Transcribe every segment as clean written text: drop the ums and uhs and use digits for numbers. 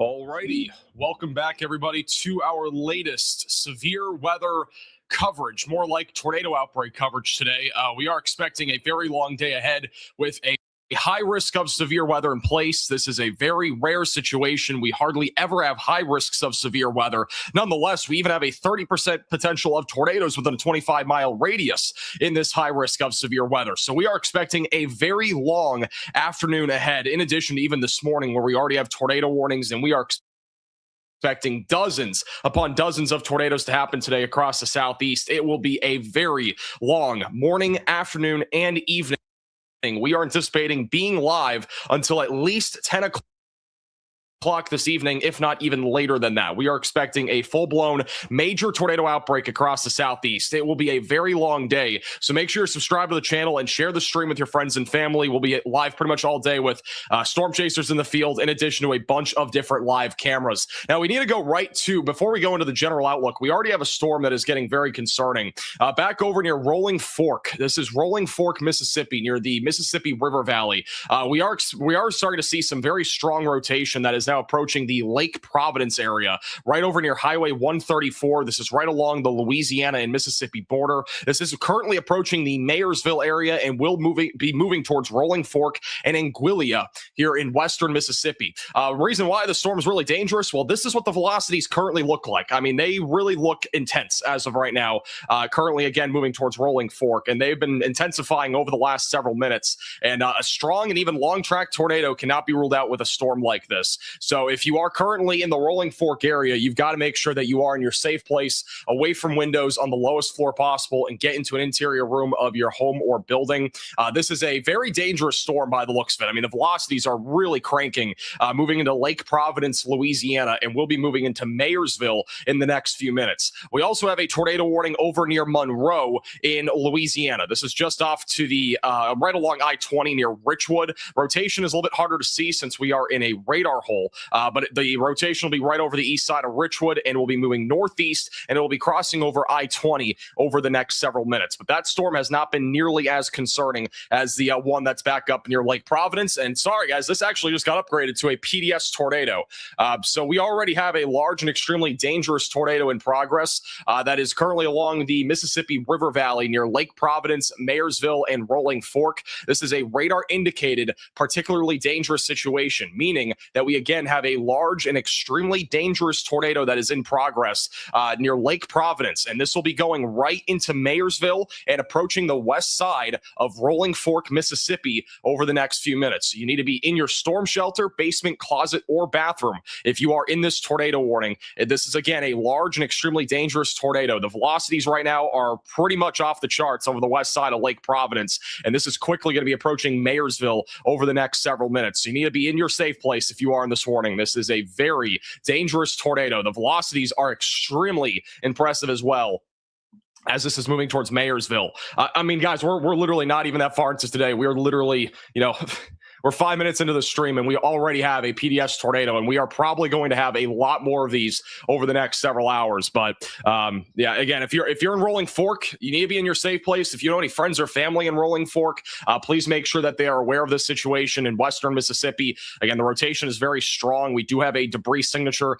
Alrighty, welcome back everybody to our latest severe weather coverage, more like tornado outbreak coverage today. We are expecting a very long day ahead with a high risk of severe weather in place. This is a very rare situation. We hardly ever have high risks of severe weather. Nonetheless, we even have a 30% potential of tornadoes within a 25-mile radius in this high risk of severe weather. So we are expecting a very long afternoon ahead, in addition to even this morning where we already have tornado warnings, and we are expecting dozens upon dozens of tornadoes to happen today across the southeast. It will be a very long morning, afternoon, and evening. We are anticipating being live until at least 10 o'clock this evening, if not even later than that. We are expecting a full-blown major tornado outbreak across the southeast. It will be a very long day, so make sure you subscribe to the channel and share the stream with your friends and family. We'll be live pretty much all day with storm chasers in the field, in addition to a bunch of different live cameras. Now, we need to go right to, before we go into the general outlook, we already have a storm that is getting very concerning. Back over near Rolling Fork. This is Rolling Fork, Mississippi, near the Mississippi River Valley. We are starting to see some very strong rotation that is now approaching the Lake Providence area, right over near Highway 134. This is right along the Louisiana and Mississippi border. This is currently approaching the Mayersville area and will be moving towards Rolling Fork and Anguilla here in western Mississippi. Reason why the storm is really dangerous? Well, this is what the velocities currently look like. I mean, they really look intense as of right now. Currently, again, moving towards Rolling Fork, and they've been intensifying over the last several minutes. And a strong and even long track tornado cannot be ruled out with a storm like this. So if you are currently in the Rolling Fork area, you've got to make sure that you are in your safe place, away from windows, on the lowest floor possible, and get into an interior room of your home or building. This is a very dangerous storm by the looks of it. I mean, the velocities are really cranking, moving into Lake Providence, Louisiana, and we'll be moving into Mayersville in the next few minutes. We also have a tornado warning over near Monroe in Louisiana. This is just off to the right along I-20 near Richwood. Rotation is a little bit harder to see since we are in a radar hole. But the rotation will be right over the east side of Richwood, and we'll be moving northeast, and it will be crossing over I-20 over the next several minutes. But that storm has not been nearly as concerning as the one that's back up near Lake Providence. And sorry, guys, this actually just got upgraded to a PDS tornado. So we already have a large and extremely dangerous tornado in progress that is currently along the Mississippi River Valley near Lake Providence, Mayersville, and Rolling Fork. This is a radar-indicated, particularly dangerous situation, meaning that we again have a large and extremely dangerous tornado that is in progress near Lake Providence, and this will be going right into Mayersville and approaching the west side of Rolling Fork, Mississippi over the next few minutes. You need to be in your storm shelter, basement, closet, or bathroom if you are in this tornado warning. This is, again, a large and extremely dangerous tornado. The velocities right now are pretty much off the charts over the west side of Lake Providence, and this is quickly going to be approaching Mayersville over the next several minutes. So you need to be in your safe place if you are in this warning. This is a very dangerous tornado. The velocities are extremely impressive as well, as this is moving towards Mayersville. I mean, guys, we're literally not even that far into today. We are literally, we're 5 minutes into the stream, and we already have a PDS tornado, and we are probably going to have a lot more of these over the next several hours. But yeah, again, if you're in Rolling Fork, you need to be in your safe place. If you know any friends or family in Rolling Fork, please make sure that they are aware of this situation in western Mississippi. Again, the rotation is very strong. We do have a debris signature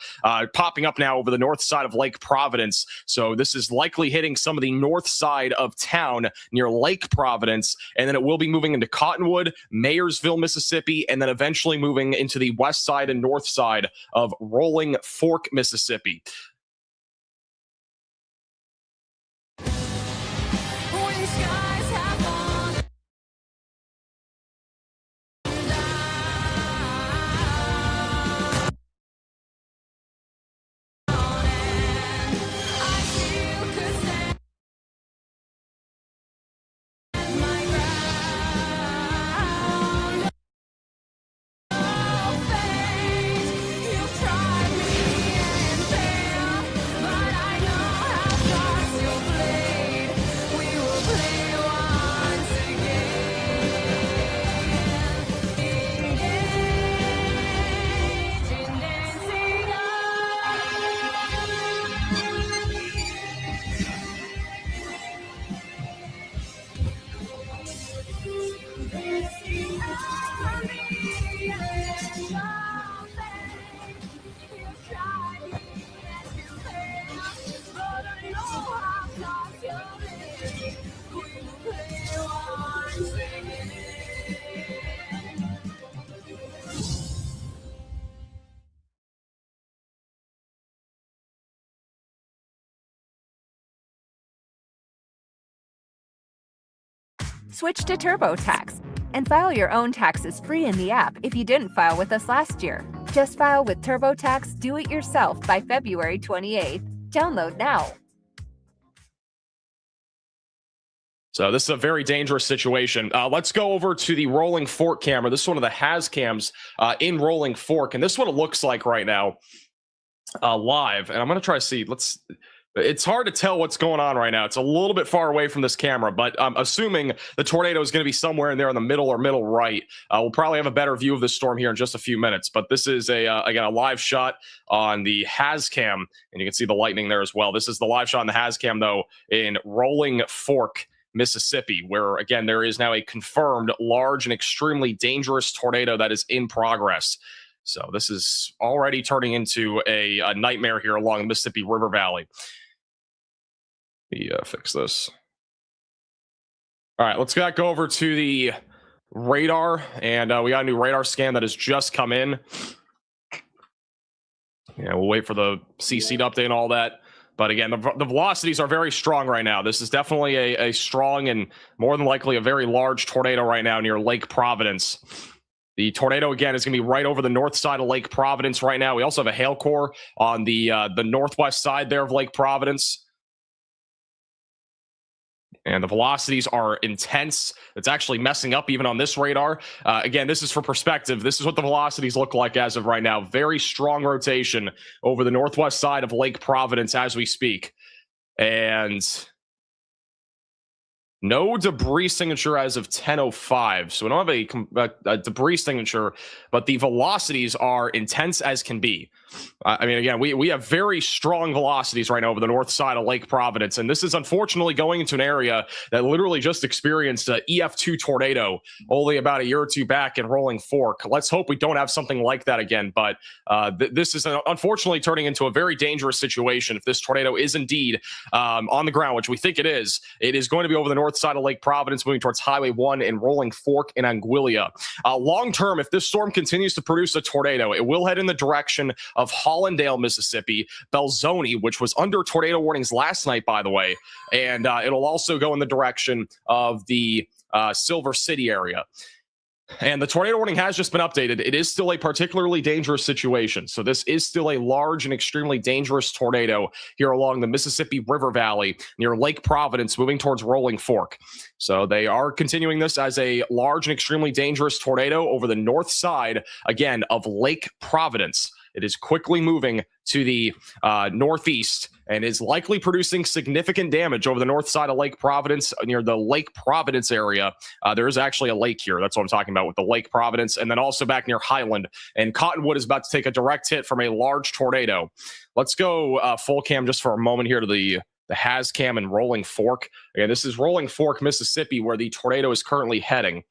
popping up now over the north side of Lake Providence. So this is likely hitting some of the north side of town near Lake Providence, and then it will be moving into Cottonwood, Mayersville, Mississippi, and then eventually moving into the west side and north side of Rolling Fork, Mississippi. Switch to TurboTax and file your own taxes free in the app if you didn't file with us last year. Just file with TurboTax Do-It-Yourself by February 28th. Download now. So this is a very dangerous situation. Let's go over to the Rolling Fork camera. This is one of the Has cams in Rolling Fork, and this is what it looks like right now live. And I'm going to try to see. It's hard to tell what's going on right now. It's a little bit far away from this camera, but I'm assuming the tornado is going to be somewhere in there in the middle or middle right. We'll probably have a better view of this storm here in just a few minutes, but this is again, a live shot on the Has cam, and you can see the lightning there as well. This is the live shot on the Has cam, though, in Rolling Fork, Mississippi, where, again, there is now a confirmed large and extremely dangerous tornado that is in progress. So this is already turning into a nightmare here along the Mississippi River Valley. Fix this. All right, let's go over to the radar, and we got a new radar scan that has just come in. Yeah, we'll wait for the CC to update and all that. But again, the velocities are very strong right now. This is definitely a strong and more than likely a very large tornado right now near Lake Providence. The tornado, again, is going to be right over the north side of Lake Providence right now. We also have a hail core on the northwest side there of Lake Providence. And the velocities are intense. It's actually messing up even on this radar. Again, this is for perspective. This is what the velocities look like as of right now. Very strong rotation over the northwest side of Lake Providence as we speak. And no debris signature as of 10:05. So we don't have a debris signature, but the velocities are intense as can be. I mean, again, we have very strong velocities right now over the north side of Lake Providence, and this is unfortunately going into an area that literally just experienced an EF2 tornado only about a year or two back in Rolling Fork. Let's hope we don't have something like that again, but this is unfortunately turning into a very dangerous situation. If this tornado is indeed on the ground, which we think it is going to be over the north side of Lake Providence, moving towards Highway 1 in Rolling Fork and Anguilla. Long term, if this storm continues to produce a tornado, it will head in the direction of Hollandale, Mississippi, Belzoni, which was under tornado warnings last night, by the way, and it'll also go in the direction of the Silver City area. And the tornado warning has just been updated. It is still a particularly dangerous situation. So this is still a large and extremely dangerous tornado here along the Mississippi River Valley near Lake Providence, moving towards Rolling Fork. So they are continuing this as a large and extremely dangerous tornado over the north side, again, of Lake Providence. It is quickly moving to the northeast and is likely producing significant damage over the north side of Lake Providence near the Lake Providence area. There is actually a lake here. That's what I'm talking about with the Lake Providence, and then also back near Highland. And Cottonwood is about to take a direct hit from a large tornado. Let's go full cam just for a moment here to the Has cam in Rolling Fork. Again, this is Rolling Fork, Mississippi, where the tornado is currently heading.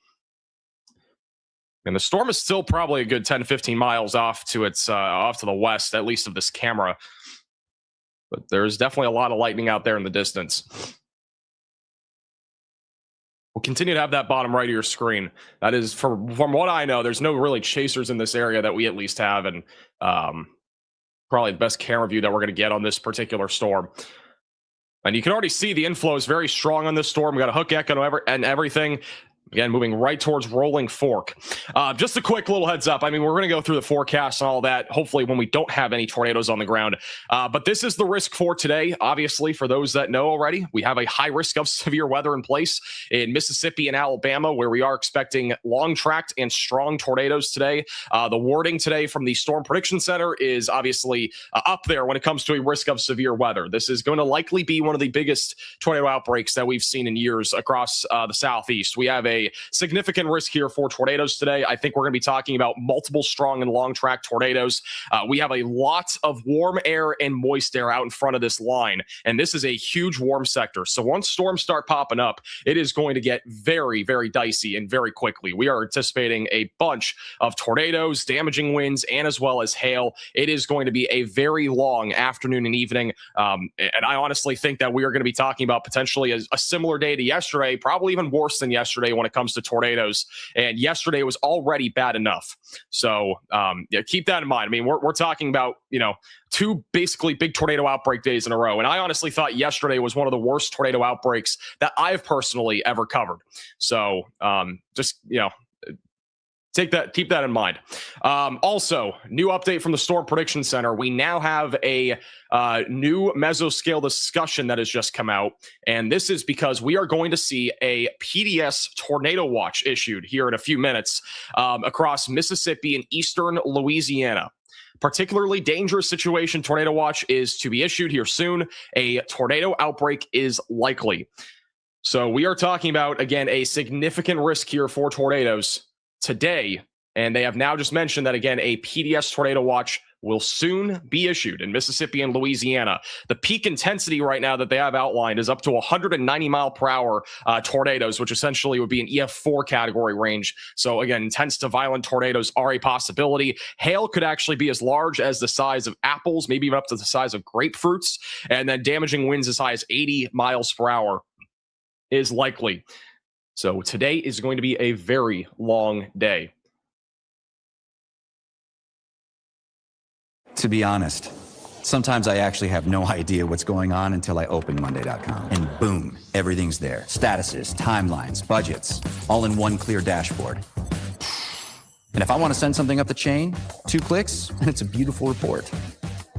And the storm is still probably a good 10, 15 miles off to the west, at least of this camera. But there's definitely a lot of lightning out there in the distance. We'll continue to have that bottom right of your screen. That is, from what I know, there's no really chasers in this area that we at least have. And probably the best camera view that we're going to get on this particular storm. And you can already see the inflow is very strong on this storm. We got a hook echo and everything. Again, moving right towards Rolling Fork. Just a quick little heads up. I mean, we're going to go through the forecast and all that, hopefully when we don't have any tornadoes on the ground. But this is the risk for today. Obviously, for those that know already, we have a high risk of severe weather in place in Mississippi and Alabama, where we are expecting long-tracked and strong tornadoes today. The wording today from the Storm Prediction Center is obviously up there when it comes to a risk of severe weather. This is going to likely be one of the biggest tornado outbreaks that we've seen in years across the Southeast. We have a significant risk here for tornadoes today. I think we're going to be talking about multiple strong and long track tornadoes. We have a lot of warm air and moist air out in front of this line, and this is a huge warm sector. So once storms start popping up, it is going to get very, very dicey and very quickly. We are anticipating a bunch of tornadoes, damaging winds, and as well as hail. It is going to be a very long afternoon and evening. And I honestly think that we are going to be talking about potentially a similar day to yesterday, probably even worse than yesterday when when it comes to tornadoes. And yesterday was already bad enough. So keep that in mind. I mean, we're talking about, 2 basically big tornado outbreak days in a row. And I honestly thought yesterday was one of the worst tornado outbreaks that I've personally ever covered. So just, keep that in mind. Also, new update from the Storm Prediction Center. We now have a new mesoscale discussion that has just come out. And this is because we are going to see a PDS tornado watch issued here in a few minutes across Mississippi and eastern Louisiana. Particularly dangerous situation tornado watch is to be issued here soon. A tornado outbreak is likely. So we are talking about, again, a significant risk here for tornadoes today. And they have now just mentioned that, again, a PDS tornado watch will soon be issued in Mississippi and Louisiana. The peak intensity right now that they have outlined is up to 190 mile per hour tornadoes, which essentially would be an EF4 category range. So again, intense to violent tornadoes are a possibility. Hail could actually be as large as the size of apples, maybe even up to the size of grapefruits. And then damaging winds as high as 80 miles per hour is likely. So today is going to be a very long day. To be honest, sometimes I actually have no idea what's going on until I open Monday.com. And boom, everything's there. Statuses, timelines, budgets, all in one clear dashboard. And if I want to send something up the chain, 2 clicks, and it's a beautiful report.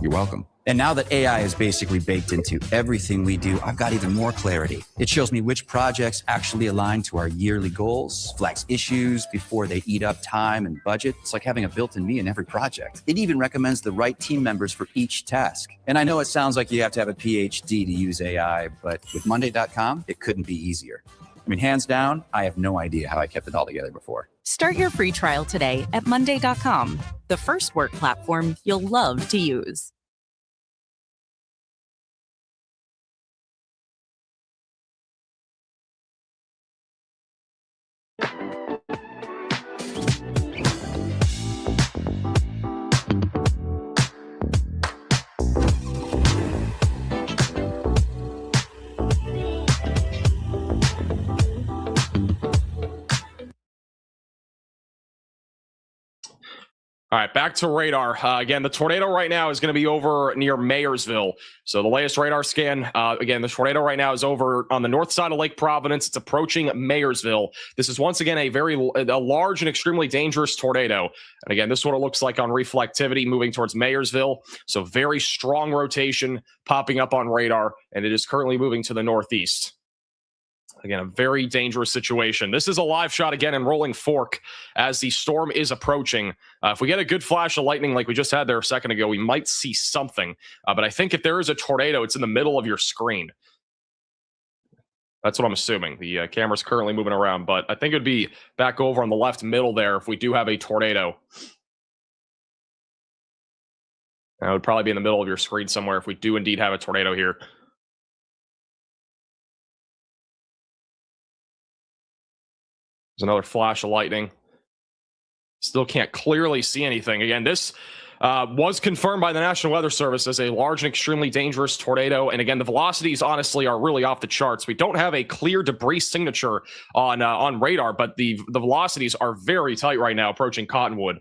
You're welcome. And now that AI is basically baked into everything we do, I've got even more clarity. It shows me which projects actually align to our yearly goals, flags issues before they eat up time and budget. It's like having a built-in me in every project. It even recommends the right team members for each task. And I know it sounds like you have to have a PhD to use AI, but with Monday.com, it couldn't be easier. I mean, hands down, I have no idea how I kept it all together before. Start your free trial today at Monday.com, the first work platform you'll love to use. All right, back to radar. Again, the tornado right now is going to be over near Mayersville. So the latest radar scan, again, the tornado right now is over on the north side of Lake Providence. It's approaching Mayersville. This is once again a large and extremely dangerous tornado. And again, this is what it looks like on reflectivity moving towards Mayersville. So very strong rotation popping up on radar, and it is currently moving to the northeast. Again, a very dangerous situation. This is a live shot again in Rolling Fork as the storm is approaching. If we get a good flash of lightning like we just had there a second ago, we might see something. But I think if there is a tornado, it's in the middle of your screen. That's what I'm assuming. The camera's currently moving around, but I think it would be back over on the left middle there if we do have a tornado. That would probably be in the middle of your screen somewhere if we do indeed have a tornado here. There's another flash of lightning. Still can't clearly see anything. Again, this was confirmed by the National Weather Service as a large and extremely dangerous tornado. And again, the velocities honestly are really off the charts. We don't have a clear debris signature on radar, but the velocities are very tight right now, approaching Cottonwood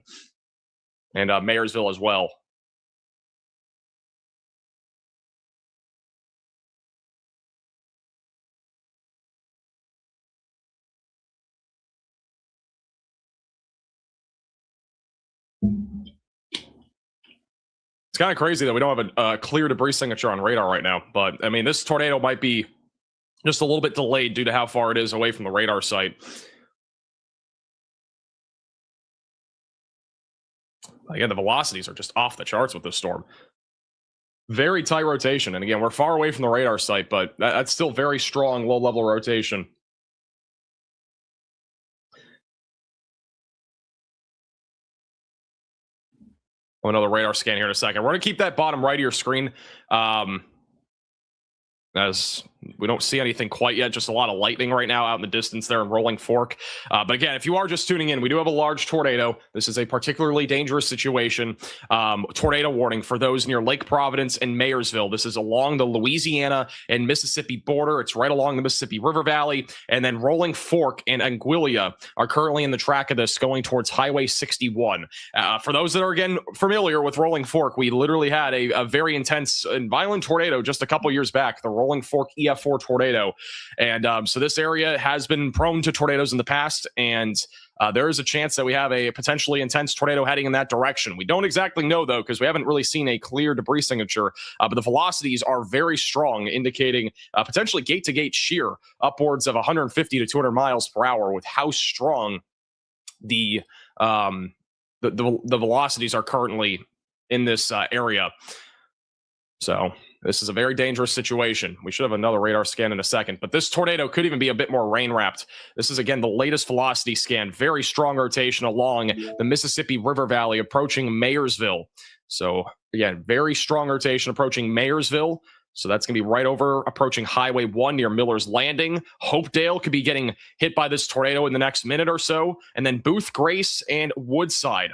and Mayersville as well. It's kind of crazy that we don't have a clear debris signature on radar right now. But, I mean, this tornado might be just a little bit delayed due to how far it is away from the radar site. Again, the velocities are just off the charts with this storm. Very tight rotation. And again, we're far away from the radar site, but that's still very strong low-level rotation. Another radar scan here in a second. We're going to keep that bottom right of your screen as We don't see anything quite yet, just a lot of lightning right now out in the distance there in Rolling Fork. But again, if you are just tuning in, we do have a large tornado. This is a particularly dangerous situation. Tornado warning for those near Lake Providence and Mayersville. This is along the Louisiana and Mississippi border. It's right along the Mississippi River Valley. And then Rolling Fork and Anguilla are currently in the track of this going towards Highway 61. For those that are, again, familiar with Rolling Fork, we literally had a very intense and violent tornado just a couple years back, the Rolling Fork EF4 tornado. And so this area has been prone to tornadoes in the past, and there is a chance that we have a potentially intense tornado heading in that direction. We don't exactly know, though, because we haven't really seen a clear debris signature, but the velocities are very strong, indicating potentially gate-to-gate shear upwards of 150 to 200 miles per hour with how strong the velocities are currently in this area. So this is a very dangerous situation. We should have another radar scan in a second, but this tornado could even be a bit more rain-wrapped. This is, again, the latest velocity scan. Very strong rotation along the Mississippi River Valley, approaching Mayersville. So, again, very strong rotation approaching Mayersville. So that's going to be right over approaching Highway 1 near Miller's Landing. Hopedale could be getting hit by this tornado in the next minute or so. And then Booth, Grace, and Woodside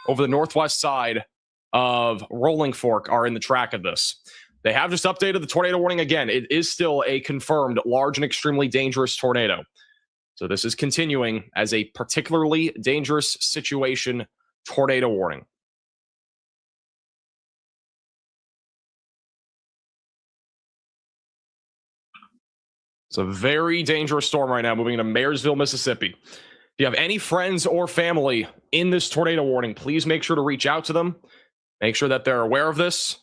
over the northwest side of Rolling Fork are in the track of this. They have just updated the tornado warning again. It is still a confirmed large and extremely dangerous tornado. So this is continuing as a particularly dangerous situation tornado warning. It's a very dangerous storm right now moving into Mayersville, Mississippi. If you have any friends or family in this tornado warning, please make sure to reach out to them. Make sure that they're aware of this.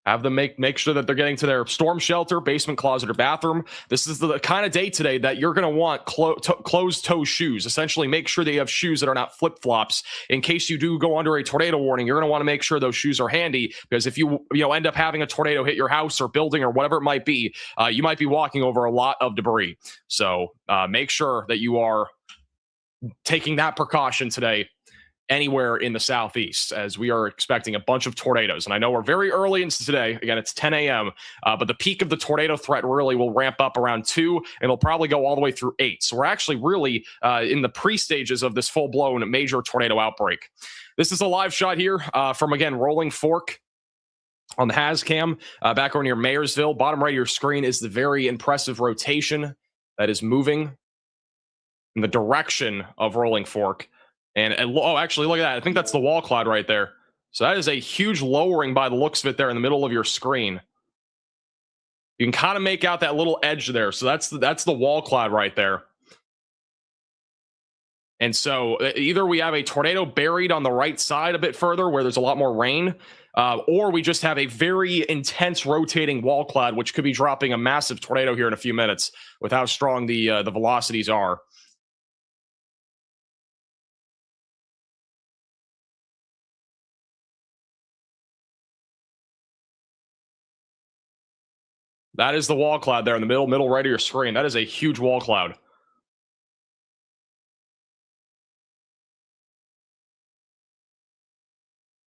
Have them make sure that they're getting to their storm shelter, basement, closet, or bathroom. This is the kind of day today that you're going to want closed-toe shoes. Essentially, make sure that you have shoes that are not flip-flops. In case you do go under a tornado warning, you're going to want to make sure those shoes are handy, because if you end up having a tornado hit your house or building or whatever it might be, you might be walking over a lot of debris. So make sure that you are taking that precaution today anywhere in the southeast, as we are expecting a bunch of tornadoes. And I know we're very early into today. Again, it's 10 a.m., but the peak of the tornado threat really will ramp up around 2, and it'll probably go all the way through 8. So we're actually really in the pre-stages of this full-blown major tornado outbreak. This is a live shot here from, again, Rolling Fork on the HazCam, back over near Mayersville. Bottom right of your screen is the very impressive rotation that is moving in the direction of Rolling Fork. And oh, actually, look at that. I think that's the wall cloud right there. So that is a huge lowering by the looks of it there in the middle of your screen. You can kind of make out that little edge there. So that's the wall cloud right there. And so either we have a tornado buried on the right side a bit further where there's a lot more rain, or we just have a very intense rotating wall cloud, which could be dropping a massive tornado here in a few minutes with how strong the velocities are. That is the wall cloud there in the middle right of your screen. That is a huge wall cloud.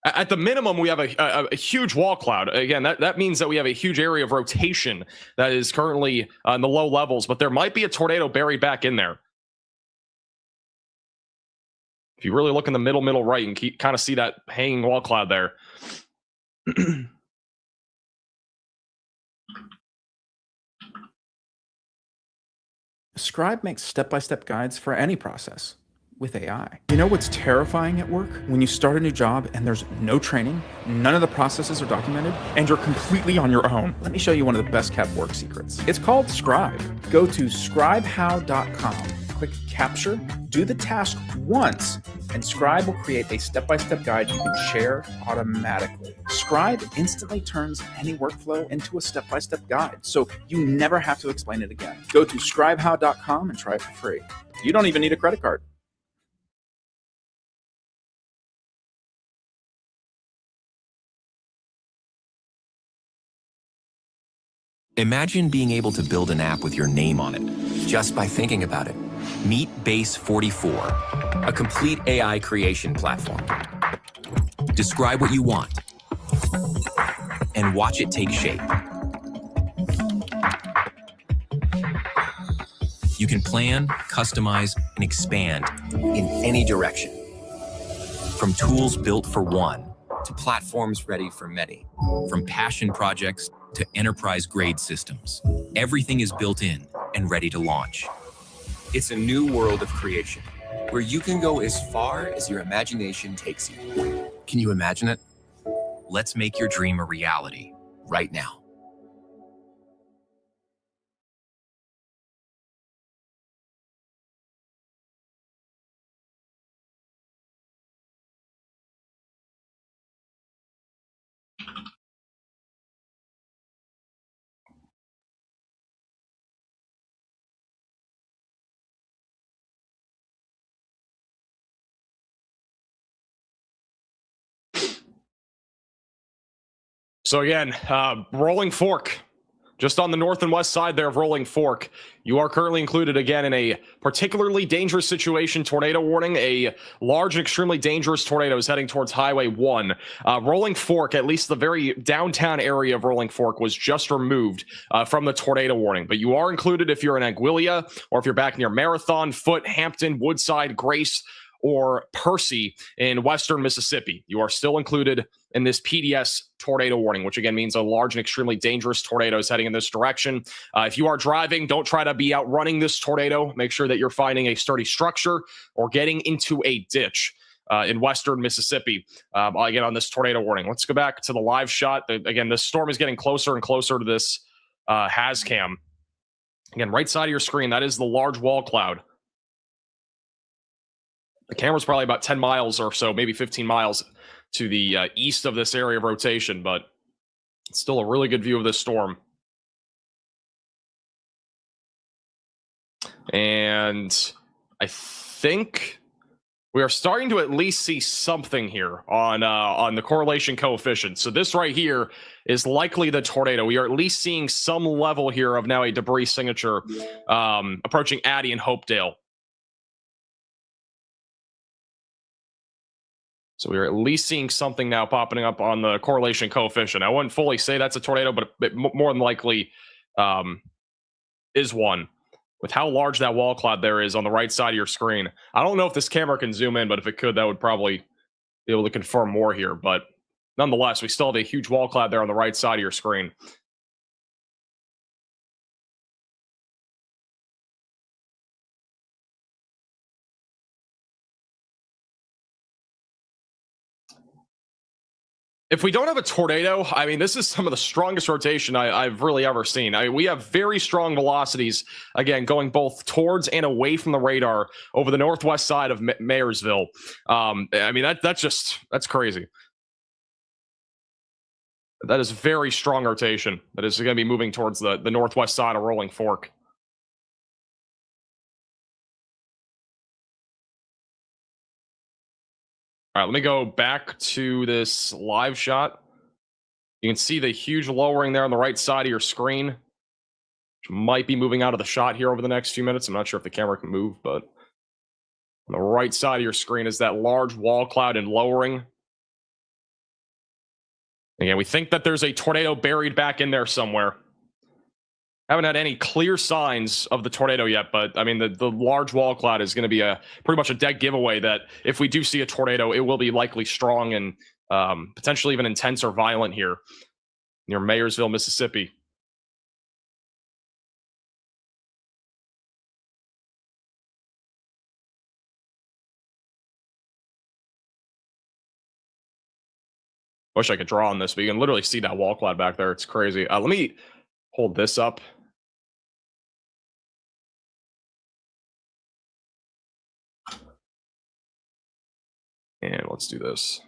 At the minimum, we have a huge wall cloud. Again, that means that we have a huge area of rotation that is currently in the low levels, but there might be a tornado buried back in there. If you really look in the middle right, and kind of see that hanging wall cloud there. Scribe makes step-by-step guides for any process with AI. You know what's terrifying at work? When you start a new job and there's no training, none of the processes are documented, and you're completely on your own. Let me show you one of the best-kept work secrets. It's called Scribe. Go to scribehow.com, click Capture, do the task once, and Scribe will create a step-by-step guide you can share automatically. Scribe instantly turns any workflow into a step-by-step guide, so you never have to explain it again. Go to scribehow.com and try it for free. You don't even need a credit card. Imagine being able to build an app with your name on it just by thinking about it. Meet Base 44, a complete AI creation platform. Describe what you want and watch it take shape. You can plan, customize, and expand in any direction. From tools built for one to platforms ready for many. From passion projects to enterprise-grade systems. Everything is built in and ready to launch. It's a new world of creation, where you can go as far as your imagination takes you. Can you imagine it? Let's make your dream a reality right now. So again, Rolling Fork, just on the north and west side there of Rolling Fork. You are currently included again in a particularly dangerous situation. Tornado warning. A large and extremely dangerous tornado is heading towards Highway 1. Rolling Fork, at least the very downtown area of Rolling Fork, was just removed from the tornado warning. But you are included if you're in Aguilia or if you're back near Marathon, Foote, Hampton, Woodside, Grace, or Percy in western Mississippi. You are still included in this PDS tornado warning, which again means a large and extremely dangerous tornado is heading in this direction. If you are driving, don't try to be outrunning this tornado. Make sure that you're finding a sturdy structure or getting into a ditch in western Mississippi. Again, on this tornado warning. Let's go back to the live shot. Again, this storm is getting closer and closer to this HazCam. Again, right side of your screen, that is the large wall cloud. The camera's probably about 10 miles or so, maybe 15 miles to the east of this area of rotation, but it's still a really good view of this storm. And I think we are starting to at least see something here on the correlation coefficient. So this right here is likely the tornado. We are at least seeing some level here of now a debris signature approaching Addy and Hopedale. So we are at least seeing something now popping up on the correlation coefficient. I wouldn't fully say that's a tornado, but it more than likely is one. With how large that wall cloud there is on the right side of your screen. I don't know if this camera can zoom in, but if it could, that would probably be able to confirm more here. But nonetheless, we still have a huge wall cloud there on the right side of your screen. If we don't have a tornado, I mean, this is some of the strongest rotation I've really ever seen. We have very strong velocities, again, going both towards and away from the radar over the northwest side of Mayersville. I mean, that's crazy. That is very strong rotation. That is going to be moving towards the northwest side of Rolling Fork. All right, let me go back to this live shot. You can see the huge lowering there on the right side of your screen, which might be moving out of the shot here over the next few minutes. I'm not sure if the camera can move, but on the right side of your screen is that large wall cloud and lowering. Again, we think that there's a tornado buried back in there somewhere. Haven't had any clear signs of the tornado yet, but I mean, the large wall cloud is going to be pretty much a dead giveaway that if we do see a tornado, it will be likely strong and potentially even intense or violent here near Mayersville, Mississippi. Wish I could draw on this, but you can literally see that wall cloud back there. It's crazy. Let me hold this up. And let's do this.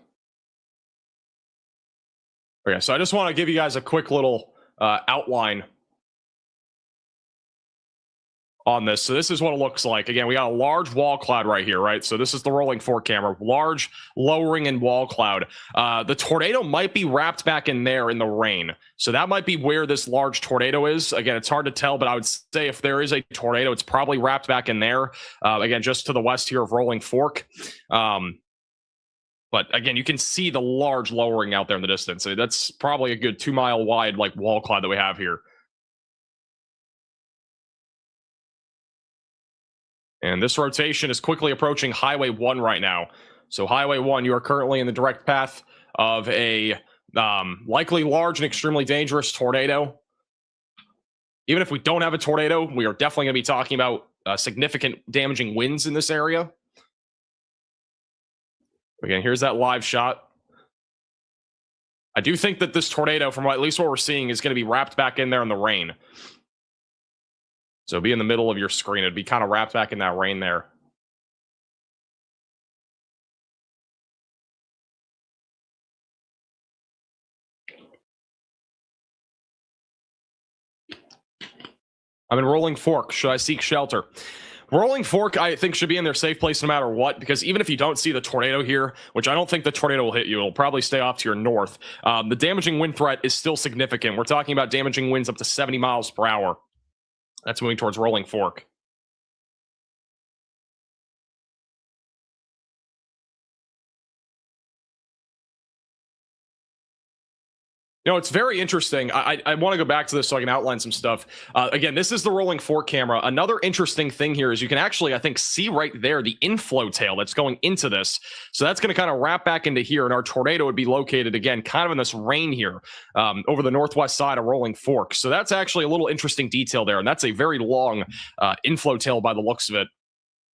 Okay, so I just want to give you guys a quick little outline on this. So this is what it looks like. Again, we got a large wall cloud right here, right? So this is the Rolling Fork camera. Large lowering and wall cloud. The tornado might be wrapped back in there in the rain. So that might be where this large tornado is. Again, it's hard to tell, but I would say if there is a tornado, it's probably wrapped back in there. Again, just to the west here of Rolling Fork. But again, you can see the large lowering out there in the distance. So that's probably a good 2 mile wide like wall cloud that we have here. And this rotation is quickly approaching Highway 1 right now. So Highway 1, you are currently in the direct path of a likely large and extremely dangerous tornado. Even if we don't have a tornado, we are definitely going to be talking about significant damaging winds in this area. Again, here's that live shot. I do think that this tornado, from at least what we're seeing, is going to be wrapped back in there in the rain. So be in the middle of your screen. It'd be kind of wrapped back in that rain there. I'm in Rolling Fork. Should I seek shelter? Rolling Fork, I think, should be in their safe place no matter what, because even if you don't see the tornado here, which I don't think the tornado will hit you, it'll probably stay off to your north. The damaging wind threat is still significant. We're talking about damaging winds up to 70 miles per hour. That's moving towards Rolling Fork. You know, it's very interesting. I want to go back to this so I can outline some stuff. Again, this is the Rolling Fork camera. Another interesting thing here is you can actually, I think, see right there the inflow tail that's going into this. So that's going to kind of wrap back into here, and our tornado would be located, again, kind of in this rain here over the northwest side of Rolling Fork. So that's actually a little interesting detail there, and that's a very long inflow tail by the looks of it,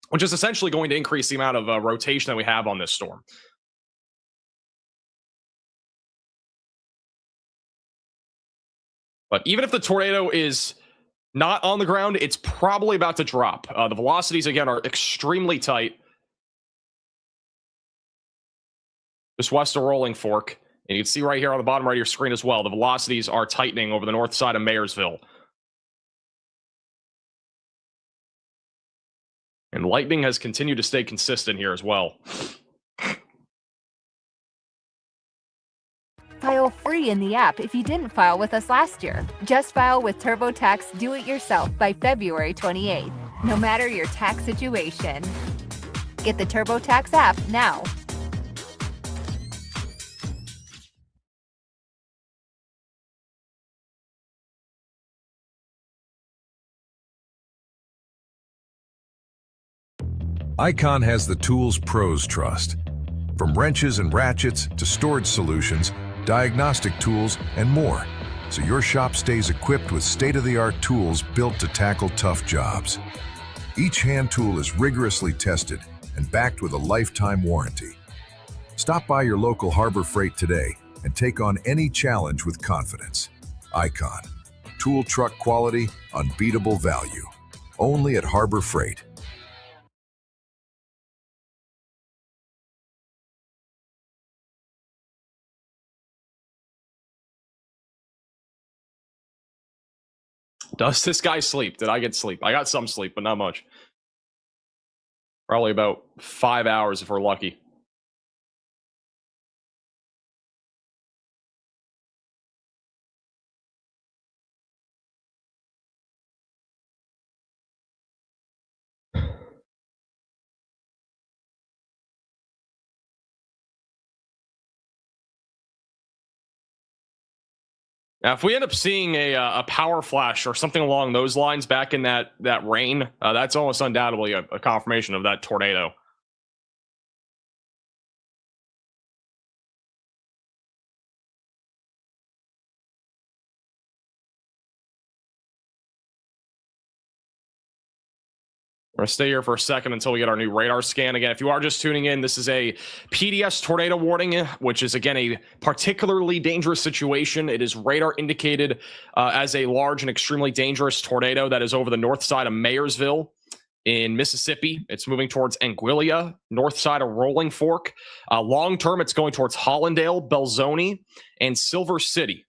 which is essentially going to increase the amount of rotation that we have on this storm. But even if the tornado is not on the ground, it's probably about to drop. The velocities, again, are extremely tight. Just west of Rolling Fork. And you can see right here on the bottom right of your screen as well, the velocities are tightening over the north side of Mayersville. And lightning has continued to stay consistent here as well. File free in the app if you didn't file with us last year. Just file with TurboTax Do It Yourself by February 28th, no matter your tax situation. Get the TurboTax app now. Icon has the tools pros trust. From wrenches and ratchets to storage solutions, diagnostic tools, and more, so your shop stays equipped with state-of-the-art tools built to tackle tough jobs. Each hand tool is rigorously tested and backed with a lifetime warranty. Stop by your local Harbor Freight today and take on any challenge with confidence. Icon. Tool truck quality, unbeatable value. Only at Harbor Freight. Does this guy sleep? Did I get sleep? I got some sleep, but not much. Probably about 5 hours if we're lucky. Now, if we end up seeing a power flash or something along those lines back in that rain, that's almost undoubtedly a confirmation of that tornado. We're going to stay here for a second until we get our new radar scan. Again, if you are just tuning in, this is a PDS tornado warning, which is, again, a particularly dangerous situation. It is radar indicated as a large and extremely dangerous tornado that is over the north side of Mayersville in Mississippi. It's moving towards Anguilla, north side of Rolling Fork. Long term, it's going towards Hollandale, Belzoni, and Silver City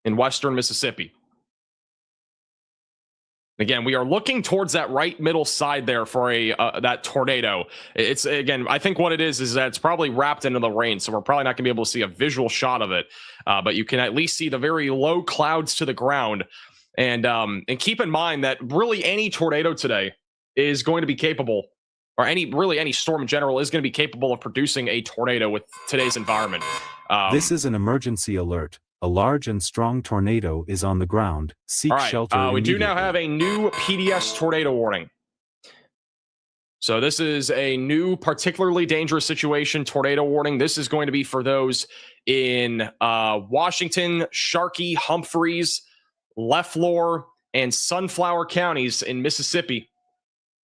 in western Mississippi. Again, we are looking towards that right middle side there for that tornado. It's, again, I think what it is that it's probably wrapped into the rain, so we're probably not going to be able to see a visual shot of it. But you can at least see the very low clouds to the ground. And keep in mind that really any tornado today is going to be capable, or any storm in general is going to be capable of producing a tornado with today's environment. This is an emergency alert. A large and strong tornado is on the ground. Seek shelter we do immediately. now have a new PDS tornado warning. So this is a new, particularly dangerous situation, tornado warning. This is going to be for those in Washington, Sharkey, Humphreys, Leflore, and Sunflower counties in Mississippi.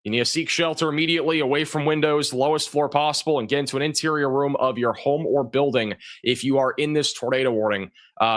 You need to seek shelter immediately, away from windows, lowest floor possible, and get into an interior room of your home or building if you are in this tornado warning.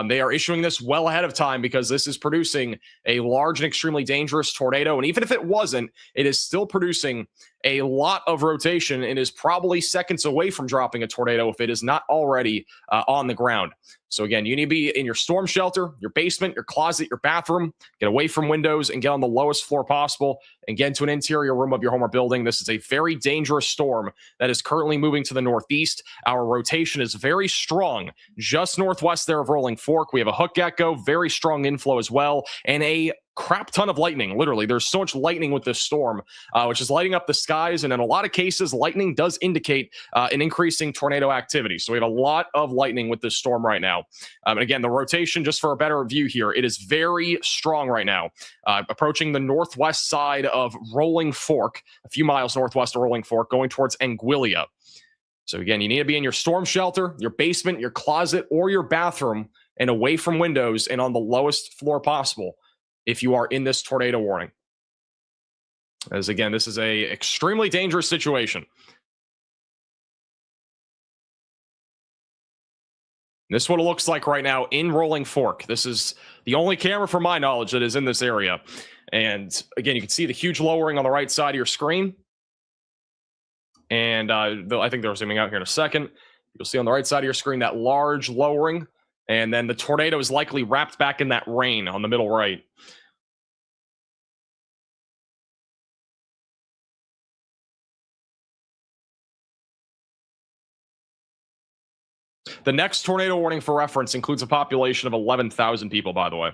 They are issuing this well ahead of time because this is producing a large and extremely dangerous tornado. And even if it wasn't, it is still producing a lot of rotation and is probably seconds away from dropping a tornado if it is not already on the ground. So again, you need to be in your storm shelter, your basement, your closet, your bathroom, get away from windows and get on the lowest floor possible and get into an interior room of your home or building. This is a very dangerous storm that is currently moving to the northeast. Our rotation is very strong, just northwest there of Rolling Fork. We have a hook gecko, very strong inflow as well, and a crap ton of lightning. Literally, there's so much lightning with this storm, which is lighting up the skies. And in a lot of cases, lightning does indicate an increasing tornado activity. So we have a lot of lightning with this storm right now. And again, the rotation, just for a better view here, it is very strong right now, approaching the northwest side of Rolling Fork, a few miles northwest of Rolling Fork, going towards Anguilla. So again, you need to be in your storm shelter, your basement, your closet, or your bathroom, and away from windows and on the lowest floor possible if you are in this tornado warning. As again, this is a extremely dangerous situation. This is what it looks like right now in Rolling Fork. This is the only camera, from my knowledge, that is in this area. And again, you can see the huge lowering on the right side of your screen. And I think they're zooming out here in a second. You'll see on the right side of your screen that large lowering. And then the tornado is likely wrapped back in that rain on the middle right. The next tornado warning, for reference, includes a population of 11,000 people, by the way.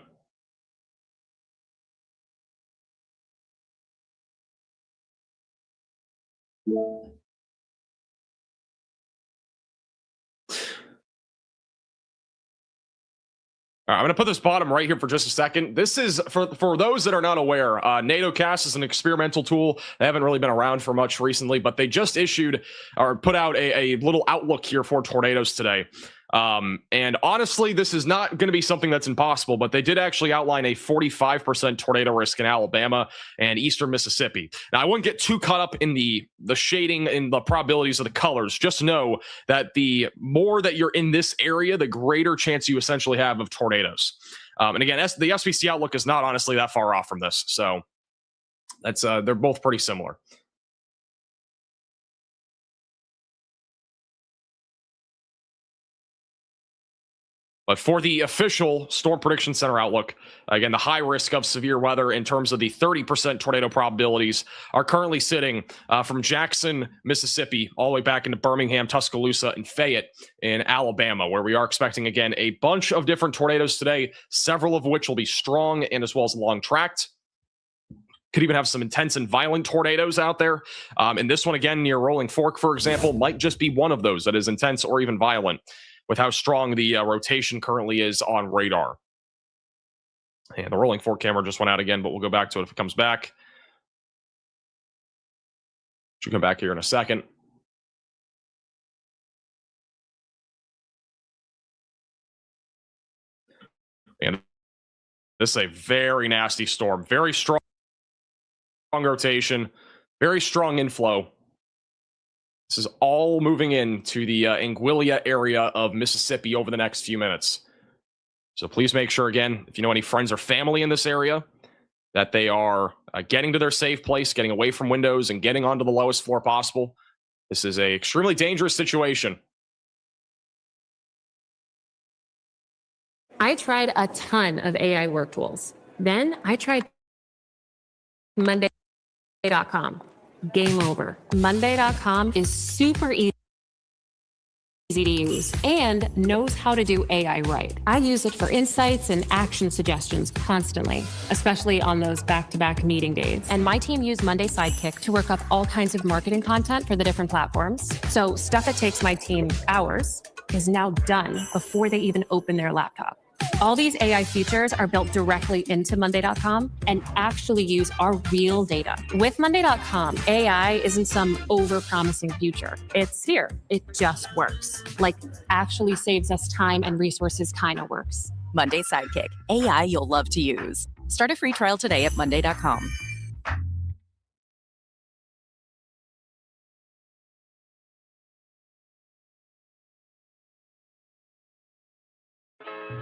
All right, I'm going to put this bottom right here for just a second. This is, for those that are not aware, NATOcast is an experimental tool. They haven't really been around for much recently, but they just issued or put out a little outlook here for tornadoes today. And honestly, this is not going to be something that's impossible, but they did actually outline a 45% tornado risk in Alabama and eastern Mississippi. Now, I wouldn't get too caught up in the shading and the probabilities of the colors. Just know that the more that you're in this area, the greater chance you essentially have of tornadoes. And again, the SPC outlook is not honestly that far off from this. So that's they're both pretty similar. But for the official Storm Prediction Center outlook, again, the high risk of severe weather in terms of the 30% tornado probabilities are currently sitting from Jackson, Mississippi, all the way back into Birmingham, Tuscaloosa, and Fayette in Alabama, where we are expecting, again, a bunch of different tornadoes today, several of which will be strong and as well as long tracked. Could even have some intense and violent tornadoes out there. And this one, again, near Rolling Fork, for example, might just be one of those that is intense or even violent, with how strong the rotation currently is on radar. And the Rolling Fork camera just went out again, but we'll go back to it if it comes back. Should come back here in a second. And this is a very nasty storm. Very strong rotation, very strong inflow. This is all moving into the Anguilla area of Mississippi over the next few minutes. So please make sure, again, if you know any friends or family in this area, that they are getting to their safe place, getting away from windows, and getting onto the lowest floor possible. This is an extremely dangerous situation. I tried a ton of AI work tools. Then I tried Monday.com. Game over. Monday.com is super easy to use and knows how to do AI right. I use it for insights and action suggestions constantly, especially on those back-to-back meeting days. And my team used Monday Sidekick to work up all kinds of marketing content for the different platforms. So stuff that takes my team hours is now done before they even open their laptop. All these AI features are built directly into Monday.com and actually use our real data. With Monday.com, AI isn't some over-promising future. It's here. It just works. Like, actually saves us time and resources kind of works. Monday Sidekick, AI you'll love to use. Start a free trial today at Monday.com.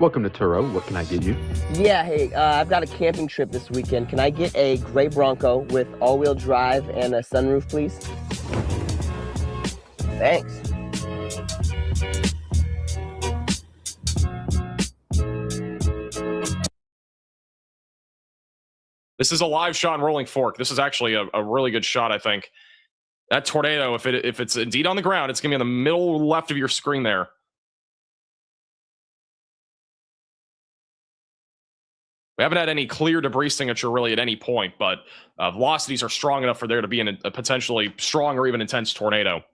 Welcome to Turo. What can I get you? Yeah, hey, I've got a camping trip this weekend. Can I get a gray Bronco with all-wheel drive and a sunroof, please? Thanks. This is a live shot in Rolling Fork. This is actually a really good shot, I think. That tornado, if it's indeed on the ground, it's going to be in the middle left of your screen there. We haven't had any clear debris signature really at any point, but velocities are strong enough for there to be a potentially strong or even intense tornado.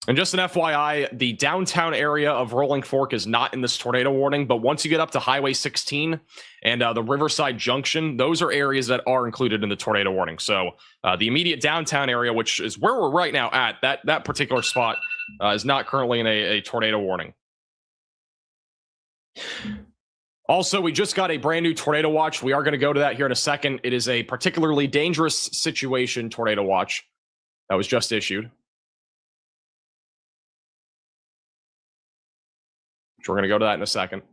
And just an FYI, the downtown area of Rolling Fork is not in this tornado warning, but once you get up to Highway 16 and the Riverside Junction, those are areas that are included in the tornado warning. So the immediate downtown area, which is where we're right now at, that particular spot is not currently in a tornado warning. Also, we just got a brand new tornado watch. We are going to go to that here in a second. It is a particularly dangerous situation tornado watch that was just issued. We're going to go to that in a second.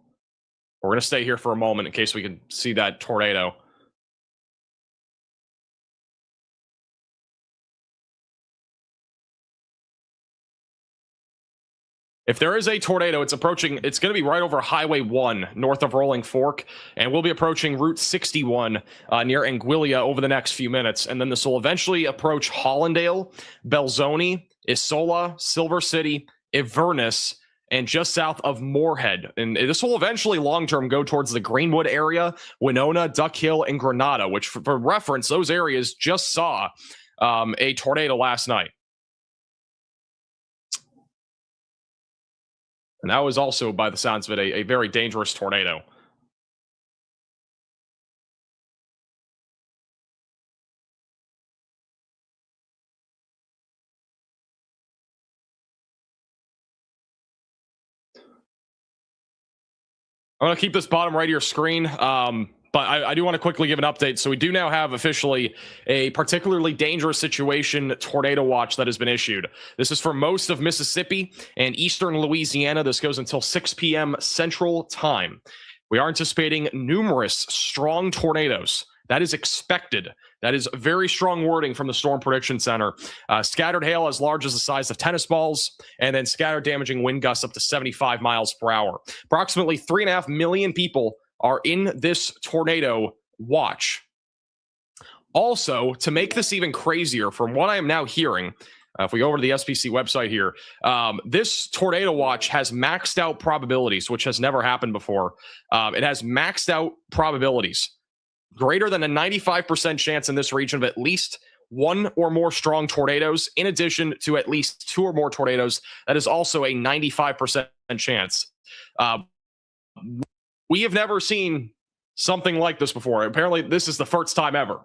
We're going to stay here for a moment in case we can see that tornado. If there is a tornado, it's approaching, it's going to be right over Highway 1 north of Rolling Fork, and we'll be approaching Route 61 near Anguilla over the next few minutes. And then this will eventually approach Hollandale, Belzoni, Isola, Silver City, Inverness, and just south of Moorhead. And this will eventually long-term go towards the Greenwood area, Winona, Duck Hill, and Granada, which for reference, those areas just saw a tornado last night. And that was also, by the sounds of it, a very dangerous tornado. I'm going to keep this bottom right of your screen, but I do want to quickly give an update. So we do now have officially a particularly dangerous situation tornado watch that has been issued. This is for most of Mississippi and eastern Louisiana. This goes until 6 p.m. Central Time. We are anticipating numerous strong tornadoes. That is expected. That is very strong wording from the Storm Prediction Center. Scattered hail as large as the size of tennis balls, and then scattered damaging wind gusts up to 75 miles per hour. Approximately 3.5 million people are in this tornado watch. Also, to make this even crazier, from what I am now hearing, if we go over to the SPC website here, this tornado watch has maxed out probabilities, which has never happened before. It has maxed out probabilities. Greater than a 95% chance in this region of at least one or more strong tornadoes, in addition to at least two or more tornadoes. That is also a 95% chance. We have never seen something like this before. Apparently, this is the first time ever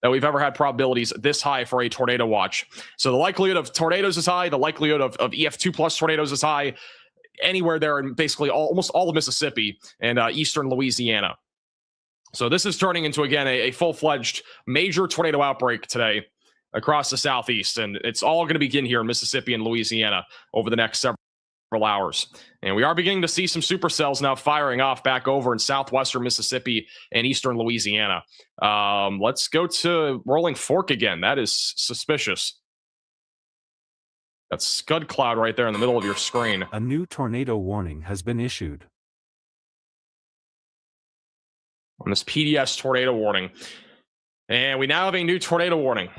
that we've ever had probabilities this high for a tornado watch. So the likelihood of tornadoes is high. The likelihood of EF2 plus tornadoes is high anywhere there in basically almost all of Mississippi and eastern Louisiana. So this is turning into, again, a full-fledged major tornado outbreak today across the southeast. And it's all going to begin here in Mississippi and Louisiana over the next several hours. And we are beginning to see some supercells now firing off back over in southwestern Mississippi and eastern Louisiana. Let's go to Rolling Fork again. That is suspicious. That's Scud Cloud right there in the middle of your screen. A new tornado warning has been issued on this PDS tornado warning. And we now have a new tornado warning.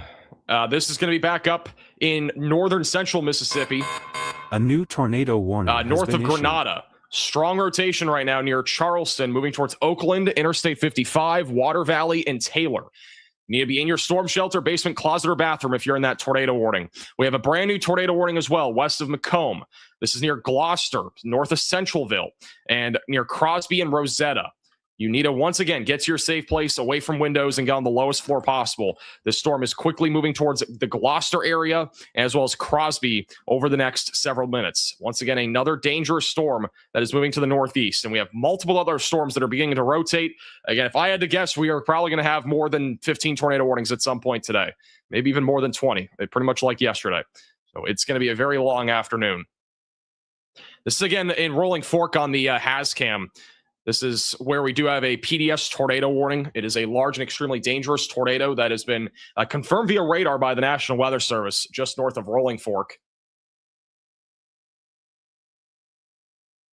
This is going to be back up in northern central Mississippi. A new tornado warning north of Granada. Strong rotation right now near Charleston, moving towards Oakland, Interstate 55, Water Valley, and Taylor. You need to be in your storm shelter, basement, closet, or bathroom if you're in that tornado warning. We have a brand new tornado warning as well, west of Macomb. This is near Gloucester, north of Centralville, and near Crosby and Rosetta. You need to, once again, get to your safe place, away from windows, and get on the lowest floor possible. This storm is quickly moving towards the Gloucester area, as well as Crosby over the next several minutes. Once again, another dangerous storm that is moving to the northeast, and we have multiple other storms that are beginning to rotate. Again, if I had to guess, we are probably going to have more than 15 tornado warnings at some point today, maybe even more than 20, pretty much like yesterday. So it's going to be a very long afternoon. This is, again, in Rolling Fork on the HazCam. This is where we do have a PDS tornado warning. It is a large and extremely dangerous tornado that has been confirmed via radar by the National Weather Service just north of Rolling Fork.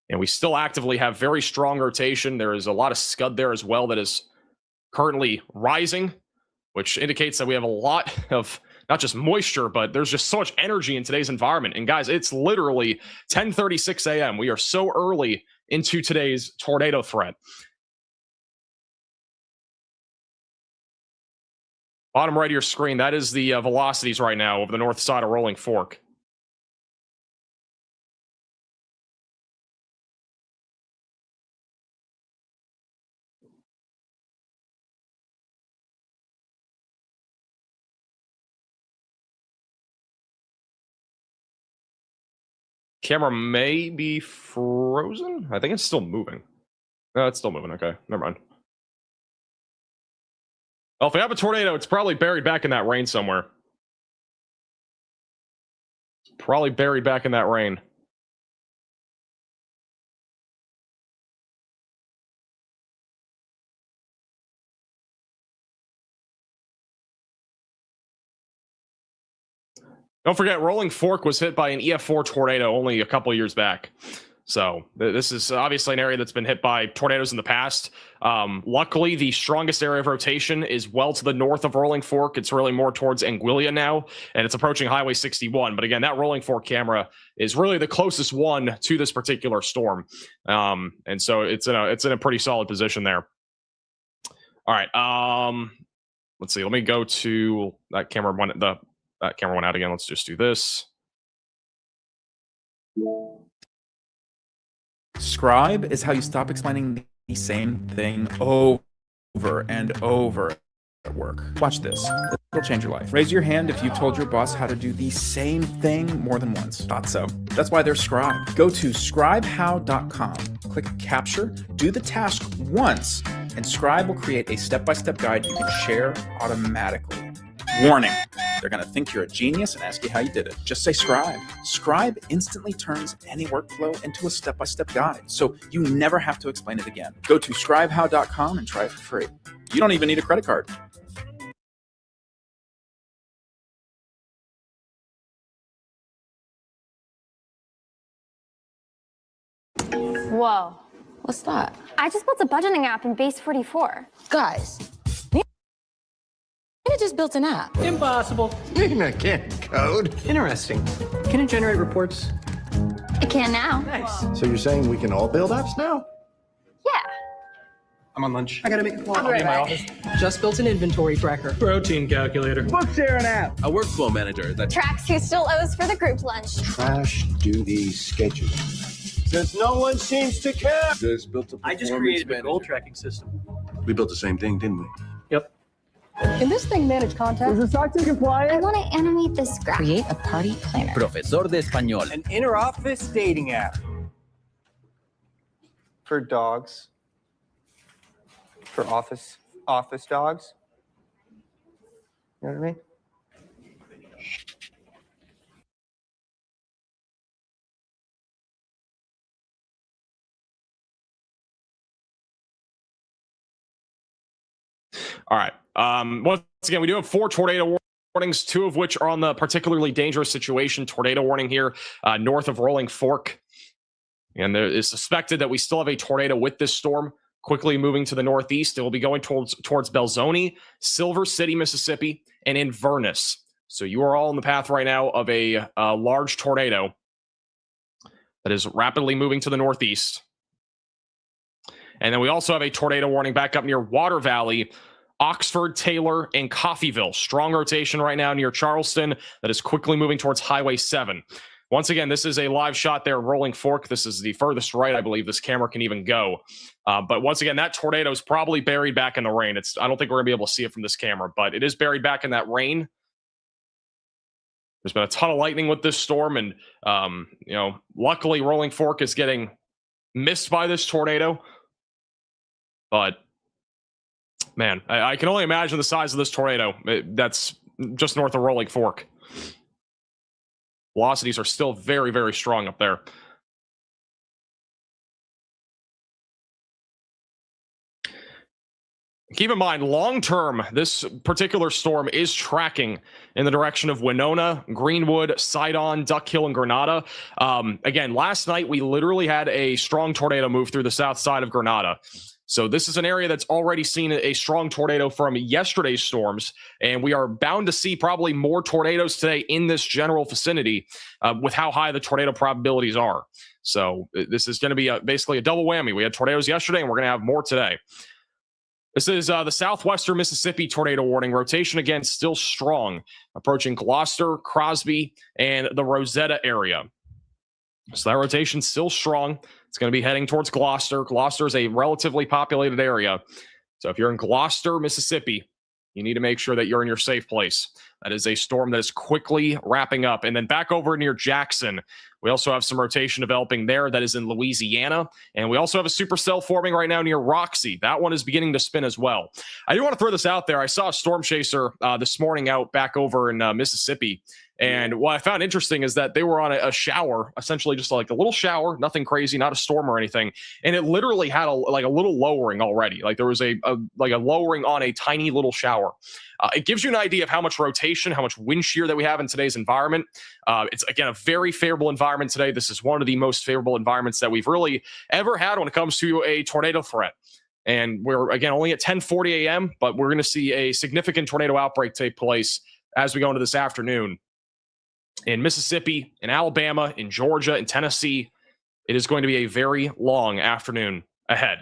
And we still actively have very strong rotation. There is a lot of scud there as well that is currently rising, which indicates that we have a lot of not just moisture, but there's just so much energy in today's environment. And guys, it's literally 10:36 a.m. We are so early into today's tornado threat. Bottom right of your screen, that is the velocities right now over the north side of Rolling Fork. Camera may be frozen. I think it's still moving. No, it's still moving. Okay, never mind. Well, if we have a tornado, it's probably buried back in that rain somewhere. It's probably buried back in that rain. Don't forget, Rolling Fork was hit by an EF4 tornado only a couple years back. So this is obviously an area that's been hit by tornadoes in the past. Luckily, the strongest area of rotation is well to the north of Rolling Fork. It's really more towards Anguilla now, and it's approaching Highway 61. But again, that Rolling Fork camera is really the closest one to this particular storm. And so it's in a pretty solid position there. All right. Let's see. Let me go to that camera one. That camera went out again. Let's just do this. Scribe is how you stop explaining the same thing over and over at work. Watch this. It'll change your life. Raise your hand if you told your boss how to do the same thing more than once. Thought so. That's why there's Scribe. Go to scribehow.com, click Capture, do the task once, and Scribe will create a step-by-step guide you can share automatically. Warning. They're going to think you're a genius and ask you how you did it. Just say Scribe. Scribe instantly turns any workflow into a step-by-step guide, so you never have to explain it again. Go to scribehow.com and try it for free. You don't even need a credit card. Whoa. What's that? I just built a budgeting app in Base 44. Guys, I just built an app. Impossible. I can't code. Interesting. Can it generate reports? It can now. Nice. So you're saying we can all build apps now? Yeah. I'm on lunch. I gotta make a call. I'll be in my office. Just built an inventory tracker. Protein calculator. Book sharing app. A workflow manager that Tracks who still owes for the group lunch. trash duty schedule. Since no one seems to care. I just created a goal tracking system. We built the same thing, didn't we? Yep. Can this thing manage content? Is the SOC compliant? I want to animate this graph. Create a party planner. Profesor de Español. An inter-office dating app. For dogs. For office dogs. You know what I mean? All right. Once again, we do have 4 tornado warnings, 2 of which are on the particularly dangerous situation tornado warning here north of Rolling Fork. And there is suspected that we still have a tornado with this storm quickly moving to the northeast. It will be going towards Belzoni, Silver City, Mississippi, and Inverness. So you are all in the path right now of a large tornado that is rapidly moving to the northeast. And then we also have a tornado warning back up near Water Valley, Oxford, Taylor, and Coffeyville. Strong rotation right now near Charleston that is quickly moving towards Highway 7. Once again, this is a live shot there, Rolling Fork. This is the furthest right, I believe, this camera can even go. But once again, that tornado is probably buried back in the rain. I don't think we're going to be able to see it from this camera, but it is buried back in that rain. There's been a ton of lightning with this storm, and luckily Rolling Fork is getting missed by this tornado. But man, I can only imagine the size of this tornado. That's just north of Rolling Fork. Velocities are still very, very strong up there. Keep in mind, long-term, this particular storm is tracking in the direction of Winona, Greenwood, Sidon, Duck Hill, and Grenada. Again, last night, we literally had a strong tornado move through the south side of Grenada. So this is an area that's already seen a strong tornado from yesterday's storms, and we are bound to see probably more tornadoes today in this general vicinity with how high the tornado probabilities are. So this is going to be basically a double whammy. We had tornadoes yesterday, and we're going to have more today. This is the southwestern Mississippi tornado warning. Rotation, again, still strong, approaching Gloucester, Crosby, and the Rosetta area. So that rotation's still strong. It's going to be heading towards Gloucester. Gloucester is a relatively populated area. So if you're in Gloucester, Mississippi, you need to make sure that you're in your safe place. That is a storm that is quickly wrapping up. And then back over near Jackson, we also have some rotation developing there. That is in Louisiana. And we also have a supercell forming right now near Roxy. That one is beginning to spin as well. I do want to throw this out there. I saw a storm chaser this morning out back over in Mississippi. And what I found interesting is that they were on a shower, essentially just like a little shower, nothing crazy, not a storm or anything. And it literally had a little lowering already. Like there was a lowering on a tiny little shower. It gives you an idea of how much rotation, how much wind shear that we have in today's environment. It's, again, a very favorable environment today. This is one of the most favorable environments that we've really ever had when it comes to a tornado threat. And we're, again, only at 10:40 a.m., but we're going to see a significant tornado outbreak take place as we go into this afternoon. In Mississippi, in Alabama, in Georgia, in Tennessee, it is going to be a very long afternoon ahead.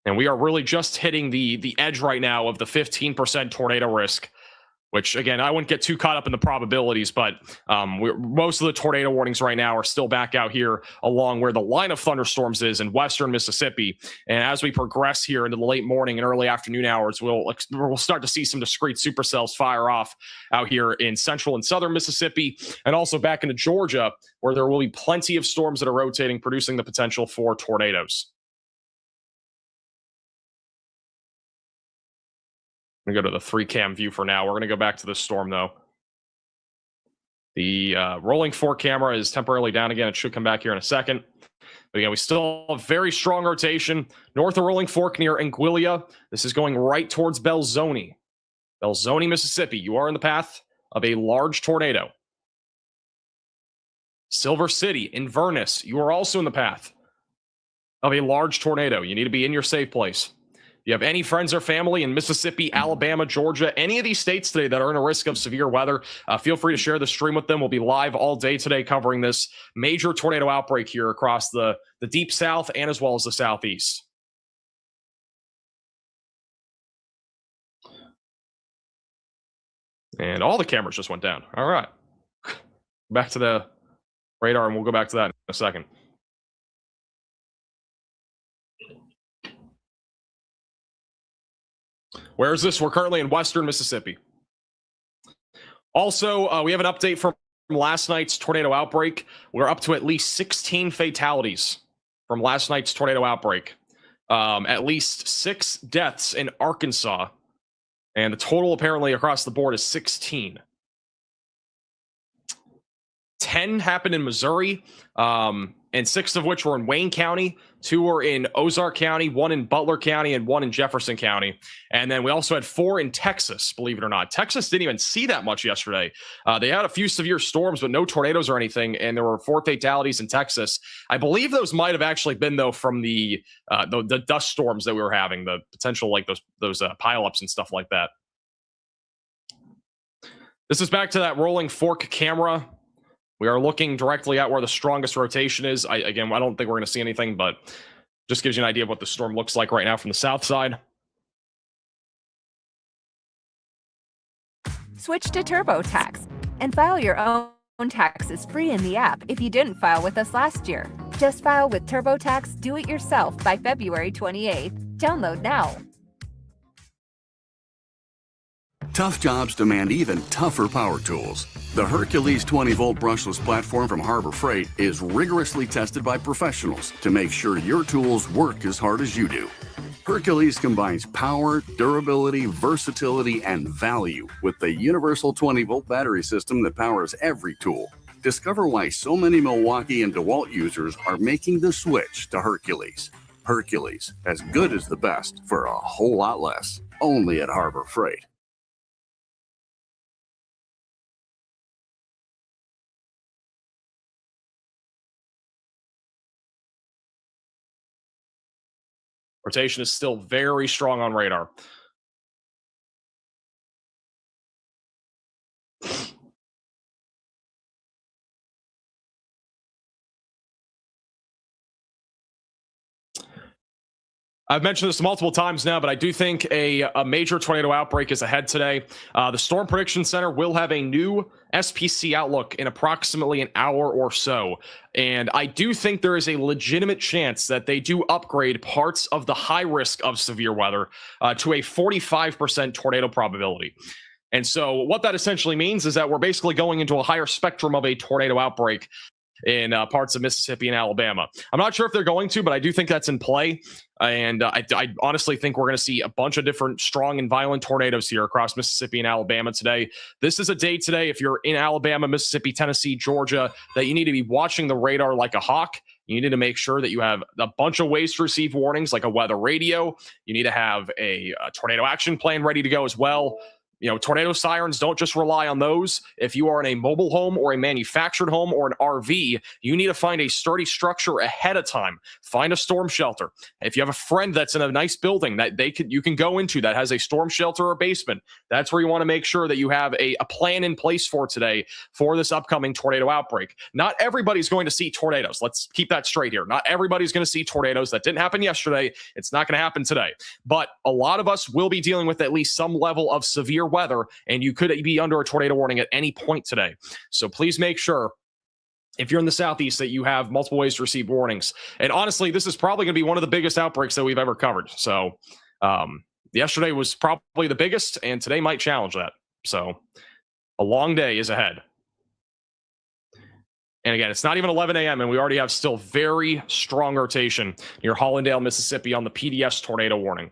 And we are really just hitting the edge right now of the 15% tornado risk, which, again, I wouldn't get too caught up in the probabilities, but most of the tornado warnings right now are still back out here along where the line of thunderstorms is in western Mississippi. And as we progress here into the late morning and early afternoon hours, we'll start to see some discrete supercells fire off out here in central and southern Mississippi, and also back into Georgia, where there will be plenty of storms that are rotating, producing the potential for tornadoes. I'm going to go to the 3-cam view for now. We're going to go back to this storm, though. The Rolling Fork camera is temporarily down again. It should come back here in a second. But again, we still have very strong rotation north of Rolling Fork near Anguilla. This is going right towards Belzoni. Belzoni, Mississippi. You are in the path of a large tornado. Silver City, Inverness. You are also in the path of a large tornado. You need to be in your safe place. You have any friends or family in Mississippi, Alabama, Georgia, any of these states today that are in a risk of severe weather, feel free to share the stream with them. We'll be live all day today covering this major tornado outbreak here across the deep south and as well as the southeast. And all the cameras just went down. All right. Back to the radar, and we'll go back to that in a second. Where is this? We're currently in western Mississippi. Also, we have an update from last night's tornado outbreak. We're up to at least 16 fatalities from last night's tornado outbreak. At least 6 deaths in Arkansas. And the total apparently across the board is 16. 10 happened in Missouri, and 6 of which were in Wayne County. 2 were in Ozark County, 1 in Butler County, and 1 in Jefferson County. And then we also had 4 in Texas, believe it or not. Texas didn't even see that much yesterday. They had a few severe storms, but no tornadoes or anything, and there were 4 fatalities in Texas. I believe those might have actually been, though, from the dust storms that we were having, the potential, like those pileups and stuff like that. This is back to that Rolling Fork camera. We are looking directly at where the strongest rotation is. I don't think we're going to see anything, but just gives you an idea of what the storm looks like right now from the south side. Switch to TurboTax and file your own taxes free in the app if you didn't file with us last year. Just file with TurboTax Do-It-Yourself by February 28th. Download now. Tough jobs demand even tougher power tools. The Hercules 20-volt brushless platform from Harbor Freight is rigorously tested by professionals to make sure your tools work as hard as you do. Hercules combines power, durability, versatility, and value with the universal 20-volt battery system that powers every tool. Discover why so many Milwaukee and DeWalt users are making the switch to Hercules. Hercules, as good as the best for a whole lot less. Only at Harbor Freight. Rotation is still very strong on radar. I've mentioned this multiple times now, but I do think a major tornado outbreak is ahead today. The Storm Prediction Center will have a new SPC outlook in approximately an hour or so. And I do think there is a legitimate chance that they do upgrade parts of the high risk of severe weather to a 45% tornado probability. And so what that essentially means is that we're basically going into a higher spectrum of a tornado outbreak in parts of Mississippi and Alabama. I'm not sure if they're going to, but I do think that's in play. And I honestly think we're going to see a bunch of different strong and violent tornadoes here across Mississippi and Alabama today. This is a day today, if you're in Alabama, Mississippi, Tennessee, Georgia, that you need to be watching the radar like a hawk. You need to make sure that you have a bunch of ways to receive warnings, like a weather radio. You need to have a tornado action plan ready to go as well. You know, tornado sirens, don't just rely on those. If you are in a mobile home or a manufactured home or an RV, you need to find a sturdy structure ahead of time. Find a storm shelter. If you have a friend that's in a nice building that you can go into that has a storm shelter or basement, that's where you want to make sure that you have a plan in place for today for this upcoming tornado outbreak. Not everybody's going to see tornadoes. Let's keep that straight here. Not everybody's going to see tornadoes. That didn't happen yesterday. It's not going to happen today. But a lot of us will be dealing with at least some level of severe weather, and you could be under a tornado warning at any point today. So please make sure, if you're in the Southeast, that you have multiple ways to receive warnings. And honestly, this is probably going to be one of the biggest outbreaks that we've ever covered. So yesterday was probably the biggest, and today might challenge that. So a long day is ahead. And again, it's not even 11 a.m., and we already have still very strong rotation near Hollandale, Mississippi on the PDS tornado warning.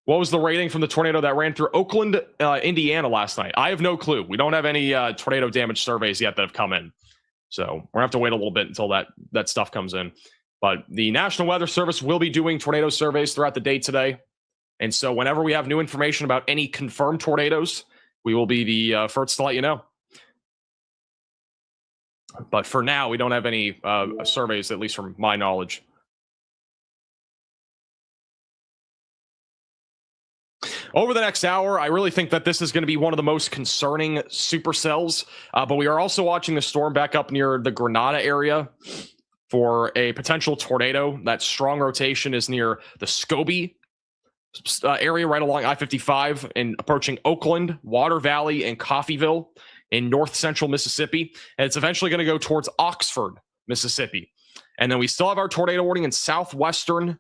What was the rating from the tornado that ran through Oakland, Indiana last night? I have no clue. We don't have any tornado damage surveys yet that have come in. So we're going to have to wait a little bit until that stuff comes in. But the National Weather Service will be doing tornado surveys throughout the day today. And so whenever we have new information about any confirmed tornadoes, we will be the first to let you know. But for now, we don't have any surveys, at least from my knowledge. Over the next hour, I really think that this is going to be one of the most concerning supercells. But we are also watching the storm back up near the Grenada area for a potential tornado. That strong rotation is near the Scobie area right along I-55 and approaching Oakland, Water Valley, and Coffeyville in north central Mississippi. And it's eventually going to go towards Oxford, Mississippi. And then we still have our tornado warning in southwestern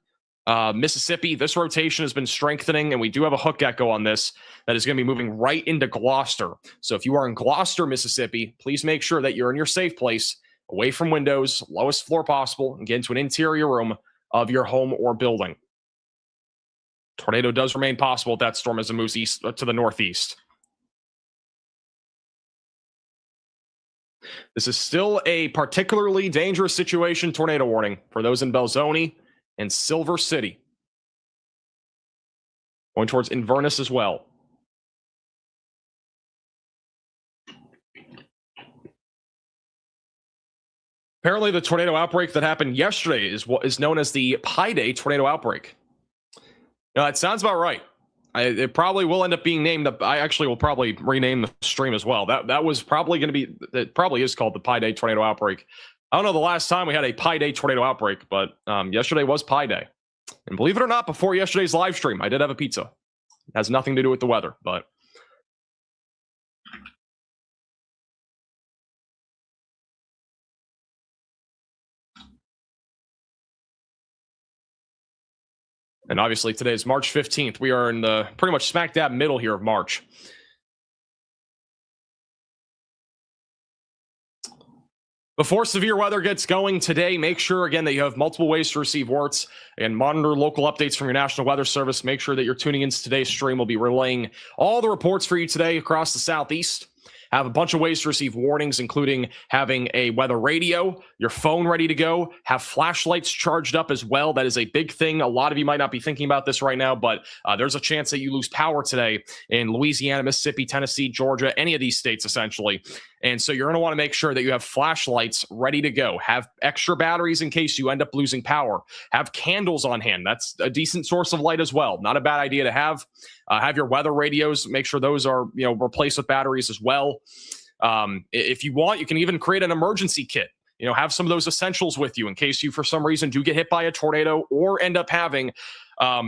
Mississippi. This rotation has been strengthening, and we do have a hook echo on this that is going to be moving right into Gloucester. So if you are in Gloucester, Mississippi, please make sure that you're in your safe place, away from windows, lowest floor possible, and get into an interior room of your home or building. Tornado does remain possible if that storm as it moves east to the northeast. This is still a particularly dangerous situation tornado warning for those in Belzoni and Silver City. Going towards Inverness as well. Apparently, the tornado outbreak that happened yesterday is what is known as the Pi Day tornado outbreak. Now, that sounds about right. It probably will end up being named. I actually will probably rename the stream as well. That was probably going to be. It probably is called the Pi Day Tornado Outbreak. I don't know the last time we had a Pi Day Tornado Outbreak, but yesterday was Pi Day. And believe it or not, before yesterday's live stream, I did have a pizza. It has nothing to do with the weather, but. And obviously today is March 15th. We are in the pretty much smack dab middle here of March. Before severe weather gets going today, make sure again that you have multiple ways to receive alerts and monitor local updates from your National Weather Service. Make sure that you're tuning into today's stream. We'll be relaying all the reports for you today across the Southeast. Have a bunch of ways to receive warnings, including having a weather radio, your phone ready to go, have flashlights charged up as well. That is a big thing. A lot of you might not be thinking about this right now, but there's a chance that you lose power today in Louisiana, Mississippi, Tennessee, Georgia, any of these states, essentially. And so you're going to want to make sure that you have flashlights ready to go. Have extra batteries in case you end up losing power. Have candles on hand. That's a decent source of light as well. Not a bad idea to have. Have your weather radios. Make sure those are replaced with batteries as well. If you want, you can even create an emergency kit. Have some of those essentials with you in case you, for some reason, do get hit by a tornado or end up having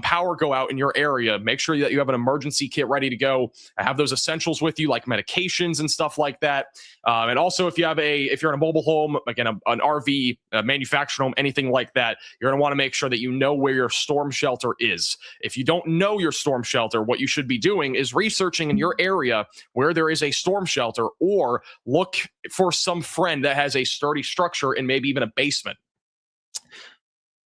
power go out in your area. Make sure that you have an emergency kit ready to go. Have those essentials with you, like medications and stuff like that. And also, if you're in a mobile home, again, an RV, a manufactured home, anything like that, you're going to want to make sure that you know where your storm shelter is. If you don't know your storm shelter, what you should be doing is researching in your area where there is a storm shelter, or look for some friend that has a sturdy structure and maybe even a basement.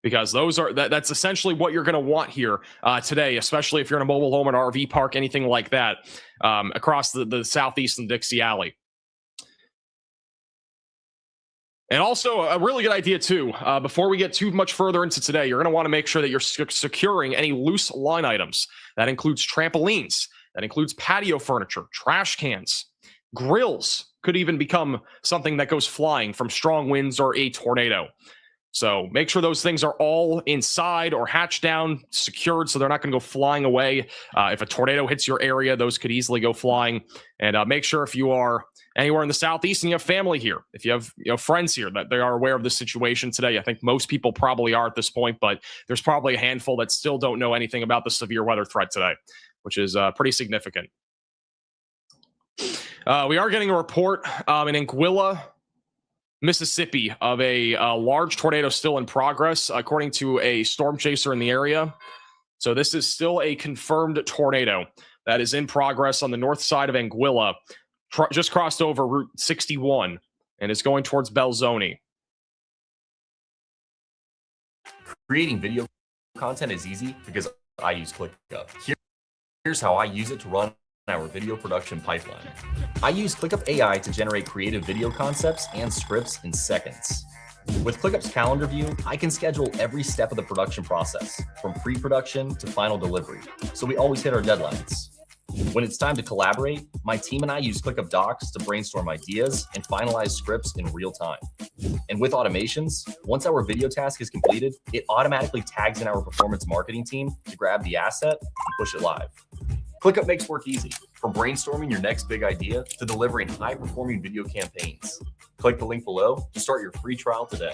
Because that's essentially what you're going to want here today, especially if you're in a mobile home, an RV park, anything like that, across the Southeast and Dixie Alley. And also a really good idea too, before we get too much further into today, you're going to want to make sure that you're securing any loose line items. That includes trampolines, that includes patio furniture, trash cans, grills could even become something that goes flying from strong winds or a tornado. So make sure those things are all inside or hatched down, secured, so they're not going to go flying away. If a tornado hits your area, those could easily go flying. And make sure if you are anywhere in the Southeast and you have family here, if you have friends here, that they are aware of the situation today. I think most people probably are at this point, but there's probably a handful that still don't know anything about the severe weather threat today, which is pretty significant. We are getting a report in Anguilla, Mississippi, of a large tornado still in progress, according to a storm chaser in the area. So this is still a confirmed tornado that is in progress on the north side of Anguilla, just crossed over Route 61 and is going towards Belzoni. Creating video content is easy because I use ClickUp. Here's how I use it to run our video production pipeline. I use ClickUp AI to generate creative video concepts and scripts in seconds. With ClickUp's calendar view, I can schedule every step of the production process, from pre-production to final delivery, so we always hit our deadlines. When it's time to collaborate, my team and I use ClickUp Docs to brainstorm ideas and finalize scripts in real time. And with automations, once our video task is completed, it automatically tags in our performance marketing team to grab the asset and push it live. ClickUp makes work easy, from brainstorming your next big idea to delivering high-performing video campaigns. Click the link below to start your free trial today.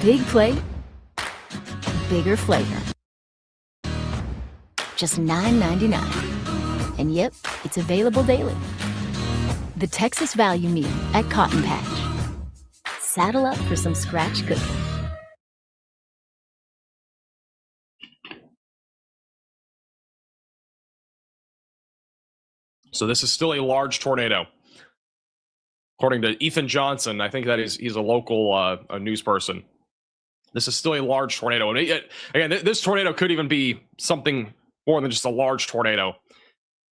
Big plate, bigger flavor. Just $9.99. And yep, it's available daily. The Texas Value Meal at Cotton Patch. Saddle up for some scratch cooking. So this is still a large tornado. According to Ethan Johnson, I think he's a local a news person. This is still a large tornado. And again, this tornado could even be something more than just a large tornado.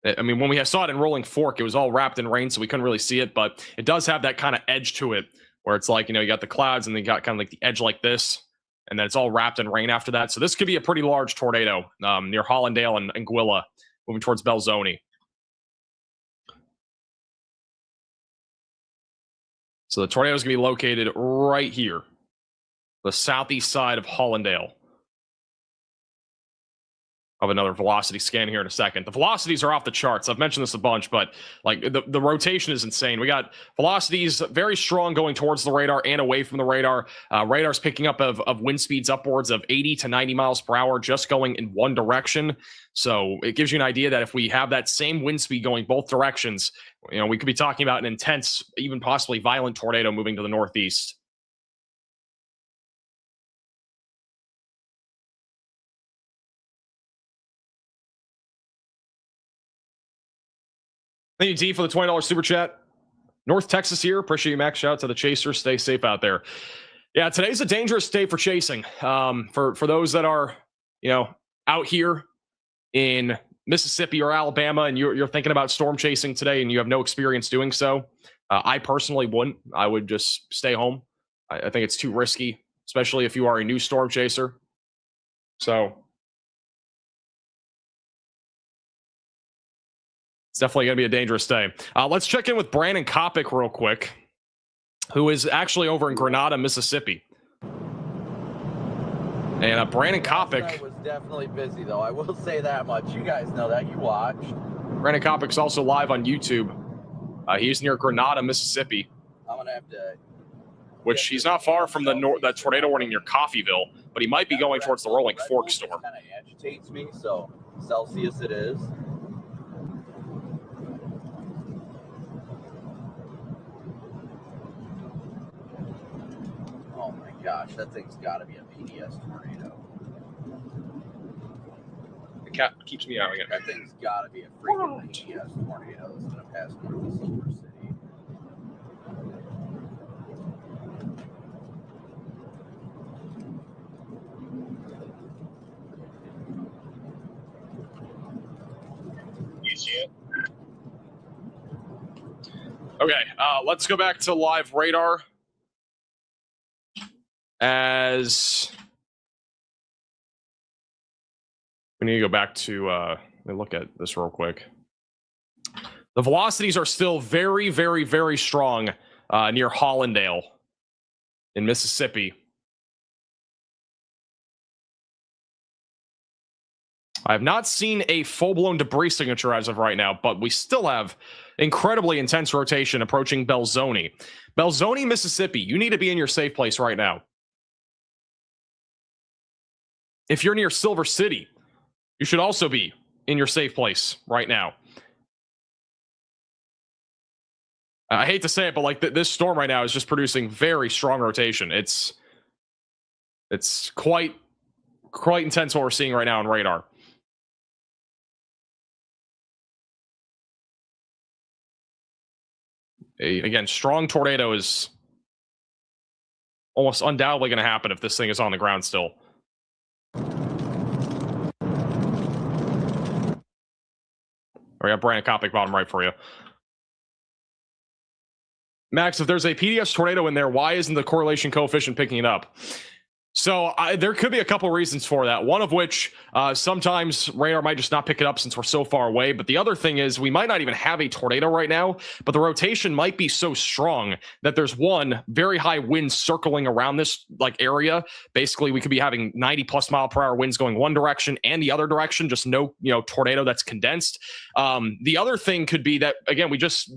I mean, when we saw it in Rolling Fork, it was all wrapped in rain, so we couldn't really see it, but it does have that kind of edge to it, where it's like, you got the clouds and then you got kind of like the edge like this, and then it's all wrapped in rain after that. So this could be a pretty large tornado near Hollandale and Anguilla, moving towards Belzoni. So the tornado is going to be located right here, the southeast side of Hollandale. Of another velocity scan here in a second. The velocities are off the charts. I've mentioned this a bunch, but like the rotation is insane. We got velocities very strong going towards the radar and away from the radar. Radar's picking up of wind speeds upwards of 80 to 90 miles per hour just going in one direction. So it gives you an idea that if we have that same wind speed going both directions, we could be talking about an intense, even possibly violent tornado moving to the northeast. Thank you, T, for the $20 super chat. North Texas here. Appreciate you, Max. Shout out to the chasers. Stay safe out there. Yeah, today's a dangerous day for chasing. For those that are, out here in Mississippi or Alabama, and you're thinking about storm chasing today, and you have no experience doing so. I personally wouldn't. I would just stay home. I think it's too risky, especially if you are a new storm chaser. So. It's definitely going to be a dangerous day. Let's check in with Brandon Kopic real quick, who is actually over in Grenada, Mississippi. And Brandon Kopic was definitely busy, though. I will say that much. You guys know that. You watched. Brandon Kopic's also live on YouTube. He's near Grenada, Mississippi. I'm going to have to... Which he's not far from the tornado warning near Coffeyville, but he might be going towards the Rolling Fork storm. Kind of agitates me, so Celsius it is. Gosh, that thing's got to be a PDS tornado. The cat keeps me out again. That thing's got to be a freaking PDS tornado that's going to pass north of Silver City. You see it? Okay, let's go back to live radar. As we need to go back to let me look at this real quick. The velocities are still very, very, very strong near Hollandale in Mississippi. I have not seen a full-blown debris signature as of right now, but we still have incredibly intense rotation approaching Belzoni. Belzoni, Mississippi, you need to be in your safe place right now. If you're near Silver City, you should also be in your safe place right now. I hate to say it, but like this storm right now is just producing very strong rotation. It's quite intense what we're seeing right now on radar. Again, strong tornado is almost undoubtedly going to happen if this thing is on the ground still. We got Brandon Kopic bottom right for you. Max, if there's a PDS tornado in there, why isn't the correlation coefficient picking it up? So there could be a couple reasons for that. One of which, sometimes radar might just not pick it up since we're so far away. But the other thing is we might not even have a tornado right now, but the rotation might be so strong that there's one very high wind circling around this area. Basically, we could be having 90 plus mile per hour winds going one direction and the other direction, just no, tornado that's condensed. The other thing could be that, again, we just,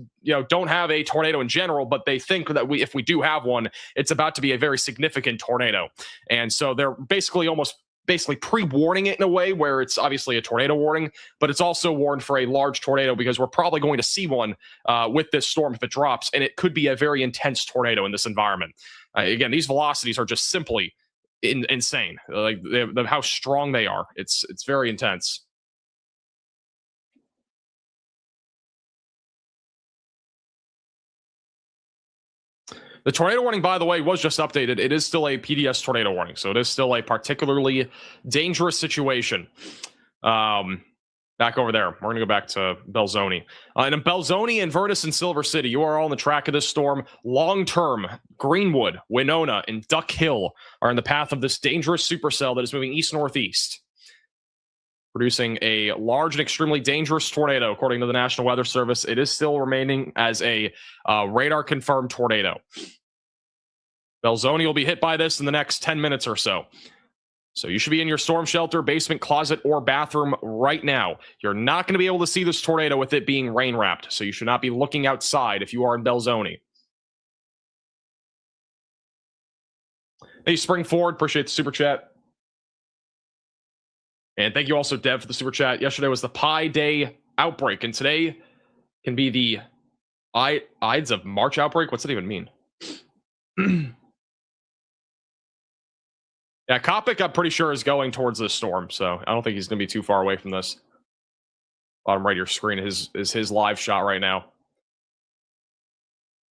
don't have a tornado in general, but they think that if we do have one, it's about to be a very significant tornado. And so they're basically pre-warning it in a way where it's obviously a tornado warning, but it's also warned for a large tornado because we're probably going to see one with this storm if it drops, and it could be a very intense tornado in this environment. Again, these velocities are just simply insane. Like how strong they are. It's very intense. The tornado warning, by the way, was just updated. It is still a PDS tornado warning, so it is still a particularly dangerous situation. Back over there. We're going to go back to Belzoni. And in Belzoni, Inverness, and Silver City, you are all on the track of this storm. Long-term, Greenwood, Winona, and Duck Hill are in the path of this dangerous supercell that is moving east-northeast. producing a large and extremely dangerous tornado, according to the National Weather Service. It is still remaining as a radar-confirmed tornado. Belzoni will be hit by this in the next 10 minutes or so. So you should be in your storm shelter, basement, closet, or bathroom right now. You're not going to be able to see this tornado with it being rain-wrapped, so you should not be looking outside if you are in Belzoni. Hey, Spring Forward, appreciate the super chat. And thank you also, Dev, for the super chat. Yesterday was the Pi Day outbreak, and today can be the Ides of March outbreak. What's that even mean? Yeah, Kopic, I'm pretty sure, is going towards this storm, so I don't think he's going to be too far away from this. Bottom right of your screen is his live shot right now.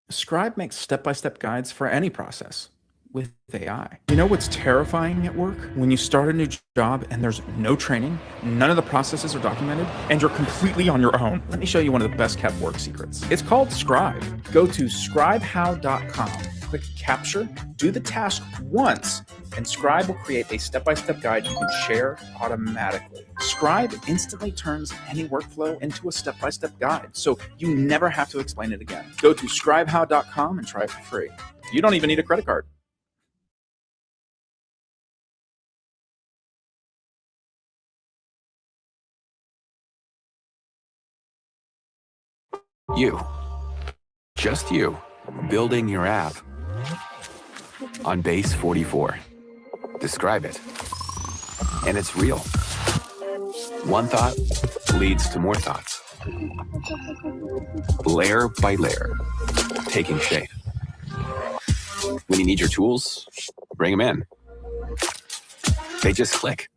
Scribe makes step-by-step guides for any process with AI. You know what's terrifying at work? When you start a new job and there's no training, none of the processes are documented, and you're completely on your own. Let me show you one of the best kept work secrets. It's called Scribe. Go to scribehow.com, click Capture, do the task once, and Scribe will create a step-by-step guide you can share automatically. Scribe instantly turns any workflow into a step-by-step guide, so you never have to explain it again. Go to scribehow.com and try it for free. You don't even need a credit card. You. Just you. Building your app. On Base 44. Describe it. And it's real. One thought leads to more thoughts. Layer by layer. Taking shape. When you need your tools, bring them in. They just click.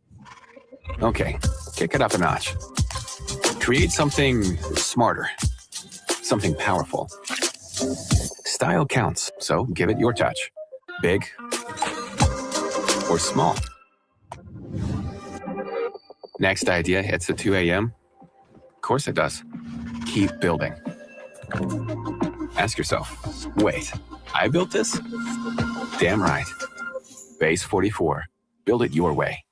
Okay, kick it up a notch. Create something smarter. Something powerful. Style counts, so give it your touch. Big or small. Next idea hits at 2 a.m. Of course it does. Keep building. Ask yourself, wait, I built this? Damn right. Base 44. Build it your way.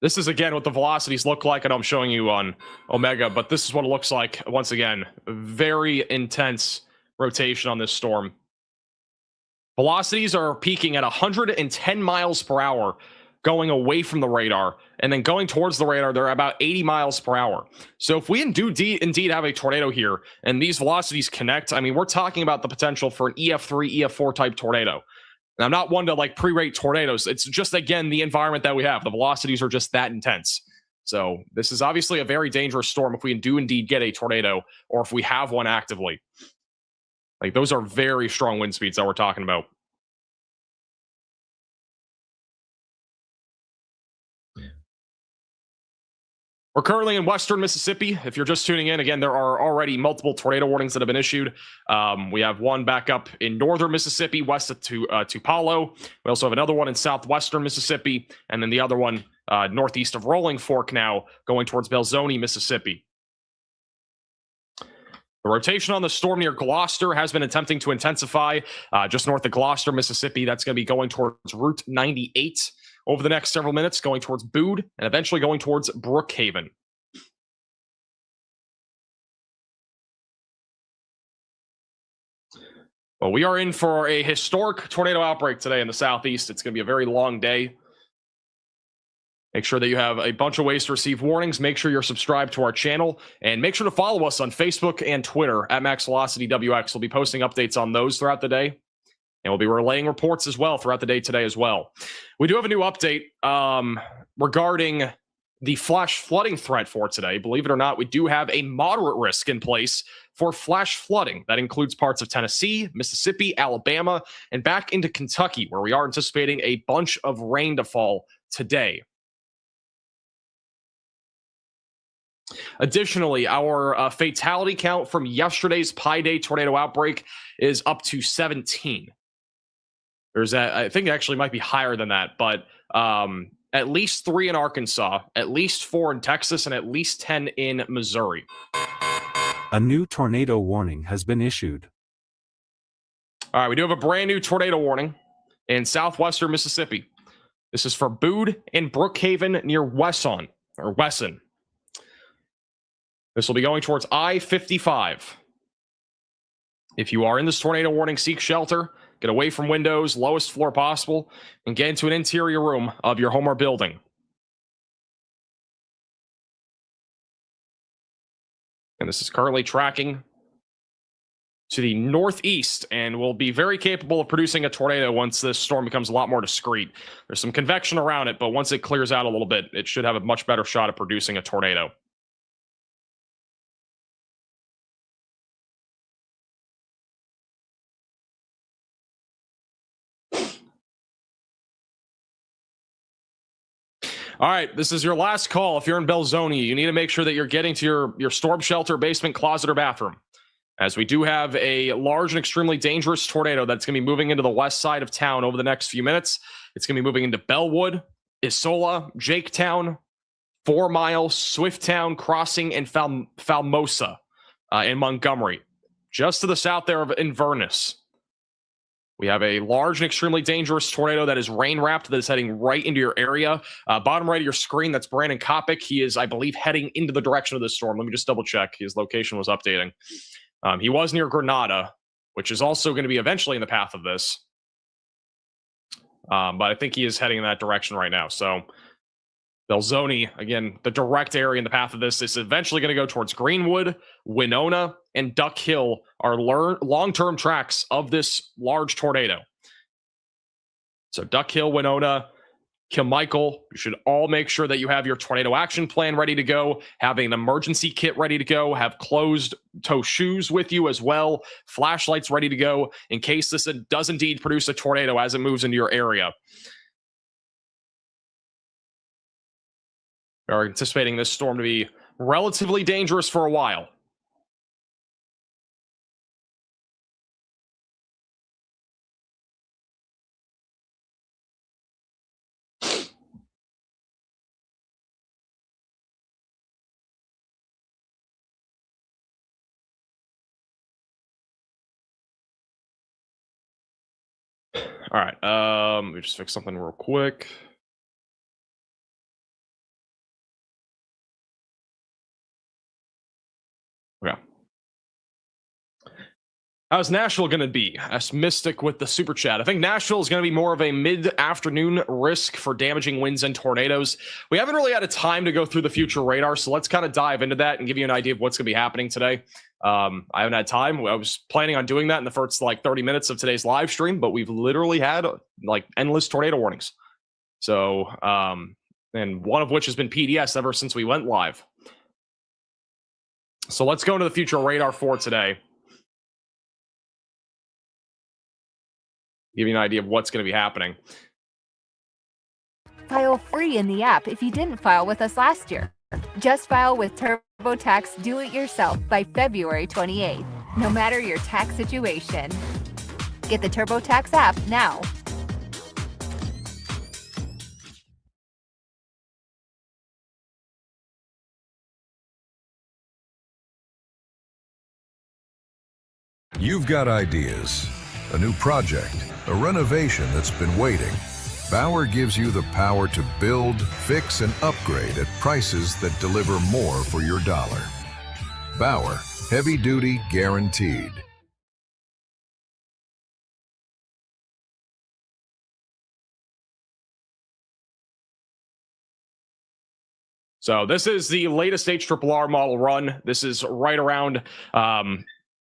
This is, again, what the velocities look like. I know I'm showing you on Omega, but this is what it looks like. Once again, very intense rotation on this storm. Velocities are peaking at 110 miles per hour going away from the radar, and then going towards the radar, they're about 80 miles per hour. So if we indeed have a tornado here, and these velocities connect, I mean, we're talking about the potential for an EF3, EF4 type tornado. And I'm not one to like pre-rate tornadoes. It's just, again, the environment that we have. The velocities are just that intense. So this is obviously a very dangerous storm if we do indeed get a tornado, or if we have one actively. Like, those are very strong wind speeds that we're talking about. We're currently in western Mississippi. If you're just tuning in, again, there are already multiple tornado warnings that have been issued. We have one back up in northern Mississippi, west of Tupelo. We also have another one in southwestern Mississippi, and then the other one northeast of Rolling Fork now, going towards Belzoni, Mississippi. The rotation on the storm near Gloucester has been attempting to intensify just north of Gloucester, Mississippi. That's going to be going towards Route 98 over the next several minutes, going towards Bude, and eventually going towards Brookhaven. Well, we are in for a historic tornado outbreak today in the southeast. It's going to be a very long day. Make sure that you have a bunch of ways to receive warnings. Make sure you're subscribed to our channel, and make sure to follow us on Facebook and Twitter at MaxVelocityWX. We'll be posting updates on those throughout the day, and we'll be relaying reports as well throughout the day today as well. We do have a new update regarding the flash flooding threat for today. Believe it or not, we do have a moderate risk in place for flash flooding. That includes parts of Tennessee, Mississippi, Alabama, and back into Kentucky, where we are anticipating a bunch of rain to fall today. Additionally, our fatality count from yesterday's Pi Day tornado outbreak is up to 17. I think it actually might be higher than that, but at least 3 in Arkansas, at least 4 in Texas, and at least 10 in Missouri. A new tornado warning has been issued. All right, we do have a brand new tornado warning in southwestern Mississippi. This is for Bude and Brookhaven near Wesson. This will be going towards I-55. If you are in this tornado warning, seek shelter, get away from windows, lowest floor possible, and get into an interior room of your home or building. And this is currently tracking to the northeast and will be very capable of producing a tornado once this storm becomes a lot more discreet. There's some convection around it, but once it clears out a little bit, it should have a much better shot at producing a tornado. All right, this is your last call. If you're in Belzoni, you need to make sure that you're getting to your storm shelter, basement, closet, or bathroom, as we do have a large and extremely dangerous tornado that's going to be moving into the west side of town over the next few minutes. It's going to be moving into Bellwood, Isola, Jaketown, 4 Mile, Swifttown, Crossing, and Falmosa in Montgomery, just to the south there of Inverness. We have a large and extremely dangerous tornado that is rain-wrapped that is heading right into your area. Bottom right of your screen, that's Brandon Kopic. He is, I believe, heading into the direction of this storm. Let me just double-check. His location was updating. He was near Grenada, which is also going to be eventually in the path of this. But I think he is heading in that direction right now. So Belzoni, again, the direct area in the path of this is eventually going to go towards Greenwood, Winona, and Duck Hill are long-term tracks of this large tornado. So Duck Hill, Winona, Kilmichael, you should all make sure that you have your tornado action plan ready to go, have an emergency kit ready to go, have closed-toe shoes with you as well, flashlights ready to go in case this does indeed produce a tornado as it moves into your area. We are anticipating this storm to be relatively dangerous for a while. All right, let me just fix something real quick. Okay. How's Nashville going to be? Asked Mystic with the super chat. I think Nashville is going to be more of a mid-afternoon risk for damaging winds and tornadoes. We haven't really had a time to go through the future radar, so let's kind of dive into that and give you an idea of what's going to be happening today. I haven't had time. I was planning on doing that in the first 30 minutes of today's live stream, but we've literally had endless tornado warnings. So, and one of which has been PDS ever since we went live. So let's go into the future radar for today. Give you an idea of what's going to be happening. File free in the app if you didn't file with us last year. Just file with TurboTax Do It Yourself by February 28th, no matter your tax situation. Get the TurboTax app now. You've got ideas, a new project, a renovation that's been waiting. Bauer gives you the power to build, fix, and upgrade at prices that deliver more for your dollar. Bauer, heavy duty guaranteed. So this is the latest HRRR model run. This is right around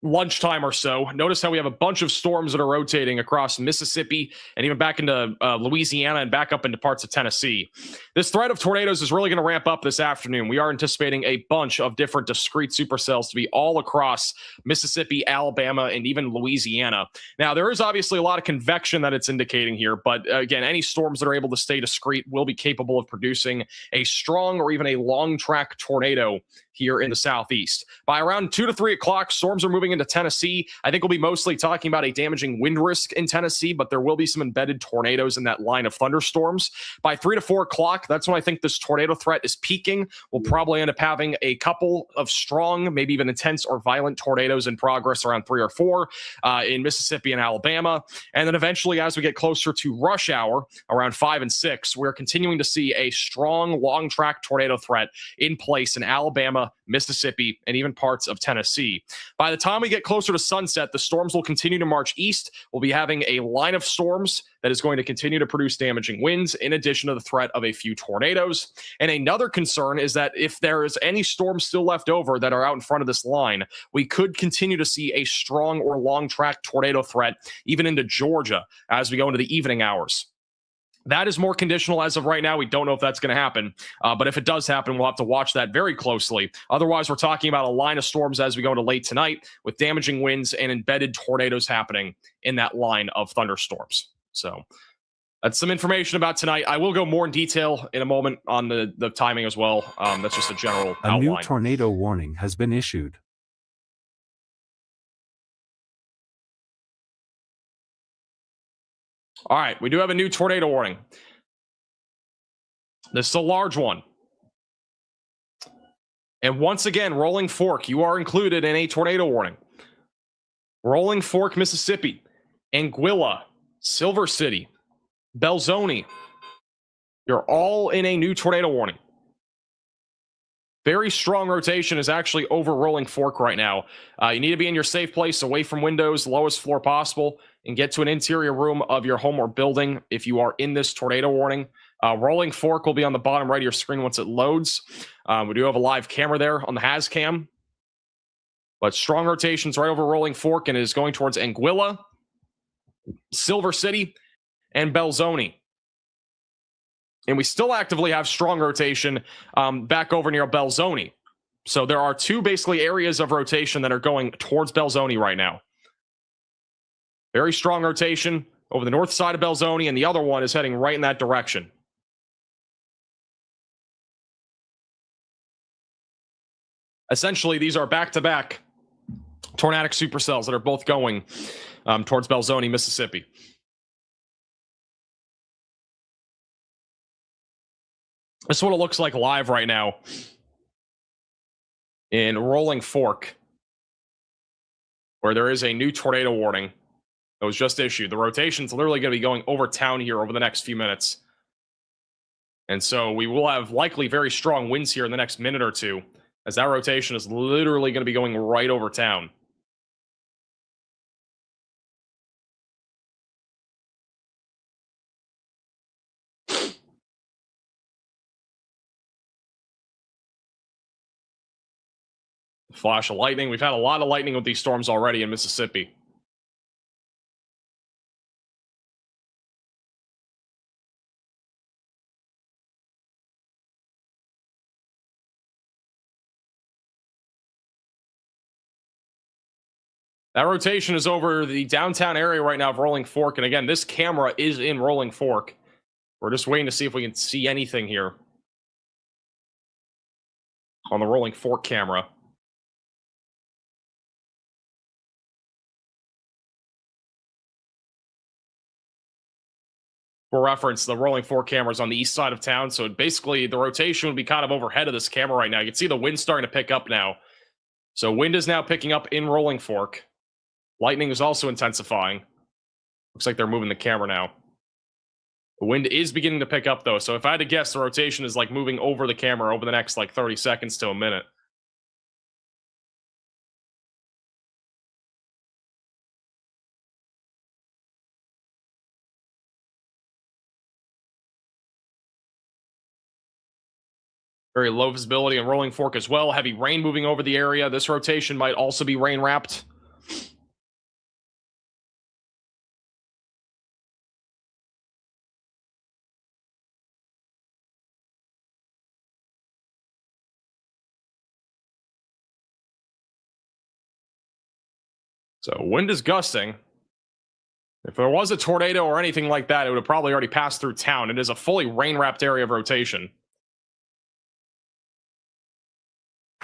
lunchtime or so. Notice how we have a bunch of storms that are rotating across Mississippi and even back into Louisiana and back up into parts of Tennessee. This threat of tornadoes is really going to ramp up this afternoon. We are anticipating a bunch of different discrete supercells to be all across Mississippi, Alabama, and even Louisiana. Now, there is obviously a lot of convection that it's indicating here, but again, any storms that are able to stay discrete will be capable of producing a strong or even a long track tornado here in the southeast. By around 2 to 3 o'clock, storms are moving into Tennessee. I think we'll be mostly talking about a damaging wind risk in Tennessee, but there will be some embedded tornadoes in that line of thunderstorms. By 3 to 4 o'clock, that's when I think this tornado threat is peaking. We'll probably end up having a couple of strong, maybe even intense or violent tornadoes in progress around 3 or 4 in Mississippi and Alabama. And then eventually, as we get closer to rush hour, around 5 and 6, we're continuing to see a strong, long track tornado threat in place in Alabama, Mississippi, and even parts of Tennessee. By the time we get closer to sunset, the storms will continue to march east. We'll be having a line of storms that is going to continue to produce damaging winds, in addition to the threat of a few tornadoes. And another concern is that if there is any storms still left over that are out in front of this line, we could continue to see a strong or long track tornado threat even into Georgia as we go into the evening hours. That is more conditional as of right now. We don't know if that's going to happen. But if it does happen, we'll have to watch that very closely. Otherwise, we're talking about a line of storms as we go into late tonight with damaging winds and embedded tornadoes happening in that line of thunderstorms. So that's some information about tonight. I will go more in detail in a moment on the timing as well. That's just a general outline. A new tornado warning has been issued. All right, we do have a new tornado warning. This is a large one. And once again, Rolling Fork, you are included in a tornado warning. Rolling Fork, Mississippi, Anguilla, Silver City, Belzoni, you're all in a new tornado warning. Very strong rotation is actually over Rolling Fork right now. You need to be in your safe place, away from windows, lowest floor possible, and get to an interior room of your home or building if you are in this tornado warning. Rolling Fork will be on the bottom right of your screen once it loads. We do have a live camera there on the HazCam. But strong rotations right over Rolling Fork, and it is going towards Anguilla, Silver City, and Belzoni. And we still actively have strong rotation back over near Belzoni. So there are two basically areas of rotation that are going towards Belzoni right now. Very strong rotation over the north side of Belzoni, and the other one is heading right in that direction. Essentially, these are back-to-back tornadic supercells that are both going towards Belzoni, Mississippi. This is what it looks like live right now in Rolling Fork, where there is a new tornado warning that was just issued. The rotation's literally going to be going over town here over the next few minutes. And so we will have likely very strong winds here in the next minute or two, as that rotation is literally going to be going right over town. Flash of lightning. We've had a lot of lightning with these storms already in Mississippi. That rotation is over the downtown area right now of Rolling Fork. And again, this camera is in Rolling Fork. We're just waiting to see if we can see anything here on the Rolling Fork camera. For reference, the Rolling Fork camera is on the east side of town, so basically the rotation would be kind of overhead of this camera right now. You can see the wind starting to pick up now. So wind is now picking up in Rolling Fork. Lightning is also intensifying. Looks like they're moving the camera now. The wind is beginning to pick up, though, so if I had to guess, the rotation is like moving over the camera over the next like 30 seconds to a minute. Very low visibility in Rolling Fork as well. Heavy rain moving over the area. This rotation might also be rain wrapped. So wind is gusting. If there was a tornado or anything like that, it would have probably already passed through town. It is a fully rain-wrapped area of rotation.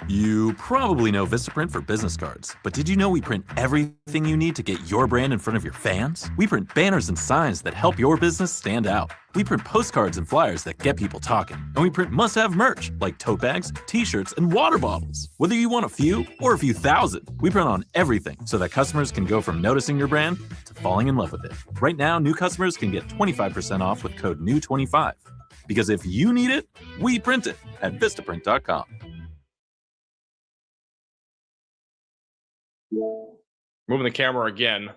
You probably know Vistaprint for business cards, but did you know we print everything you need to get your brand in front of your fans? We print banners and signs that help your business stand out. We print postcards and flyers that get people talking. And we print must-have merch like tote bags, t-shirts, and water bottles. Whether you want a few or a few thousand, we print on everything so that customers can go from noticing your brand to falling in love with it. Right now, new customers can get 25% off with code NEW25. Because if you need it, we print it at Vistaprint.com. Moving the camera again.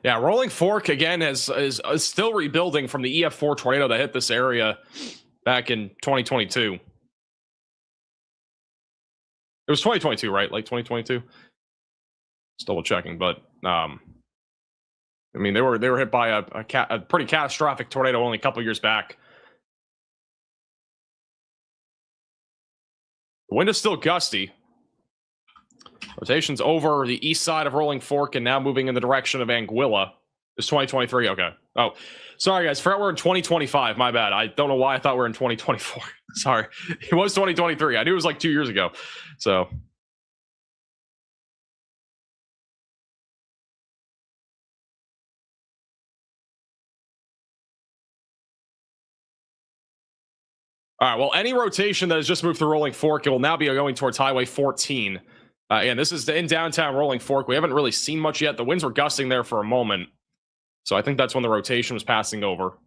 Yeah, Rolling Fork again is still rebuilding from the EF4 tornado that hit this area back in 2022. It was 2022, right? Like 2022. Just double checking, but I mean they were hit by a pretty catastrophic tornado only a couple years back. The wind is still gusty. Rotation's over the east side of Rolling Fork and now moving in the direction of Anguilla. It's 2023. Okay. Oh, sorry guys. Forgot we're in 2025. My bad. I don't know why I thought we were in 2024. Sorry. It was 2023. I knew it was like 2 years ago. So. All right, well, any rotation that has just moved through Rolling Fork, it will now be going towards Highway 14. And this is in downtown Rolling Fork. We haven't really seen much yet. The winds were gusting there for a moment. So I think that's when the rotation was passing over.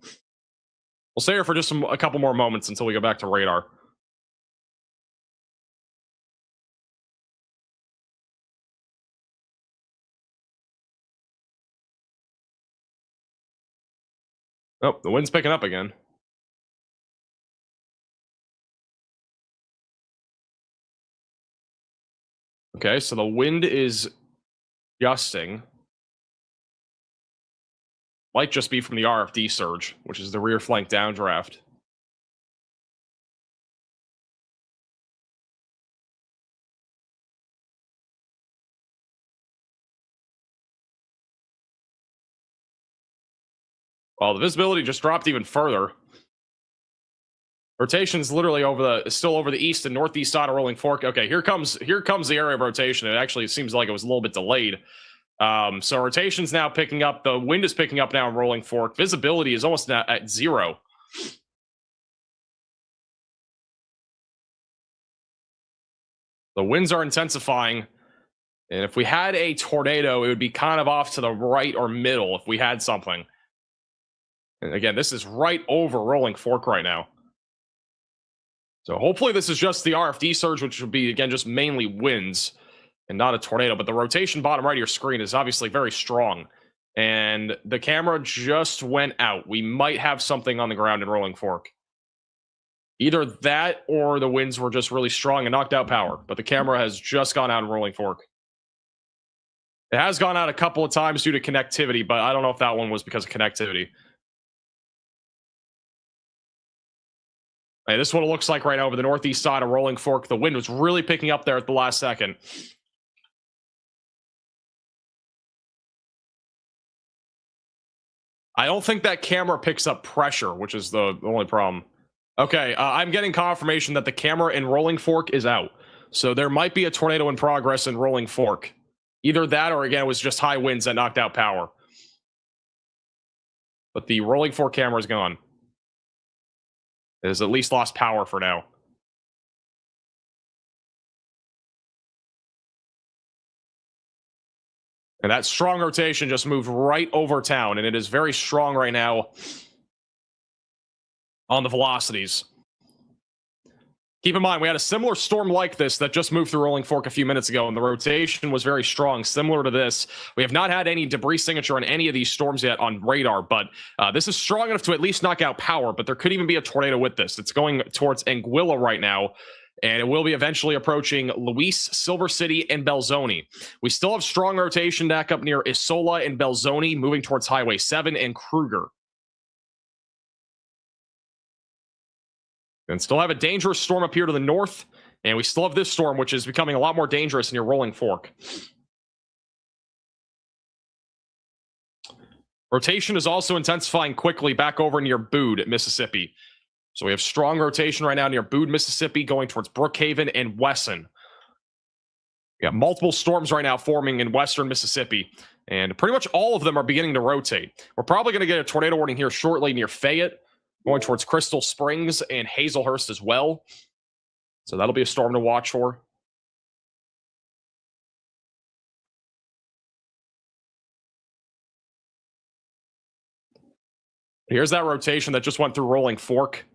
We'll stay here for just a couple more moments until we go back to radar. Oh, the wind's picking up again. Okay, so the wind is gusting. Might just be from the RFD surge, which is the rear flank downdraft. Well, the visibility just dropped even further. Rotation's literally still over the east and northeast side of Rolling Fork. Okay, here comes the area of rotation. It actually seems like it was a little bit delayed. So rotation's now picking up. The wind is picking up now in Rolling Fork. Visibility is almost at zero. The winds are intensifying. And if we had a tornado, it would be kind of off to the right or middle if we had something. And again, this is right over Rolling Fork right now. So hopefully this is just the RFD surge, which would be, again, just mainly winds and not a tornado. But the rotation bottom right of your screen is obviously very strong. And the camera just went out. We might have something on the ground in Rolling Fork. Either that or the winds were just really strong and knocked out power. But the camera has just gone out in Rolling Fork. It has gone out a couple of times due to connectivity, but I don't know if that one was because of connectivity. Hey, this is what it looks like right now over the northeast side of Rolling Fork. The wind was really picking up there at the last second. I don't think that camera picks up pressure, which is the only problem. Okay, I'm getting confirmation that the camera in Rolling Fork is out. So there might be a tornado in progress in Rolling Fork. Either that or, again, it was just high winds that knocked out power. But the Rolling Fork camera is gone. It has at least lost power for now. And that strong rotation just moved right over town, and it is very strong right now on the velocities. Keep in mind, we had a similar storm like this that just moved through Rolling Fork a few minutes ago, and the rotation was very strong, similar to this. We have not had any debris signature on any of these storms yet on radar, but this is strong enough to at least knock out power, but there could even be a tornado with this. It's going towards Anguilla right now, And it will be eventually approaching Luis, Silver City, and Belzoni. We still have strong rotation back up near Isola and Belzoni, moving towards Highway 7 and Kruger. And still have a dangerous storm up here to the north. And we still have this storm, which is becoming a lot more dangerous near Rolling Fork. Rotation is also intensifying quickly back over near Bude, Mississippi. So we have strong rotation right now near Bude, Mississippi, going towards Brookhaven and Wesson. We got multiple storms right now forming in western Mississippi, and pretty much all of them are beginning to rotate. We're probably going to get a tornado warning here shortly near Fayette, going towards Crystal Springs and Hazelhurst as well. So that'll be a storm to watch for. Here's that rotation that just went through Rolling Fork.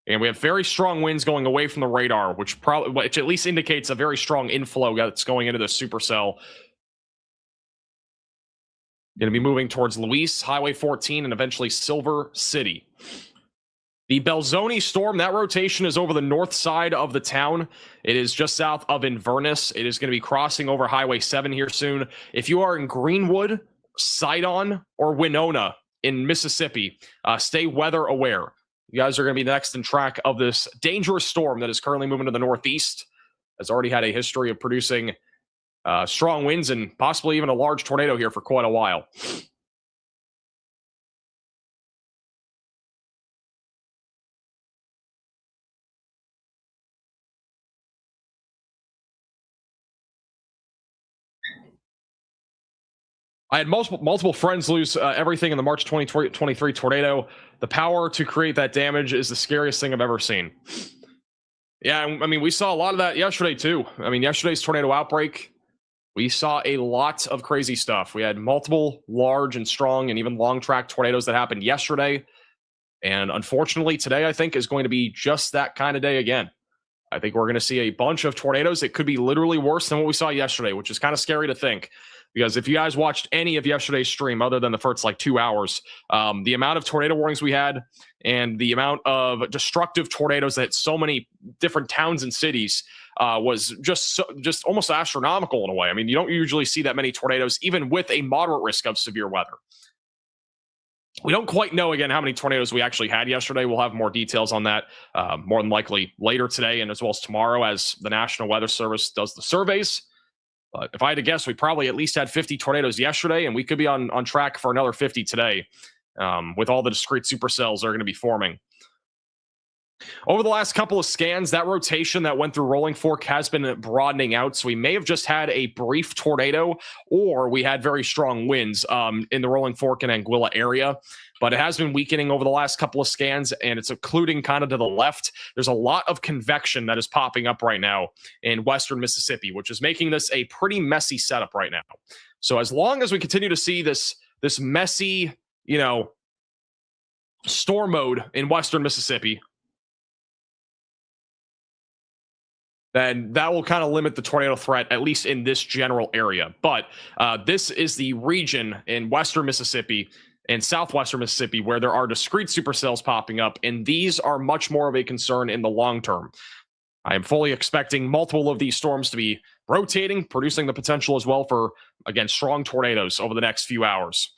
And we have very strong winds going away from the radar, which at least indicates a very strong inflow that's going into the supercell. Going to be moving towards Luis, Highway 14, and eventually Silver City. The Belzoni storm, that rotation is over the north side of the town. It is just south of Inverness. It is going to be crossing over Highway 7 here soon. If you are in Greenwood, Sidon, or Winona in Mississippi, stay weather aware. You guys are going to be next in track of this dangerous storm that is currently moving to the northeast. Has already had a history of producing strong winds and possibly even a large tornado here for quite a while. I had multiple friends lose everything in the March 2023 tornado. The power to create that damage is the scariest thing I've ever seen. Yeah, I mean, we saw a lot of that yesterday, too. I mean, yesterday's tornado outbreak, we saw a lot of crazy stuff. We had multiple large and strong and even long-track tornadoes that happened yesterday. And unfortunately, today, I think, is going to be just that kind of day again. I think we're going to see a bunch of tornadoes. It could be literally worse than what we saw yesterday, which is kind of scary to think. Because if you guys watched any of yesterday's stream, other than the first like 2 hours, the amount of tornado warnings we had and the amount of destructive tornadoes that hit so many different towns and cities was just almost astronomical in a way. I mean, you don't usually see that many tornadoes, even with a moderate risk of severe weather. We don't quite know, again, how many tornadoes we actually had yesterday. We'll have more details on that more than likely later today and as well as tomorrow as the National Weather Service does the surveys. But if I had to guess, we probably at least had 50 tornadoes yesterday, and we could be on track for another 50 today with all the discrete supercells that are going to be forming. Over the last couple of scans, that rotation that went through Rolling Fork has been broadening out. So we may have just had a brief tornado, or we had very strong winds in the Rolling Fork and Anguilla area. But it has been weakening over the last couple of scans, and it's occluding kind of to the left. There's a lot of convection that is popping up right now in western Mississippi, which is making this a pretty messy setup right now. So as long as we continue to see this messy, storm mode in western Mississippi, then that will kind of limit the tornado threat, at least in this general area. But this is the region in western Mississippi and southwestern Mississippi where there are discrete supercells popping up, and these are much more of a concern in the long term. I am fully expecting multiple of these storms to be rotating, producing the potential as well for, again, strong tornadoes over the next few hours.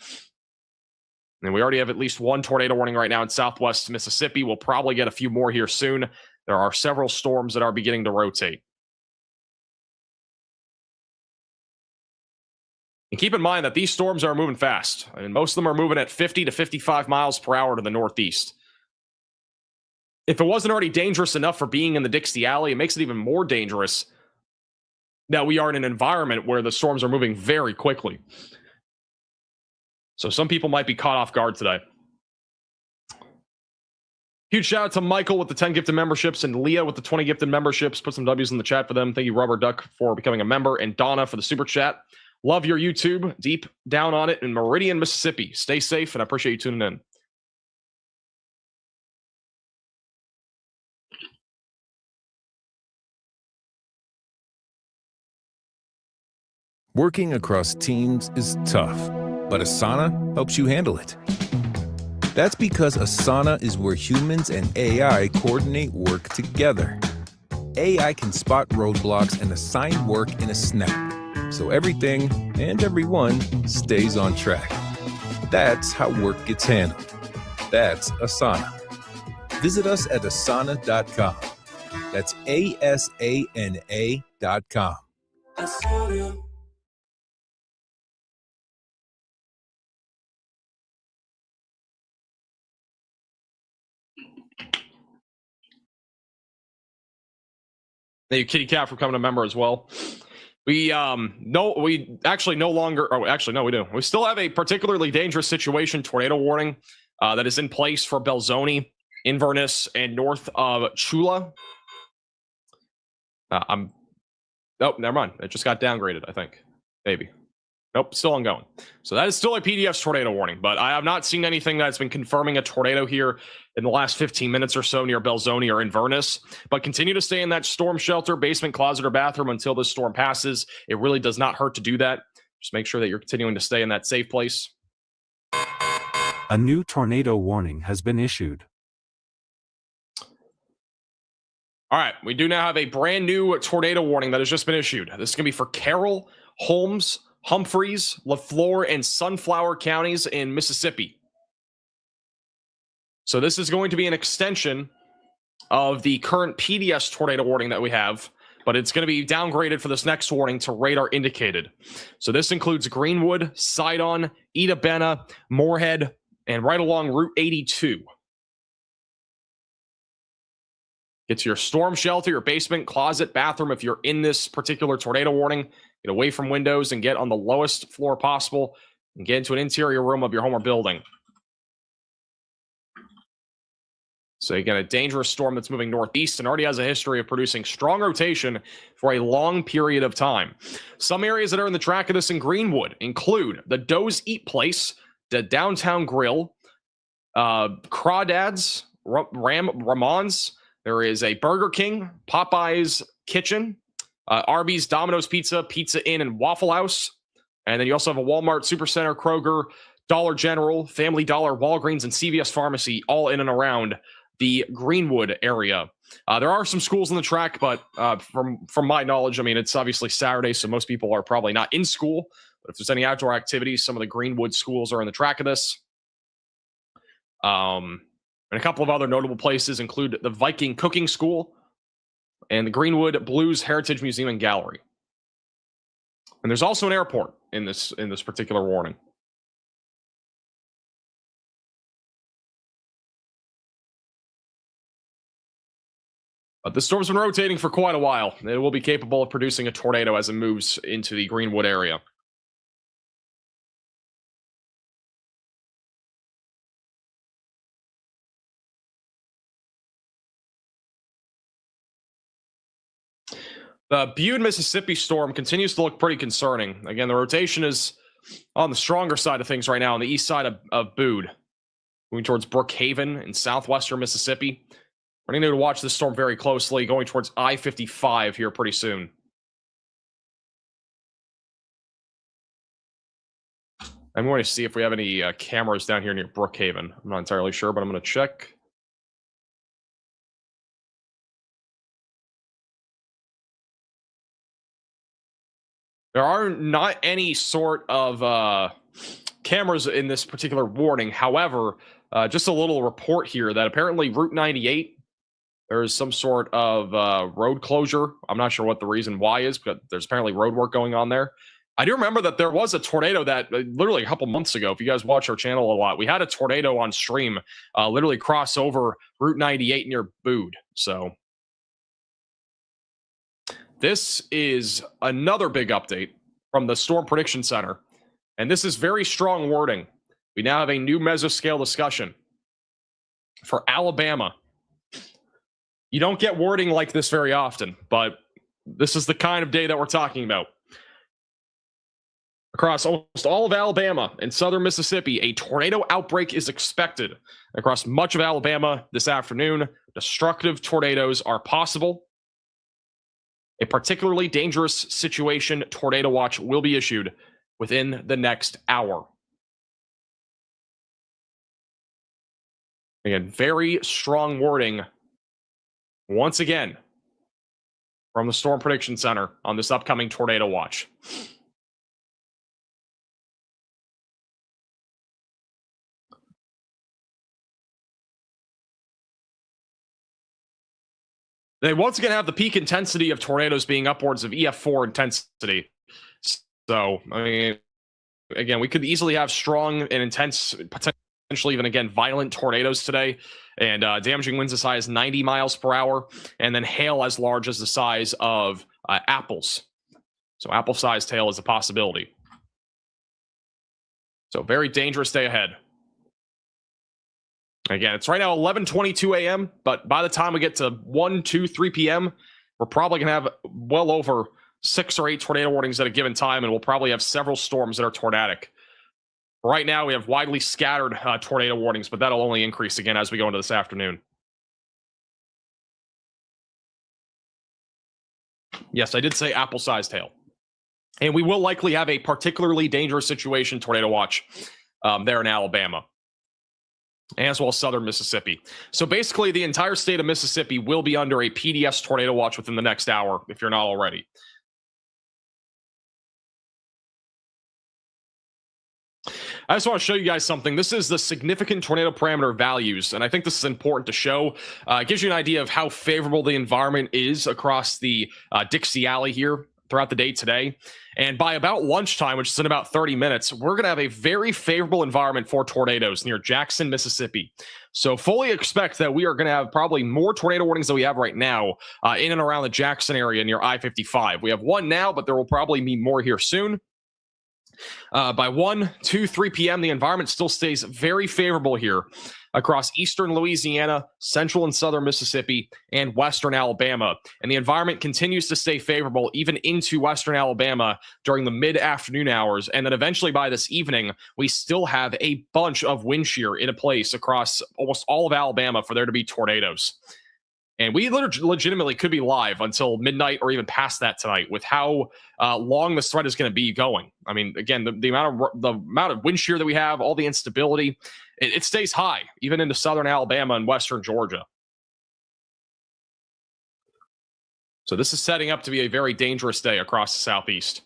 And we already have at least one tornado warning right now in southwest Mississippi. We'll probably get a few more here soon. There are several storms that are beginning to rotate. And keep in mind that these storms are moving fast. I mean, most of them are moving at 50 to 55 miles per hour to the northeast. If it wasn't already dangerous enough for being in the Dixie Alley, it makes it even more dangerous that we are in an environment where the storms are moving very quickly. So some people might be caught off guard today. Huge shout out to Michael with the 10 gifted memberships and Leah with the 20 gifted memberships. Put some W's in the chat for them. Thank you, Rubber Duck, for becoming a member, and Donna for the super chat. Love your YouTube. Deep down on it in Meridian, Mississippi. Stay safe, and I appreciate you tuning in. Working across teams is tough, but Asana helps you handle it. That's because Asana is where humans and AI coordinate work together. AI can spot roadblocks and assign work in a snap, so everything and everyone stays on track. That's how work gets handled. That's Asana. Visit us at asana.com. That's ASANA.com. Thank you, Kitty Cat, for becoming a member as well. We actually no longer. Oh, actually, no, we do. We still have a particularly dangerous situation tornado warning that is in place for Belzoni, Inverness, and north of Chula. Oh, never mind. It just got downgraded, I think. Maybe. Nope, still ongoing. So that is still a PDF's tornado warning, but I have not seen anything that's been confirming a tornado here in the last 15 minutes or so near Belzoni or Inverness. But continue to stay in that storm shelter, basement, closet, or bathroom until this storm passes. It really does not hurt to do that. Just make sure that you're continuing to stay in that safe place. A new tornado warning has been issued. All right, we do now have a brand new tornado warning that has just been issued. This is going to be for Carroll, Holmes, Humphreys, LaFleur, and Sunflower counties in Mississippi. So this is going to be an extension of the current PDS tornado warning that we have, but it's going to be downgraded for this next warning to radar indicated. So this includes Greenwood, Sidon, Ida Bena, Moorhead, and right along Route 82. Get to your storm shelter, your basement, closet, bathroom if you're in this particular tornado warning. Get away from windows and get on the lowest floor possible and get into an interior room of your home or building. So again, a dangerous storm that's moving northeast and already has a history of producing strong rotation for a long period of time. Some areas that are in the track of this in Greenwood include the Doe's Eat Place, the Downtown Grill, Crawdads, Ramon's. There is a Burger King, Popeye's Kitchen, Arby's, Domino's Pizza, Pizza Inn, and Waffle House. And then you also have a Walmart, Supercenter, Kroger, Dollar General, Family Dollar, Walgreens, and CVS Pharmacy, all in and around the Greenwood area. There are some schools on the track, but from my knowledge, I mean, it's obviously Saturday, so most people are probably not in school. But if there's any outdoor activities, some of the Greenwood schools are in the track of this. And a couple of other notable places include the Viking Cooking School and the Greenwood Blues Heritage Museum and Gallery. And there's also an airport in this particular warning. But the storm's been rotating for quite a while. It will be capable of producing a tornado as it moves into the Greenwood area. The Bude, Mississippi storm continues to look pretty concerning. Again, the rotation is on the stronger side of things right now on the east side of Bude, moving towards Brookhaven in southwestern Mississippi. We're going to need to watch this storm very closely, going towards I-55 here pretty soon. I'm going to see if we have any cameras down here near Brookhaven. I'm not entirely sure, but I'm going to check. There are not any sort of cameras in this particular warning. However, just a little report here that apparently Route 98, there's some sort of road closure. I'm not sure what the reason why is, but there's apparently road work going on there. I do remember that there was a tornado that literally a couple months ago, if you guys watch our channel a lot, we had a tornado on stream literally cross over Route 98 near Bude. So this is another big update from the Storm Prediction Center. And this is very strong wording. We now have a new mesoscale discussion for Alabama. You don't get wording like this very often, but this is the kind of day that we're talking about. Across almost all of Alabama and southern Mississippi, a tornado outbreak is expected. Across much of Alabama this afternoon, destructive tornadoes are possible. A particularly dangerous situation tornado watch will be issued within the next hour. Again, very strong wording. Once again, from the Storm Prediction Center on this upcoming tornado watch. They once again have the peak intensity of tornadoes being upwards of EF4 intensity. So, I mean, again, we could easily have strong and intense, potentially even, again, violent tornadoes today, and damaging winds as high as 90 miles per hour, and then hail as large as the size of apples. So apple-sized hail is a possibility. So very dangerous day ahead. Again, it's right now 11:22 a.m., but by the time we get to 1, 2, 3 p.m., we're probably going to have well over 6 or 8 tornado warnings at a given time, and we'll probably have several storms that are tornadic. Right now, we have widely scattered tornado warnings, but that'll only increase again as we go into this afternoon. Yes, I did say apple-sized hail. And we will likely have a particularly dangerous situation tornado watch there in Alabama, as well as southern Mississippi. So basically, the entire state of Mississippi will be under a PDS tornado watch within the next hour, if you're not already. I just want to show you guys something. This is the significant tornado parameter values, and I think this is important to show. It gives you an idea of how favorable the environment is across the Dixie Alley here throughout the day today. And by about lunchtime, which is in about 30 minutes, we're going to have a very favorable environment for tornadoes near Jackson, Mississippi. So fully expect that we are going to have probably more tornado warnings than we have right now in and around the Jackson area near I-55. We have one now, but there will probably be more here soon. By 1, 2, 3 p.m., the environment still stays very favorable here across eastern Louisiana, central and southern Mississippi, and western Alabama. And the environment continues to stay favorable even into western Alabama during the mid-afternoon hours. And then eventually by this evening, we still have a bunch of wind shear in place across almost all of Alabama for there to be tornadoes. And we legitimately could be live until midnight or even past that tonight with how long this threat is going to be going. I mean, again, the amount of wind shear that we have, all the instability, it stays high, even into southern Alabama and western Georgia. So this is setting up to be a very dangerous day across the southeast.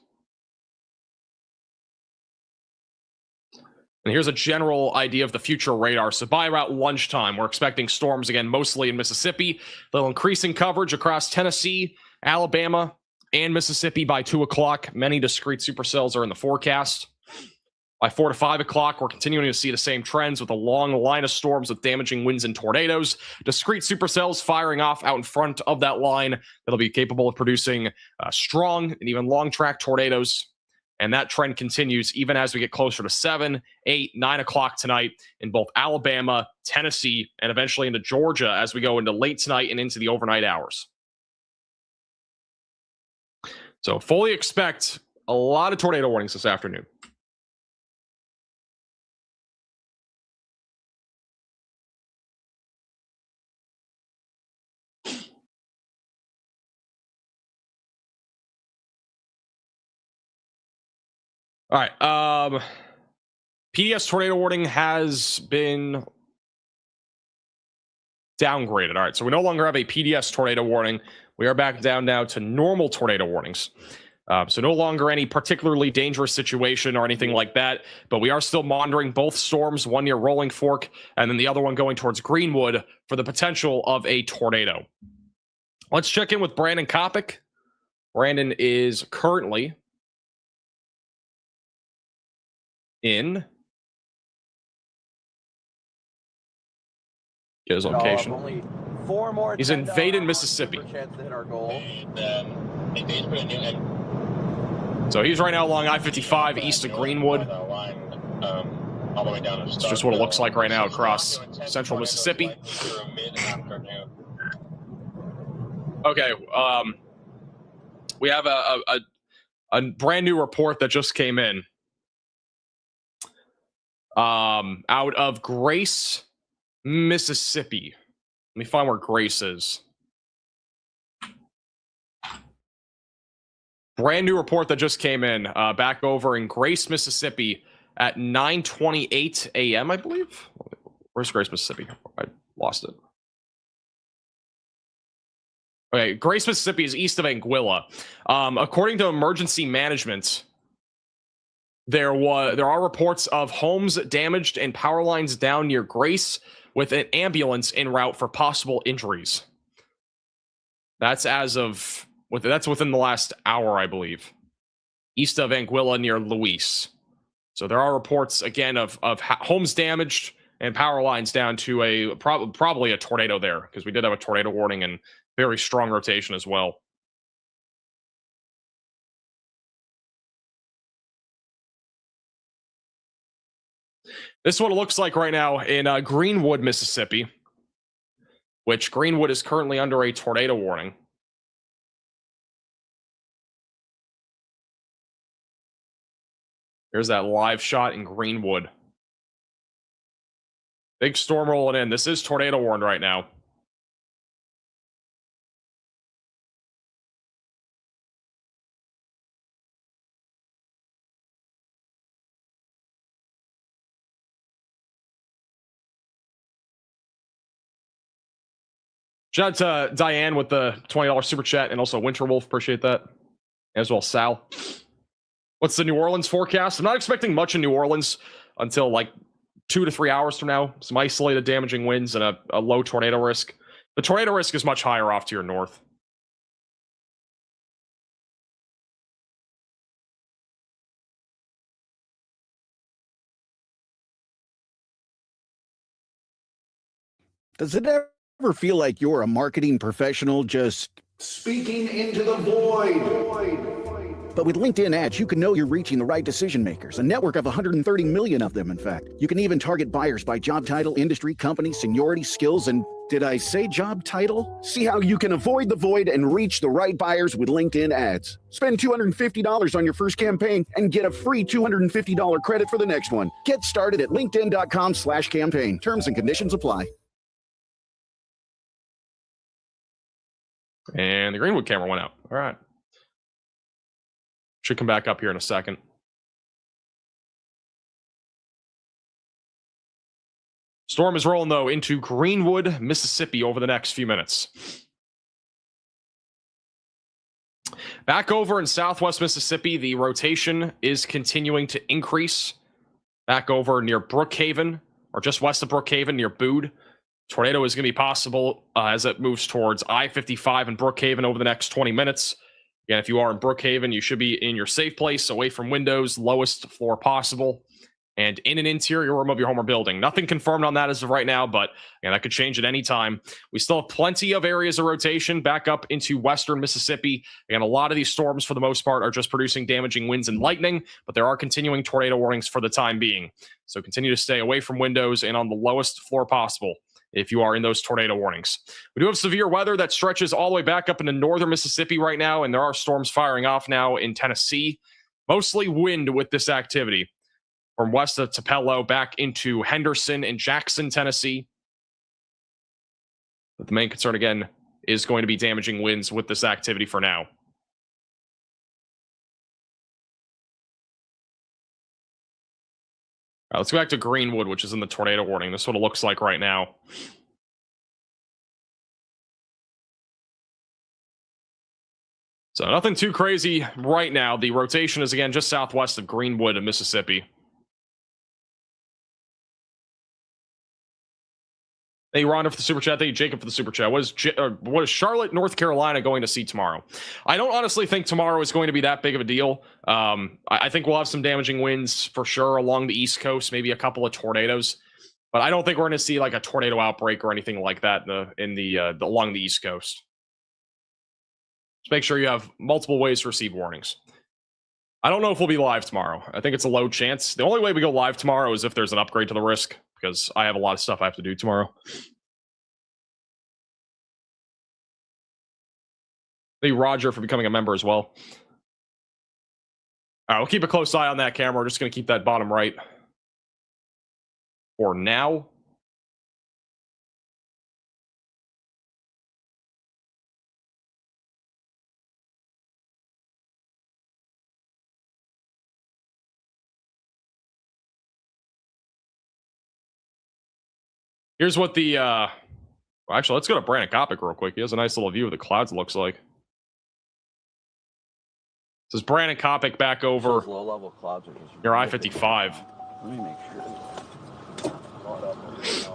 And here's a general idea of the future radar. So by about lunchtime, we're expecting storms again, mostly in Mississippi. They'll increase in coverage across Tennessee, Alabama, and Mississippi by 2 o'clock. Many discrete supercells are in the forecast. By 4 to 5 o'clock, we're continuing to see the same trends with a long line of storms with damaging winds and tornadoes. Discrete supercells firing off out in front of that line that'll be capable of producing strong and even long track tornadoes. And that trend continues even as we get closer to 7, 8, 9 o'clock tonight in both Alabama, Tennessee, and eventually into Georgia as we go into late tonight and into the overnight hours. So fully expect a lot of tornado warnings this afternoon. All right. PDS tornado warning has been downgraded. All right. So we no longer have a PDS tornado warning. We are back down now to normal tornado warnings. So no longer any particularly dangerous situation or anything like that. But we are still monitoring both storms, one near Rolling Fork and then the other one going towards Greenwood for the potential of a tornado. Let's check in with Brandon Kopic. Brandon is currently in his location. Only 4 more. He's in Vaden, Mississippi. Chance to hit our goal. So he's right now along I-55 east of Greenwood. All the way down. It's just what it looks like right now across central Mississippi. Okay, we have a brand new report that just came in. Out of Grace, Mississippi. Let me find where Grace is. Brand new report that just came in, back over in Grace, Mississippi at 9:28 a.m., I believe. Where's Grace, Mississippi? I lost it. Okay, Grace, Mississippi is east of Anguilla. According to emergency management, there are reports of homes damaged and power lines down near Grace, with an ambulance en route for possible injuries. That's that's within the last hour, I believe. East of Anguilla near Luis. So there are reports again of homes damaged and power lines down to probably a tornado there, because we did have a tornado warning and very strong rotation as well. This is what it looks like right now in Greenwood, Mississippi, which Greenwood is currently under a tornado warning. Here's that live shot in Greenwood. Big storm rolling in. This is tornado warned right now. Shout out to Diane with the $20 super chat, and also Winterwolf. Appreciate that. As well, Sal. What's the New Orleans forecast? I'm not expecting much in New Orleans until like 2 to 3 hours from now. Some isolated damaging winds and a low tornado risk. The tornado risk is much higher off to your north. Does it ever feel like you're a marketing professional just Speaking into the void. But with LinkedIn ads, you can know you're reaching the right decision makers, a network of 130 million of them, in fact. You can even target buyers by job title, industry, company, seniority, skills, and did I say job title? See how you can avoid the void and reach the right buyers with LinkedIn ads. Spend $250 on your first campaign and get a free $250 credit for the next one. Get started at linkedin.com/campaign. Terms and conditions apply. And the Greenwood camera went out. All right. Should come back up here in a second. Storm is rolling, though, into Greenwood, Mississippi over the next few minutes. Back over in southwest Mississippi, the rotation is continuing to increase. Back over near Brookhaven, or just west of Brookhaven near Bood. Tornado is going to be possible as it moves towards I-55 in Brookhaven over the next 20 minutes. Again, if you are in Brookhaven, you should be in your safe place, away from windows, lowest floor possible, and in an interior room of your home or building. Nothing confirmed on that as of right now, but again, that could change at any time. We still have plenty of areas of rotation back up into western Mississippi. Again, a lot of these storms, for the most part, are just producing damaging winds and lightning, but there are continuing tornado warnings for the time being. So continue to stay away from windows and on the lowest floor possible if you are in those tornado warnings. We do have severe weather that stretches all the way back up into northern Mississippi right now, and there are storms firing off now in Tennessee. Mostly wind with this activity from west of Tupelo back into Henderson and Jackson, Tennessee. But the main concern, again, is going to be damaging winds with this activity for now. All right, let's go back to Greenwood, which is in the tornado warning. This is what it looks like right now. So nothing too crazy right now. The rotation is, again, just southwest of Greenwood in Mississippi. Hey, Rhonda for the super chat. Thank you, Jacob, for the super chat. What is Charlotte, North Carolina going to see tomorrow? I don't honestly think tomorrow is going to be that big of a deal. I think we'll have some damaging winds for sure along the East Coast, maybe a couple of tornadoes. But I don't think we're going to see like a tornado outbreak or anything like that along the East Coast. Just make sure you have multiple ways to receive warnings. I don't know if we'll be live tomorrow. I think it's a low chance. The only way we go live tomorrow is if there's an upgrade to the risk, because I have a lot of stuff I have to do tomorrow. Thank you, Roger, for becoming a member as well. All right, we'll keep a close eye on that camera. We're just going to keep that bottom right for now. Here's what the Well, actually, let's go to Brandon Kopic real quick. He has a nice little view of the clouds, it looks like. This is Brandon Kopic back over low-level clouds are just near I-55. Let me make sure.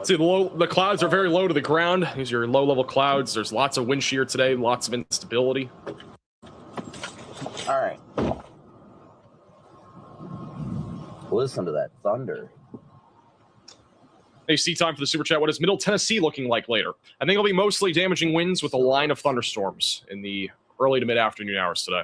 See, the clouds are very low to the ground. These are your low-level clouds. There's lots of wind shear today, lots of instability. All right. Listen to that thunder. Hey, time for the Super Chat. What is Middle Tennessee looking like later? I think it'll be mostly damaging winds with a line of thunderstorms in the early to mid-afternoon hours today.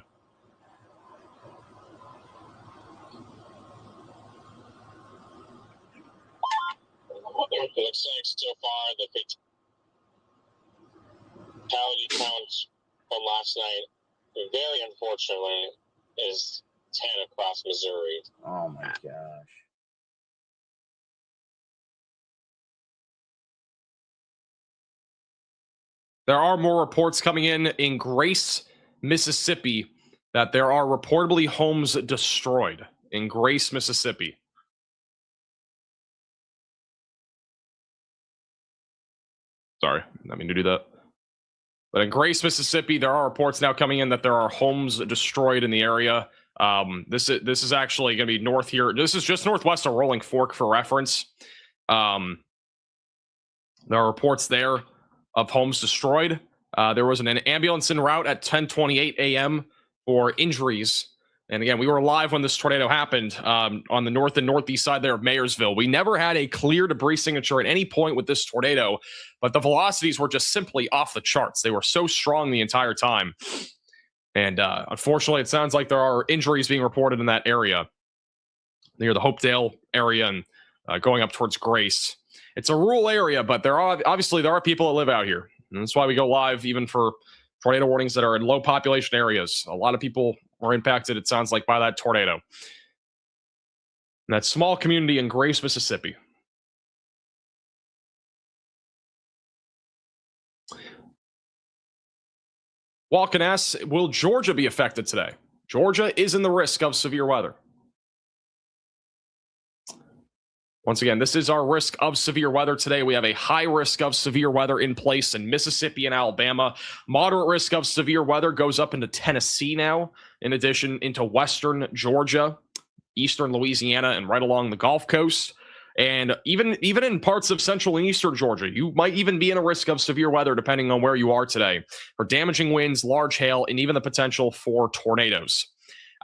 It looks like so far the fatality counts from last night, very unfortunately, is 10 across Missouri. Oh my gosh. There are more reports coming in Grace, Mississippi, that there are reportedly homes destroyed in Grace, Mississippi. Sorry, I mean to do that. But in Grace, Mississippi, there are reports now coming in that there are homes destroyed in the area. This is actually going to be north here. This is just northwest of Rolling Fork for reference. There are reports there of homes destroyed. There was an ambulance en route at 10:28 a.m. for injuries. And again, we were live when this tornado happened on the north and northeast side there of Mayersville. We never had a clear debris signature at any point with this tornado, but the velocities were just simply off the charts. They were so strong the entire time. And unfortunately, it sounds like there are injuries being reported in that area, near the Hopedale area and going up towards Grace. It's a rural area, but there are people that live out here. And that's why we go live even for tornado warnings that are in low population areas. A lot of people were impacted, it sounds like, by that tornado. And that small community in Grace, Mississippi. Walken asks, will Georgia be affected today? Georgia is in the risk of severe weather. Once again, this is our risk of severe weather today. We have a high risk of severe weather in place in Mississippi and Alabama. Moderate risk of severe weather goes up into Tennessee now, in addition into western Georgia, eastern Louisiana, and right along the Gulf Coast. And even in parts of central and eastern Georgia, you might even be in a risk of severe weather depending on where you are today, for damaging winds, large hail, and even the potential for tornadoes.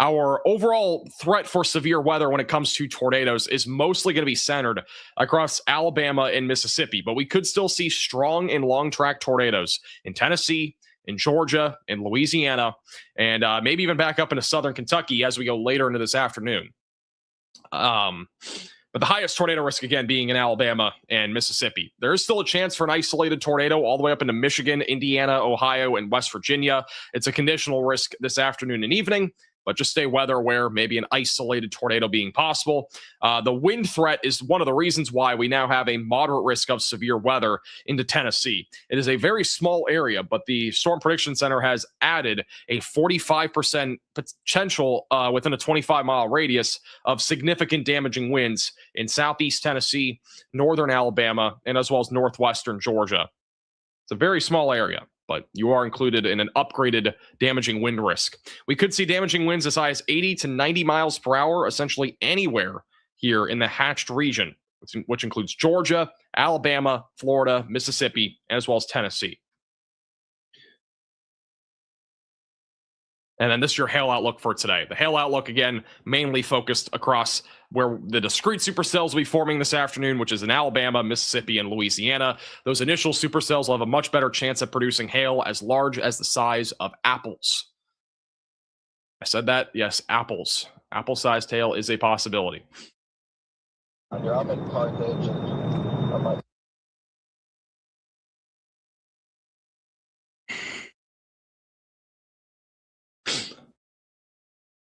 Our overall threat for severe weather when it comes to tornadoes is mostly going to be centered across Alabama and Mississippi, but we could still see strong and long track tornadoes in Tennessee, in Georgia, in Louisiana, and maybe even back up into southern Kentucky as we go later into this afternoon. But the highest tornado risk, again, being in Alabama and Mississippi. There is still a chance for an isolated tornado all the way up into Michigan, Indiana, Ohio, and West Virginia. It's a conditional risk this afternoon and evening, but just stay weather aware, maybe an isolated tornado being possible. The wind threat is one of the reasons why we now have a moderate risk of severe weather into Tennessee. It is a very small area, but the Storm Prediction Center has added a 45% potential within a 25-mile radius of significant damaging winds in southeast Tennessee, northern Alabama, and as well as northwestern Georgia. It's a very small area, but you are included in an upgraded damaging wind risk. We could see damaging winds as high as 80 to 90 miles per hour, essentially anywhere here in the hatched region, which includes Georgia, Alabama, Florida, Mississippi, as well as Tennessee. And then this is your hail outlook for today. The hail outlook, again, mainly focused across where the discrete supercells will be forming this afternoon, which is in Alabama, Mississippi, and Louisiana. Those initial supercells will have a much better chance at producing hail as large as the size of apples. I said that? Yes, apples. Apple-sized hail is a possibility. I'm in Carthage. I might.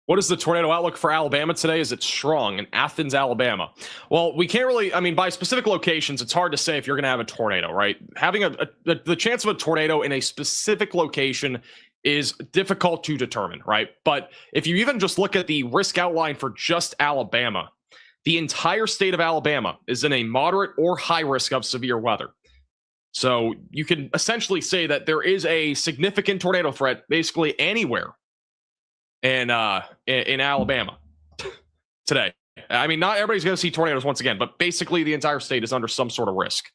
What is the tornado outlook for Alabama today? Is it strong in Athens, Alabama? Well, we can't really, by specific locations, it's hard to say if you're going to have a tornado, right? Having the chance of a tornado in a specific location is difficult to determine, right? But if you even just look at the risk outline for just Alabama, the entire state of Alabama is in a moderate or high risk of severe weather. So you can essentially say that there is a significant tornado threat basically anywhere in Alabama today. I mean, not everybody's going to see tornadoes once again, but basically the entire state is under some sort of risk.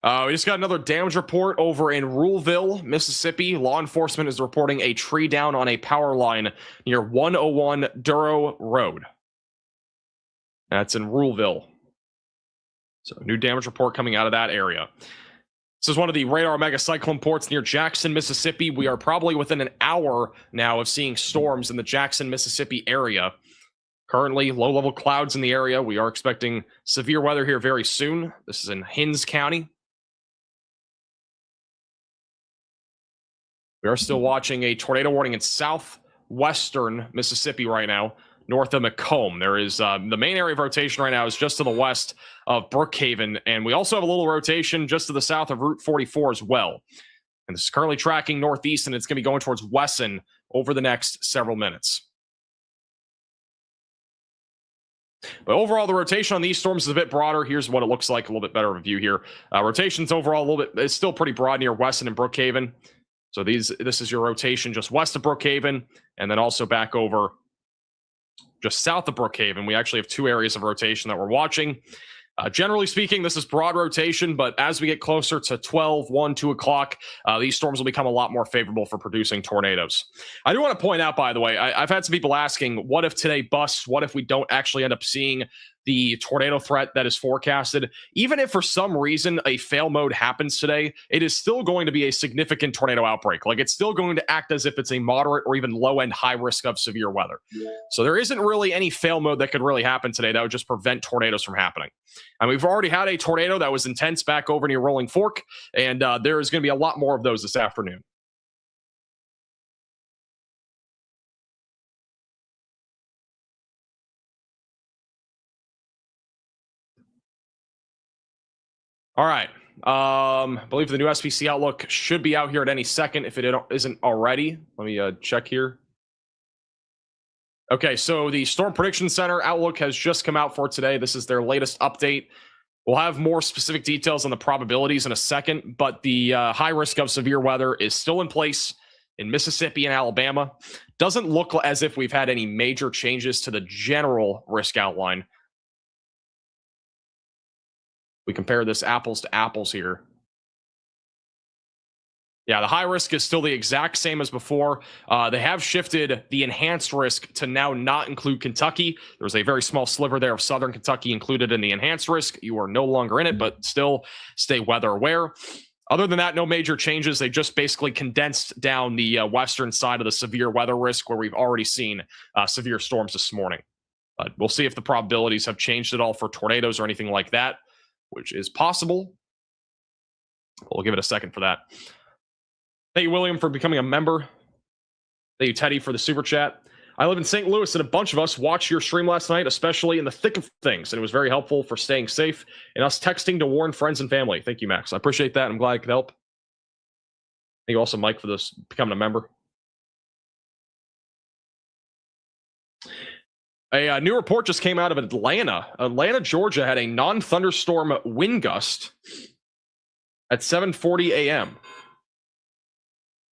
We just got another damage report over in Ruleville, Mississippi. Law enforcement is reporting a tree down on a power line near 101 Duro Road. That's in Ruleville. So, new damage report coming out of that area. This is one of the radar mega cyclone ports near Jackson, Mississippi. We are probably within an hour now of seeing storms in the Jackson, Mississippi area. Currently, low-level clouds in the area. We are expecting severe weather here very soon. This is in Hinds County. We are still watching a tornado warning in southwestern Mississippi right now, north of Macomb. There is the main area of rotation right now is just to the west of Brookhaven, and we also have a little rotation just to the south of Route 44 as well. And this is currently tracking northeast, and it's going to be going towards Wesson over the next several minutes. But overall, the rotation on these storms is a bit broader. Here's what it looks like, a little bit better of a view here. Rotations overall a little bit, it's still pretty broad near Wesson and Brookhaven. So this is your rotation just west of Brookhaven, and then also back over just south of Brookhaven. We actually have two areas of rotation that we're watching. Generally speaking, this is broad rotation, but as we get closer to 12, 1, 2 o'clock, these storms will become a lot more favorable for producing tornadoes. I do want to point out, by the way, I've had some people asking, what if today busts? What if we don't actually end up seeing the tornado threat that is forecasted? Even if for some reason a fail mode happens today, it is still going to be a significant tornado outbreak. Like, it's still going to act as if it's a moderate or even low-end high risk of severe weather. So there isn't really any fail mode that could really happen today that would just prevent tornadoes from happening. And we've already had a tornado that was intense back over near Rolling Fork, and there is going to be a lot more of those this afternoon. All right. I believe the new SPC outlook should be out here at any second if it isn't already. Let me check here. Okay, so the Storm Prediction Center outlook has just come out for today. This is their latest update. We'll have more specific details on the probabilities in a second, but the high risk of severe weather is still in place in Mississippi and Alabama. Doesn't look as if we've had any major changes to the general risk outline. We compare this apples to apples here. Yeah, the high risk is still the exact same as before. They have shifted the enhanced risk to now not include Kentucky. There was a very small sliver there of southern Kentucky included in the enhanced risk. You are no longer in it, but still stay weather aware. Other than that, no major changes. They just basically condensed down the western side of the severe weather risk where we've already seen severe storms this morning. But we'll see if the probabilities have changed at all for tornadoes or anything like that, which is possible. We'll give it a second for that. Thank you, William, for becoming a member. Thank you, Teddy, for the super chat. I live in St. Louis, and a bunch of us watched your stream last night, especially in the thick of things, and it was very helpful for staying safe and us texting to warn friends and family. Thank you, Max. I appreciate that. I'm glad I could help. Thank you also, Mike, for this becoming a member. A new report just came out of Atlanta. Atlanta, Georgia had a non-thunderstorm wind gust at 7:40 a.m.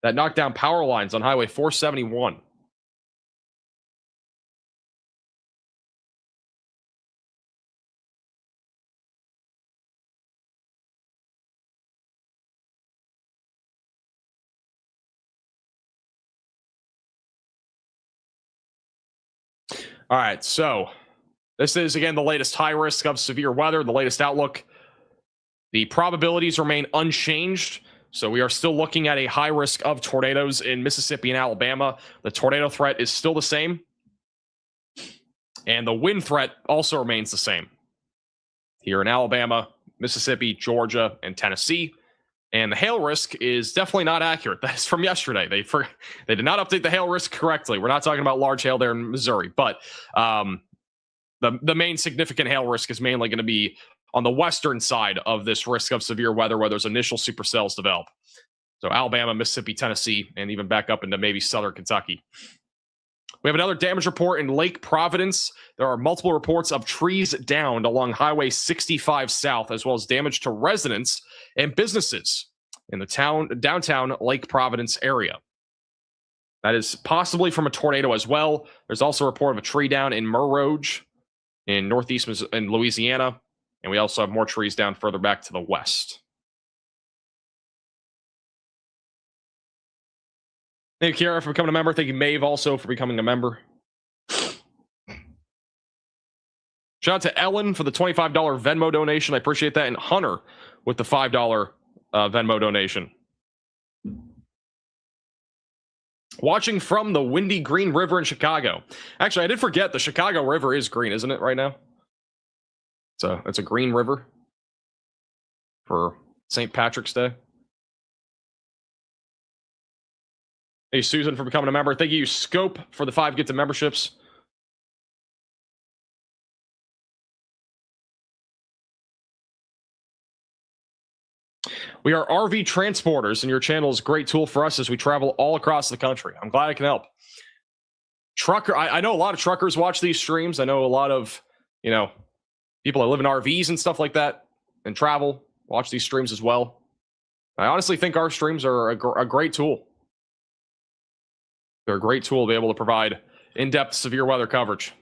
that knocked down power lines on Highway 471. All right, so this is, again, the latest high risk of severe weather, the latest outlook. The probabilities remain unchanged, so we are still looking at a high risk of tornadoes in Mississippi and Alabama. The tornado threat is still the same, and the wind threat also remains the same here in Alabama, Mississippi, Georgia, and Tennessee. And the hail risk is definitely not accurate. That's from yesterday. They did not update the hail risk correctly. We're not talking about large hail there in Missouri, but the main significant hail risk is mainly going to be on the western side of this risk of severe weather where those initial supercells develop. So Alabama, Mississippi, Tennessee, and even back up into maybe southern Kentucky. We have another damage report in Lake Providence. There are multiple reports of trees downed along Highway 65 South, as well as damage to residents and businesses in the downtown Lake Providence area. That is possibly from a tornado as well. There's also a report of a tree down in Merroge in northeast in Louisiana. And we also have more trees down further back to the west. Thank you, Kiara, for becoming a member. Thank you, Maeve, also for becoming a member. Shout out to Ellen for the $25 Venmo donation. I appreciate that. And Hunter with the $5 Venmo donation. Watching from the windy Green River in Chicago. Actually, I did forget the Chicago River is green, isn't it, right now? So it's a green river for St. Patrick's Day. Hey, Susan, for becoming a member. Thank you, Scope, for the 5 Get to memberships. We are RV transporters, and your channel is a great tool for us as we travel all across the country. I'm glad I can help. Trucker, I know a lot of truckers watch these streams. I know a lot of, people that live in RVs and stuff like that and travel watch these streams as well. I honestly think our streams are a great tool. They're a great tool to be able to provide in-depth severe weather coverage.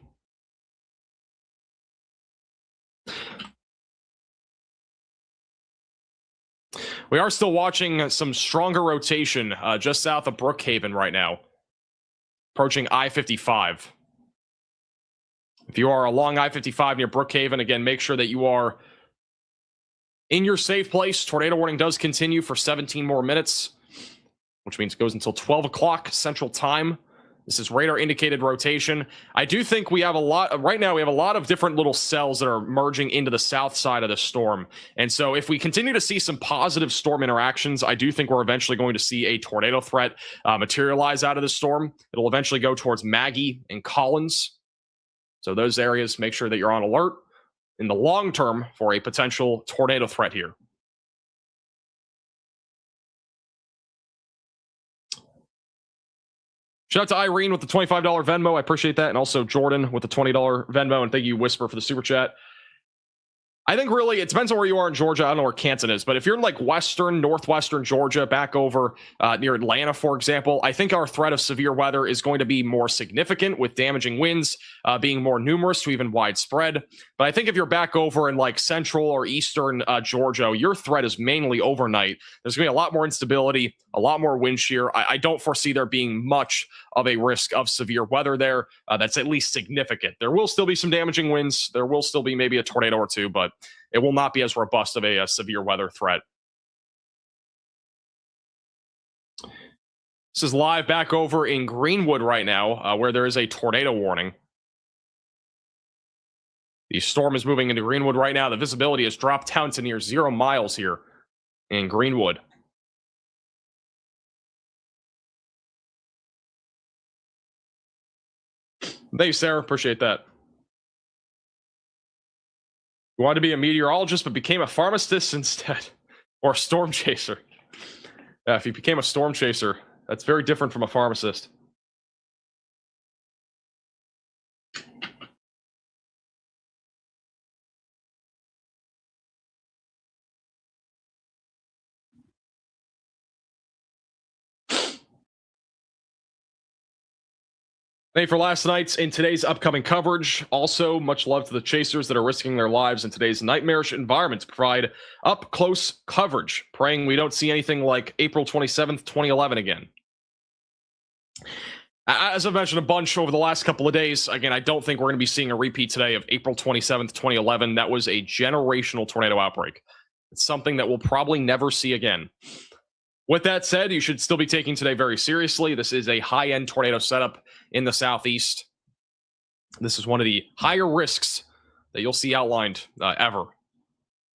We are still watching some stronger rotation just south of Brookhaven right now, approaching I-55. If you are along I-55 near Brookhaven, again, make sure that you are in your safe place. Tornado warning does continue for 17 more minutes, which means it goes until 12 o'clock Central Time. This is radar indicated rotation. I do think we have right now we have a lot of different little cells that are merging into the south side of the storm. And so if we continue to see some positive storm interactions, I do think we're eventually going to see a tornado threat materialize out of the storm. It'll eventually go towards Maggie and Collins. So those areas, make sure that you're on alert in the long term for a potential tornado threat here. Shout out to Irene with the $25 Venmo. I appreciate that. And also Jordan with the $20 Venmo. And thank you, Whisper, for the super chat. I think really it depends on where you are in Georgia. I don't know where Canton is, but if you're in like northwestern Georgia, back over near Atlanta, for example, I think our threat of severe weather is going to be more significant with damaging winds being more numerous to even widespread. But I think if you're back over in like central or eastern Georgia, your threat is mainly overnight. There's going to be a lot more instability, a lot more wind shear. I don't foresee there being much of a risk of severe weather there. That's at least significant. There will still be some damaging winds. There will still be maybe a tornado or two, but it will not be as robust of a severe weather threat. This is live back over in Greenwood right now, where there is a tornado warning. The storm is moving into Greenwood right now. The visibility has dropped down to near 0 miles here in Greenwood. Thank you, Sarah. Appreciate that. You wanted to be a meteorologist, but became a pharmacist instead, or a storm chaser. Yeah, if you became a storm chaser, that's very different from a pharmacist. Thank you for last night's and today's upcoming coverage. Also, much love to the chasers that are risking their lives in today's nightmarish environment to provide up-close coverage. Praying we don't see anything like April 27th, 2011 again. As I've mentioned a bunch over the last couple of days, again, I don't think we're going to be seeing a repeat today of April 27th, 2011. That was a generational tornado outbreak. It's something that we'll probably never see again. With that said, you should still be taking today very seriously. This is a high-end tornado setup in the southeast. This is one of the higher risks that you'll see outlined ever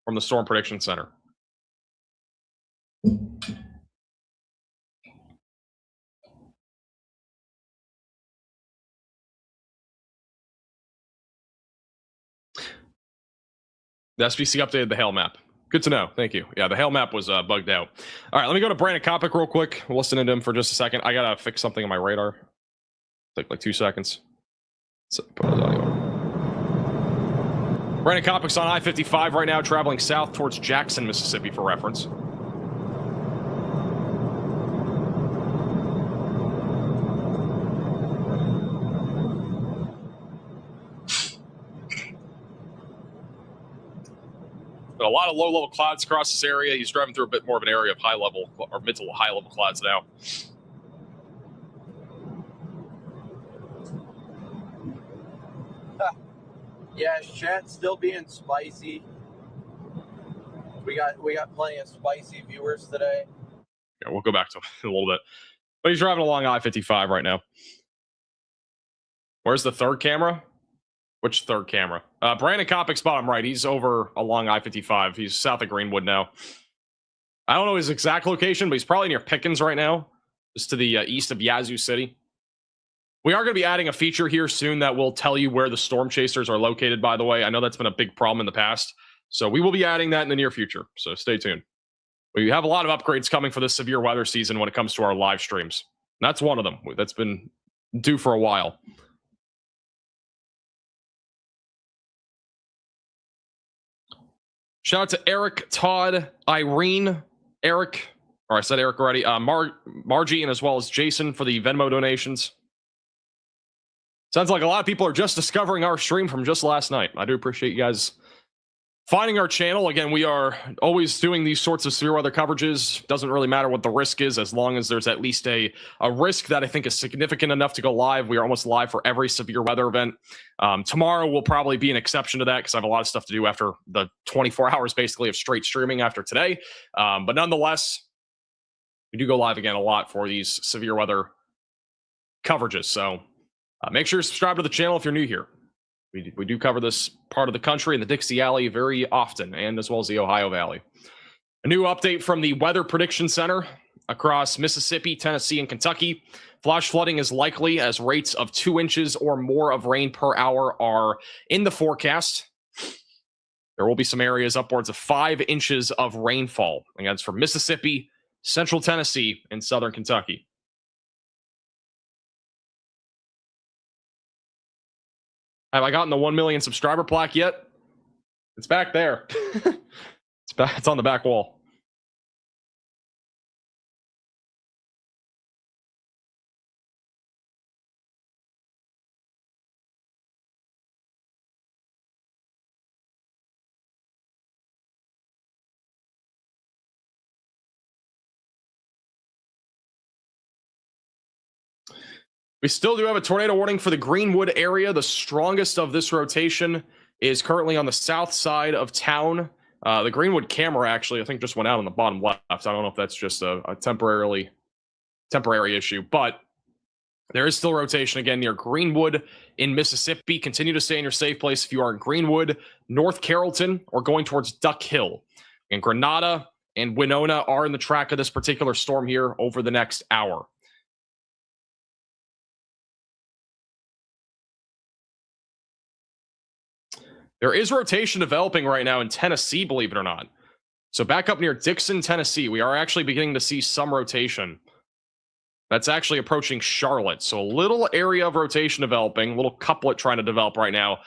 from the Storm Prediction Center. The SBC updated the hail map. Good to know. Thank you. Yeah, the hail map was bugged out. All right, let me go to Brandon Kopic real quick. We'll listen to him for just a second. I got to fix something on my radar. Take like 2 seconds. So put his audio on. Brandon Kopic's on I-55 right now, traveling south towards Jackson, Mississippi for reference. A lot of low-level clouds across this area. He's driving through a bit more of an area of high-level or mid to high-level clouds now. Yeah, chat's still being spicy. We got plenty of spicy viewers today. Yeah, we'll go back to him in a little bit. But he's driving along I-55 right now. Where's the third camera? Which third camera? Brandon Kopic's spot him right. He's over along I-55. He's south of Greenwood now. I don't know his exact location, but he's probably near Pickens right now. Just to the east of Yazoo City. We are going to be adding a feature here soon that will tell you where the storm chasers are located, by the way. I know that's been a big problem in the past. So we will be adding that in the near future. So stay tuned. We have a lot of upgrades coming for this severe weather season when it comes to our live streams. And that's one of them. That's been due for a while. Shout out to Eric, Todd, Irene, Eric, or I said Eric already, Margie, and as well as Jason for the Venmo donations. Sounds like a lot of people are just discovering our stream from just last night. I do appreciate you guys finding our channel. Again, we are always doing these sorts of severe weather coverages. Doesn't really matter what the risk is, as long as there's at least a risk that I think is significant enough to go live. We are almost live for every severe weather event. Tomorrow will probably be an exception to that because I have a lot of stuff to do after the 24 hours basically of straight streaming after today. But nonetheless, we do go live again a lot for these severe weather coverages. So make sure you subscribe to the channel if you're new here. We do cover this part of the country in the Dixie Alley very often, and as well as the Ohio Valley. A new update from the Weather Prediction Center across Mississippi, Tennessee, and Kentucky. Flash flooding is likely as rates of 2 inches or more of rain per hour are in the forecast. There will be some areas upwards of 5 inches of rainfall. Again, it's from Mississippi, Central Tennessee, and Southern Kentucky. Have I gotten the 1 million subscriber plaque yet? It's back there. It's on the back wall. We still do have a tornado warning for the Greenwood area. The strongest of this rotation is currently on the south side of town. The Greenwood camera actually, I think, just went out on the bottom left. I don't know if that's just a temporary issue, but there is still rotation again near Greenwood in Mississippi. Continue to stay in your safe place if you are in Greenwood, North Carrollton, or going towards Duck Hill. And Grenada and Winona are in the track of this particular storm here over the next hour. There is rotation developing right now in Tennessee, believe it or not. So back up near Dixon, Tennessee, we are actually beginning to see some rotation. That's actually approaching Charlotte. So a little area of rotation developing, a little couplet trying to develop right now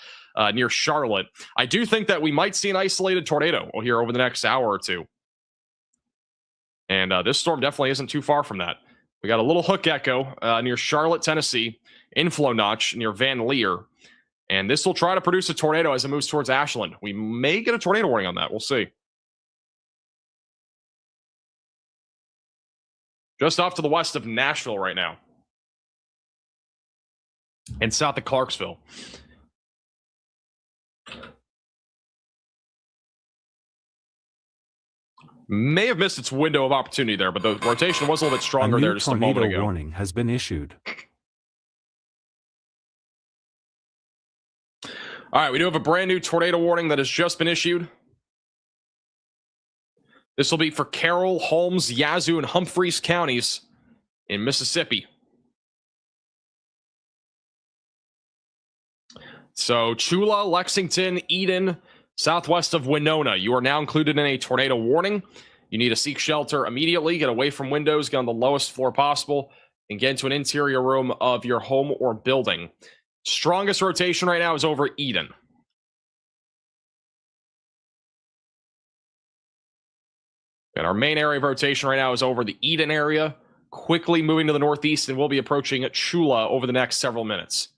near Charlotte. I do think that we might see an isolated tornado here over the next hour or two. And this storm definitely isn't too far from that. We got a little hook echo near Charlotte, Tennessee, inflow notch near Van Leer. And this will try to produce a tornado as it moves towards Ashland. We may get a tornado warning on that. We'll see. Just off to the west of Nashville right now. And south of Clarksville. May have missed its window of opportunity there, but the rotation was a little bit stronger there just a moment ago. A tornado warning has been issued. All right, we do have a brand new tornado warning that has just been issued. This will be for Carroll, Holmes, Yazoo, and Humphreys counties in Mississippi. So Chula, Lexington, Eden, Southwest of Winona, you are now included in a tornado warning. You need to seek shelter immediately, get away from windows, get on the lowest floor possible, and get into an interior room of your home or building. Strongest rotation right now is over Eden. And our main area of rotation right now is over the Eden area, quickly moving to the northeast, and we'll be approaching Chula over the next several minutes.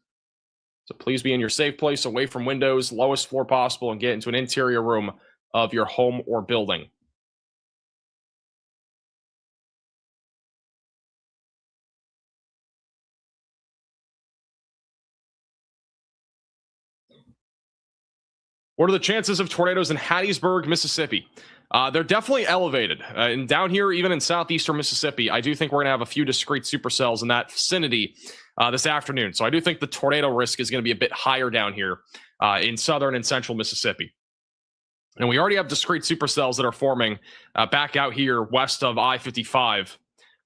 So please be in your safe place, away from windows, lowest floor possible, and get into an interior room of your home or building. What are the chances of tornadoes in Hattiesburg, Mississippi? They're definitely elevated. And down here, even in southeastern Mississippi, I do think we're going to have a few discrete supercells in that vicinity this afternoon. So I do think the tornado risk is going to be a bit higher down here in southern and central Mississippi. And we already have discrete supercells that are forming back out here west of I-55,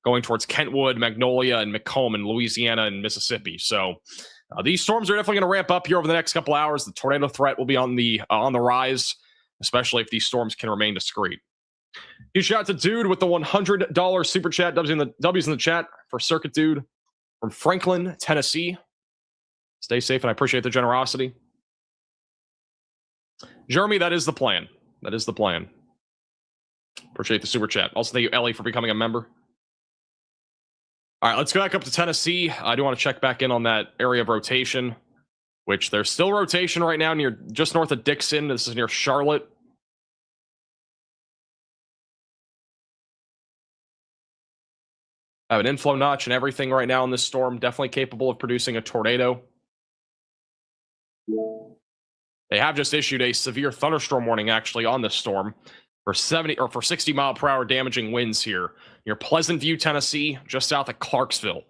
going towards Kentwood, Magnolia, and Macomb in Louisiana and Mississippi. So these storms are definitely going to ramp up here over the next couple hours. The tornado threat will be on the rise, especially if these storms can remain discreet. Huge shout out to Dude with the $100 super chat. W's in the chat for Circuit Dude from Franklin, Tennessee. Stay safe, and I appreciate the generosity. Jeremy, that is the plan. That is the plan. Appreciate the super chat. Also, thank you, Ellie, for becoming a member. All right, let's go back up to Tennessee. I do want to check back in on that area of rotation, which there's still rotation right now near just north of Dixon. This is near Charlotte. I have an inflow notch and everything right now in this storm, definitely capable of producing a tornado. They have just issued a severe thunderstorm warning actually on this storm for 60 mile per hour damaging winds here near Pleasant View, Tennessee, just south of Clarksville.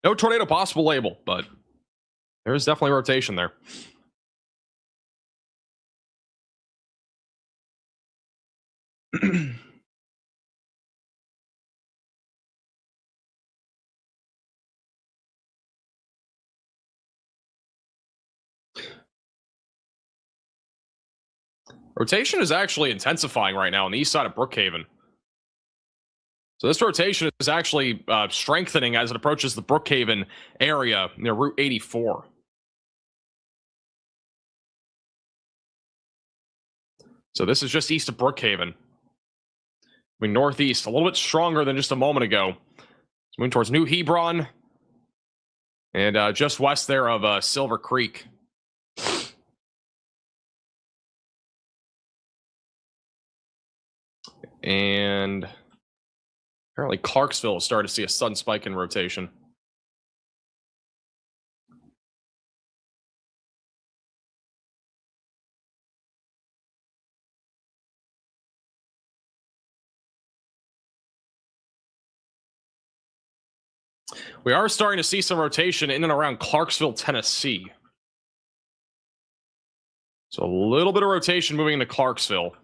No tornado possible label, but there is definitely rotation there. Rotation is actually intensifying right now on the east side of Brookhaven. So this rotation is actually strengthening as it approaches the Brookhaven area near Route 84. So this is just east of Brookhaven. Moving northeast, a little bit stronger than just a moment ago. It's moving towards New Hebron and just west there of Silver Creek. And apparently Clarksville has started to see a sudden spike in rotation. We are starting to see some rotation in and around Clarksville, Tennessee. So a little bit of rotation moving into Clarksville.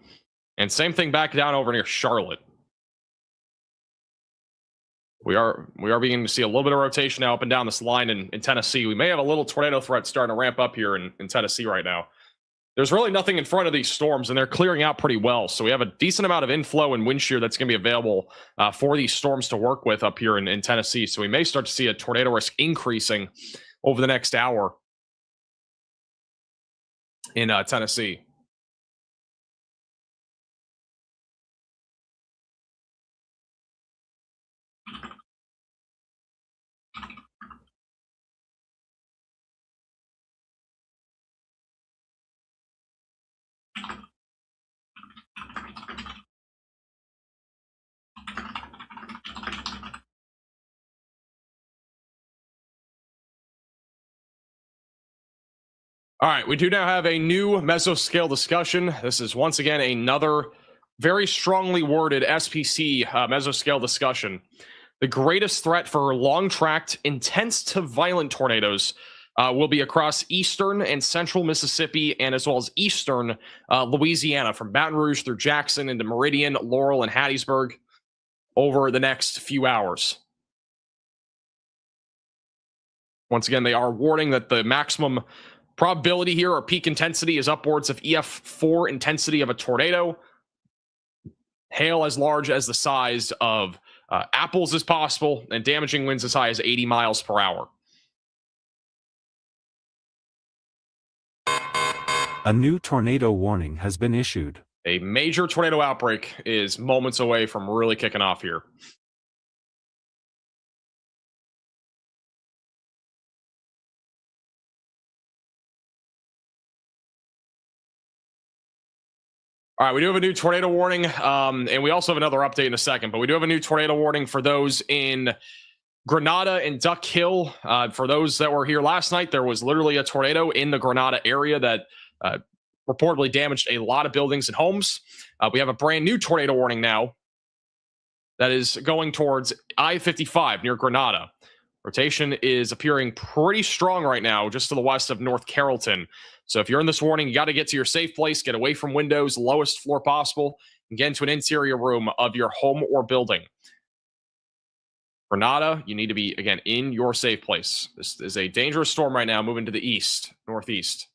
And same thing back down over near Charlotte. We are beginning to see a little bit of rotation now up and down this line in Tennessee. We may have a little tornado threat starting to ramp up here in Tennessee right now. There's really nothing in front of these storms, and they're clearing out pretty well. So we have a decent amount of inflow and wind shear that's going to be available for these storms to work with up here in Tennessee. So we may start to see a tornado risk increasing over the next hour in Tennessee. All right, we do now have a new mesoscale discussion. This is once again another very strongly worded SPC mesoscale discussion. The greatest threat for long-tracked, intense to violent tornadoes will be across eastern and central Mississippi and as well as eastern Louisiana, from Baton Rouge through Jackson into Meridian, Laurel, and Hattiesburg over the next few hours. Once again, they are warning that the maximum probability here or peak intensity is upwards of EF4 intensity of a tornado. Hail as large as the size of apples is possible, and damaging winds as high as 80 miles per hour. A new tornado warning has been issued. A major tornado outbreak is moments away from really kicking off here. All right, we do have a new tornado warning, and we also have another update in a second, but we do have a new tornado warning for those in Granada and Duck Hill. For those that were here last night, there was literally a tornado in the Granada area that reportedly damaged a lot of buildings and homes. We have a brand new tornado warning now that is going towards I-55 near Granada. Rotation is appearing pretty strong right now, just to the west of North Carrollton. So if you're in this warning, you got to get to your safe place, get away from windows, lowest floor possible, and get into an interior room of your home or building. Granada, you need to be, again, in your safe place. This is a dangerous storm right now, moving to the east, northeast.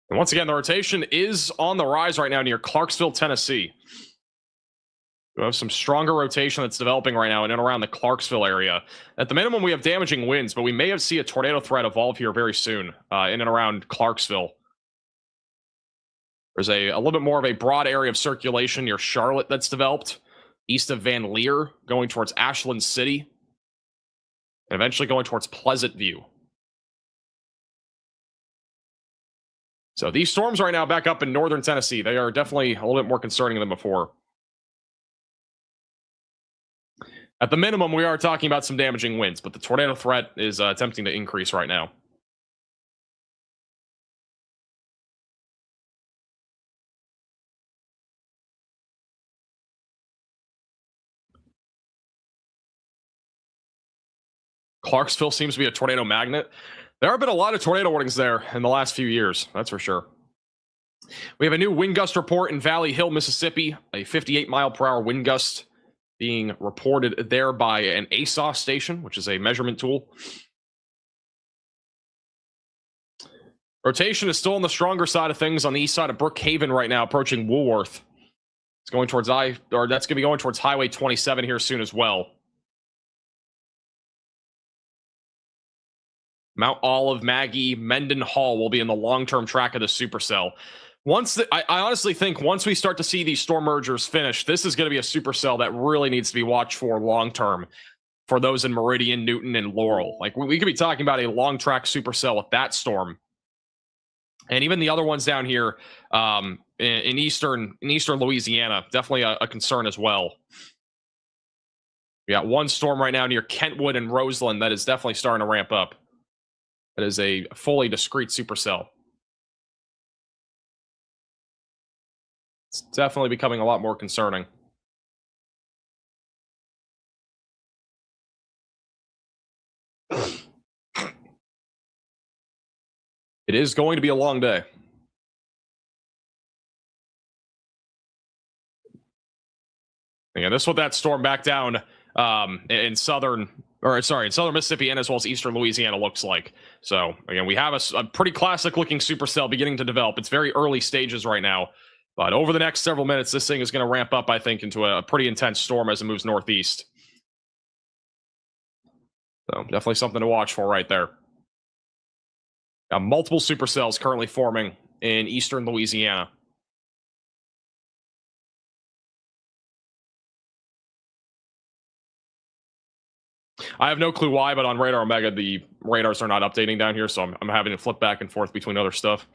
And once again, the rotation is on the rise right now near Clarksville, Tennessee. We have some stronger rotation that's developing right now in and around the Clarksville area. At the minimum, we have damaging winds, but we may have see a tornado threat evolve here very soon in and around Clarksville. There's a little bit more of a broad area of circulation near Charlotte that's developed, east of Van Leer, going towards Ashland City, and eventually going towards Pleasant View. So these storms right now back up in northern Tennessee, they are definitely a little bit more concerning than before. At the minimum, we are talking about some damaging winds, but the tornado threat is attempting to increase right now. Clarksville seems to be a tornado magnet. There have been a lot of tornado warnings there in the last few years, that's for sure. We have a new wind gust report in Valley Hill, Mississippi, a 58-mile-per-hour wind gust being reported there by an ASOS station, which is a measurement tool. Rotation is still on the stronger side of things on the east side of Brookhaven right now, approaching Woolworth. It's going towards that's going to be going towards Highway 27 here soon as well. Mount Olive, Maggie, Mendenhall will be in the long-term track of the supercell. I honestly think once we start to see these storm mergers finish, this is going to be a supercell that really needs to be watched for long-term for those in Meridian, Newton, and Laurel. Like we could be talking about a long-track supercell with that storm. And even the other ones down here in eastern Louisiana, definitely a concern as well. We got one storm right now near Kentwood and Roseland that is definitely starting to ramp up. That is a fully discrete supercell. It's definitely becoming a lot more concerning. It is going to be a long day. Again, this is what that storm back down in southern Mississippi and as well as eastern Louisiana looks like. So again, we have a pretty classic looking supercell beginning to develop. It's very early stages right now, but over the next several minutes, this thing is going to ramp up, I think, into a pretty intense storm as it moves northeast. So definitely something to watch for right there. Multiple supercells currently forming in eastern Louisiana. I have no clue why, but on Radar Omega, the radars are not updating down here, so I'm having to flip back and forth between other stuff.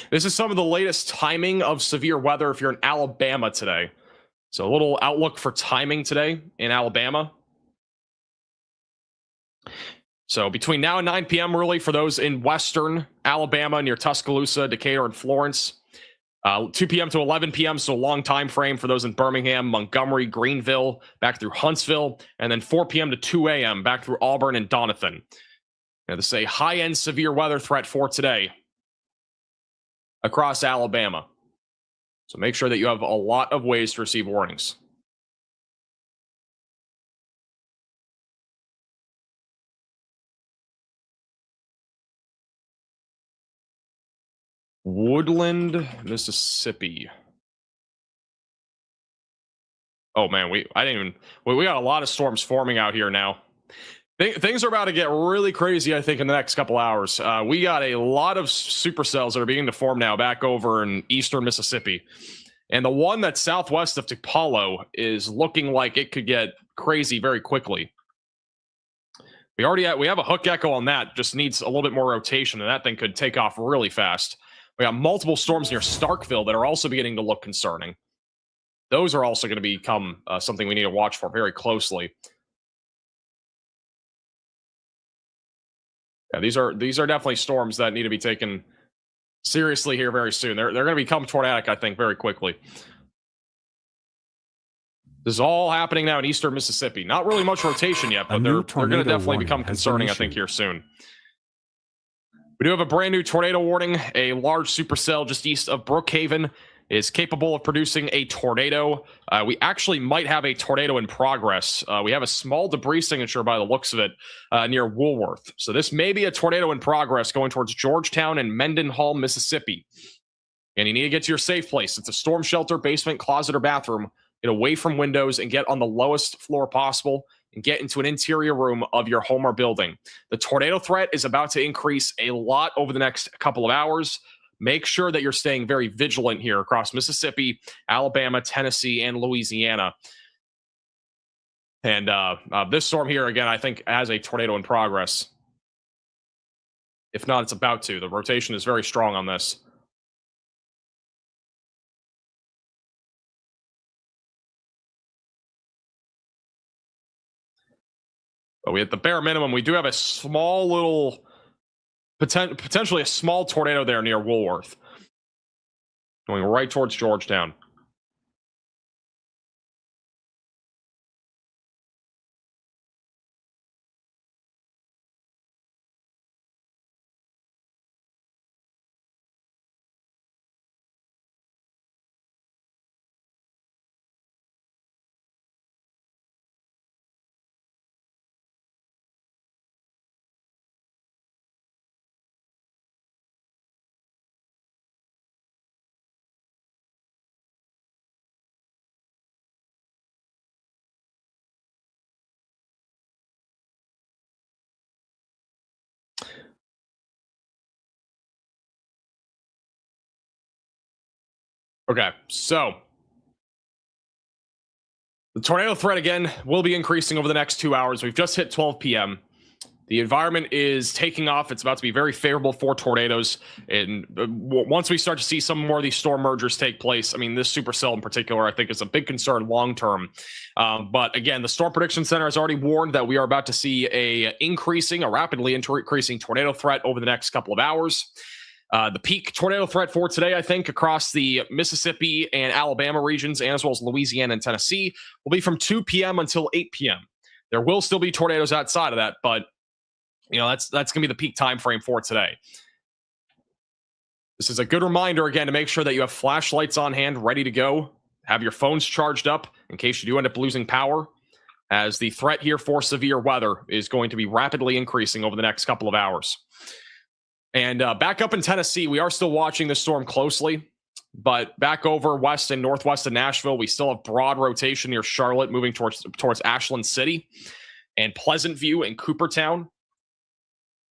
This is some of the latest timing of severe weather if you're in Alabama today. So a little outlook for timing today in Alabama. So between now and 9 p.m. really for those in western Alabama near Tuscaloosa, Decatur, and Florence. 2 p.m. to 11 p.m., so a long time frame for those in Birmingham, Montgomery, Greenville, back through Huntsville, and then 4 p.m. to 2 a.m. back through Auburn and Doniphan. Now, this is a high-end severe weather threat for today across Alabama. So make sure that you have a lot of ways to receive warnings. Woodland, Mississippi. Oh man, we got a lot of storms forming out here now. Things are about to get really crazy, I think, in the next couple hours. We got a lot of supercells that are beginning to form now back over in eastern Mississippi. And the one that's southwest of Tupelo is looking like it could get crazy very quickly. We have a hook echo on that, just needs a little bit more rotation, and that thing could take off really fast. We got multiple storms near Starkville that are also beginning to look concerning. Those are also going to become something we need to watch for very closely. Yeah, these are definitely storms that need to be taken seriously here very soon. They're going to become tornadic, I think, very quickly. This is all happening now in eastern Mississippi. Not really much rotation yet, but they're going to definitely become concerning, I think, here soon. We do have a brand new tornado warning. A large supercell just east of Brookhaven is capable of producing a tornado. We actually might have a tornado in progress. We have a small debris signature by the looks of it near Woolworth. So this may be a tornado in progress going towards Georgetown and Mendenhall, Mississippi. And you need to get to your safe place. It's a storm shelter, basement, closet, or bathroom. Get away from windows and get on the lowest floor possible and get into an interior room of your home or building. The tornado threat is about to increase a lot over the next couple of hours. Make sure that you're staying very vigilant here across Mississippi, Alabama, Tennessee, and Louisiana. And this storm here, again, I think has a tornado in progress. If not, it's about to. The rotation is very strong on this. But we at the bare minimum, we do have a small little, potentially a small tornado there near Woolworth. Going right towards Georgetown. Okay, so the tornado threat again will be increasing over the next 2 hours. We've just hit 12 p.m. The environment is taking off. It's about to be very favorable for tornadoes. And once we start to see some more of these storm mergers take place, I mean, this supercell in particular, I think is a big concern long term. But again, the Storm Prediction Center has already warned that we are about to see a rapidly increasing tornado threat over the next couple of hours. The peak tornado threat for today, I think, across the Mississippi and Alabama regions, and as well as Louisiana and Tennessee, will be from 2 p.m. until 8 p.m. There will still be tornadoes outside of that, but that's going to be the peak time frame for today. This is a good reminder, again, to make sure that you have flashlights on hand, ready to go. Have your phones charged up in case you do end up losing power, as the threat here for severe weather is going to be rapidly increasing over the next couple of hours. And back up in Tennessee, we are still watching this storm closely, but back over west and northwest of Nashville, we still have broad rotation near Charlotte, moving towards Ashland City and Pleasant View and Coopertown.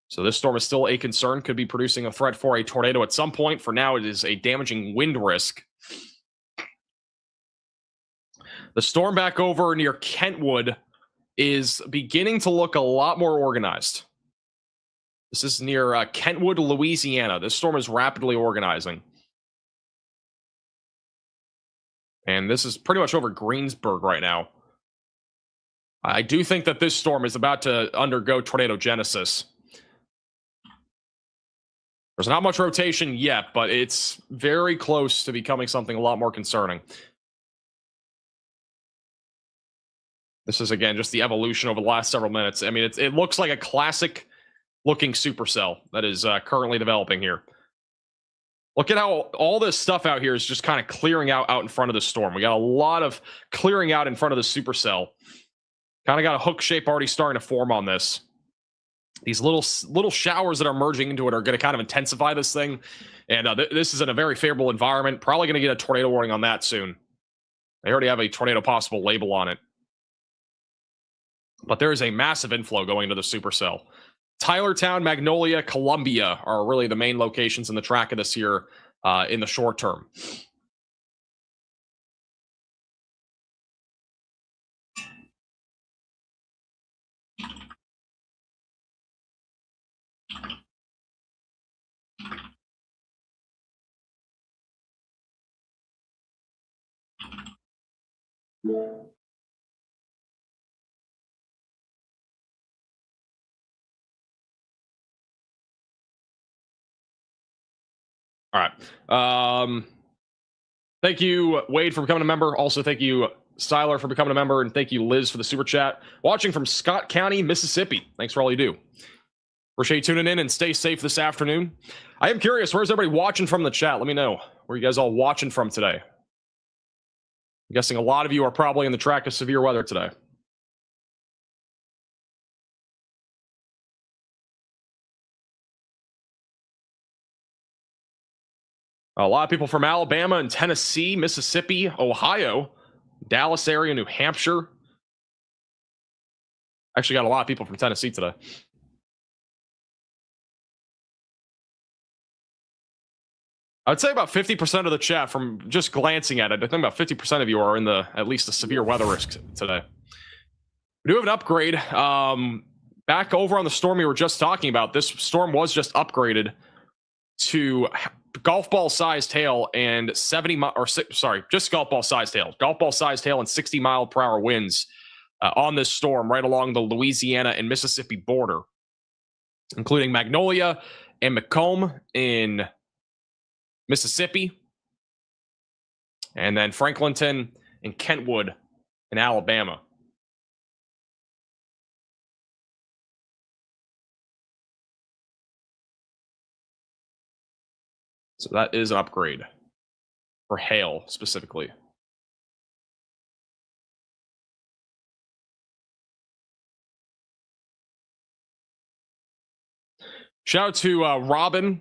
So this storm is still a concern, could be producing a threat for a tornado at some point. For now, it is a damaging wind risk. The storm back over near Kentwood is beginning to look a lot more organized. This is near Kentwood, Louisiana. This storm is rapidly organizing. And this is pretty much over Greensburg right now. I do think that this storm is about to undergo tornado genesis. There's not much rotation yet, but it's very close to becoming something a lot more concerning. This is, again, just the evolution over the last several minutes. I mean, it looks like a classic-looking supercell that is currently developing here. Look at how all this stuff out here is just kind of clearing out in front of the storm. We got a lot of clearing out in front of the supercell. Kind of got a hook shape already starting to form on this. These little showers that are merging into it are going to kind of intensify this thing. And this is in a very favorable environment. Probably going to get a tornado warning on that soon. They already have a tornado possible label on it. But there is a massive inflow going into the supercell. Tylertown, Magnolia, Columbia are really the main locations in the track of this year in the short term. All right. Thank you, Wade, for becoming a member. Also, thank you, Styler, for becoming a member. And thank you, Liz, for the super chat. Watching from Scott County, Mississippi. Thanks for all you do. Appreciate you tuning in and stay safe this afternoon. I am curious, where's everybody watching from the chat? Let me know. Where are you guys all watching from today? I'm guessing a lot of you are probably in the track of severe weather today. A lot of people from Alabama and Tennessee, Mississippi, Ohio, Dallas area, New Hampshire. Actually got a lot of people from Tennessee today. I would say about 50% of the chat, from just glancing at it, I think about 50% of you are in at least the severe weather risk today. We do have an upgrade. Back over on the storm we were just talking about, this storm was just upgraded to golf ball sized hail and just golf ball sized hail. Golf ball sized hail and 60 mile per hour winds on this storm right along the Louisiana and Mississippi border, including Magnolia and Macomb in Mississippi, and then Franklinton and Kentwood in Alabama. So that is an upgrade for hail specifically. Shout out to Robin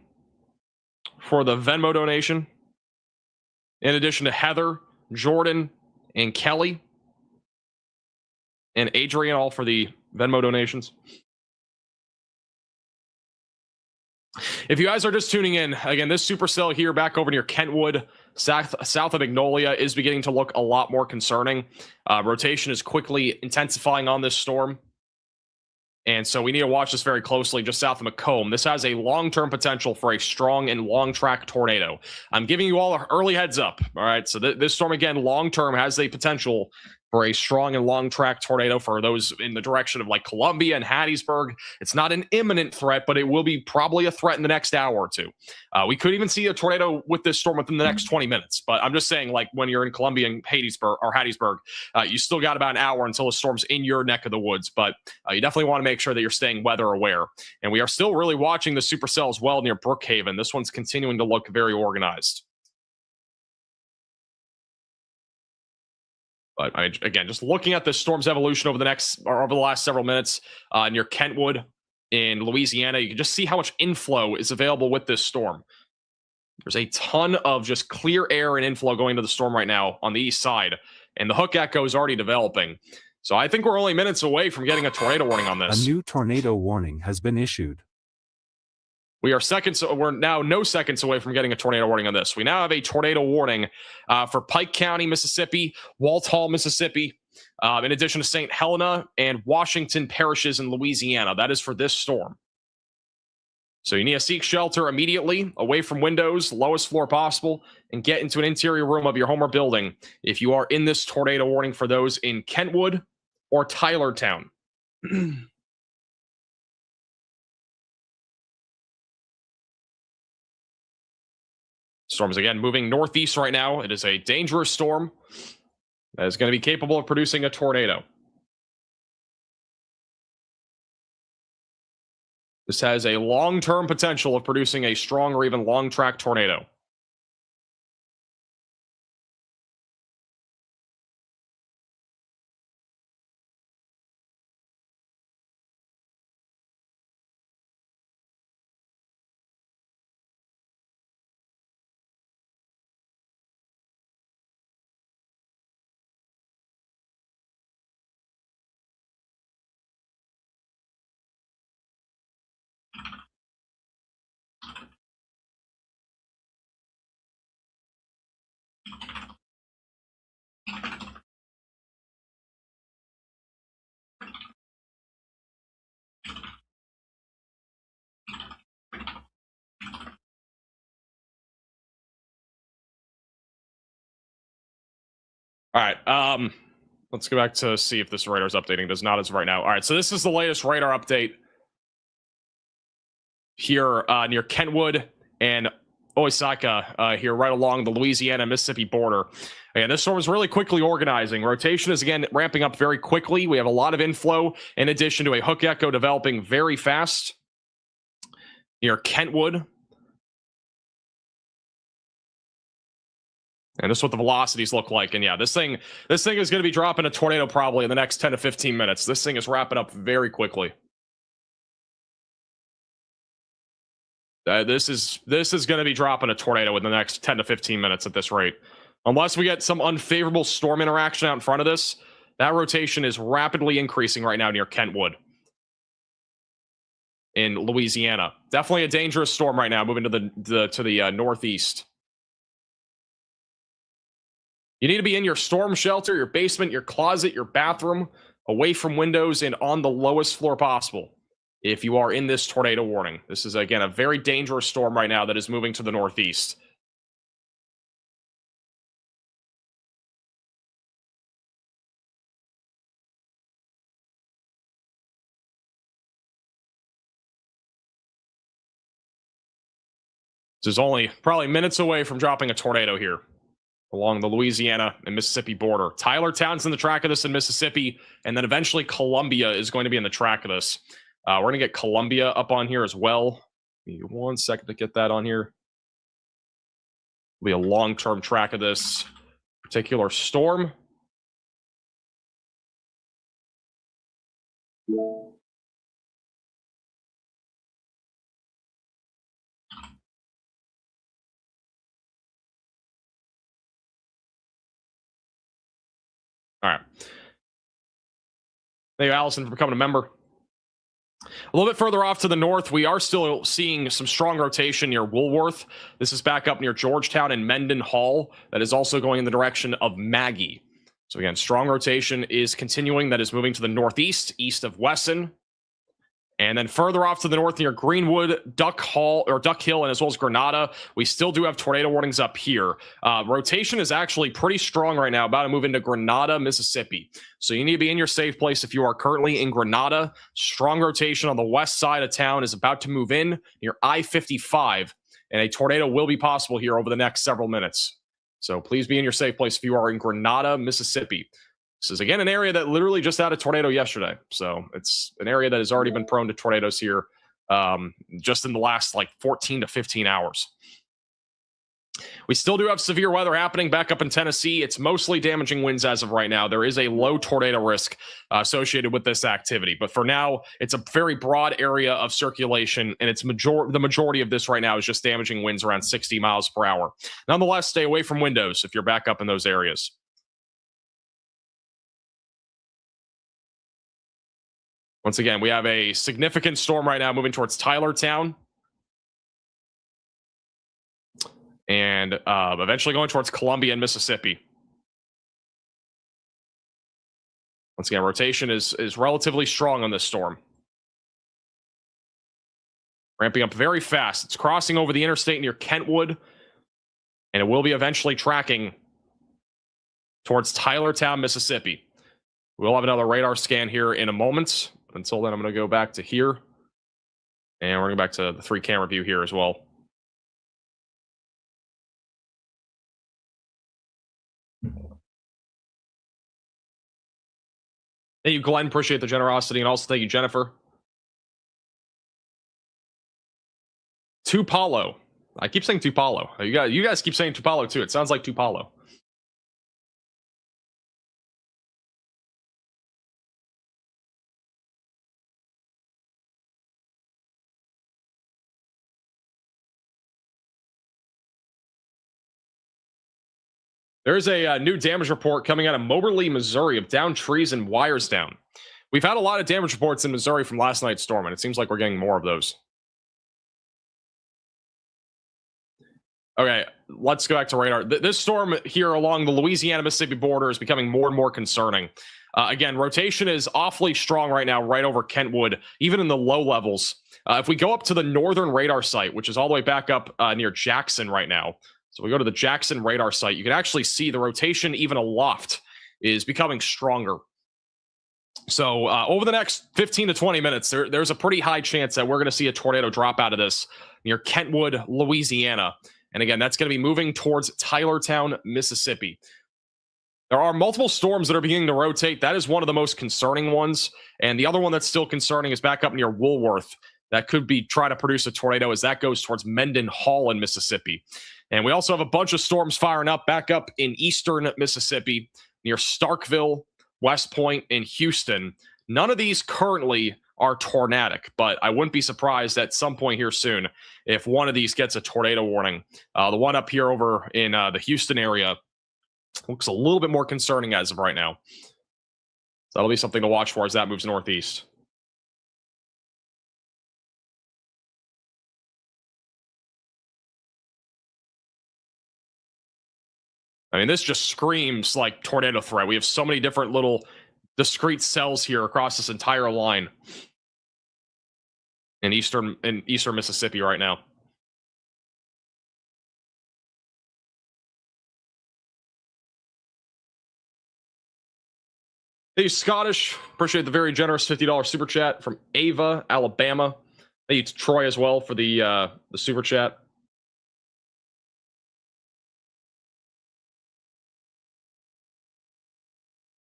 for the Venmo donation. In addition to Heather, Jordan, and Kelly, and Adrian, all for the Venmo donations. If you guys are just tuning in, again, this supercell here back over near Kentwood, south of Magnolia, is beginning to look a lot more concerning. Rotation is quickly intensifying on this storm. And so we need to watch this very closely just south of Macomb. This has a long-term potential for a strong and long-track tornado. I'm giving you all an early heads up. All right, so this storm, again, long-term has the potential for a strong and long-track tornado for those in the direction of like Columbia and Hattiesburg. It's not an imminent threat, but it will be probably a threat in the next hour or two. We could even see a tornado with this storm within the next 20 minutes. But I'm just saying, like, when you're in Columbia and Hattiesburg, you still got about an hour until the storm's in your neck of the woods. But you definitely want to make sure that you're staying weather aware. And we are still really watching the supercell as well near Brookhaven. This one's continuing to look very organized. But again, just looking at the storm's evolution over the last several minutes near Kentwood in Louisiana, you can just see how much inflow is available with this storm. There's a ton of just clear air and inflow going to the storm right now on the east side, and the hook echo is already developing. So I think we're only minutes away from getting a tornado warning on this. A new tornado warning has been issued. We're now no seconds away from getting a tornado warning on this. We now have a tornado warning for Pike County, Mississippi, Walthall, Mississippi, in addition to St. Helena and Washington parishes in Louisiana. That is for this storm. So you need to seek shelter immediately, away from windows, lowest floor possible, and get into an interior room of your home or building if you are in this tornado warning for those in Kentwood or Tylertown. Storm's again moving northeast right now. It is a dangerous storm that is going to be capable of producing a tornado. This has a long-term potential of producing a strong or even long-track tornado. All right, let's go back to see if this radar is updating. Does not as of right now. All right, so this is the latest radar update here near Kentwood and Osaka here right along the Louisiana-Mississippi border. And this storm is really quickly organizing. Rotation is again ramping up very quickly. We have a lot of inflow in addition to a hook echo developing very fast near Kentwood. And this is what the velocities look like. And yeah, this thing is going to be dropping a tornado probably in the next 10 to 15 minutes. This thing is wrapping up very quickly. This is going to be dropping a tornado in the next 10 to 15 minutes at this rate. Unless we get some unfavorable storm interaction out in front of this, that rotation is rapidly increasing right now near Kentwood in Louisiana. Definitely a dangerous storm right now, moving to the northeast. You need to be in your storm shelter, your basement, your closet, your bathroom, away from windows and on the lowest floor possible if you are in this tornado warning. This is, again, a very dangerous storm right now that is moving to the northeast. This is only probably minutes away from dropping a tornado here along the Louisiana and Mississippi border. Tylertown's in the track of this in Mississippi, and then eventually Columbia is going to be in the track of this. We're going to get Columbia up on here as well. Give me 1 second to get that on here. It'll be a long-term track of this particular storm. All right. Thank you, Allison, for becoming a member. A little bit further off to the north, we are still seeing some strong rotation near Woolworth. This is back up near Georgetown and Mendenhall. That is also going in the direction of Maggie. So again, strong rotation is continuing. That is moving to the northeast, east of Wesson. And then further off to the north near Greenwood, Duck Hill, and as well as Grenada, we still do have tornado warnings up here. Rotation is actually pretty strong right now, about to move into Grenada, Mississippi. So you need to be in your safe place if you are currently in Grenada. Strong rotation on the west side of town is about to move in near I-55, and a tornado will be possible here over the next several minutes. So please be in your safe place if you are in Grenada, Mississippi. This is, again, an area that literally just had a tornado yesterday. So it's an area that has already been prone to tornadoes here just in the last, 14 to 15 hours. We still do have severe weather happening back up in Tennessee. It's mostly damaging winds as of right now. There is a low tornado risk associated with this activity. But for now, it's a very broad area of circulation, and the majority of this right now is just damaging winds around 60 miles per hour. Nonetheless, stay away from windows if you're back up in those areas. Once again, we have a significant storm right now moving towards Tylertown. And eventually going towards Columbia and Mississippi. Once again, rotation is relatively strong on this storm. Ramping up very fast. It's crossing over the interstate near Kentwood, and it will be eventually tracking towards Tylertown, Mississippi. We'll have another radar scan here in a moment. Until then, I'm going to go back to here. And we're going back to the 3-camera view here as well. Thank you, Glenn. Appreciate the generosity. And also thank you, Jennifer. Tupalo. I keep saying Tupalo. You guys keep saying Tupalo too. It sounds like Tupalo. There's a new damage report coming out of Moberly, Missouri, of downed trees and wires down. We've had a lot of damage reports in Missouri from last night's storm, and it seems like we're getting more of those. Okay, let's go back to radar. This storm here along the Louisiana-Mississippi border is becoming more and more concerning. Again, rotation is awfully strong right now, right over Kentwood, even in the low levels. If we go up to the northern radar site, which is all the way back up near Jackson right now, so we go to the Jackson radar site, you can actually see the rotation even aloft is becoming stronger. So over the next 15 to 20 minutes, there's a pretty high chance that we're going to see a tornado drop out of this near Kentwood, Louisiana. And again, that's going to be moving towards Tylertown, Mississippi. There are multiple storms that are beginning to rotate. That is one of the most concerning ones. And the other one that's still concerning is back up near Woolworth. That could be trying to produce a tornado as that goes towards Mendenhall in Mississippi. And we also have a bunch of storms firing up back up in eastern Mississippi near Starkville, West Point, and Houston. None of these currently are tornadic, but I wouldn't be surprised at some point here soon if one of these gets a tornado warning. The one up here over in the Houston area looks a little bit more concerning as of right now. So that'll be something to watch for as that moves northeast. I mean, this just screams like tornado threat. We have so many different little discrete cells here across this entire line in eastern Mississippi right now. Hey, Scottish. Appreciate the very generous $50 super chat from Ava, Alabama. Thank you to Troy as well for the super chat.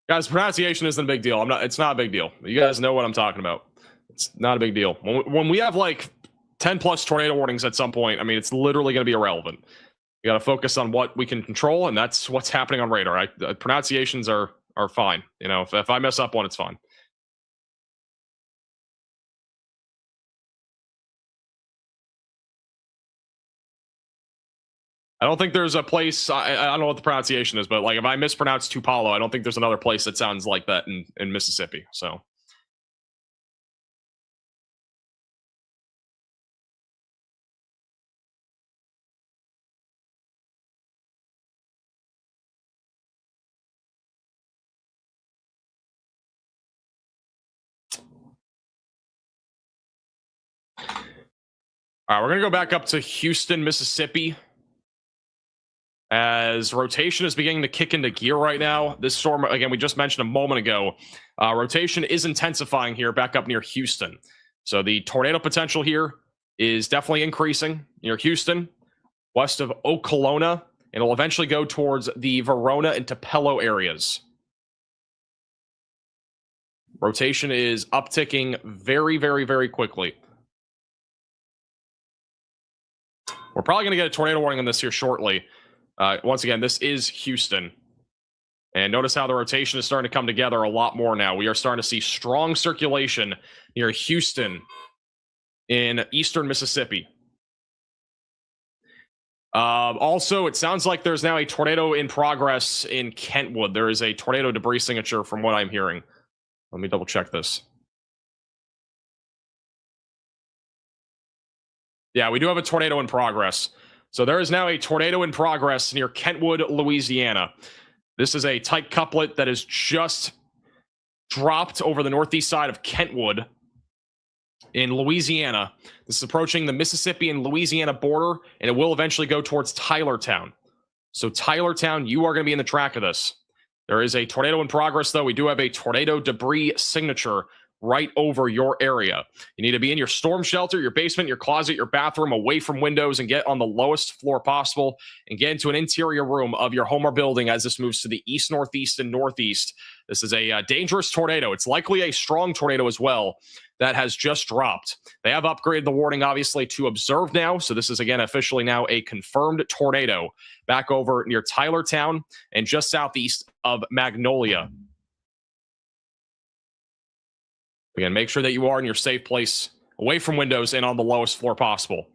Guys, pronunciation isn't a big deal. It's not a big deal. You guys know what I'm talking about. It's not a big deal. When we have like 10 plus tornado warnings at some point, I mean, it's literally going to be irrelevant. You got to focus on what we can control, and that's what's happening on radar. Pronunciations are fine. You know, if I mess up one, it's fine. I don't think there's a place, I don't know what the pronunciation is, but like if I mispronounce Tupalo, I don't think there's another place that sounds like that in Mississippi. So. All right, we're going to go back up to Houston, Mississippi. As rotation is beginning to kick into gear right now. This storm, again, we just mentioned a moment ago, rotation is intensifying here back up near Houston. So the tornado potential here is definitely increasing near Houston, west of Okolona, and it'll eventually go towards the Verona and Tupelo areas. Rotation is upticking very, very, very quickly. We're probably going to get a tornado warning on this here shortly. Once again, this is Houston. And notice how the rotation is starting to come together a lot more now. We are starting to see strong circulation near Houston in eastern Mississippi. Also, it sounds like there's now a tornado in progress in Kentwood. There is a tornado debris signature from what I'm hearing. Let me double check this. Yeah, we do have a tornado in progress. So there is now a tornado in progress near Kentwood, Louisiana. This is a tight couplet that is just dropped over the northeast side of Kentwood. in Louisiana. This is approaching the Mississippi and Louisiana border, and it will eventually go towards Tylertown. So Tylertown, you are going to be in the track of this. There is a tornado in progress, though. We do have a tornado debris signature right over your area. You need to be in your storm shelter, your basement, your closet, your bathroom, away from windows, and get on the lowest floor possible and get into an interior room of your home or building as this moves to the east, northeast, and northeast. This is a dangerous tornado. It's likely a strong tornado as well that has just dropped. They have upgraded the warning, obviously, to observe now. So this is, again, officially now a confirmed tornado back over near Tylertown and just southeast of Magnolia. Again, make sure that you are in your safe place, away from windows and on the lowest floor possible.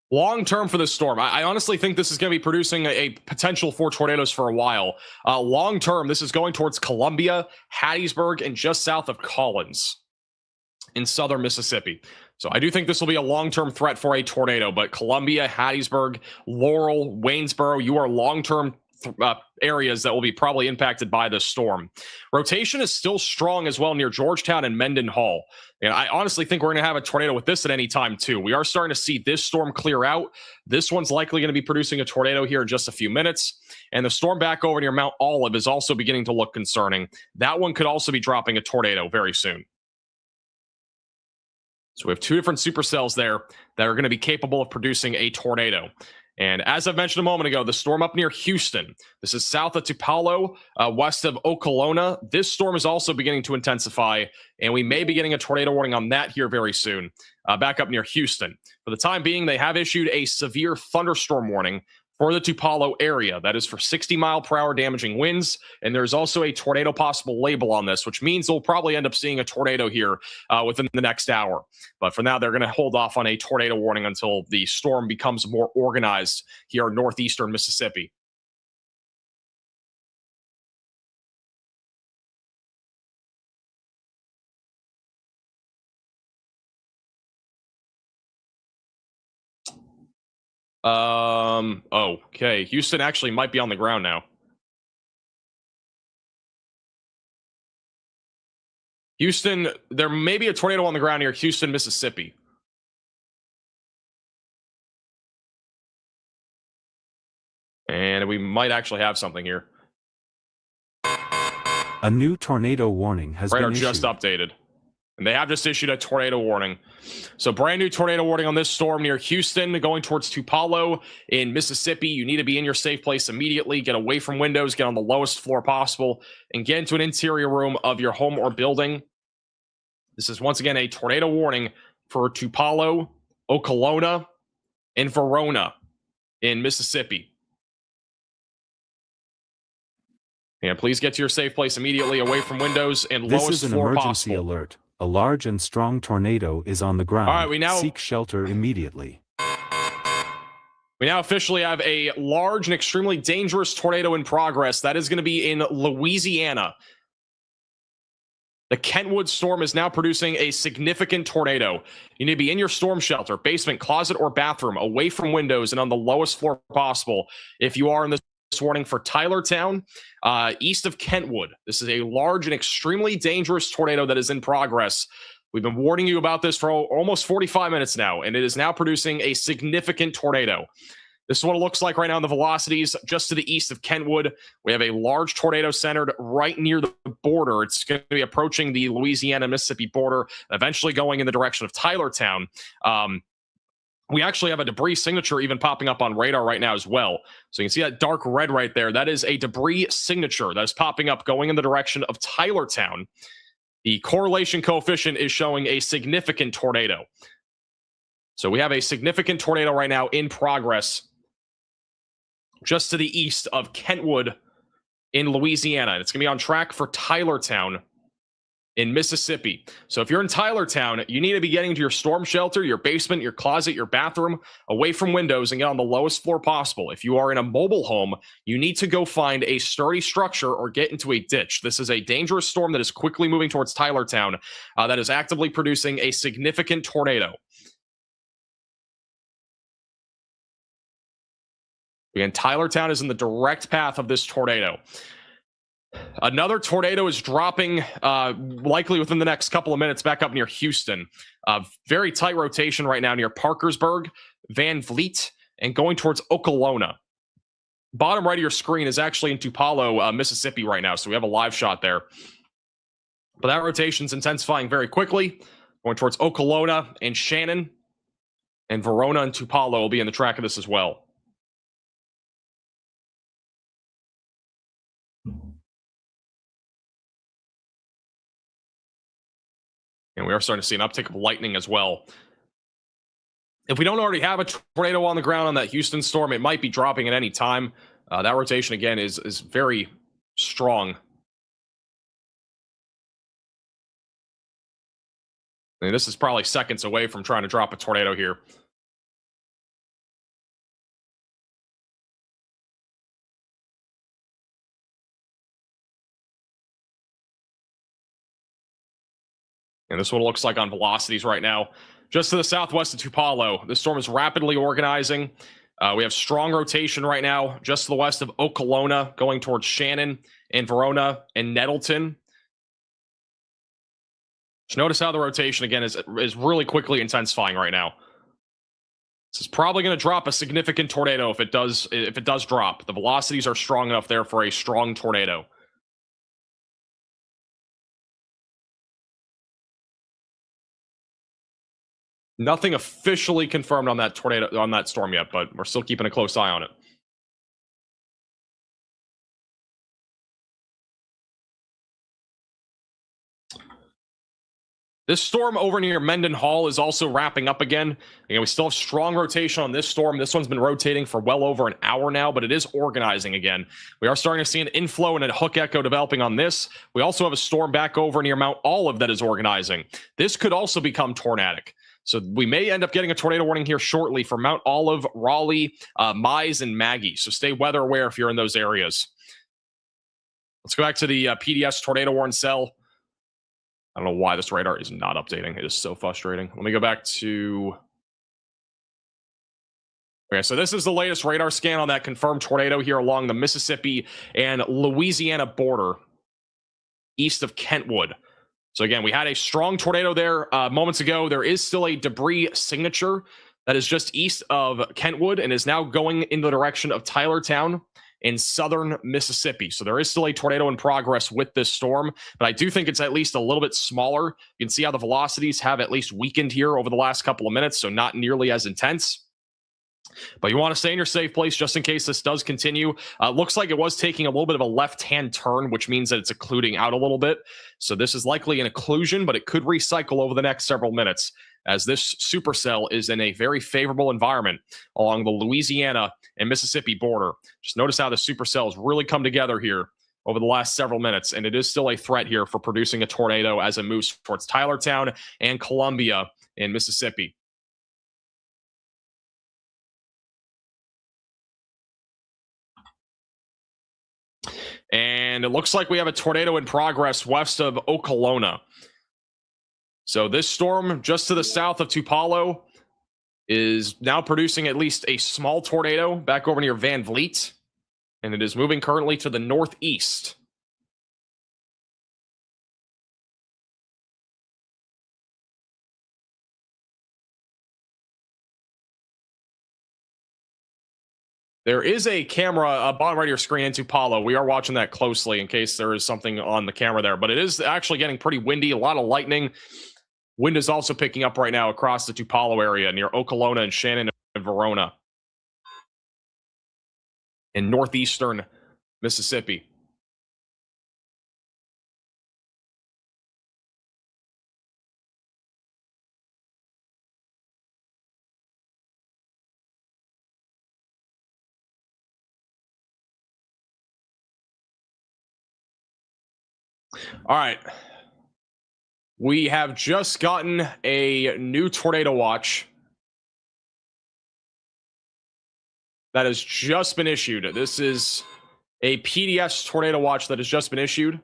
Long term for this storm, I honestly think this is going to be producing a potential for tornadoes for a while. Long term, this is going towards Columbia, Hattiesburg, and just south of Collins in southern Mississippi. So I do think this will be a long-term threat for a tornado, but Columbia, Hattiesburg, Laurel, Waynesboro, you are long-term areas that will be probably impacted by this storm. Rotation is still strong as well near Georgetown and Mendenhall. And I honestly think we're going to have a tornado with this at any time too. We are starting to see this storm clear out. This one's likely going to be producing a tornado here in just a few minutes. And the storm back over near Mount Olive is also beginning to look concerning. That one could also be dropping a tornado very soon. So we have two different supercells there that are going to be capable of producing a tornado. And as I've mentioned a moment ago, the storm up near Houston. This is south of Tupelo, west of Okolona. This storm is also beginning to intensify, and we may be getting a tornado warning on that here very soon, back up near Houston. For the time being, they have issued a severe thunderstorm warning for the Tupelo area. That is for 60-mile-per-hour damaging winds, and there's also a tornado possible label on this, which means they'll probably end up seeing a tornado here within the next hour. But for now, they're going to hold off on a tornado warning until the storm becomes more organized here in northeastern Mississippi. Okay. Houston actually might be on the ground now. Houston, there may be a tornado on the ground near Houston, Mississippi. And we might actually have something here. A new tornado warning has been Radar issued. just updated. And they have just issued a tornado warning. So brand new tornado warning on this storm near Houston, going towards Tupelo in Mississippi. You need to be in your safe place immediately. Get away from windows, get on the lowest floor possible, and get into an interior room of your home or building. This is once again a tornado warning for Tupelo, Okolona, and Verona in Mississippi. And please get to your safe place immediately, away from windows and This lowest is an floor emergency possible. alert. A large and strong tornado is on the ground. All right, we now Seek shelter immediately. We now officially have a large and extremely dangerous tornado in progress. That is going to be in Louisiana. The Kentwood storm is now producing a significant tornado. You need to be in your storm shelter, basement, closet, or bathroom, away from windows and on the lowest floor possible. If you are in this warning for Tylertown, east of Kentwood. This is a large and extremely dangerous tornado that is in progress. We've been warning you about this for almost 45 minutes now, and it is now producing a significant tornado. This is what it looks like right now in the velocities just to the east of Kentwood. We have a large tornado centered right near the border. It's going to be approaching the Louisiana-Mississippi border, eventually going in the direction of Tylertown. We actually have a debris signature even popping up on radar right now as well. So you can see that dark red right there. That is a debris signature that is popping up going in the direction of Tylertown. The correlation coefficient is showing a significant tornado. So we have a significant tornado right now in progress just to the east of Kentwood in Louisiana. It's going to be on track for Tylertown in Mississippi. So if you're in Tylertown, you need to be getting to your storm shelter, your basement, your closet, your bathroom, away from windows and get on the lowest floor possible. If you are in a mobile home, you need to go find a sturdy structure or get into a ditch. This is a dangerous storm that is quickly moving towards Tylertown that is actively producing a significant tornado. Again, Tylertown is in the direct path of this tornado. Another tornado is dropping likely within the next couple of minutes back up near Houston. Very tight rotation right now near Parkersburg, Van Vliet, and going towards Okolona. Bottom right of your screen is actually in Tupelo, Mississippi right now, so we have a live shot there. But that rotation's intensifying very quickly, going towards Okolona and Shannon, and Verona and Tupelo will be in the track of this as well. And we are starting to see an uptick of lightning as well. If we don't already have a tornado on the ground on that Houston storm, it might be dropping at any time. That rotation, again, is very strong. I mean, this is probably seconds away from trying to drop a tornado here. And this is what it looks like on velocities right now. Just to the southwest of Tupelo, the storm is rapidly organizing. We have strong rotation right now, just to the west of Okolona, going towards Shannon and Verona and Nettleton. Just notice how the rotation, again, is really quickly intensifying right now. This is probably going to drop a significant tornado if it does drop. The velocities are strong enough there for a strong tornado. Nothing officially confirmed on that tornado, on that storm yet, but we're still keeping a close eye on it. This storm over near Mendenhall is also wrapping up again. Again, we still have strong rotation on this storm. This one's been rotating for well over an hour now, but it is organizing again. We are starting to see an inflow and a hook echo developing on this. We also have a storm back over near Mount Olive that is organizing. This could also become tornadic. So we may end up getting a tornado warning here shortly for Mount Olive, Raleigh, Mize, and Maggie. So stay weather aware if you're in those areas. Let's go back to the PDS tornado warn cell. I don't know why this radar is not updating. It is so frustrating. Let me go back to... Okay, so this is the latest radar scan on that confirmed tornado here along the Mississippi and Louisiana border, east of Kentwood. So again, we had a strong tornado there moments ago. There is still a debris signature that is just east of Kentwood and is now going in the direction of Tylertown in southern Mississippi. So there is still a tornado in progress with this storm, but I do think it's at least a little bit smaller. You can see how the velocities have at least weakened here over the last couple of minutes, so not nearly as intense. But you want to stay in your safe place just in case this does continue. Looks like it was taking a little bit of a left-hand turn, which means that it's occluding out a little bit. So this is likely an occlusion, but it could recycle over the next several minutes as this supercell is in a very favorable environment along the Louisiana and Mississippi border. Just notice how the supercell has really come together here over the last several minutes, and it is still a threat here for producing a tornado as it moves towards Tylertown and Columbia in Mississippi. And it looks like we have a tornado in progress west of Okolona. So this storm just to the south of Tupelo is now producing at least a small tornado back over near Van Vliet. And it is moving currently to the northeast. There is a camera bottom right of your screen in Tupelo. We are watching that closely in case there is something on the camera there. But it is actually getting pretty windy, a lot of lightning. Wind is also picking up right now across the Tupelo area near Okolona and Shannon and Verona in northeastern Mississippi. All right. We have just gotten a new tornado watch that has just been issued. This is a PDS tornado watch that has just been issued.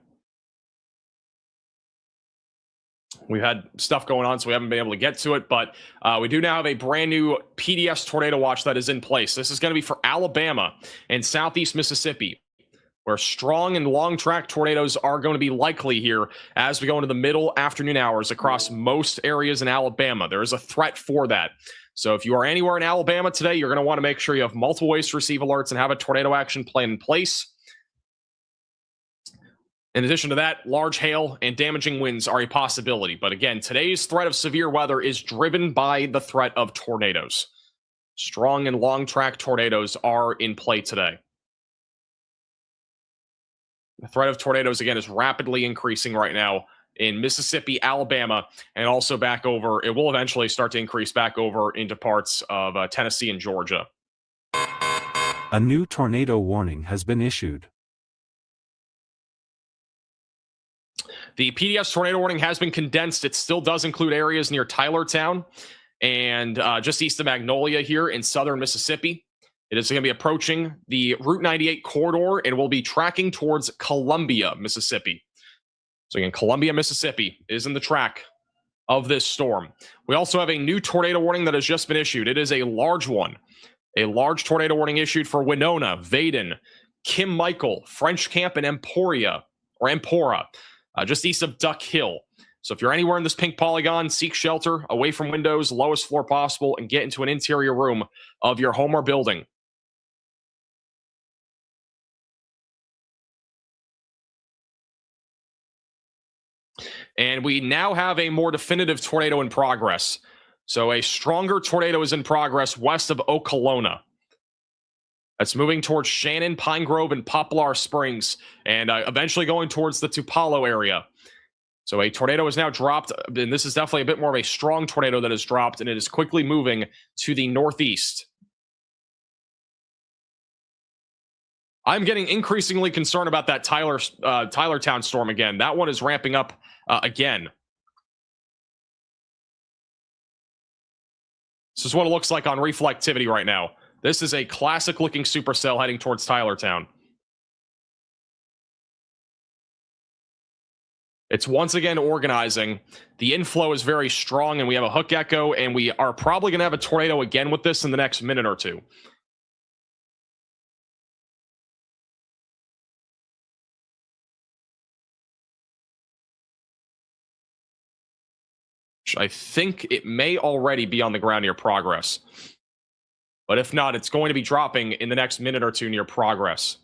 We've had stuff going on, so we haven't been able to get to it, but we do now have a brand new PDS tornado watch that is in place. This is going to be for Alabama and Southeast Mississippi, where strong and long track tornadoes are going to be likely here as we go into the middle afternoon hours across most areas in Alabama. There is a threat for that. So if you are anywhere in Alabama today, you're going to want to make sure you have multiple ways to receive alerts and have a tornado action plan in place. In addition to that, large hail and damaging winds are a possibility. But again, today's threat of severe weather is driven by the threat of tornadoes. Strong and long track tornadoes are in play today. The threat of tornadoes, again, is rapidly increasing right now in Mississippi, Alabama, and also back over. It will eventually start to increase back over into parts of Tennessee and Georgia. A new tornado warning has been issued. The PDS tornado warning has been condensed. It still does include areas near Tylertown and just east of Magnolia here in southern Mississippi. It is going to be approaching the Route 98 corridor and will be tracking towards Columbia, Mississippi. So again, Columbia, Mississippi is in the track of this storm. We also have a new tornado warning that has just been issued. It is a large one. A large tornado warning issued for Winona, Vaden, Kim Michael, French Camp, and Empora, just east of Duck Hill. So if you're anywhere in this pink polygon, seek shelter away from windows, lowest floor possible, and get into an interior room of your home or building. And we now have a more definitive tornado in progress. So a stronger tornado is in progress west of Okolona. That's moving towards Shannon, Pine Grove, and Poplar Springs, and eventually going towards the Tupelo area. So a tornado is now dropped, and this is definitely a bit more of a strong tornado that has dropped, and it is quickly moving to the northeast. I'm getting increasingly concerned about that Tylertown storm again. That one is ramping up again. This is what it looks like on reflectivity right now. This is a classic-looking supercell heading towards Tylertown. It's once again organizing. The inflow is very strong, and we have a hook echo, and we are probably going to have a tornado again with this in the next minute or two. I think it may already be on the ground near Progress. But if not, it's going to be dropping in the next minute or two near Progress.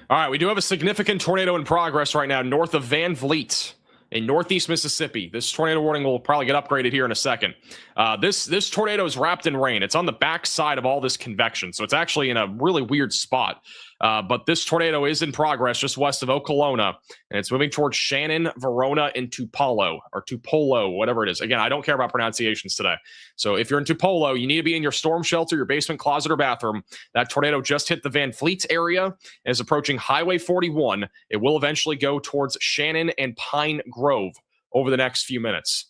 All right, we do have a significant tornado in progress right now north of Van Vliet in northeast Mississippi. This tornado warning will probably get upgraded here in a second. This tornado is wrapped in rain. It's on the back side of all this convection, so it's actually in a really weird spot. But this tornado is in progress just west of Okolona, and it's moving towards Shannon, Verona, and Tupelo, whatever it is. Again, I don't care about pronunciations today. So if you're in Tupelo, you need to be in your storm shelter, your basement, closet, or bathroom. That tornado just hit the Van Fleet area and is approaching Highway 41. It will eventually go towards Shannon and Pine Grove over the next few minutes.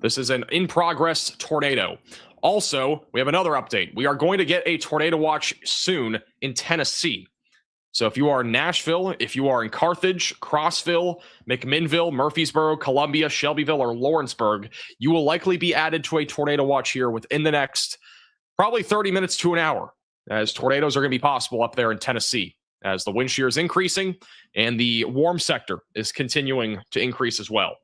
This is an in-progress tornado. Also, we have another update. We are going to get a tornado watch soon in Tennessee. So if you are in Nashville, if you are in Carthage, Crossville, McMinnville, Murfreesboro, Columbia, Shelbyville, or Lawrenceburg, you will likely be added to a tornado watch here within the next probably 30 minutes to an hour, as tornadoes are going to be possible up there in Tennessee, as the wind shear is increasing and the warm sector is continuing to increase as well.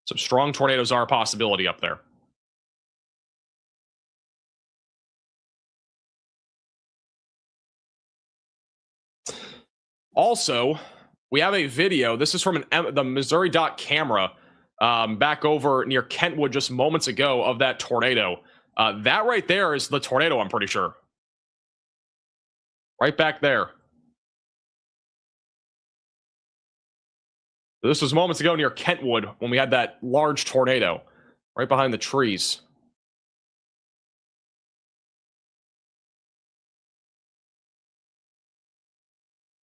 So strong tornadoes are a possibility up there. Also, we have a video. This is from the Missouri Dot camera back over near Kentwood just moments ago of that tornado. That right there is the tornado, I'm pretty sure. Right back there. This was moments ago near Kentwood when we had that large tornado right behind the trees.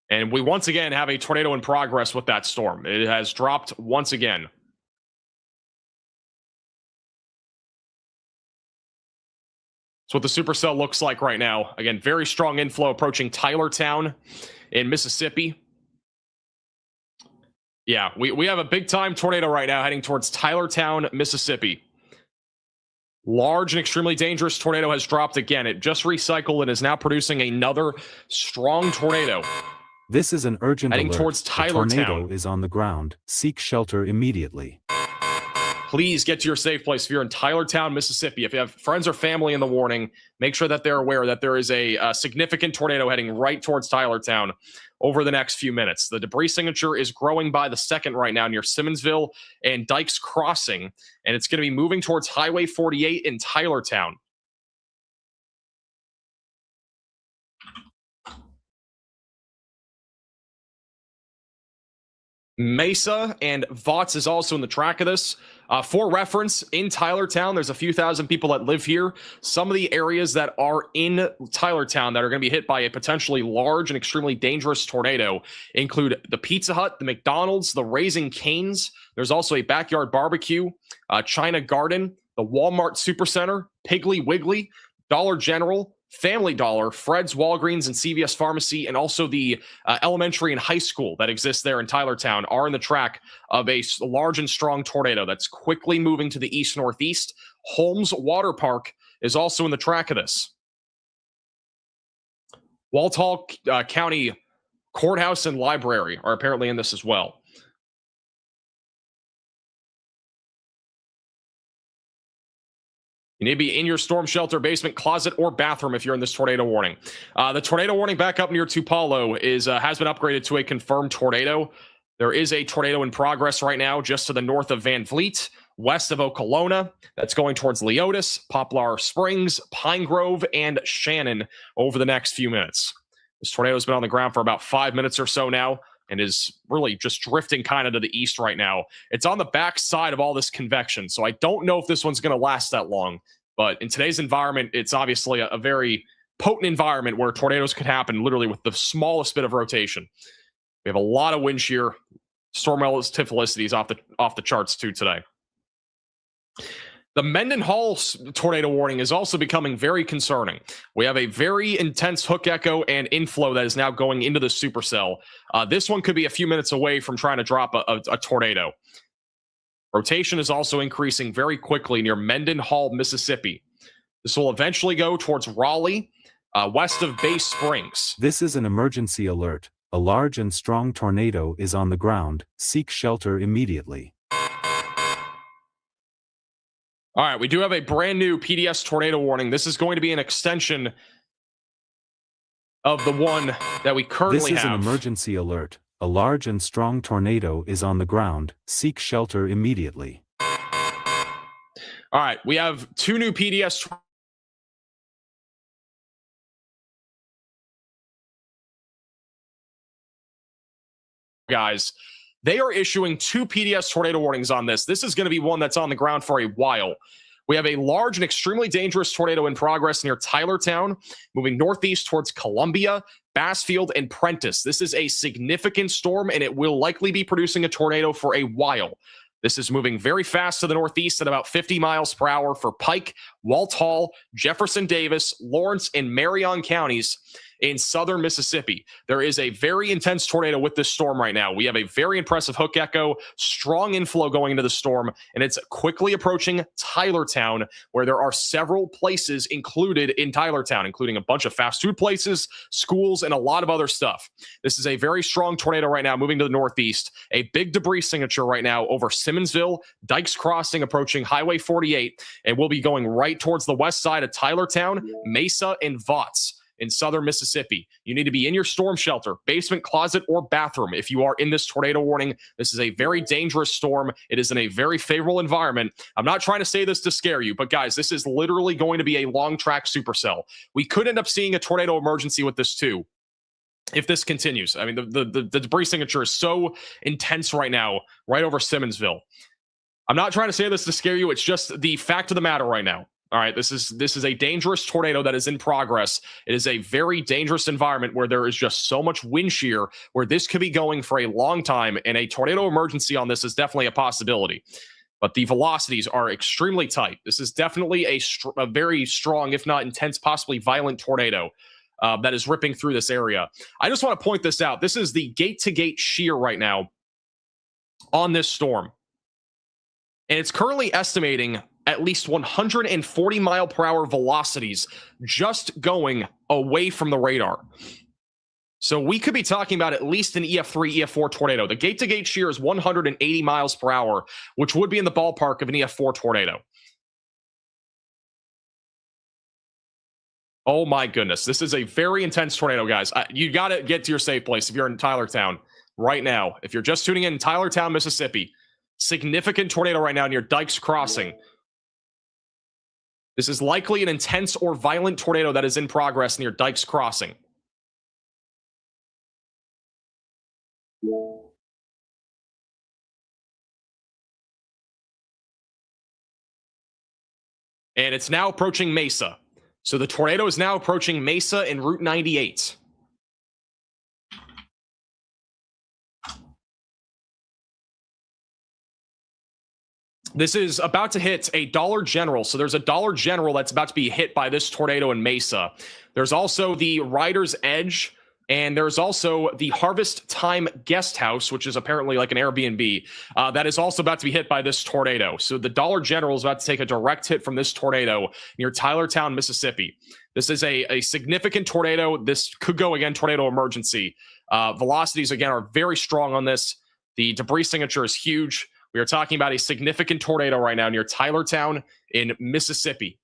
And we once again have a tornado in progress with that storm. It has dropped once again. That's what the supercell looks like right now. Again, very strong inflow approaching Tylertown in Mississippi. Yeah, we have a big-time tornado right now heading towards Tylertown, Mississippi. Large and extremely dangerous tornado has dropped again. It just recycled and is now producing another strong tornado. This is an urgent heading alert. towards The Tylertown. tornado is on the ground. Seek shelter immediately. Please get to your safe place if you're in Tylertown, Mississippi. If you have friends or family in the warning, make sure that they're aware that there is a significant tornado heading right towards Tylertown over the next few minutes. The debris signature is growing by the second right now near Simmonsville and Dykes Crossing, and it's going to be moving towards Highway 48 in Tylertown. Mesa and Votts is also in the track of this. For reference, in Tylertown, there's a few thousand people that live here. Some of the areas that are in Tylertown that are going to be hit by a potentially large and extremely dangerous tornado include the Pizza Hut, the McDonald's, the Raising Cane's. There's also a Backyard Barbecue, China Garden, the Walmart Supercenter, Piggly Wiggly, Dollar General, Family Dollar, Fred's, Walgreens, and CVS Pharmacy, and also the elementary and high school that exists there in Tylertown are in the track of a large and strong tornado that's quickly moving to the east-northeast. Holmes Water Park is also in the track of this. Walthall County Courthouse and Library are apparently in this as well. You need to be in your storm shelter, basement, closet, or bathroom if you're in this tornado warning. The tornado warning back up near Tupelo has been upgraded to a confirmed tornado. There is a tornado in progress right now just to the north of Van Vliet, west of Okolona. That's going towards Leotis, Poplar Springs, Pine Grove, and Shannon over the next few minutes. This tornado has been on the ground for about 5 minutes or so now and is really just drifting kind of to the east right now. It's on the back side of all this convection, so I don't know if this one's going to last that long. But in today's environment, it's obviously a very potent environment where tornadoes could happen literally with the smallest bit of rotation. We have a lot of wind shear. Storm relative velocity is off the charts too today. The Mendenhall tornado warning is also becoming very concerning. We have a very intense hook echo and inflow that is now going into the supercell. This one could be a few minutes away from trying to drop a tornado. Rotation is also increasing very quickly near Mendenhall, Mississippi. This will eventually go towards Raleigh, west of Bay Springs. This is an emergency alert. A large and strong tornado is on the ground. Seek shelter immediately. All right, we do have a brand new PDS tornado warning. This is going to be an extension of the one that we currently have. This is an emergency alert. A large and strong tornado is on the ground. Seek shelter immediately. All right, we have two new PDS. Guys, they are issuing two PDS tornado warnings on this. This is going to be one that's on the ground for a while. We have a large and extremely dangerous tornado in progress near Tylertown, moving northeast towards Columbia, Bassfield, and Prentice. This is a significant storm, and it will likely be producing a tornado for a while. This is moving very fast to the northeast at about 50 miles per hour for Pike, Walthall, Jefferson Davis, Lawrence, and Marion counties in southern Mississippi. There is a very intense tornado with this storm right now. We have a very impressive hook echo, strong inflow going into the storm, and it's quickly approaching Tylertown, where there are several places included in Tylertown, including a bunch of fast food places, schools, and a lot of other stuff. This is a very strong tornado right now moving to the northeast. A big debris signature right now over Simmonsville, Dykes Crossing approaching Highway 48, and we'll be going right towards the west side of Tylertown, Mesa, and Votts in southern Mississippi. You need to be in your storm shelter, basement, closet, or bathroom if you are in this tornado warning. This is a very dangerous storm. It is in a very favorable environment. I'm not trying to say this to scare you, but guys, this is literally going to be a long track supercell. We could end up seeing a tornado emergency with this too. if this continues. I mean, the debris signature is so intense right now, right over Simmonsville. I'm not trying to say this to scare you. It's just the fact of the matter right now. All right, this is a dangerous tornado that is in progress. It is a very dangerous environment where there is just so much wind shear where this could be going for a long time, and a tornado emergency on this is definitely a possibility. But the velocities are extremely tight. This is definitely a very strong, if not intense, possibly violent tornado that is ripping through this area. I just want to point this out. This is the gate-to-gate shear right now on this storm. And it's currently estimating at least 140 mile per hour velocities just going away from the radar. So we could be talking about at least an EF3, EF4 tornado. The gate-to-gate shear is 180 miles per hour, which would be in the ballpark of an EF4 tornado. Oh my goodness. This is a very intense tornado, guys. You got to get to your safe place if you're in Tylertown right now. If you're just tuning in Tylertown, Mississippi, significant tornado right now near Dykes Crossing. This is likely an intense or violent tornado that is in progress near Dykes Crossing. And it's now approaching Mesa. So the tornado is now approaching Mesa and Route 98. This is about to hit a Dollar General. So there's a Dollar General that's about to be hit by this tornado in Mesa. There's also the Rider's Edge, and there's also the Harvest Time Guest House, which is apparently like an Airbnb, that is also about to be hit by this tornado. So the Dollar General is about to take a direct hit from this tornado near Tylertown, Mississippi. This is a significant tornado. This could go, again, tornado emergency. Velocities, again, are very strong on this. The debris signature is huge. We are talking about a significant tornado right now near Tylertown in Mississippi.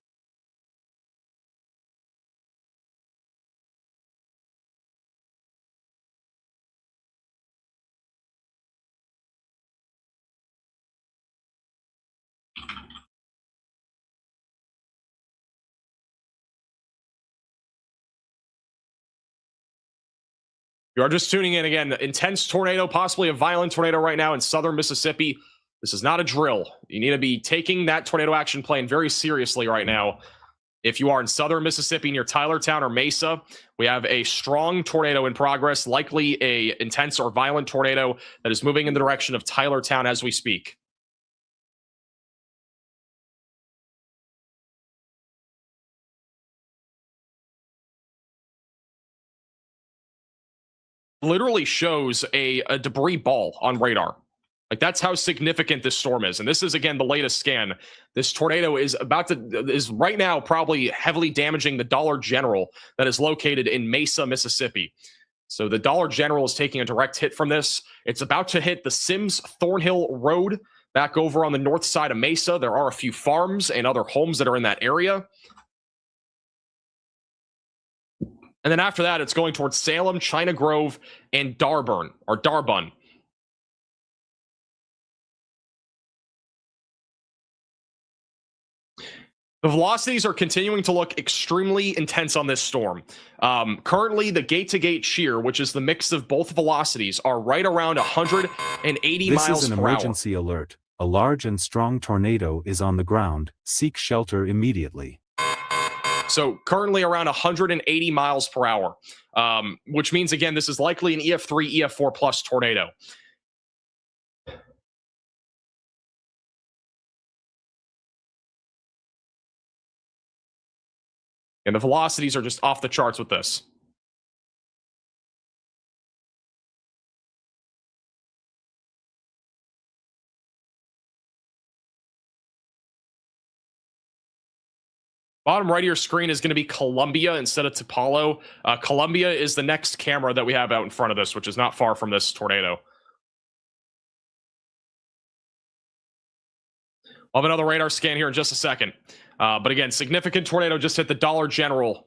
You are just tuning in again. Intense tornado, possibly a violent tornado right now in southern Mississippi. This is not a drill. You need to be taking that tornado action plan very seriously right now. If you are in southern Mississippi near Tylertown or Mesa, we have a strong tornado in progress, likely a intense or violent tornado that is moving in the direction of Tylertown as we speak. Literally shows a debris ball on radar. Like, that's how significant this storm is. And this is, again, the latest scan. This tornado is right now probably heavily damaging the Dollar General that is located in Mesa, Mississippi. So the Dollar General is taking a direct hit from this. It's about to hit the Sims Thornhill Road back over on the north side of Mesa. There are a few farms and other homes that are in that area. And then after that, it's going towards Salem, China Grove, and Darbun. The velocities are continuing to look extremely intense on this storm. Currently, the gate-to-gate shear, which is the mix of both velocities, are right around 180 miles per hour. This is an emergency alert. A large and strong tornado is on the ground. Seek shelter immediately. So currently around 180 miles per hour, which means, again, this is likely an EF3, EF4 plus tornado. And the velocities are just off the charts with this. Bottom right of your screen is going to be Columbia instead of Tupelo. Columbia is the next camera that we have out in front of this, which is not far from this tornado. I'll have another radar scan here in just a second. But again, significant tornado just hit the Dollar General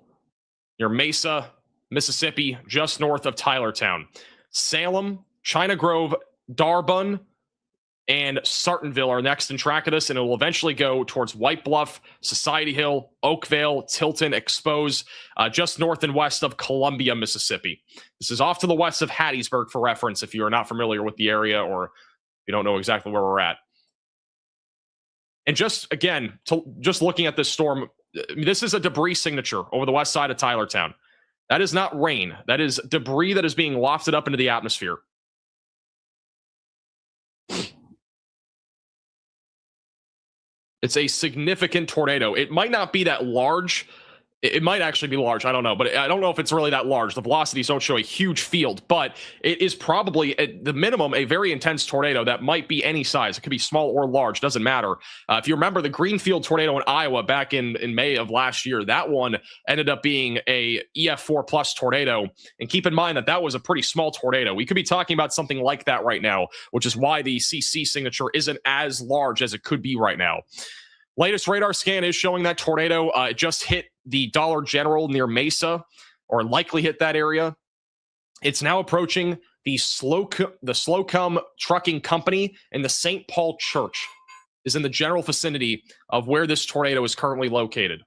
near Mesa, Mississippi, just north of Tylertown. Salem, China Grove, Darbun, and Sartonville are next in track of this, and it will eventually go towards White Bluff, Society Hill, Oakville, Tilton, Expose, just north and west of Columbia, Mississippi. This is off to the west of Hattiesburg for reference if you are not familiar with the area or you don't know exactly where we're at. And just, again, just looking at this storm, this is a debris signature over the west side of Tylertown. That is not rain. That is debris that is being wafted up into the atmosphere. It's a significant tornado. It might not be that large. It might actually be large. I don't know. But I don't know if it's really that large. The velocities don't show a huge field. But it is probably, at the minimum, a very intense tornado that might be any size. It could be small or large. Doesn't matter. If you remember the Greenfield tornado in Iowa back in May of last year, that one ended up being a EF4 plus tornado. And keep in mind that that was a pretty small tornado. We could be talking about something like that right now, which is why the CC signature isn't as large as it could be right now. Latest radar scan is showing that tornado it just hit the Dollar General near Mesa, or likely hit that area. It's now approaching the Slocum Trucking Company, and the St. Paul Church is in the general vicinity of where this tornado is currently located.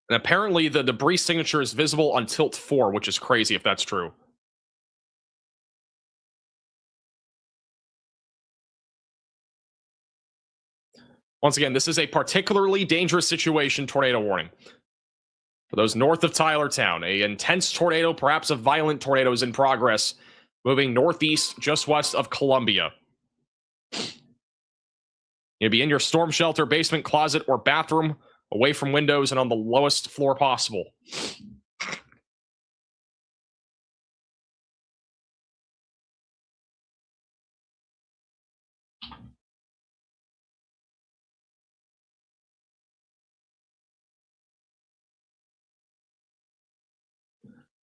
And apparently the debris signature is visible on Tilt 4, which is crazy if that's true. Once again, this is a particularly dangerous situation tornado warning. For those north of Tylertown, an intense tornado, perhaps a violent tornado is in progress, moving northeast just west of Columbia. You'll be in your storm shelter, basement, closet, or bathroom, away from windows and on the lowest floor possible.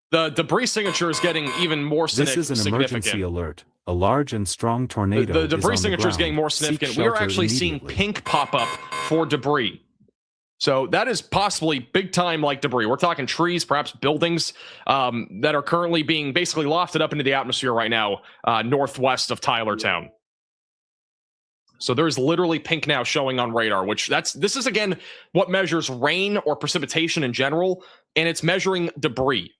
The debris signature is getting even more significant. This is an emergency alert. A large and strong tornado. The debris signature is getting more significant. We are actually seeing pink pop up for debris. So that is possibly big time like debris. We're talking trees, perhaps buildings that are currently being basically lofted up into the atmosphere right now, northwest of Tylertown. So there's literally pink now showing on radar, which this is again what measures rain or precipitation in general, and it's measuring debris.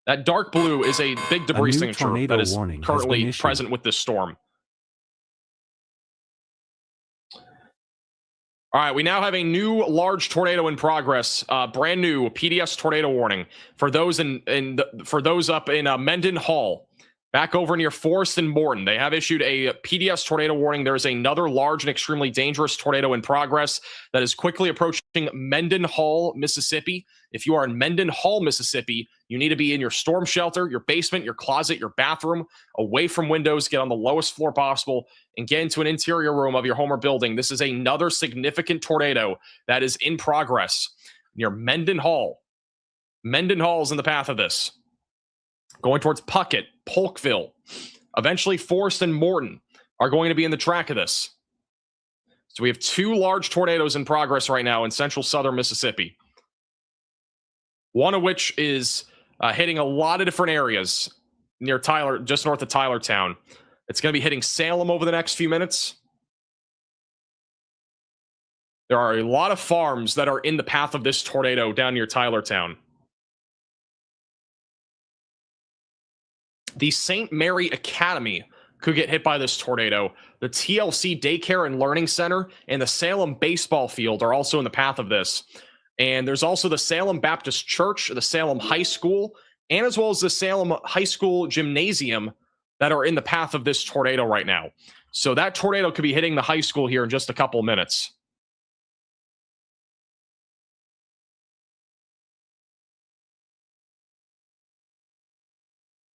That dark blue is a big debris signature that is currently present with this storm. All right, we now have a new large tornado in progress. Brand new PDS tornado warning for those for those up in Mendenhall, back over near Forest and Morton. They have issued a PDS tornado warning. There is another large and extremely dangerous tornado in progress that is quickly approaching Mendenhall, Mississippi. If you are in Mendenhall, Mississippi, you need to be in your storm shelter, your basement, your closet, your bathroom, away from windows, get on the lowest floor possible, and get into an interior room of your home or building. This is another significant tornado that is in progress near Mendenhall. Mendenhall is in the path of this. Going towards Puckett, Polkville, eventually Forest and Morton are going to be in the track of this. So we have two large tornadoes in progress right now in central southern Mississippi. One of which is hitting a lot of different areas near just north of Tylertown. It's going to be hitting Salem over the next few minutes. There are a lot of farms that are in the path of this tornado down near Tylertown. The St. Mary Academy could get hit by this tornado. The TLC Daycare and Learning Center and the Salem baseball field are also in the path of this. And there's also the Salem Baptist Church, the Salem High School, and as well as the Salem High School Gymnasium that are in the path of this tornado right now. So that tornado could be hitting the high school here in just a couple of minutes.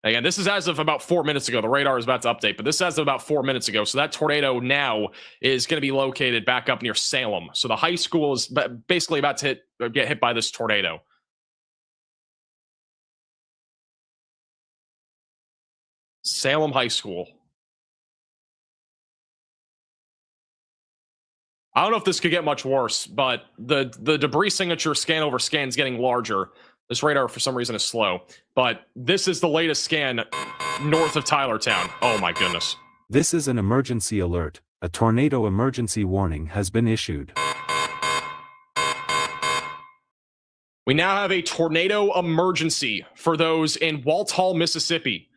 Again, this is as of about 4 minutes ago. The radar is about to update, but this is as of about 4 minutes ago. So that tornado now is going to be located back up near Salem. So the high school is basically about to get hit by this tornado. Salem High School. I don't know if this could get much worse, but the debris signature scan over scan is getting larger. This radar, for some reason, is slow. But this is the latest scan north of Tylertown. Oh, my goodness. This is an emergency alert. A tornado emergency warning has been issued. We now have a tornado emergency for those in Walthall, Mississippi.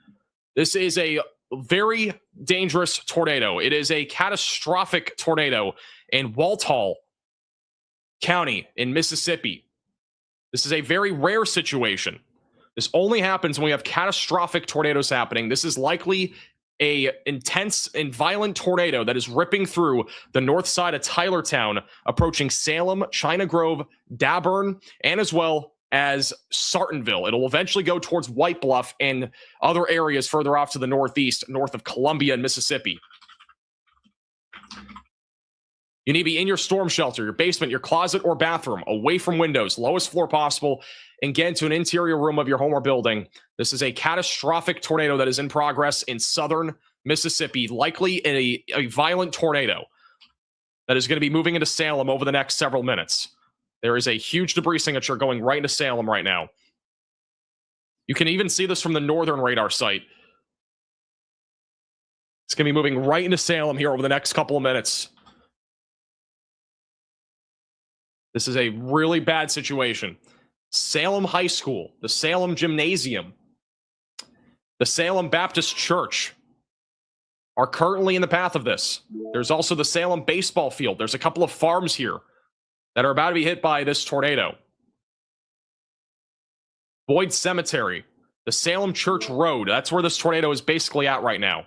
This is a very dangerous tornado. It is a catastrophic tornado in Walthall County in Mississippi. This is a very rare situation. This only happens when we have catastrophic tornadoes happening. This is likely a intense and violent tornado that is ripping through the north side of Tylertown, approaching Salem, China Grove, Daburn, and as well as Sartonville. It'll eventually go towards White Bluff and other areas further off to the northeast, north of Columbia and Mississippi. You need to be in your storm shelter, your basement, your closet, or bathroom, away from windows, lowest floor possible, and get into an interior room of your home or building. This is a catastrophic tornado that is in progress in southern Mississippi, likely a violent tornado that is going to be moving into Salem over the next several minutes. There is a huge debris signature going right into Salem right now. You can even see this from the northern radar site. It's going to be moving right into Salem here over the next couple of minutes. This is a really bad situation. Salem High School, the Salem Gymnasium, the Salem Baptist Church are currently in the path of this. There's also the Salem baseball field. There's a couple of farms here that are about to be hit by this tornado. Boyd Cemetery, the Salem Church Road. That's where this tornado is basically at right now.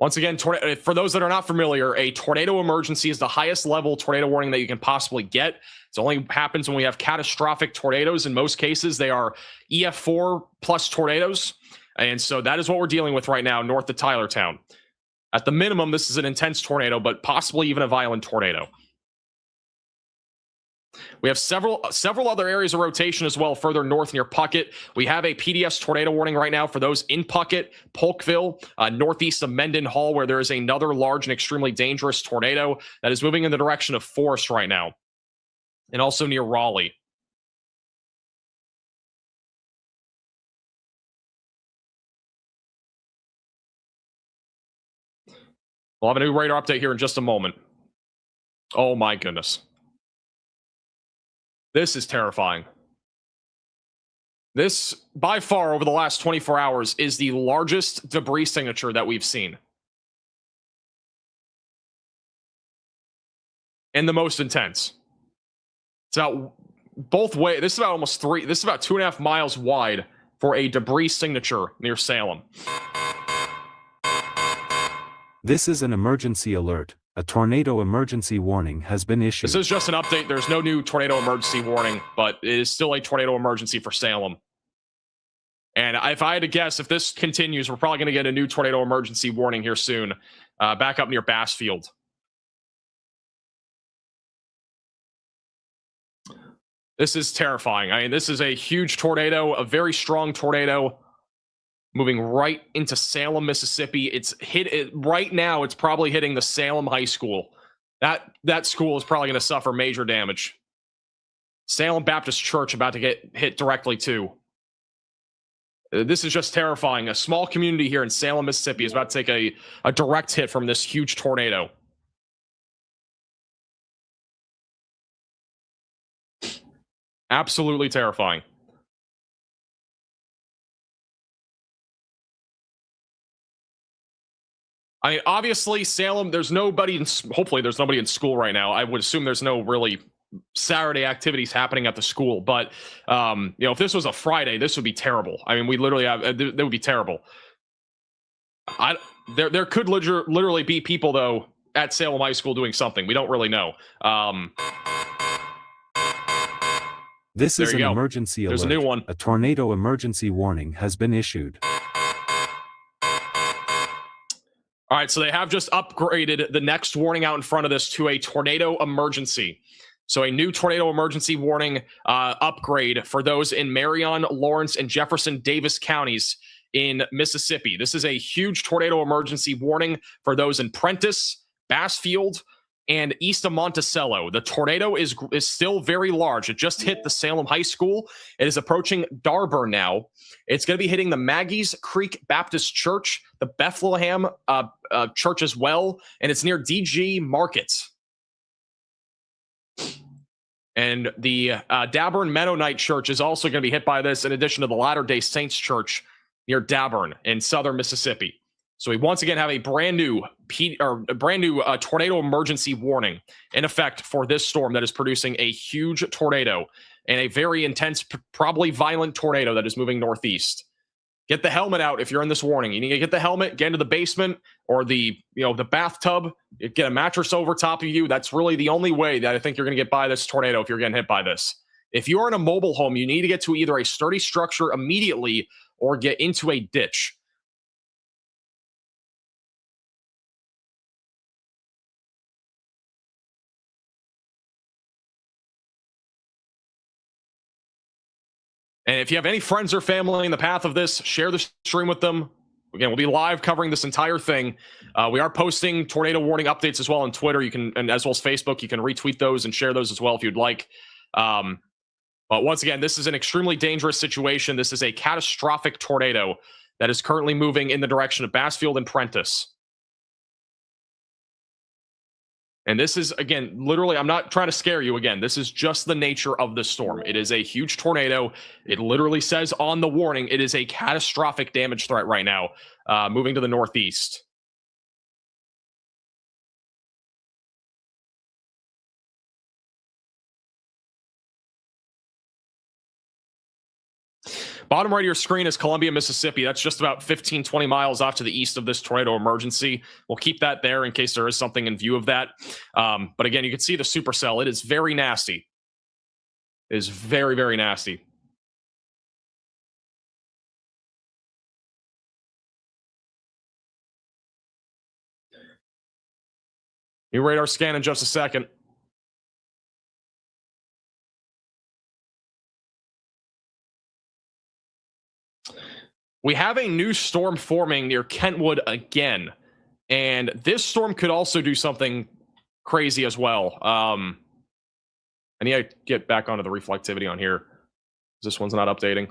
Once again, for those that are not familiar, a tornado emergency is the highest level tornado warning that you can possibly get. It only happens when we have catastrophic tornadoes. In most cases, they are EF4 plus tornadoes. And so that is what we're dealing with right now north of Tylertown. At the minimum, this is an intense tornado, but possibly even a violent tornado. We have several other areas of rotation as well further north near Puckett. We have a PDS tornado warning right now for those in Puckett, Polkville, northeast of Mendenhall, where there is another large and extremely dangerous tornado that is moving in the direction of Forest right now, and also near Raleigh. We'll have a new radar update here in just a moment. Oh my goodness. This is terrifying. This, by far, over the last 24 hours, is the largest debris signature that we've seen. And the most intense. It's about both ways. This is about almost this is about 2.5 miles wide for a debris signature near Salem. This is an emergency alert. A tornado emergency warning has been issued. This is just an update. There's no new tornado emergency warning, but it is still a tornado emergency for Salem. And if I had to guess, if this continues, we're probably going to get a new tornado emergency warning here soon, back up near Bassfield. This is terrifying. I mean, this is a huge tornado, a very strong tornado, moving right into Salem, Mississippi. It's right now. It's probably hitting the Salem High School. That school is probably going to suffer major damage. Salem Baptist Church about to get hit directly too. This is just terrifying. A small community here in Salem, Mississippi is about to take a direct hit from this huge tornado. Absolutely terrifying. I mean, obviously, Salem, hopefully there's nobody in school right now. I would assume there's no really Saturday activities happening at the school. But, if this was a Friday, this would be terrible. I mean, we literally have, that would be terrible. There could literally be people, though, at Salem High School doing something. We don't really know. This is an emergency alert. There's a new one. A tornado emergency warning has been issued. All right, so they have just upgraded the next warning out in front of this to a tornado emergency. So a new tornado emergency warning upgrade for those in Marion, Lawrence, and Jefferson Davis counties in Mississippi. This is a huge tornado emergency warning for those in Prentiss, Bassfield, and east of Monticello. The tornado is still very large. It just hit the Salem High School. It is approaching Darburn now. It's going to be hitting the Maggie's Creek Baptist Church, the Bethlehem Church as well, and it's near DG Markets. And the Daburn Mennonite Church is also going to be hit by this, in addition to the Latter-day Saints Church near Daburn in southern Mississippi. So we once again have a brand new tornado emergency warning in effect for this storm that is producing a huge tornado and a very intense, probably violent tornado that is moving northeast. Get the helmet out if you're in this warning. You need to get the helmet, get into the basement or the bathtub, get a mattress over top of you. That's really the only way that I think you're going to get by this tornado if you're getting hit by this. If you're in a mobile home, you need to get to either a sturdy structure immediately or get into a ditch. And if you have any friends or family in the path of this, share the stream with them. Again, we'll be live covering this entire thing. We are posting tornado warning updates as well on Twitter. You can, and as well as Facebook, you can retweet those and share those as well if you'd like. But once again, this is an extremely dangerous situation. This is a catastrophic tornado that is currently moving in the direction of Bassfield and Prentiss. And this is, again, literally, I'm not trying to scare you again. This is just the nature of the storm. It is a huge tornado. It literally says on the warning, it is a catastrophic damage threat right now, moving to the northeast. Bottom right of your screen is Columbia, Mississippi. That's just about 15, 20 miles off to the east of this tornado emergency. We'll keep that there in case there is something in view of that. But again, you can see the supercell. It is very nasty. It is very, very nasty. New radar scan in just a second. We have a new storm forming near Kentwood again. And this storm could also do something crazy as well. I need to get back onto the reflectivity on here. This one's not updating.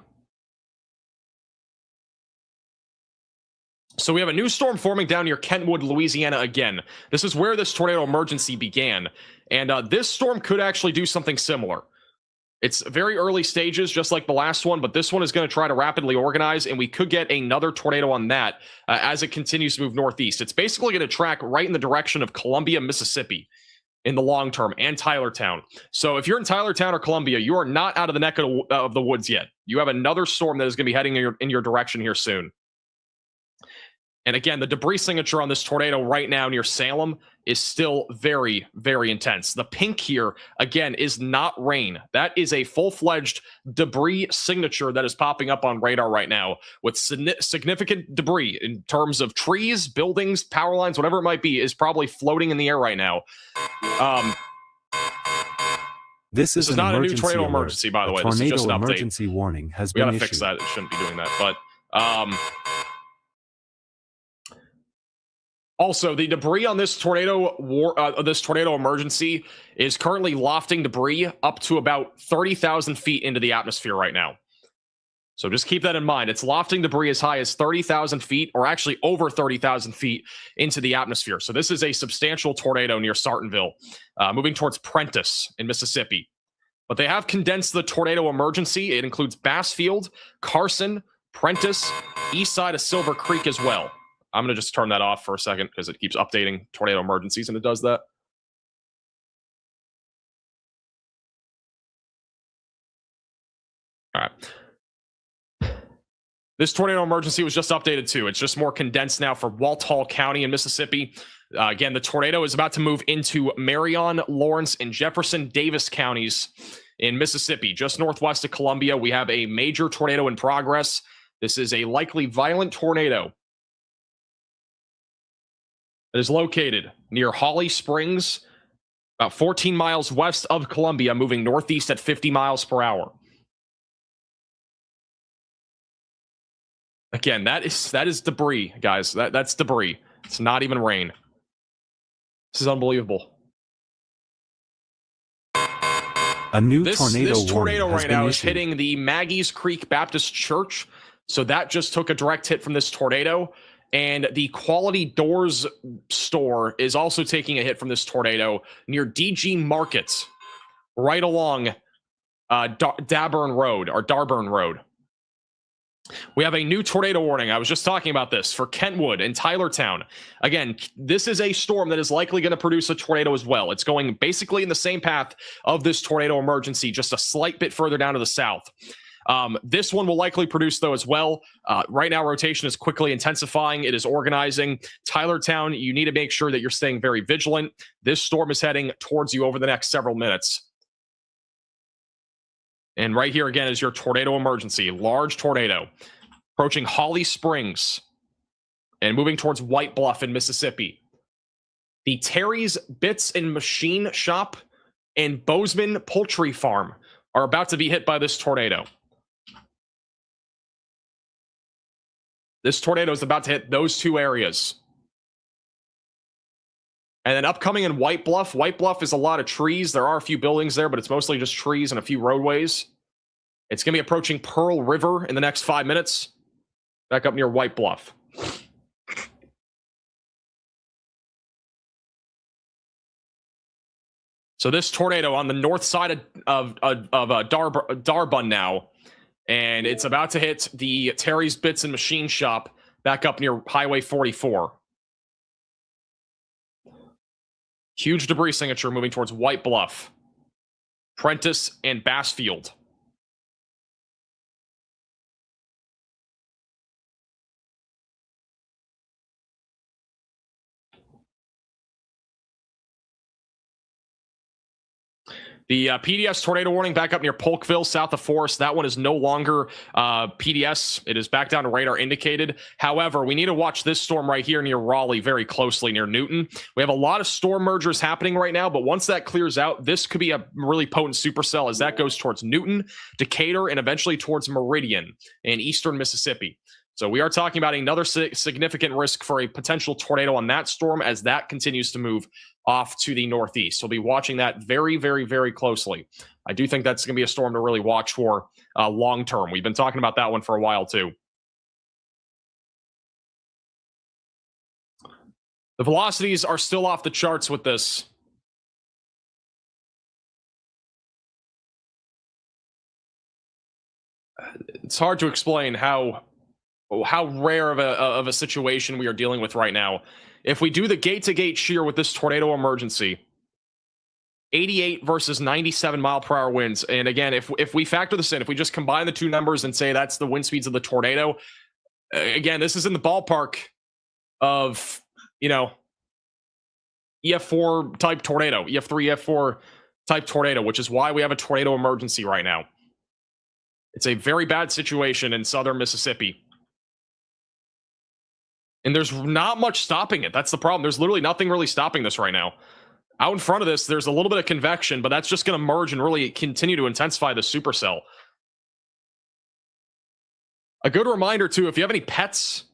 So we have a new storm forming down near Kentwood, Louisiana again. This is where this tornado emergency began. And this storm could actually do something similar. It's very early stages, just like the last one, but this one is going to try to rapidly organize, and we could get another tornado on that as it continues to move northeast. It's basically going to track right in the direction of Columbia, Mississippi in the long term, and Tylertown. So if you're in Tylertown or Columbia, you are not out of the neck of the woods yet. You have another storm that is going to be heading in your direction here soon. And again, the debris signature on this tornado right now near Salem is still very, very intense. The pink here, again, is not rain. That is a full-fledged debris signature that is popping up on radar right now with significant debris in terms of trees, buildings, power lines, whatever it might be, is probably floating in the air right now. This is not a new tornado emergency, by the way. This is just an update. Emergency warning has been issued. We gotta fix that. It shouldn't be doing that, but also, the debris on this tornado emergency is currently lofting debris up to about 30,000 feet into the atmosphere right now. So just keep that in mind. It's lofting debris as high as 30,000 feet, or actually over 30,000 feet into the atmosphere. So this is a substantial tornado near Sartonville, moving towards Prentiss in Mississippi. But they have condensed the tornado emergency. It includes Bassfield, Carson, Prentiss, east side of Silver Creek as well. I'm going to just turn that off for a second because it keeps updating tornado emergencies and it does that. All right. This tornado emergency was just updated too. It's just more condensed now for Walthall County in Mississippi. Again, the tornado is about to move into Marion, Lawrence, and Jefferson Davis counties in Mississippi. Just northwest of Columbia, we have a major tornado in progress. This is a likely violent tornado. It is located near Holly Springs, about 14 miles west of Columbia, moving northeast at 50 miles per hour. Again, that is debris, guys. That's debris. It's not even rain. This is unbelievable. A new This tornado tornado warning has right been now is issued. hitting the Maggie's Creek Baptist Church. So that just took a direct hit from this tornado. And the Quality Doors store is also taking a hit from this tornado near DG Market, right along Darburn Road. We have a new tornado warning. I was just talking about this for Kentwood and Tylertown. Again, this is a storm that is likely going to produce a tornado as well. It's going basically in the same path of this tornado emergency, just a slight bit further down to the south. This one will likely produce, though, as well. Right now, rotation is quickly intensifying. It is organizing. Tylertown, you need to make sure that you're staying very vigilant. This storm is heading towards you over the next several minutes. And right here, again, is your tornado emergency. Large tornado approaching Holly Springs and moving towards White Bluff in Mississippi. The Terry's Bits and Machine Shop and Bozeman Poultry Farm are about to be hit by this tornado. This tornado is about to hit those two areas. And then upcoming in White Bluff. White Bluff is a lot of trees. There are a few buildings there, but it's mostly just trees and a few roadways. It's going to be approaching Pearl River in the next 5 minutes. Back up near White Bluff. So this tornado on the north side of Darbun now. And it's about to hit the Terry's Bits and Machine Shop back up near Highway 44. Huge debris signature moving towards White Bluff, Prentice, and Bassfield. The PDS tornado warning back up near Polkville, south of Forest. That one is no longer PDS. It is back down to radar indicated. However, we need to watch this storm right here near Raleigh very closely, near Newton. We have a lot of storm mergers happening right now, but once that clears out, this could be a really potent supercell as that goes towards Newton, Decatur, and eventually towards Meridian in eastern Mississippi. So we are talking about another significant risk for a potential tornado on that storm as that continues to move off to the northeast. We'll be watching that very, very, very closely. I do think that's going to be a storm to really watch for long term. We've been talking about that one for a while too. The velocities are still off the charts with this. It's hard to explain how rare of a situation we are dealing with right now. If we do the gate-to-gate shear with this tornado emergency, 88 versus 97 mile per hour winds. And again, if we factor this in, if we just combine the two numbers and say that's the wind speeds of the tornado, again, this is in the ballpark of, EF4 type tornado, EF3, EF4 type tornado, which is why we have a tornado emergency right now. It's a very bad situation in southern Mississippi. And there's not much stopping it. That's the problem. There's literally nothing really stopping this right now. Out in front of this, there's a little bit of convection, but that's just going to merge and really continue to intensify the supercell. A good reminder, too, if you have any pets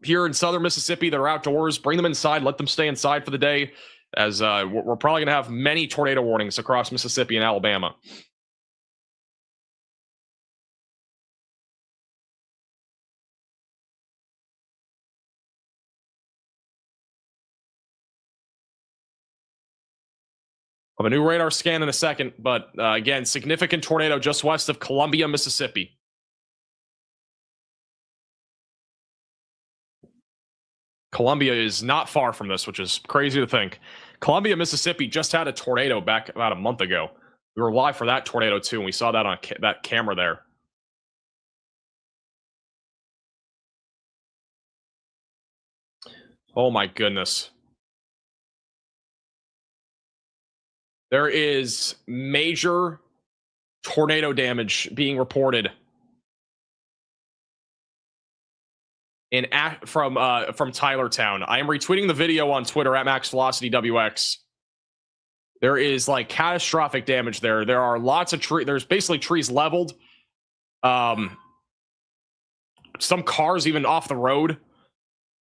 here in southern Mississippi that are outdoors, bring them inside. Let them stay inside for the day, as we're probably going to have many tornado warnings across Mississippi and Alabama. Of a new radar scan in a second, but again, significant tornado just west of Columbia, Mississippi. Columbia is not far from this, which is crazy to think. Columbia, Mississippi just had a tornado back about a month ago. We were live for that tornado too, and we saw that on that camera there. Oh my goodness. There is major tornado damage being reported from Tylertown. I am retweeting the video on Twitter at MaxVelocityWX. There is like catastrophic damage there. There are lots of trees. There's basically trees leveled. Some cars even off the road.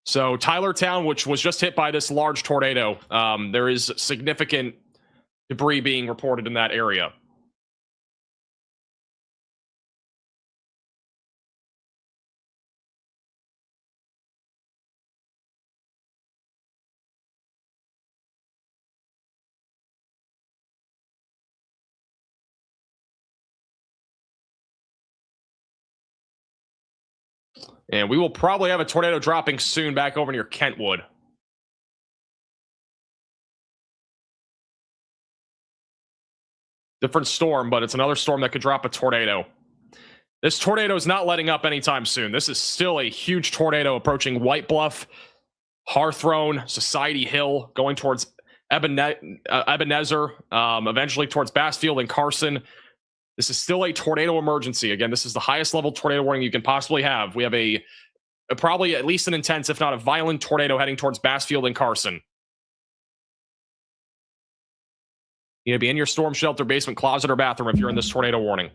So Tylertown, which was just hit by this large tornado, there is significant debris being reported in that area. And we will probably have a tornado dropping soon back over near Kentwood. Different storm, but it's another storm that could drop a tornado. This tornado is not letting up anytime soon. This is still a huge tornado approaching White Bluff, Hawthorne, Society Hill, going towards Ebenezer, eventually towards Bassfield and Carson. This is still a tornado emergency. Again, this is the highest level tornado warning you can possibly have. We have a probably at least an intense, if not a violent tornado heading towards Bassfield and Carson. You need to be in your storm shelter, basement, closet, or bathroom if you're in this tornado warning.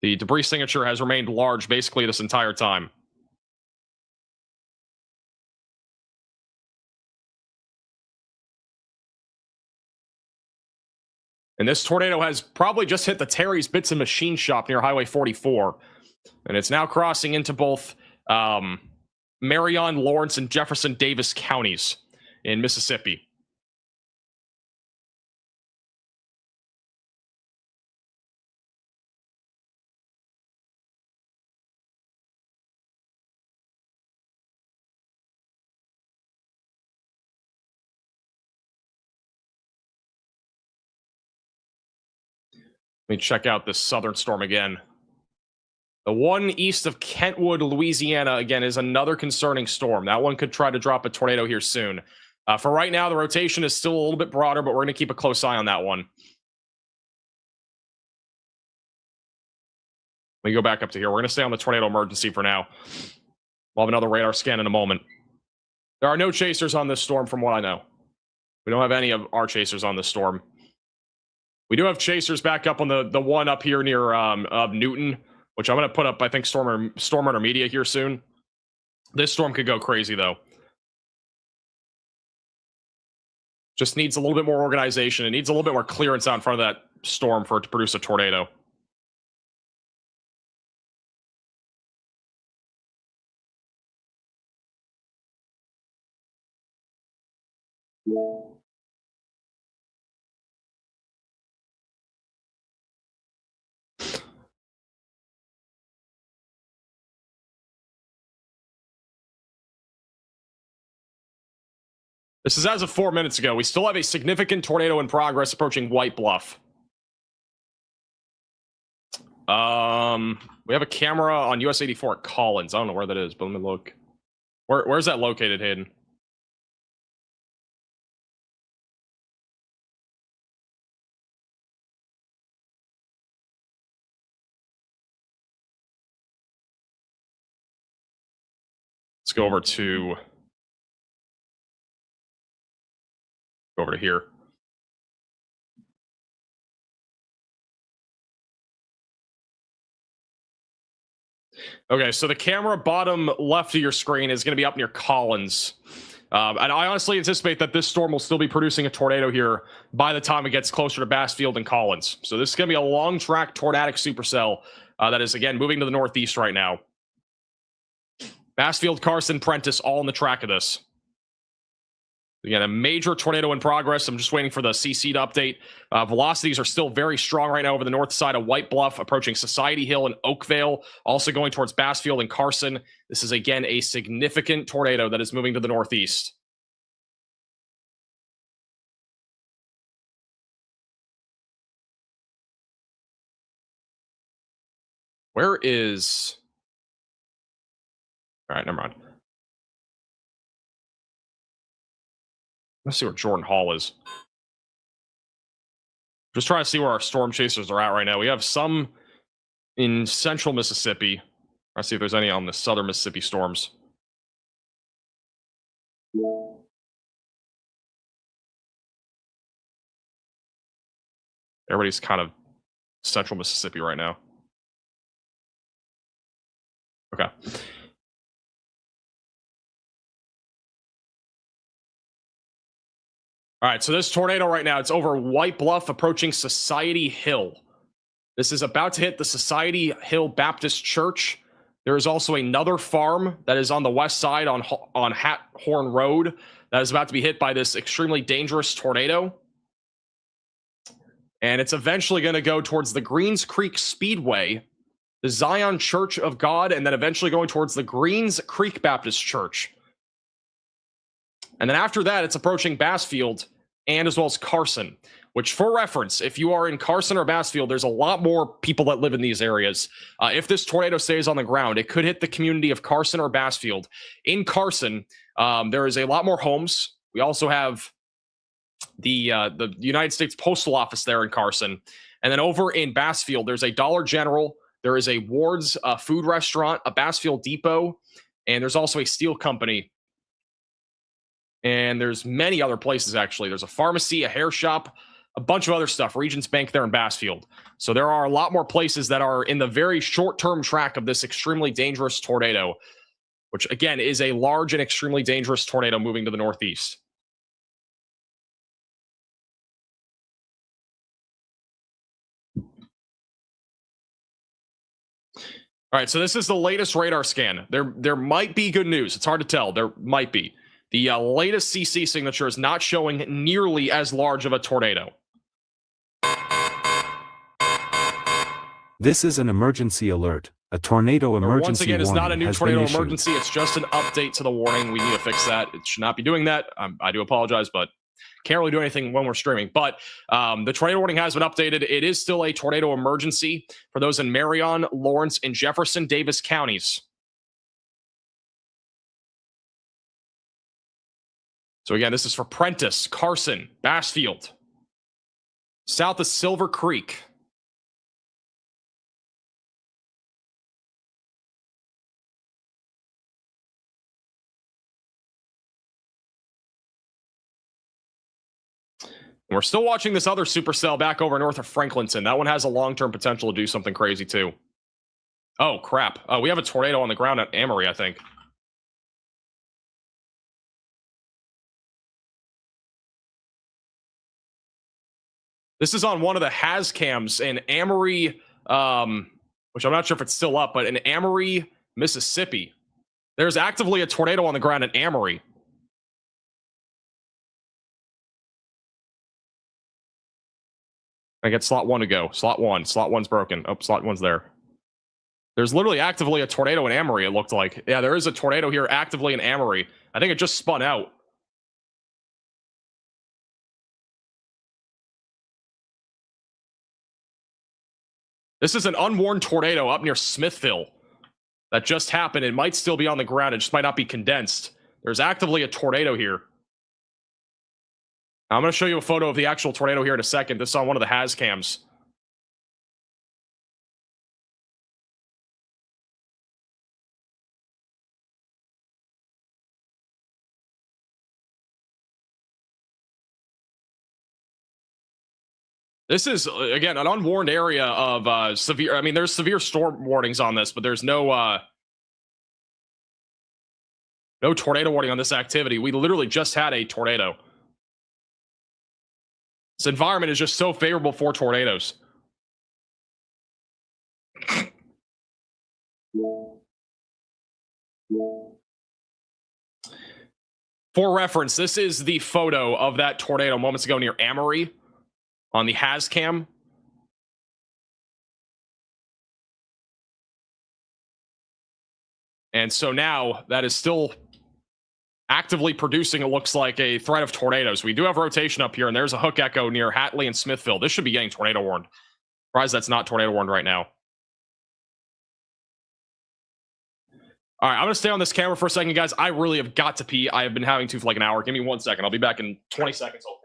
The debris signature has remained large basically this entire time. And this tornado has probably just hit the Terry's Bits and Machine Shop near Highway 44. And it's now crossing into both Marion, Lawrence, and Jefferson Davis counties in Mississippi. Let me check out this southern storm again. The one east of Kentwood, Louisiana, again, is another concerning storm. That one could try to drop a tornado here soon. For right now, the rotation is still a little bit broader, but we're going to keep a close eye on that one. Let me go back up to here. We're going to stay on the tornado emergency for now. We'll have another radar scan in a moment. There are no chasers on this storm from what I know. We don't have any of our chasers on this storm. We do have chasers back up on the one up here near Newton, which I'm going to put up, I think, Storm Intermediate here soon. This storm could go crazy, though. Just needs a little bit more organization. It needs a little bit more clearance out in front of that storm for it to produce a tornado. This is as of 4 minutes ago. We still have a significant tornado in progress approaching White Bluff. We have a camera on US 84 at Collins. I don't know where that is, but let me look. Where's that located, Hayden? Let's go over to here. Okay, so the camera bottom left of your screen is going to be up near Collins. And I honestly anticipate that this storm will still be producing a tornado here by the time it gets closer to Bassfield and Collins. So this is going to be a long track tornadic supercell that is, again, moving to the northeast right now. Bassfield, Carson, Prentice, all on the track of this. Again, a major tornado in progress. I'm just waiting for the CC to update. Velocities are still very strong right now over the north side of White Bluff, approaching Society Hill and Oakvale, also going towards Bassfield and Carson. This is, again, a significant tornado that is moving to the northeast. Where is... All right, never mind. Let's see where Jordan Hall is. Just trying to see where our storm chasers are at right now. We have some in central Mississippi. Let's see if there's any on the southern Mississippi storms. Everybody's kind of central Mississippi right now. Okay. All right, so this tornado right now, it's over White Bluff, approaching Society Hill. This is about to hit the Society Hill Baptist Church. There is also another farm that is on the west side on Hathorn Road that is about to be hit by this extremely dangerous tornado. And it's eventually going to go towards the Greens Creek Speedway, the Zion Church of God, and then eventually going towards the Greens Creek Baptist Church. And then after that, it's approaching Bassfield and as well as Carson, which, for reference, if you are in Carson or Bassfield, there's a lot more people that live in these areas. If this tornado stays on the ground, it could hit the community of Carson or Bassfield. In Carson, there is a lot more homes. We also have the United States Postal Office there in Carson. And then over in Bassfield, there's a Dollar General. There is a Ward's food restaurant, a Bassfield Depot, and there's also a steel company. And there's many other places, actually. There's a pharmacy, a hair shop, a bunch of other stuff. Regions Bank there in Bassfield. So there are a lot more places that are in the very short-term track of this extremely dangerous tornado, which, again, is a large and extremely dangerous tornado moving to the northeast. All right, so this is the latest radar scan. There might be good news. It's hard to tell. There might be. The latest CC signature is not showing nearly as large of a tornado. This is an emergency alert. A tornado emergency Once again, it's not a new tornado emergency. Issued. It's just an update to the warning. We need to fix that. It should not be doing that. I do apologize, but can't really do anything when we're streaming. But the tornado warning has been updated. It is still a tornado emergency for those in Marion, Lawrence, and Jefferson Davis counties. So again, this is for Prentiss, Carson, Bassfield, south of Silver Creek. And we're still watching this other supercell back over north of Franklinton. That one has a long-term potential to do something crazy too. Oh, crap. Oh, we have a tornado on the ground at Amory, I think. This is on one of the has cams in Amory, which I'm not sure if it's still up, but in Amory, Mississippi. There's actively a tornado on the ground at Amory. I get slot 1 to go. Slot 1. Slot 1's broken. Oh, slot 1's there. There's literally actively a tornado in Amory, it looked like. Yeah, there is a tornado here actively in Amory. I think it just spun out. This is an unwarned tornado up near Smithville that just happened. It might still be on the ground. It just might not be condensed. There's actively a tornado here. I'm going to show you a photo of the actual tornado here in a second. This is on one of the has cams. This is, again, an unwarned area of severe... I mean, there's severe storm warnings on this, but there's no tornado warning on this activity. We literally just had a tornado. This environment is just so favorable for tornadoes. For reference, this is the photo of that tornado moments ago near Amory on the has cam. And so now that is still actively producing, it looks like, a threat of tornadoes. We do have rotation up here, and there's a hook echo near Hatley and Smithville. This should be getting tornado warned. Surprised that's not tornado warned right now. All right, I'm going to stay on this camera for a second, guys. I really have got to pee. I have been having to for like an hour. Give me 1 second. I'll be back in 20 seconds, hopefully.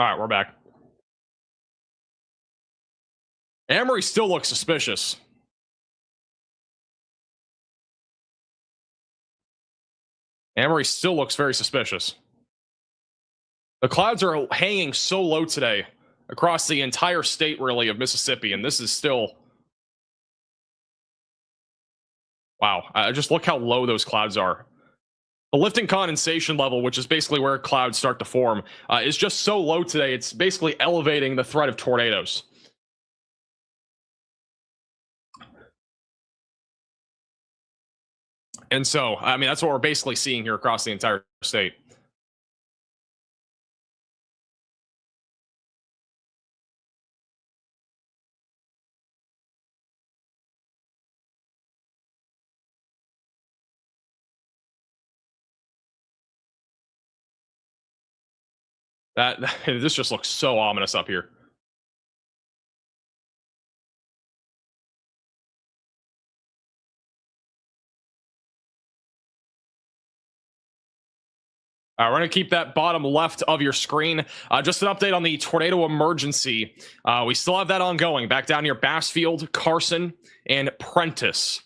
All right, we're back. Amory still looks suspicious. Amory still looks very suspicious. The clouds are hanging so low today across the entire state, really, of Mississippi, and this is still... Wow, just look how low those clouds are. The lifting condensation level, which is basically where clouds start to form, is just so low today, it's basically elevating the threat of tornadoes. And so, I mean, that's what we're basically seeing here across the entire state. This just looks so ominous up here. We're going to keep that bottom left of your screen. Just an update on the tornado emergency. We still have that ongoing back down near Bassfield, Carson, and Prentice.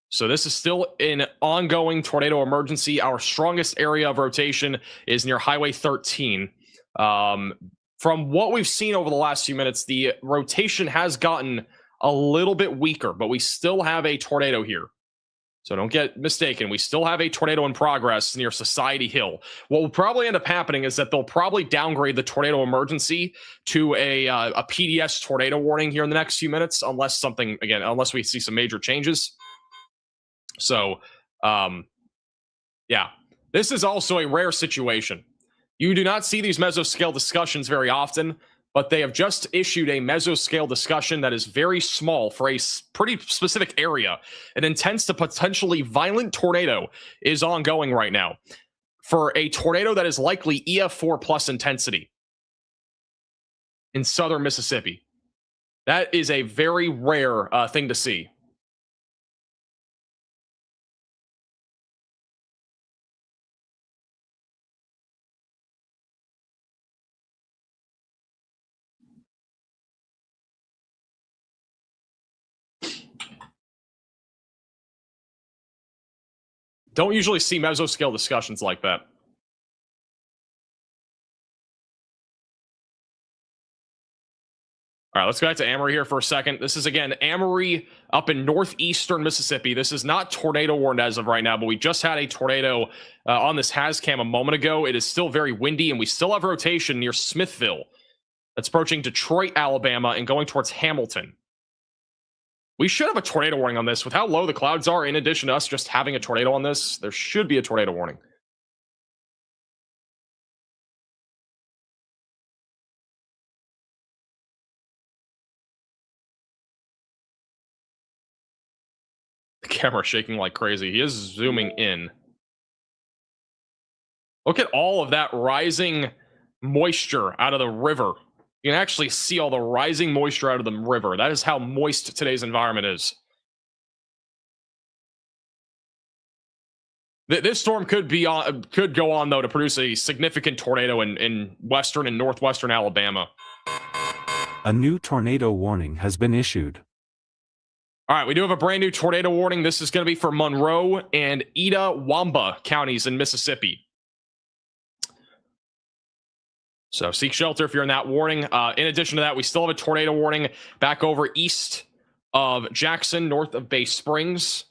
So this is still an ongoing tornado emergency. Our strongest area of rotation is near Highway 13. From what we've seen over the last few minutes, the rotation has gotten a little bit weaker, but we still have a tornado here. So don't get mistaken. We still have a tornado in progress near Society Hill. What will probably end up happening is that they'll probably downgrade the tornado emergency to a PDS tornado warning here in the next few minutes, unless something, again, unless we see some major changes. So, yeah, this is also a rare situation. You do not see these mesoscale discussions very often, but they have just issued a mesoscale discussion that is very small for a pretty specific area. An intense to potentially violent tornado is ongoing right now for a tornado that is likely EF4 plus intensity in southern Mississippi. That is a very rare thing to see. Don't usually see mesoscale discussions like that. All right, let's go back to Amory here for a second. This is, again, Amory up in northeastern Mississippi. This is not tornado warned as of right now, but we just had a tornado on this HazCam a moment ago. It is still very windy, and we still have rotation near Smithville. That's approaching Detroit, Alabama, and going towards Hamilton. We should have a tornado warning on this. With how low the clouds are, in addition to us just having a tornado on this, there should be a tornado warning. The camera shaking like crazy. He is zooming in. Look at all of that rising moisture out of the river. You can actually see all the rising moisture out of the river. That is how moist today's environment is. This storm could go on, though, to produce a significant tornado in western and northwestern Alabama. A new tornado warning has been issued. All right, we do have a brand new tornado warning. This is going to be for Monroe and Itawamba counties in Mississippi. So seek shelter if you're in that warning. In addition to that, we still have a tornado warning back over east of Jackson, north of Bay Springs,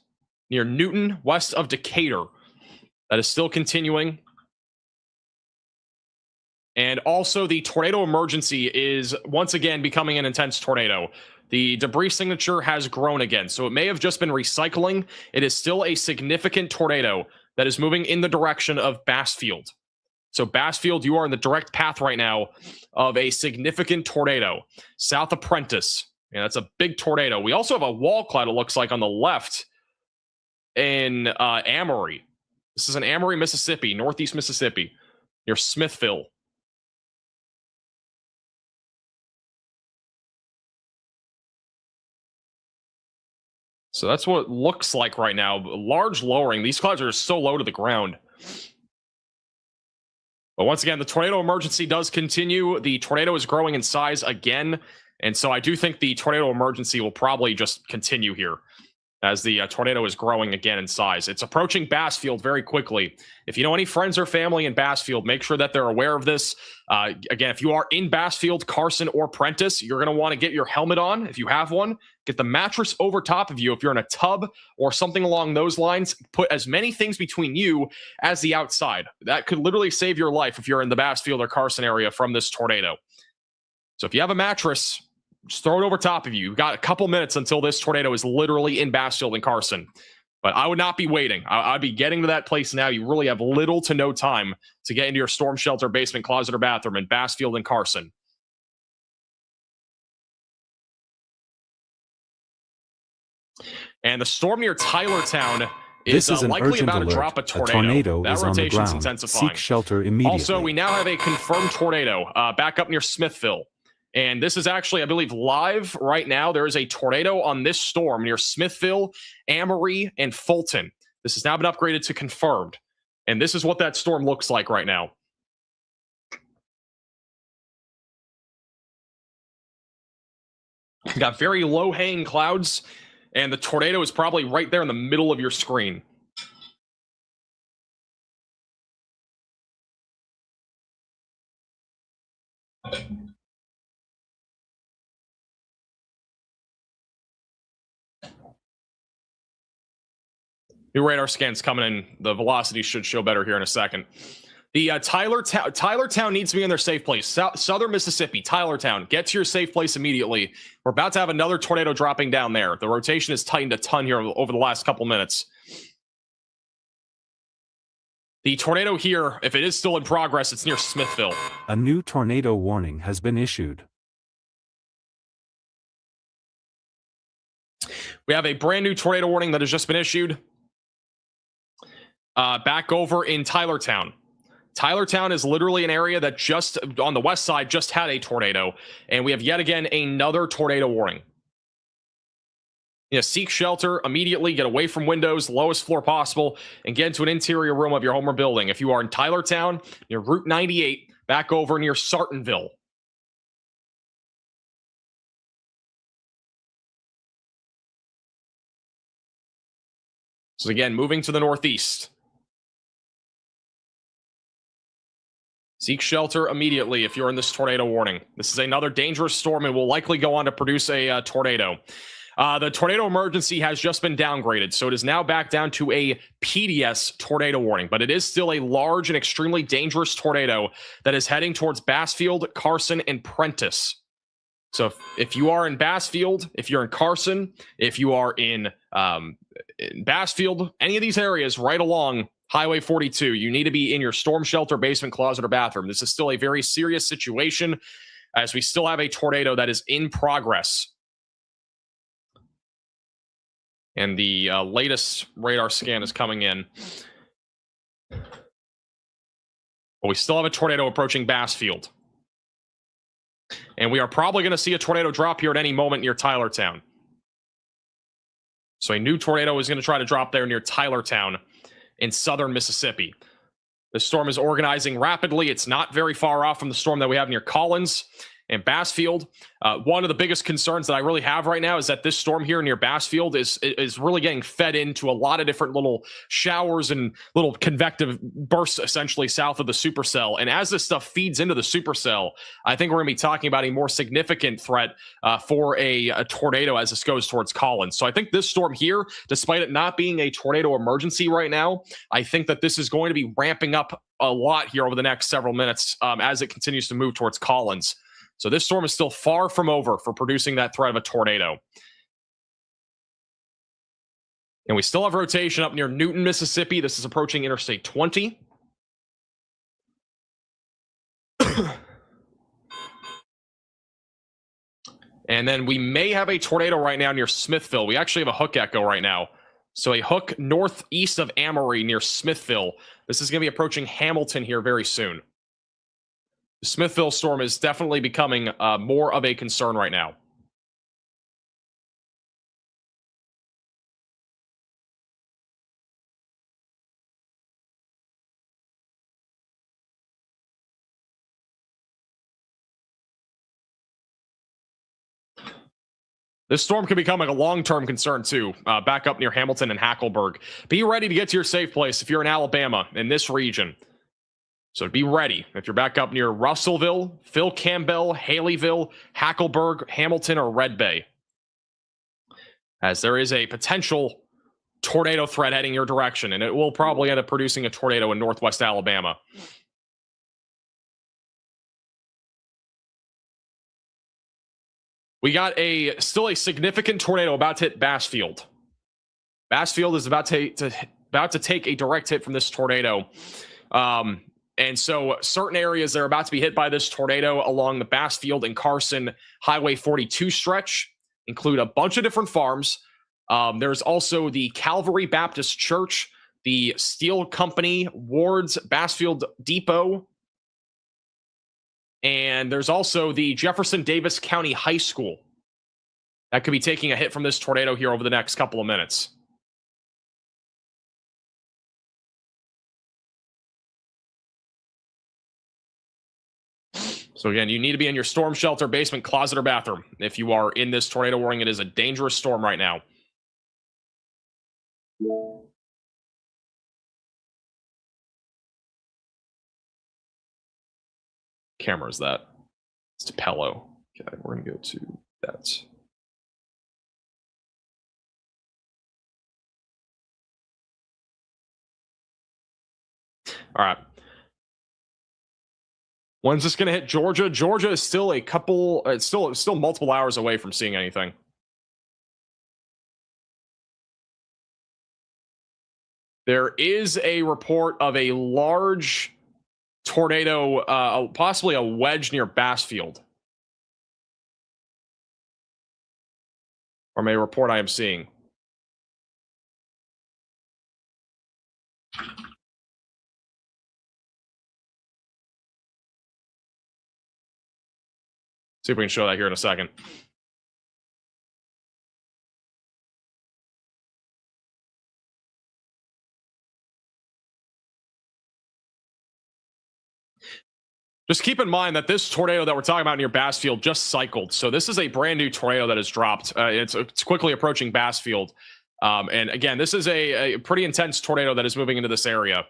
near Newton, west of Decatur. That is still continuing. And also the tornado emergency is once again becoming an intense tornado. The debris signature has grown again. So it may have just been recycling. It is still a significant tornado that is moving in the direction of Bassfield. So Bassfield, you are in the direct path right now of a significant tornado. South of Prentice. Yeah, that's a big tornado. We also have a wall cloud, it looks like, on the left in Amory. This is in Amory, Mississippi, northeast Mississippi, near Smithville. So that's what it looks like right now. Large lowering. These clouds are so low to the ground. But once again, the tornado emergency does continue. The tornado is growing in size again. And so I do think the tornado emergency will probably just continue here as the tornado is growing again in size. It's approaching Bassfield very quickly. If you know any friends or family in Bassfield, make sure that they're aware of this. Again, if you are in Bassfield, Carson, or Prentice, you're going to want to get your helmet on if you have one. Get the mattress over top of you if you're in a tub or something along those lines. Put as many things between you as the outside. That could literally save your life if you're in the Bassfield or Carson area from this tornado. So if you have a mattress, just throw it over top of you. You've got a couple minutes until this tornado is literally in Bassfield and Carson. But I would not be waiting. I'd be getting to that place now. You really have little to no time to get into your storm shelter, basement, closet, or bathroom in Bassfield and Carson. And the storm near Tylertown is an likely urgent about to alert. drop a tornado. A tornado that is on the rotation's ground. intensifying. Seek shelter immediately. Also, we now have a confirmed tornado back up near Smithville. And this is actually, I believe, live right now. There is a tornado on this storm near Smithville, Amory, and Fulton. This has now been upgraded to confirmed. And this is what that storm looks like right now. You've got very low-hanging clouds, and the tornado is probably right there in the middle of your screen. New radar scans coming in. The velocity should show better here in a second. The Tylertown needs to be in their safe place. Southern Mississippi, Tylertown, get to your safe place immediately. We're about to have another tornado dropping down there. The rotation has tightened a ton here over the last couple minutes. The tornado here, if it is still in progress, it's near Smithville. A new tornado warning has been issued. We have a brand new tornado warning that has just been issued. Back over in Tylertown. Tylertown is literally an area that just on the west side just had a tornado, and we have yet again another tornado warning. Seek shelter immediately, get away from windows, lowest floor possible, and get into an interior room of your home or building. If you are in Tylertown, near Route 98, back over near Sartonville. So again, moving to the northeast. Seek shelter immediately if you're in this tornado warning. This is another dangerous storm and will likely go on to produce a tornado. The tornado emergency has just been downgraded, so it is now back down to a PDS tornado warning, but it is still a large and extremely dangerous tornado that is heading towards Bassfield, Carson, and Prentice. So if you are in Bassfield, if you're in Carson, if you are in Bassfield, any of these areas right along Highway 42, you need to be in your storm shelter, basement, closet, or bathroom. This is still a very serious situation as we still have a tornado that is in progress. And the latest radar scan is coming in. But we still have a tornado approaching Bassfield. And we are probably going to see a tornado drop here at any moment near Tylertown. So a new tornado is going to try to drop there near Tylertown in southern Mississippi. The storm is organizing rapidly. It's not very far off from the storm that we have near Collins and Bassfield. One of the biggest concerns that I really have right now is that this storm here near Bassfield is really getting fed into a lot of different little showers and little convective bursts essentially south of the supercell. And as this stuff feeds into the supercell, I think we're going to be talking about a more significant threat for a tornado as this goes towards Collins. So I think this storm here, despite it not being a tornado emergency right now, I think that this is going to be ramping up a lot here over the next several minutes as it continues to move towards Collins. So this storm is still far from over for producing that threat of a tornado. And we still have rotation up near Newton, Mississippi. This is approaching Interstate 20. And then we may have a tornado right now near Smithville. We actually have a hook echo right now. So a hook northeast of Amory near Smithville. This is going to be approaching Hamilton here very soon. The Smithville storm is definitely becoming more of a concern right now. This storm could become like a long-term concern too, back up near Hamilton and Hackleburg. Be ready to get to your safe place if you're in Alabama, in this region. So be ready if you're back up near Russellville, Phil Campbell, Haleyville, Hackleburg, Hamilton, or Red Bay, as there is a potential tornado threat heading your direction, and it will probably end up producing a tornado in northwest Alabama. We got still a significant tornado about to hit Bassfield. Bassfield is about to take a direct hit from this tornado. And so certain areas that are about to be hit by this tornado along the Bassfield and Carson Highway 42 stretch include a bunch of different farms. There's also the Calvary Baptist Church, the Steel Company, Ward's Bassfield Depot, and there's also the Jefferson Davis County High School that could be taking a hit from this tornado here over the next couple of minutes. So again, you need to be in your storm shelter, basement, closet, or bathroom. If you are in this tornado warning, it is a dangerous storm right now. Camera is that? It's Tupelo. Okay, we're gonna go to that. All right. When's this gonna hit Georgia? Georgia is still it's still multiple hours away from seeing anything. There is a report of a large tornado, possibly a wedge near Bassfield, from a report I am seeing. See if we can show that here in a second. Just keep in mind that this tornado that we're talking about near Bassfield just cycled. So this is a brand new tornado that has dropped. It's quickly approaching Bassfield. And again, this is a pretty intense tornado that is moving into this area.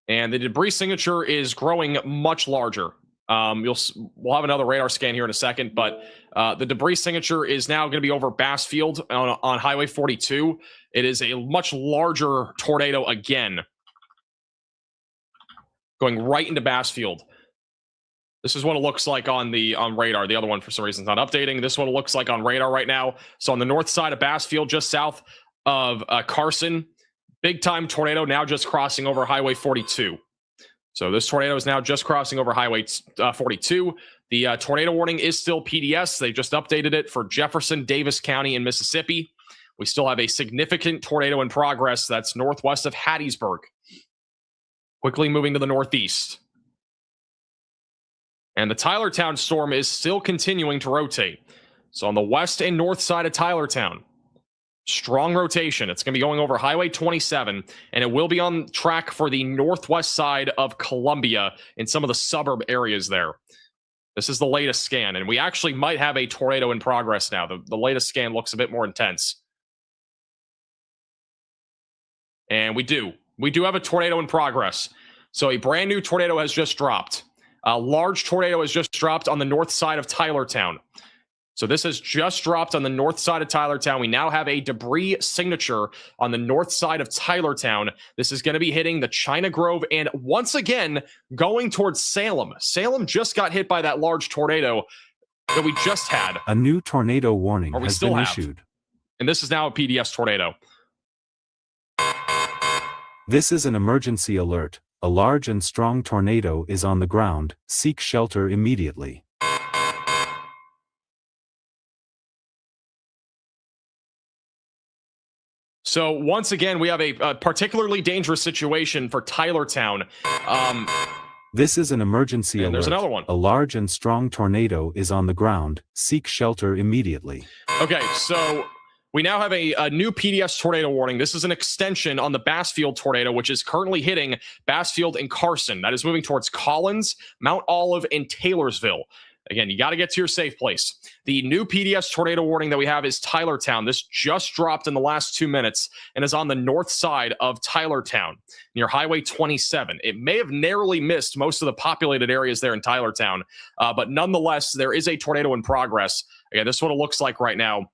And the debris signature is growing much larger. We'll have another radar scan here in a second, but the debris signature is now going to be over Bassfield on Highway 42. It is a much larger tornado again, going right into Bassfield. This is what it looks like on radar. The other one, for some reason, is not updating. This one looks like on radar right now. So on the north side of Bassfield, just south of Carson, big time tornado now just crossing over Highway 42. So this tornado is now just crossing over Highway 42. The tornado warning is still PDS. They just updated it for Jefferson, Davis County, and Mississippi. We still have a significant tornado in progress that's northwest of Hattiesburg, quickly moving to the northeast. And the Tylertown storm is still continuing to rotate. So on the west and north side of Tylertown, strong rotation. It's going to be going over Highway 27, and it will be on track for the northwest side of Columbia in some of the suburb areas there. This is the latest scan, and we actually might have a tornado in progress now. The latest scan looks a bit more intense. And we do have a tornado in progress. So a brand new tornado has just dropped. A large tornado has just dropped on the north side of Tylertown. So this has just dropped on the north side of Tylertown. We now have a debris signature on the north side of Tylertown. This is going to be hitting the China Grove and once again going towards Salem. Salem just got hit by that large tornado that we just had. A new tornado warning has been issued. And this is now a PDS tornado. This is an emergency alert. A large and strong tornado is on the ground. Seek shelter immediately. So once again, we have a particularly dangerous situation for Tylertown. This is an emergency alert. There's another one. A large and strong tornado is on the ground. Seek shelter immediately. Okay, so we now have a new PDS tornado warning. This is an extension on the Bassfield tornado, which is currently hitting Bassfield and Carson. That is moving towards Collins, Mount Olive, and Taylorsville. Again, you got to get to your safe place. The new PDS tornado warning that we have is Tylertown. This just dropped in the last 2 minutes and is on the north side of Tylertown near Highway 27. It may have narrowly missed most of the populated areas there in Tylertown, but nonetheless, there is a tornado in progress. Again, this is what it looks like right now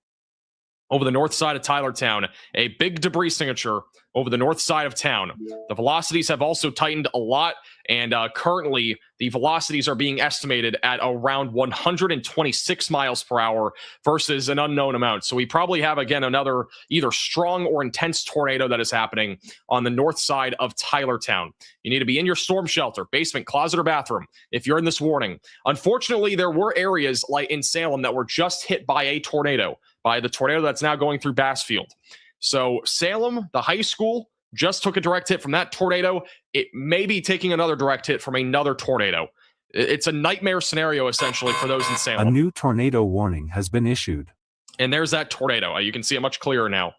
over the north side of Tylertown. A big debris signature over the north side of town. The velocities have also tightened a lot, and currently the velocities are being estimated at around 126 miles per hour versus an unknown amount. So we probably have, again, another either strong or intense tornado that is happening on the north side of Tylertown. You need to be in your storm shelter, basement, closet, or bathroom if you're in this warning. Unfortunately, there were areas like in Salem that were just hit by a tornado, by the tornado that's now going through Bassfield. So Salem, the high school, just took a direct hit from that tornado. It may be taking another direct hit from another tornado. It's a nightmare scenario, essentially, for those in Salem. A new tornado warning has been issued. And there's that tornado. You can see it much clearer now.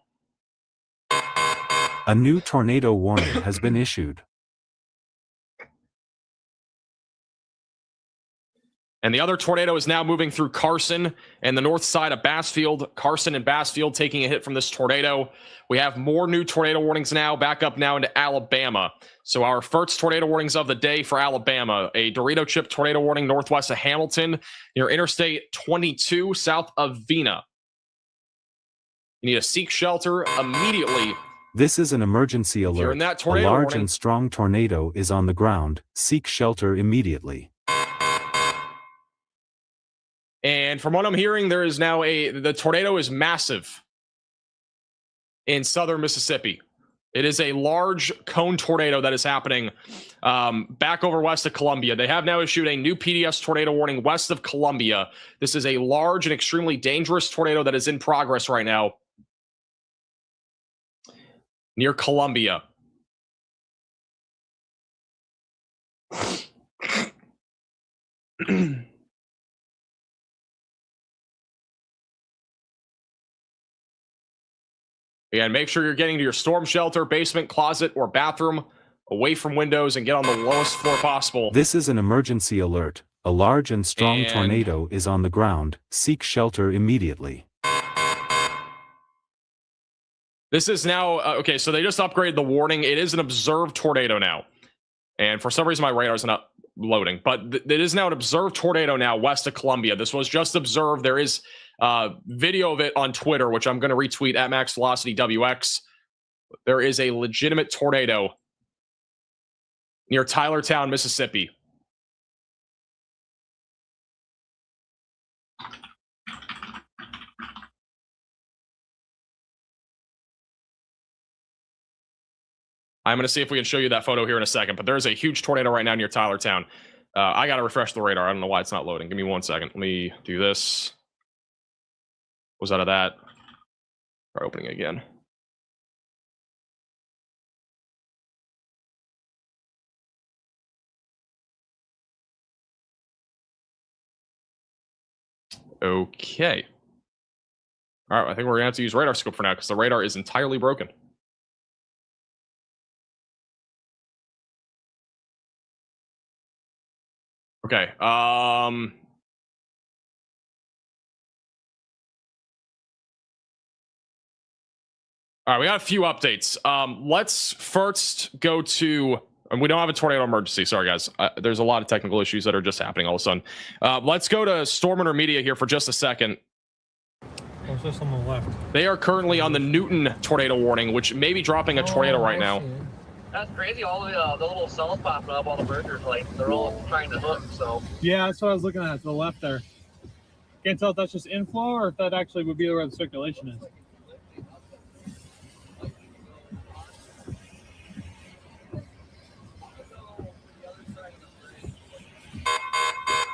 A new tornado warning has been issued. And the other tornado is now moving through Carson and the north side of Bassfield. Carson and Bassfield taking a hit from this tornado. We have more new tornado warnings now, back up now into Alabama. So our first tornado warnings of the day for Alabama. A Dorito chip tornado warning northwest of Hamilton near Interstate 22 south of Vena. You need to seek shelter immediately. This is an emergency alert. You're in that A tornado large warning. and strong tornado is on the ground. Seek shelter immediately. And from what I'm hearing, there is now the tornado is massive in southern Mississippi. It is a large cone tornado that is happening back over west of Columbia. They have now issued a new PDS tornado warning west of Columbia. This is a large and extremely dangerous tornado that is in progress right now near Columbia. And make sure you're getting to your storm shelter, basement, closet, or bathroom, away from windows, and get on the lowest floor possible. This is an emergency alert. A large and strong tornado is on the ground. Seek shelter immediately. This is now, okay, so they just upgraded the warning. It is an observed tornado now. And for some reason, my radar is not loading. But it is now an observed tornado now west of Columbia. This was just observed. There is video of it on Twitter, which I'm going to retweet at Max Velocity WX. There is a legitimate tornado near Tylertown, Mississippi. I'm going to see if we can show you that photo here in a second, but there's a huge tornado right now near Tylertown. I got to refresh the radar. I don't know why it's not loading. Give me 1 second. Let me do this. Was out of that. Try opening again. Okay. All right, I think we're gonna have to use radar scope for now because the radar is entirely broken. Okay. All right, we got a few updates. Let's first go to, and we don't have a tornado emergency. Sorry, guys. There's a lot of technical issues that are just happening all of a sudden. Let's go to Storm Intermedia here for just a second. What's this on the left? They are currently on the Newton tornado warning, which may be dropping a tornado right now. That's crazy. All the little cells popping up, all the burgers, like they're all trying to hook. So Yeah, that's what I was looking at to the left there. Can't tell if that's just inflow or if that actually would be where the circulation is.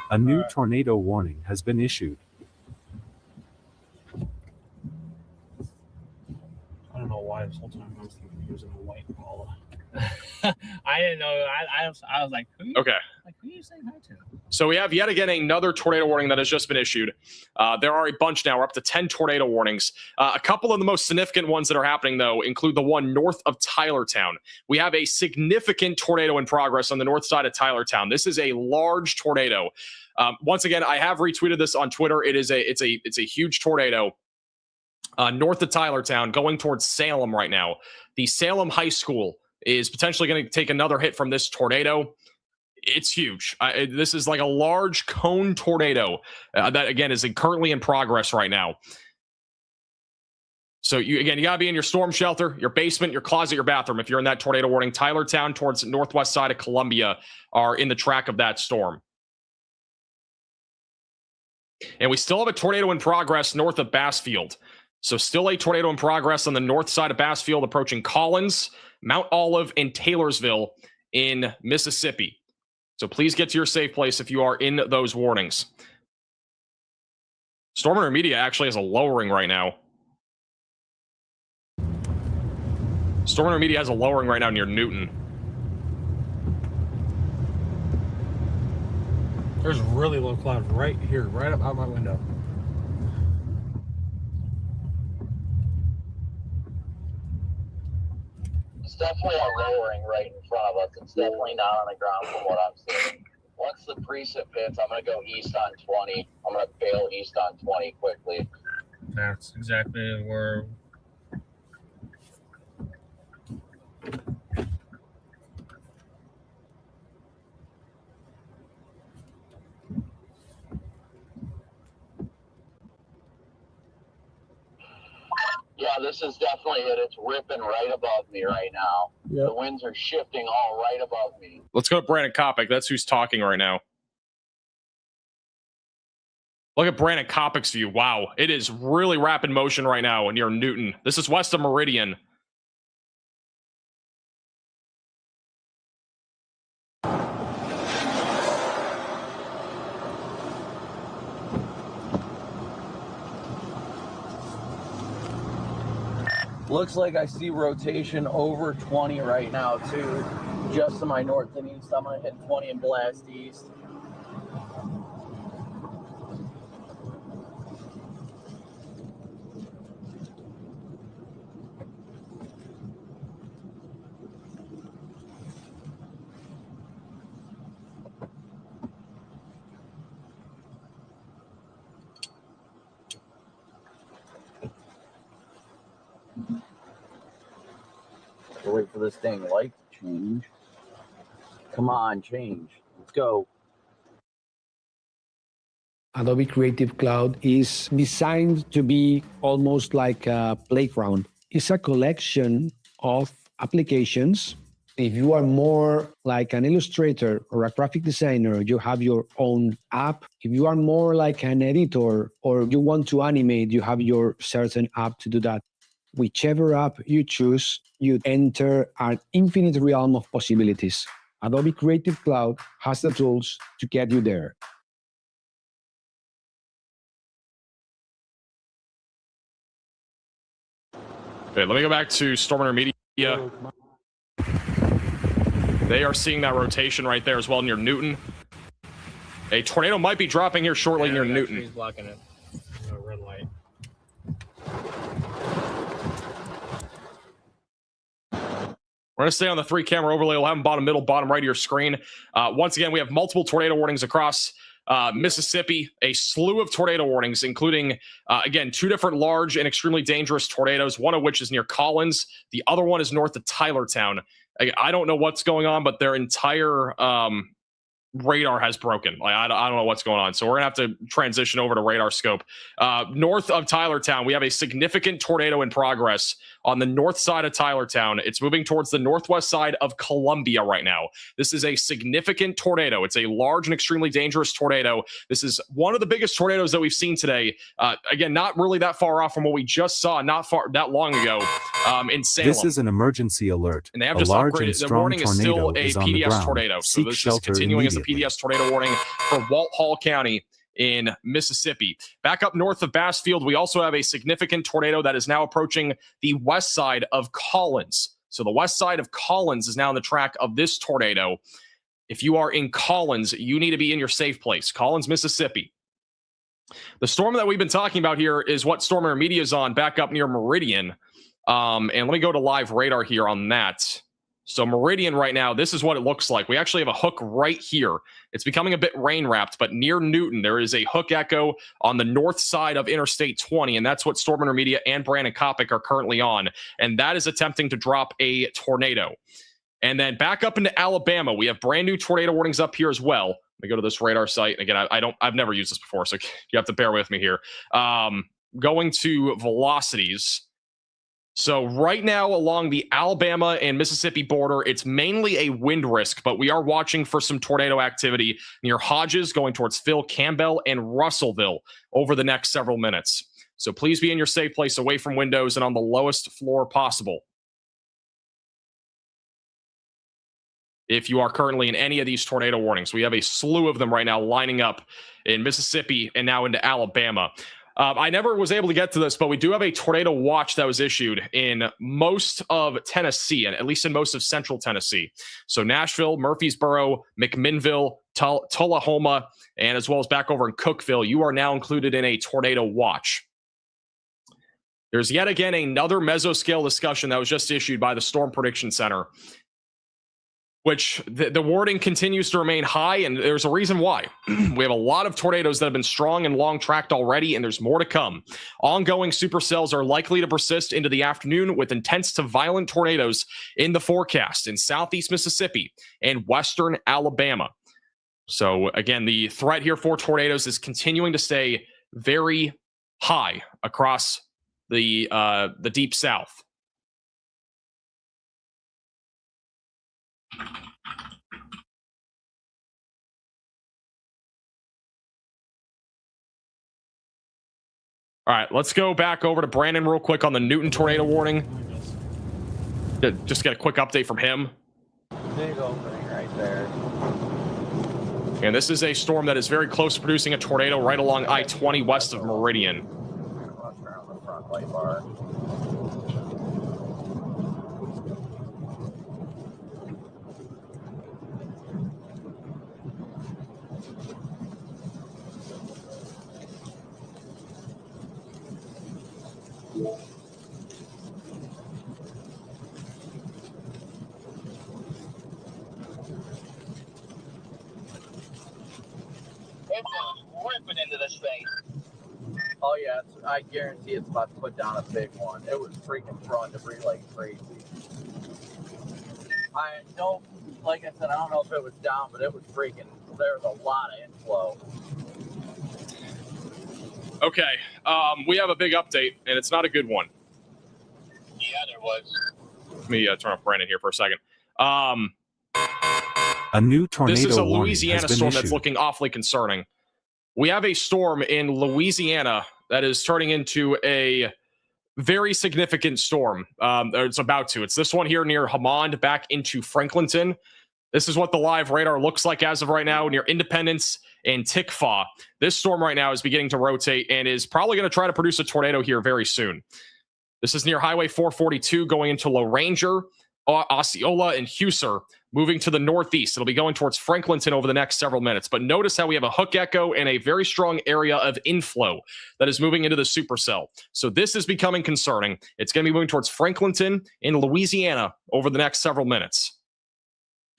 A new tornado warning has been issued. I don't know why this whole time I was thinking he was in a white Impala. I didn't know. I was like, who? Okay. Like, who are you saying hi to? So we have yet again another tornado warning that has just been issued. There are a bunch now. We're up to 10 tornado warnings. A couple of the most significant ones that are happening, though, include the one north of Tylertown. We have a significant tornado in progress on the north side of Tylertown. This is a large tornado. Once again, I have retweeted this on Twitter. It's a huge tornado north of Tylertown going towards Salem right now. The Salem High School is potentially going to take another hit from this tornado. It's huge. This is like a large cone tornado that, again, is currently in progress right now. So, you got to be in your storm shelter, your basement, your closet, your bathroom. If you're in that tornado warning, Tylertown towards the northwest side of Columbia are in the track of that storm. And we still have a tornado in progress north of Bassfield. So still a tornado in progress on the north side of Bassfield, approaching Collins, Mount Olive, and Taylorsville in Mississippi. So please get to your safe place if you are in those warnings. Storm Intermedia actually has a lowering right now. Storm Intermedia has a lowering right now near Newton. There's really low cloud right here, right up out my window. It's definitely a lowering right in front of us. It's definitely not on the ground from what I'm seeing. Once the precip hits, I'm going to go east on 20. I'm going to bail east on 20 quickly. That's exactly where... Yeah, this is definitely it. It's ripping right above me right now. Yep. The winds are shifting all right above me. Let's go to Brandon Kopic. That's who's talking right now. Look at Brandon Kopic's view. Wow, it is really rapid motion right now near Newton. This is west of Meridian. Looks like I see rotation over 20 right now, too. Just to my north and east. I'm going to hit 20 and blast east. Wait for this dang light to change. Come on, change. Let's go. Adobe Creative Cloud is designed to be almost like a playground. It's a collection of applications. If you are more like an illustrator or a graphic designer, you have your own app. If you are more like an editor or you want to animate, you have your certain app to do that. Whichever app you choose, you enter an infinite realm of possibilities. Adobe Creative Cloud has the tools to get you there. Okay, let me go back to Storm Intermedia. They are seeing that rotation right there as well near Newton. A tornado might be dropping here shortly near Newton. Trees blocking it. Red light. We're going to stay on the 3-camera overlay. We'll have them bottom, middle, bottom right of your screen. Once again, we have multiple tornado warnings across Mississippi, a slew of tornado warnings, including, again, 2 different large and extremely dangerous tornadoes, one of which is near Collins. The other one is north of Tylertown. I don't know what's going on, but their entire radar has broken. I don't know what's going on. So we're going to have to transition over to radar scope. North of Tylertown, we have a significant tornado in progress on the north side of Tylertown. It's moving towards the northwest side of Columbia right now. This is a significant tornado. It's a large and extremely dangerous tornado. This is one of the biggest tornadoes that we've seen today. Again, not really that far off from what we just saw that long ago in Salem. This is an emergency alert. And they have a just large upgraded. and The strong warning is still a PDS tornado. So this is continuing as a PDS tornado warning for Walthall County in Mississippi. Back up north of Bassfield, we also have a significant tornado that is now approaching the west side of Collins. So the west side of Collins is now on the track of this tornado. If you are in Collins, you need to be in your safe place. Collins, Mississippi. The storm that we've been talking about here is what Storm Intermedia is on back up near Meridian. And let me go to live radar here on that. So Meridian right now, this is what it looks like. We actually have a hook right here. It's becoming a bit rain wrapped, but near Newton, there is a hook echo on the north side of Interstate 20, and that's what Storm Intermediate and Brandon Kopic are currently on. And that is attempting to drop a tornado. And then back up into Alabama, we have brand new tornado warnings up here as well. Let me go to this radar site. And again, I've never used this before, so you have to bear with me here. Going to velocities. So right now along the Alabama and Mississippi border, it's mainly a wind risk, but we are watching for some tornado activity near Hodges going towards Phil, Campbell, and Russellville over the next several minutes. So please be in your safe place away from windows and on the lowest floor possible. If you are currently in any of these tornado warnings, we have a slew of them right now lining up in Mississippi and now into Alabama. I never was able to get to this, but we do have a tornado watch that was issued in most of Tennessee, and at least in most of central Tennessee. So Nashville, Murfreesboro, McMinnville, Tullahoma, and as well as back over in Cookeville, you are now included in a tornado watch. There's yet again another mesoscale discussion that was just issued by the Storm Prediction Center, which the warning continues to remain high, and there's a reason why. We have a lot of tornadoes that have been strong and long tracked already, and there's more to come. Ongoing supercells are likely to persist into the afternoon with intense to violent tornadoes in the forecast in southeast Mississippi and western Alabama. So again, the threat here for tornadoes is continuing to stay very high across the deep south. All right, let's go back over to Brandon real quick on the Newton tornado warning. Just get a quick update from him. Big opening right there. And this is a storm that is very close to producing a tornado right along I-20 west of Meridian. Around the front light bar. It's ripping into this thing. Oh yeah, I guarantee it's about to put down a big one. It was freaking throwing debris like crazy. I don't, like I said, I don't know if it was down, but it was freaking, there was a lot of inflow. Okay, we have a big update, and it's not a good one. Yeah, there was. Let me turn off Brandon here for a second. A new tornado This is a warning Louisiana has been storm issued. that's looking awfully concerning. We have a storm in Louisiana that is turning into a very significant storm. It's about to. It's this one here near Hammond back into Franklinton. This is what the live radar looks like as of right now near Independence and Tickfaw. This storm right now is beginning to rotate and is probably going to try to produce a tornado here very soon. This is near Highway 442 going into LaRanger, Osceola, and Huser, moving to the northeast. It'll be going towards Franklinton over the next several minutes. But notice how we have a hook echo and a very strong area of inflow that is moving into the supercell. So this is becoming concerning. It's going to be moving towards Franklinton in Louisiana over the next several minutes.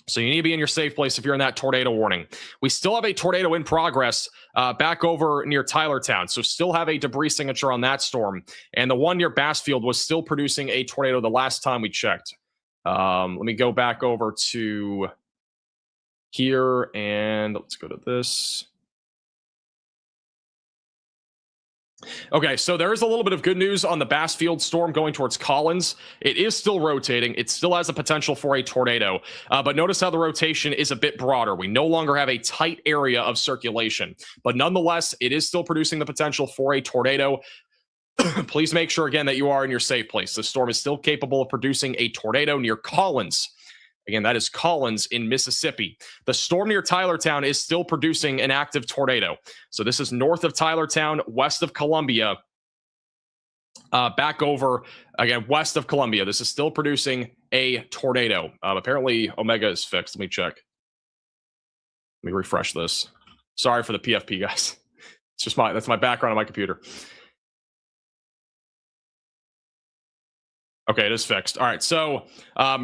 So you need to be in your safe place if you're in that tornado warning. We still have a tornado in progress back over near Tylertown. So still have a debris signature on that storm. And the one near Bassfield was still producing a tornado the last time we checked. Let me go back over to here and let's go to this. Okay, so there is a little bit of good news on the Bassfield storm going towards Collins. It is still rotating. It still has a potential for a tornado. But notice how the rotation is a bit broader. We no longer have a tight area of circulation. But nonetheless, it is still producing the potential for a tornado. Please make sure, again, that you are in your safe place. The storm is still capable of producing a tornado near Collins. Again, that is Collins in Mississippi. The storm near Tylertown is still producing an active tornado. So this is north of Tylertown, west of Columbia, back over, again, west of Columbia. This is still producing a tornado. Apparently, Omega is fixed. Let me check. Let me refresh this. Sorry for the PFP, guys. It's just that's my background on my computer. Okay, it is fixed. All right, so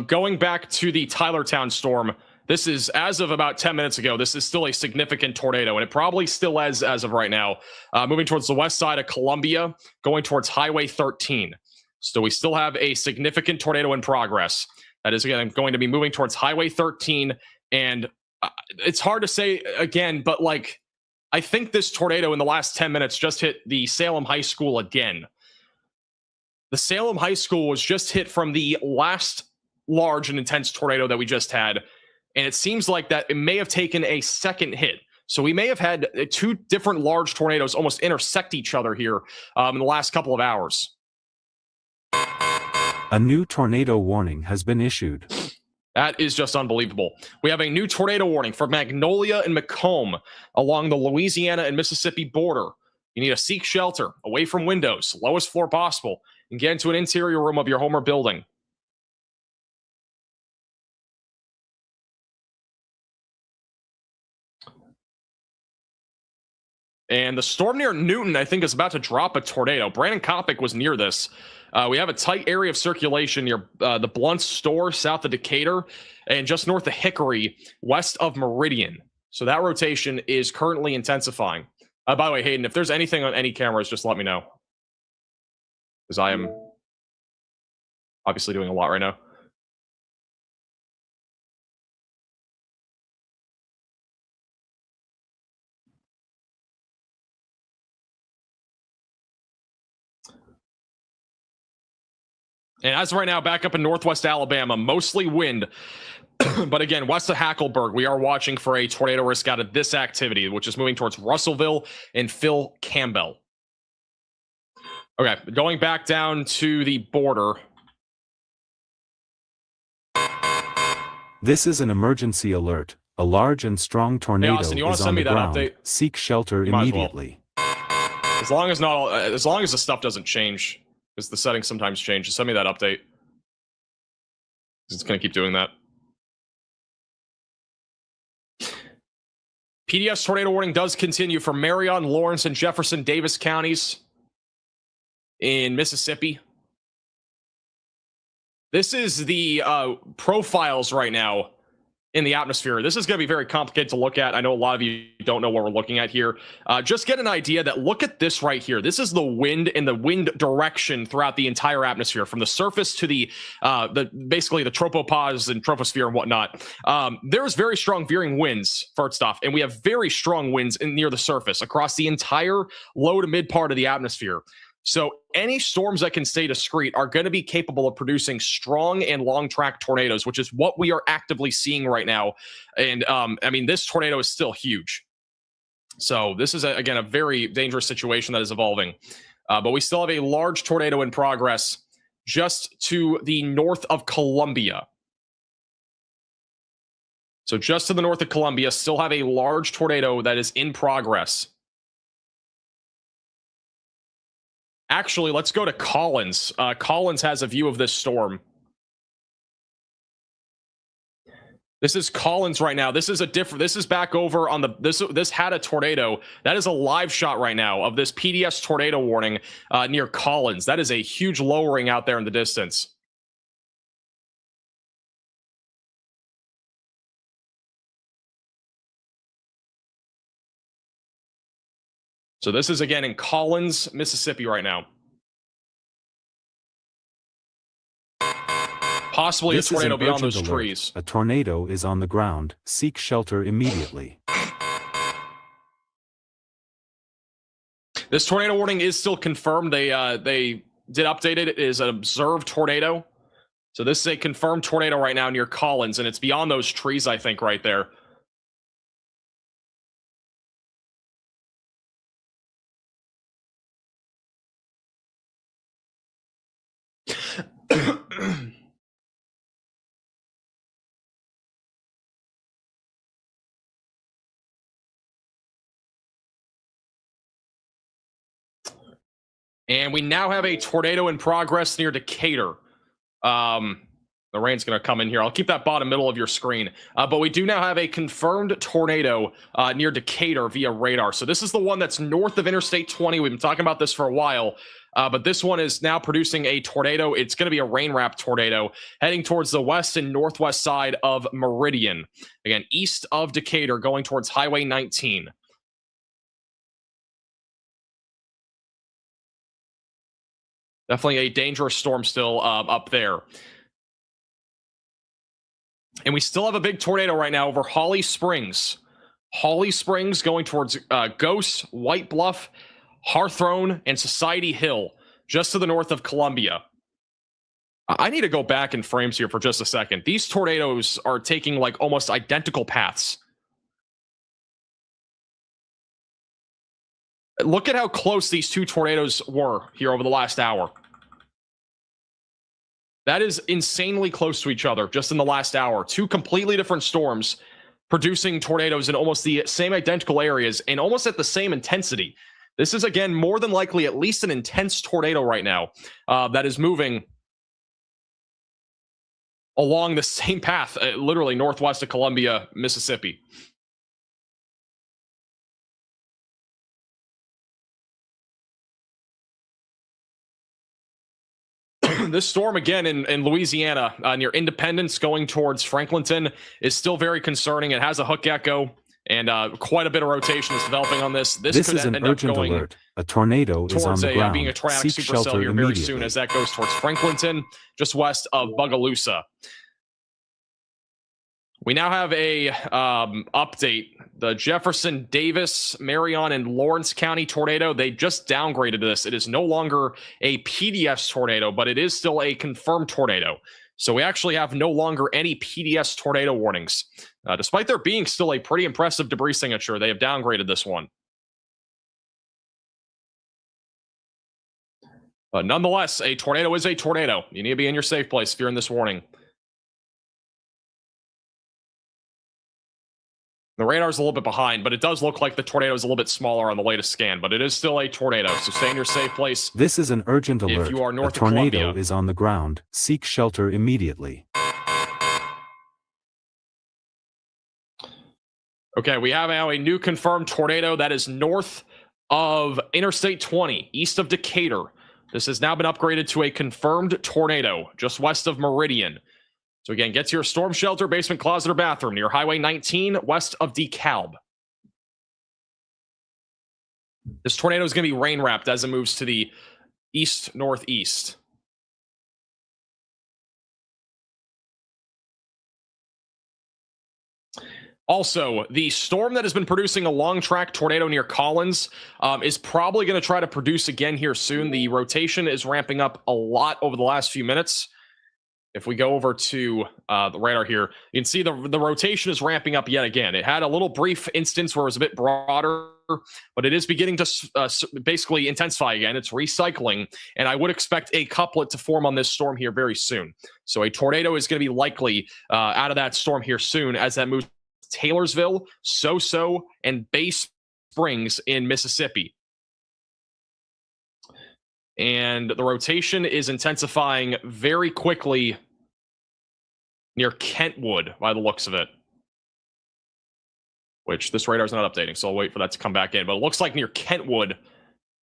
going back to the Tylertown storm, this is, as of about 10 minutes ago, this is still a significant tornado, and it probably still is as of right now. Moving towards the west side of Columbia, going towards Highway 13. So we still have a significant tornado in progress. That is, again, going to be moving towards Highway 13, and it's hard to say again, but like, I think this tornado in the last 10 minutes just hit the Salem High School again. The Salem High School was just hit from the last large and intense tornado that we just had. And it seems like that it may have taken a second hit. So we may have had two different large tornadoes almost intersect each other here in the last couple of hours. A new tornado warning has been issued. That is just unbelievable. We have a new tornado warning for Magnolia and Macomb along the Louisiana and Mississippi border. You need to seek shelter away from windows, lowest floor possible, and get into an interior room of your home or building. And the storm near Newton, I think, is about to drop a tornado. Brandon Kopic was near this. We have a tight area of circulation near the Blunt's store, south of Decatur, and just north of Hickory, west of Meridian. So that rotation is currently intensifying. By the way, Hayden, if there's anything on any cameras, just let me know. Because I am obviously doing a lot right now. And as of right now, back up in northwest Alabama, mostly wind. But again, west of Hackleburg, we are watching for a tornado risk out of this activity, which is moving towards Russellville and Phil Campbell. Okay, going back down to the border. This is an emergency alert. A large and strong tornado Austin, you wanna is send on me the that ground. update? Seek shelter You might as well. immediately. As long as the stuff doesn't change, because the settings sometimes change, just send me that update. It's going to keep doing that. PDF's tornado warning does continue for Marion, Lawrence, and Jefferson Davis counties in Mississippi. This is the profiles right now in the atmosphere. This is going to be very complicated to look at. I know a lot of you don't know what we're looking at here. Just get an idea that look at this right here. This is the wind and the wind direction throughout the entire atmosphere, from the surface to the basically the tropopause and troposphere and whatnot. There's very strong veering winds, first off, and we have very strong winds near the surface across the entire low to mid part of the atmosphere. So any storms that can stay discrete are going to be capable of producing strong and long track tornadoes, which is what we are actively seeing right now. And I mean, this tornado is still huge. So this is, again, a very dangerous situation that is evolving. But we still have a large tornado in progress just to the north of Columbia. So just to the north of Columbia, still have a large tornado that is in progress. Actually, let's go to Collins. Collins has a view of this storm. This is Collins right now. This is a different. This is back over on the. This had a tornado. That is a live shot right now of this PDS tornado warning near Collins. That is a huge lowering out there in the distance. So this is, again, in Collins, Mississippi right now. Possibly This a is an tornado beyond urgent those alert. trees. A tornado is on the ground. Seek shelter immediately. This tornado warning is still confirmed. They did update it. It is an observed tornado. So this is a confirmed tornado right now near Collins, and it's beyond those trees, I think, right there. And we now have a tornado in progress near Decatur. The rain's going to come in here. I'll keep that bottom middle of your screen. But we do now have a confirmed tornado near Decatur via radar. So this is the one that's north of Interstate 20. We've been talking about this for a while. But this one is now producing a tornado. It's going to be a rain-wrapped tornado heading towards the west and northwest side of Meridian. Again, east of Decatur, going towards Highway 19. Definitely a dangerous storm still up there. And we still have a big tornado right now over Holly Springs. Holly Springs going towards Ghost, White Bluff, Hawthorne, and Society Hill, just to the north of Columbia. I need to go back in frames here for just a second. These tornadoes are taking like almost identical paths. Look at how close these two tornadoes were here over the last hour. That is insanely close to each other just in the last hour. Two completely different storms producing tornadoes in almost the same identical areas and almost at the same intensity. This is, again, more than likely at least an intense tornado right now that is moving along the same path, literally northwest of Columbia, Mississippi. This storm, again, in Louisiana, near Independence, going towards Franklinton, is still very concerning. It has a hook echo, and quite a bit of rotation is developing on this. This could is an end up urgent going alert. A tornado is on towards the ground. being a tornadic Seek supercell shelter here very immediately. soon as that goes towards Franklinton, just west of Bogalusa. We now have a update. The Jefferson, Davis, Marion, and Lawrence County tornado, they just downgraded this. It is no longer a PDS tornado, but it is still a confirmed tornado. So we actually have no longer any PDS tornado warnings. Despite there being still a pretty impressive debris signature, they have downgraded this one. But nonetheless, a tornado is a tornado. You need to be in your safe place if you're in this warning. The radar's a little bit behind, but it does look like the tornado is a little bit smaller on the latest scan, but it is still a tornado, so stay in your safe place. This is an urgent alert. If you are north a tornado of Columbia. is on the ground. Seek shelter immediately. Okay, we have now a new confirmed tornado that is north of Interstate 20, east of Decatur. This has now been upgraded to a confirmed tornado just west of Meridian. So again, get to your storm shelter, basement, closet, or bathroom near Highway 19 west of DeKalb. This tornado is going to be rain wrapped as it moves to the east-northeast. Also, the storm that has been producing a long track tornado near Collins is probably going to try to produce again here soon. The rotation is ramping up a lot over the last few minutes. If we go over to the radar here, you can see the rotation is ramping up yet again. It had a little brief instance where it was a bit broader, but it is beginning to basically intensify again. It's recycling, and I would expect a couplet to form on this storm here very soon. So a tornado is going to be likely out of that storm here soon as that moves to Taylorsville, Soso, and Bay Springs in Mississippi. And the rotation is intensifying very quickly near Kentwood by the looks of it. Which this radar is not updating, so I'll wait for that to come back in. But it looks like near Kentwood,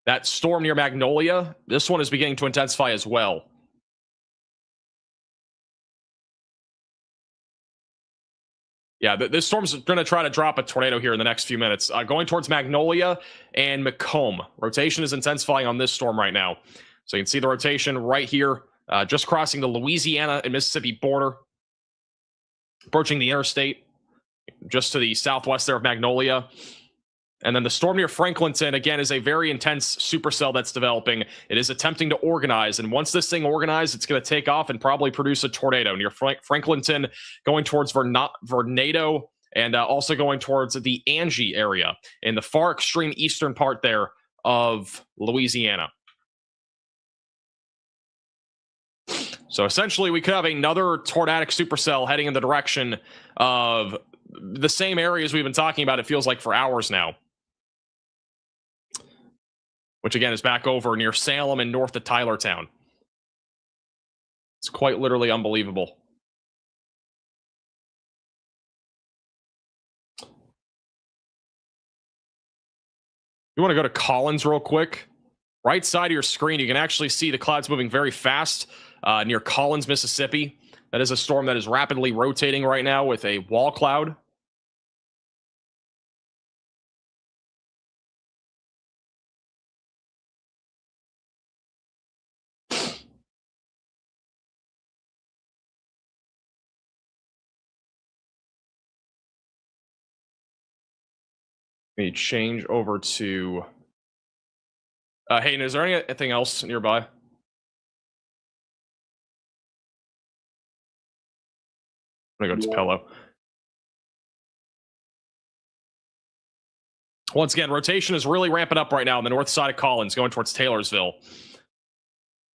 that storm near Magnolia, this one is beginning to intensify as well. Yeah, this storm's going to try to drop a tornado here in the next few minutes. Going towards Magnolia and Macomb. Rotation is intensifying on this storm right now. So you can see the rotation right here, just crossing the Louisiana and Mississippi border. Approaching the interstate, just to the southwest there of Magnolia. And then the storm near Franklinton, again, is a very intense supercell that's developing. It is attempting to organize, and once this thing organizes, it's going to take off and probably produce a tornado near Franklinton, going towards Vernado, and also going towards the Angie area in the far extreme eastern part there of Louisiana. So essentially, we could have another tornadic supercell heading in the direction of the same areas we've been talking about, it feels like, for hours now. Which, again, is back over near Salem and north of Tylertown. It's quite literally unbelievable. want to go to Collins real quick. Right side of your screen, you can actually see the clouds moving very fast near Collins, Mississippi. That is a storm that is rapidly rotating right now with a wall cloud. Let me change over to... Hayden, is there anything else nearby? I'm gonna go to Pello. Once again, rotation is really ramping up right now on the north side of Collins, going towards Taylorsville.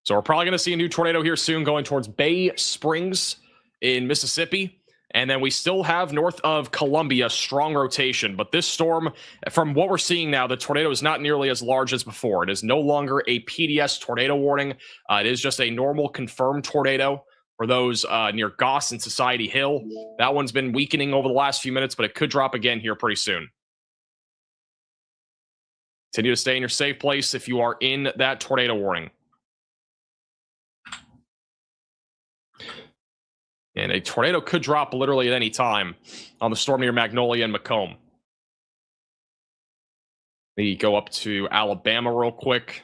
So we're probably going to see a new tornado here soon, going towards Bay Springs in Mississippi. And then we still have north of Columbia, strong rotation. But this storm, from what we're seeing now, the tornado is not nearly as large as before. It is no longer a PDS tornado warning. It is just a normal confirmed tornado for those near Goss and Society Hill. That one's been weakening over the last few minutes, but it could drop again here pretty soon. Continue to stay in your safe place if you are in that tornado warning. And a tornado could drop literally at any time on the storm near Magnolia and Macomb. Let me go up to Alabama real quick.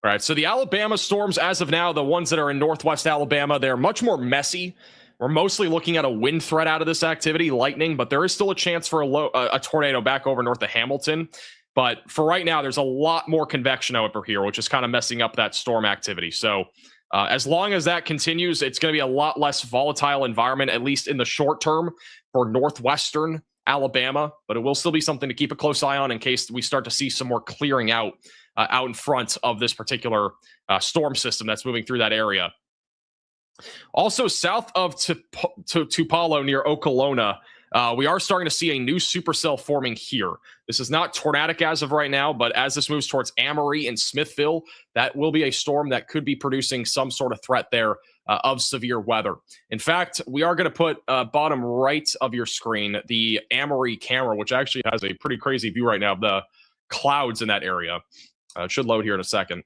All right, so the Alabama storms, as of now, the ones that are in northwest Alabama, they're much more messy. We're mostly looking at a wind threat out of this activity, lightning, but there is still a chance for a tornado back over north of Hamilton. But for right now, there's a lot more convection over here, which is kind of messing up that storm activity. So as long as that continues, it's going to be a lot less volatile environment, at least in the short term, for northwestern Alabama. But it will still be something to keep a close eye on in case we start to see some more clearing out in front of this particular storm system that's moving through that area. Also, south of Tupelo near Okolona, we are starting to see a new supercell forming here. This is not tornadic as of right now, but as this moves towards Amory and Smithville, that will be a storm that could be producing some sort of threat there of severe weather. In fact, we are going to put bottom right of your screen the Amory camera, which actually has a pretty crazy view right now of the clouds in that area. It should load here in a second.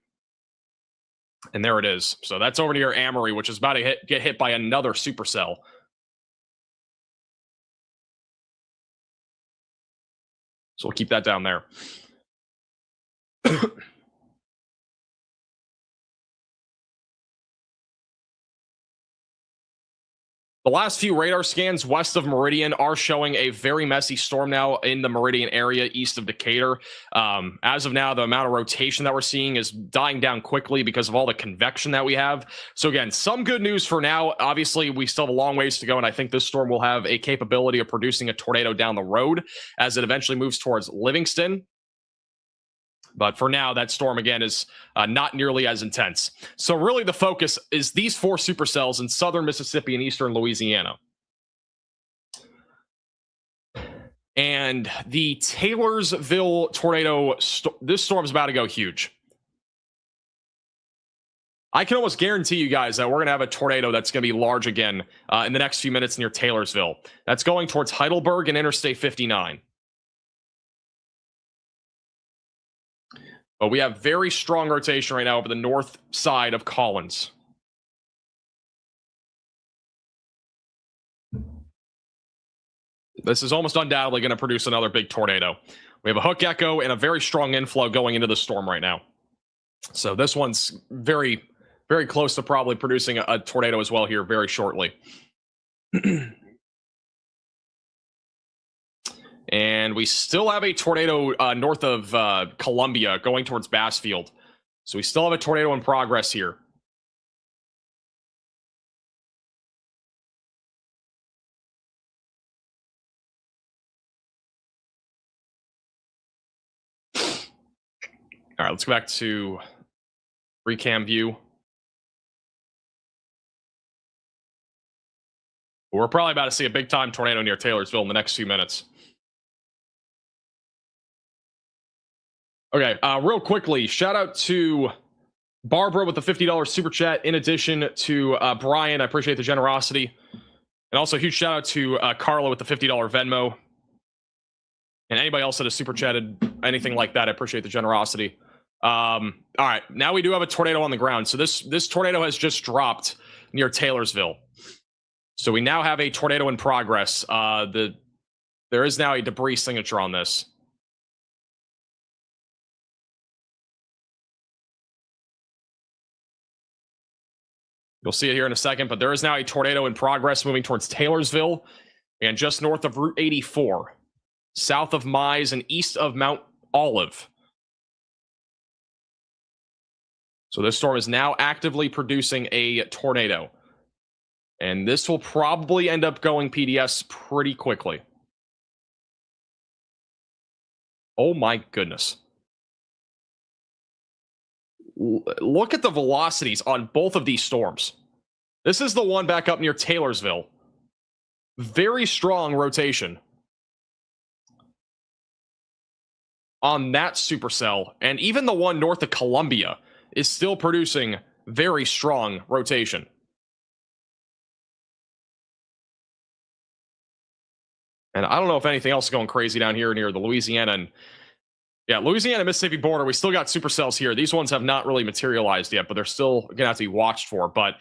And there it is. So that's over near Amory, which is about to get hit by another supercell. So we'll keep that down there. The last few radar scans west of Meridian are showing a very messy storm now in the Meridian area east of Decatur. As of now, the amount of rotation that we're seeing is dying down quickly because of all the convection that we have. So again, some good news for now. Obviously, we still have a long ways to go, and I think this storm will have a capability of producing a tornado down the road as it eventually moves towards Livingston. But for now, that storm, again, is not nearly as intense. So really the focus is these four supercells in southern Mississippi and eastern Louisiana. And the Taylorsville tornado, this storm's about to go huge. I can almost guarantee you guys that we're going to have a tornado that's going to be large again in the next few minutes near Taylorsville. That's going towards Heidelberg and Interstate 59. But we have very strong rotation right now over the north side of Collins. This is almost undoubtedly going to produce another big tornado. We have a hook echo and a very strong inflow going into the storm right now. So this one's very, very close to probably producing a tornado as well here very shortly. And we still have a tornado north of Columbia going towards Bassfield. So we still have a tornado in progress here. All right, let's go back to recam view. We're probably about to see a big time tornado near Taylorsville in the next few minutes. Okay, real quickly, shout out to Barbara with the $50 super chat. In addition to Brian, I appreciate the generosity. And also, huge shout out to Carla with the $50 Venmo. And anybody else that has super chatted, anything like that, I appreciate the generosity. All right, now we do have a tornado on the ground. So this tornado has just dropped near Taylorsville. So we now have a tornado in progress. There is now a debris signature on this. You'll see it here in a second, but there is now a tornado in progress moving towards Taylorsville and just north of Route 84, south of Mize and east of Mount Olive. So this storm is now actively producing a tornado. And this will probably end up going PDS pretty quickly. Oh my goodness. Look at the velocities on both of these storms. This is the one back up near Taylorsville. Very strong rotation on that supercell. And even the one north of Columbia is still producing very strong rotation. And I don't know if anything else is going crazy down here near the Louisiana and Mississippi border. We still got supercells here. These ones have not really materialized yet, but they're still going to have to be watched for. But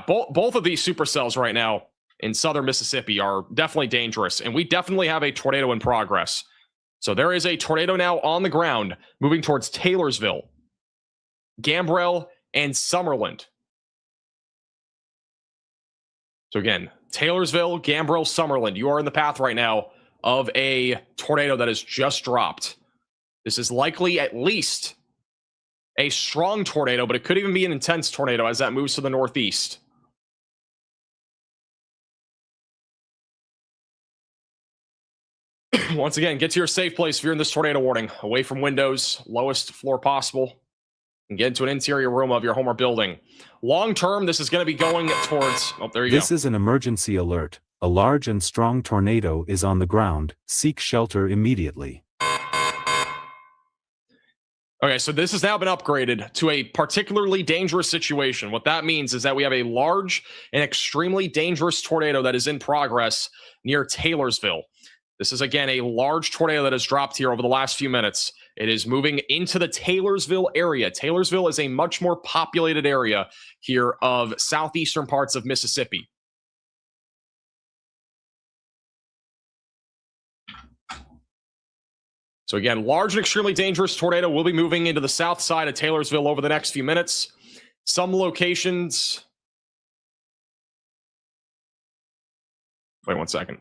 both of these supercells right now in southern Mississippi are definitely dangerous. And we definitely have a tornado in progress. So there is a tornado now on the ground moving towards Taylorsville, Gambrell, and Summerland. So again, Taylorsville, Gambrell, Summerland. You are in the path right now of a tornado that has just dropped. This is likely at least a strong tornado, but it could even be an intense tornado as that moves to the northeast. Once again, get to your safe place if you're in this tornado warning. Away from windows, lowest floor possible, and get into an interior room of your home or building. Long term, this is going to be going towards... Oh, there you go. This is an emergency alert. A large and strong tornado is on the ground. Seek shelter immediately. Okay, so this has now been upgraded to a particularly dangerous situation. What that means is that we have a large and extremely dangerous tornado that is in progress near Taylorsville. This is, again, a large tornado that has dropped here over the last few minutes. It is moving into the Taylorsville area. Taylorsville is a much more populated area here of southeastern parts of Mississippi. So again, large and extremely dangerous tornado will be moving into the south side of Taylorsville over the next few minutes. Some locations... Wait 1 second.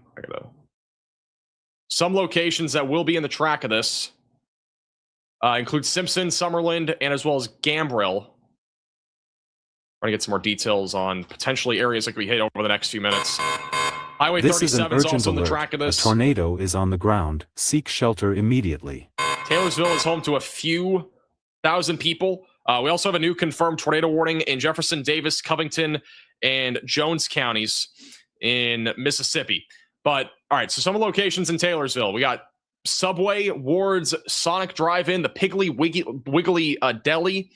Some locations that will be in the track of this include Simpson, Summerland, and as well as Gambrell. Trying to get some more details on potentially areas that could be hit over the next few minutes. Highway 37 is also on the track of this. A tornado is on the ground. Seek shelter immediately. Taylorsville is home to a few thousand people. We also have a new confirmed tornado warning in Jefferson, Davis, Covington, and Jones counties in Mississippi. But, all right, so some locations in Taylorsville. We got Subway, Ward's, Sonic Drive-In, the Piggly Wiggly Deli,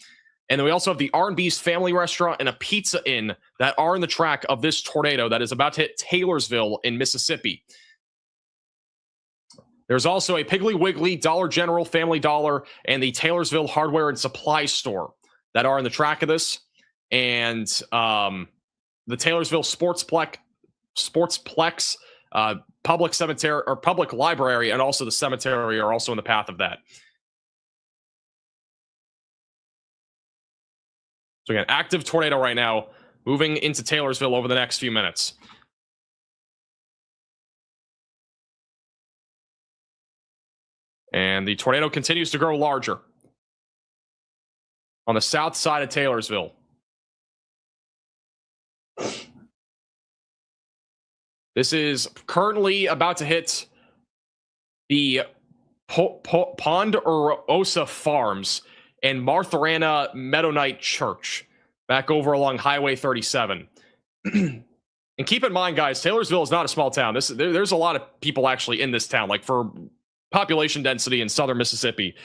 and then we also have the R&B's Family Restaurant and a Pizza Inn that are in the track of this tornado that is about to hit Taylorsville in Mississippi. There's also a Piggly Wiggly, Dollar General, Family Dollar, and the Taylorsville Hardware and Supply Store that are in the track of this. And the Taylorsville Sportsplex, public cemetery or public library, and also the cemetery are also in the path of that. So again, active tornado right now, moving into Taylorsville over the next few minutes. And the tornado continues to grow larger on the south side of Taylorsville. This is currently about to hit the Ponderosa Farms and Martharana Mennonite Church back over along Highway 37. And keep in mind, guys, Taylorsville is not a small town. There's a lot of people actually in this town. Like for population density in southern Mississippi,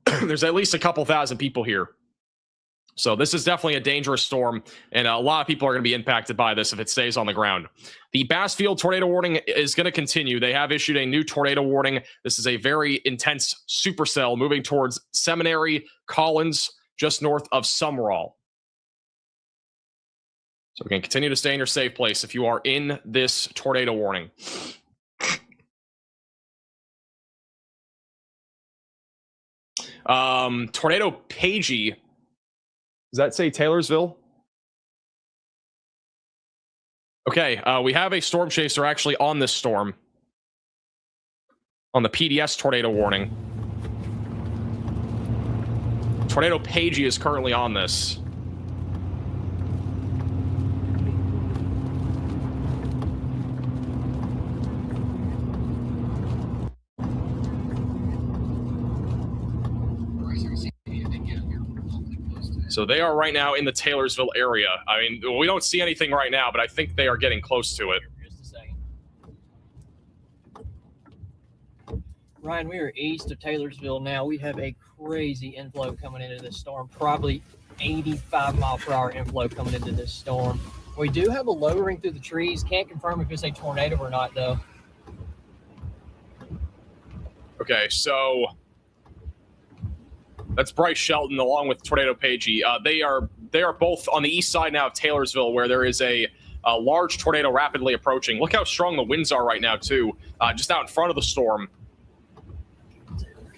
there's at least a couple thousand people here. So this is definitely a dangerous storm, and a lot of people are going to be impacted by this if it stays on the ground. The Bassfield tornado warning is going to continue. They have issued a new tornado warning. This is a very intense supercell moving towards Seminary, Collins, just north of Sumrall. So again, continue to stay in your safe place if you are in this tornado warning. Tornado Pagey. Does that say Taylorsville? Okay, we have a storm chaser actually on this storm. On the PDS tornado warning. Tornado Pagey is currently on this. So they are right now in the Taylorsville area. I mean, we don't see anything right now, but I think they are getting close to it. Ryan, we are east of Taylorsville now. We have a crazy inflow coming into this storm, probably 85 mile per hour inflow coming into this storm. We do have a lowering through the trees. Can't confirm if it's a tornado or not, though. Okay, so that's Bryce Shelton along with Tornado Pagey. They are both on the east side now of Taylorsville, where there is a large tornado rapidly approaching. Look how strong the winds are right now, too, just out in front of the storm.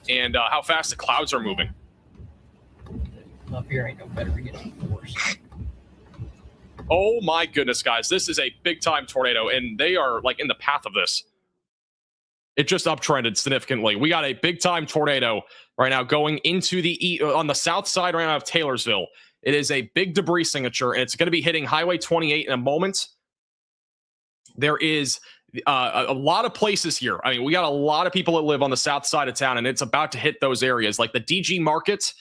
And how fast the clouds are moving. Up here ain't no better to get force. Oh my goodness, guys. This is a big-time tornado, and they are, like, in the path of this. It just uptrended significantly. We got a big-time tornado right now going into the on the south side right now of Taylorsville. It is a big debris signature, and it's going to be hitting Highway 28 in a moment. There is a lot of places here. I mean, we got a lot of people that live on the south side of town, and it's about to hit those areas, like the DG Market.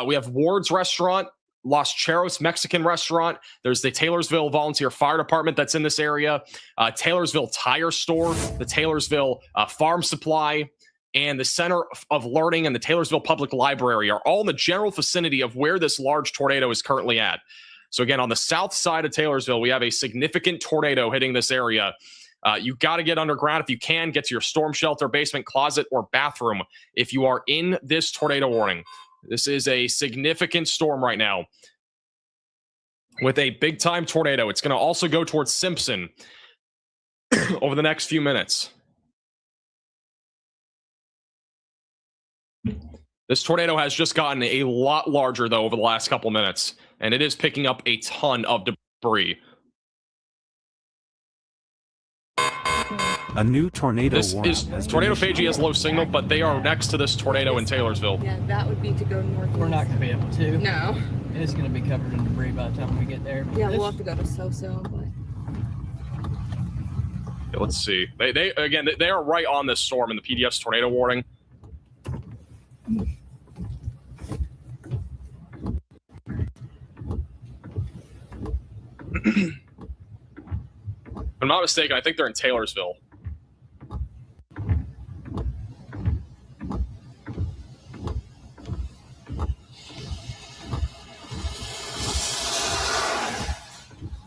We have Ward's Restaurant, Los Cheros Mexican Restaurant. There's the Taylorsville Volunteer Fire Department that's in this area. Taylorsville Tire Store, the Taylorsville Farm Supply, and the Center of Learning and the Taylorsville Public Library are all in the general vicinity of where this large tornado is currently at. So again, on the south side of Taylorsville, we have a significant tornado hitting this area. You got to get underground if you can. Get to your storm shelter, basement, closet, or bathroom if you are in this tornado warning. This is a significant storm right now with a big-time tornado. It's going to also go towards Simpson over the next few minutes. This tornado has just gotten a lot larger, though, over the last couple minutes, and it is picking up a ton of debris. A new tornado This warning is has Tornado been issued. Pagey has low signal, but they are next to this tornado in Taylorsville. Yeah, that would be to go north. We're not going to be able to. No. It is going to be covered in debris by the time we get there. Yeah, we'll have to go to So-So, but... Okay, let's see. They are right on this storm in the PDF's tornado warning. If I'm not mistaken, I think they're in Taylorsville.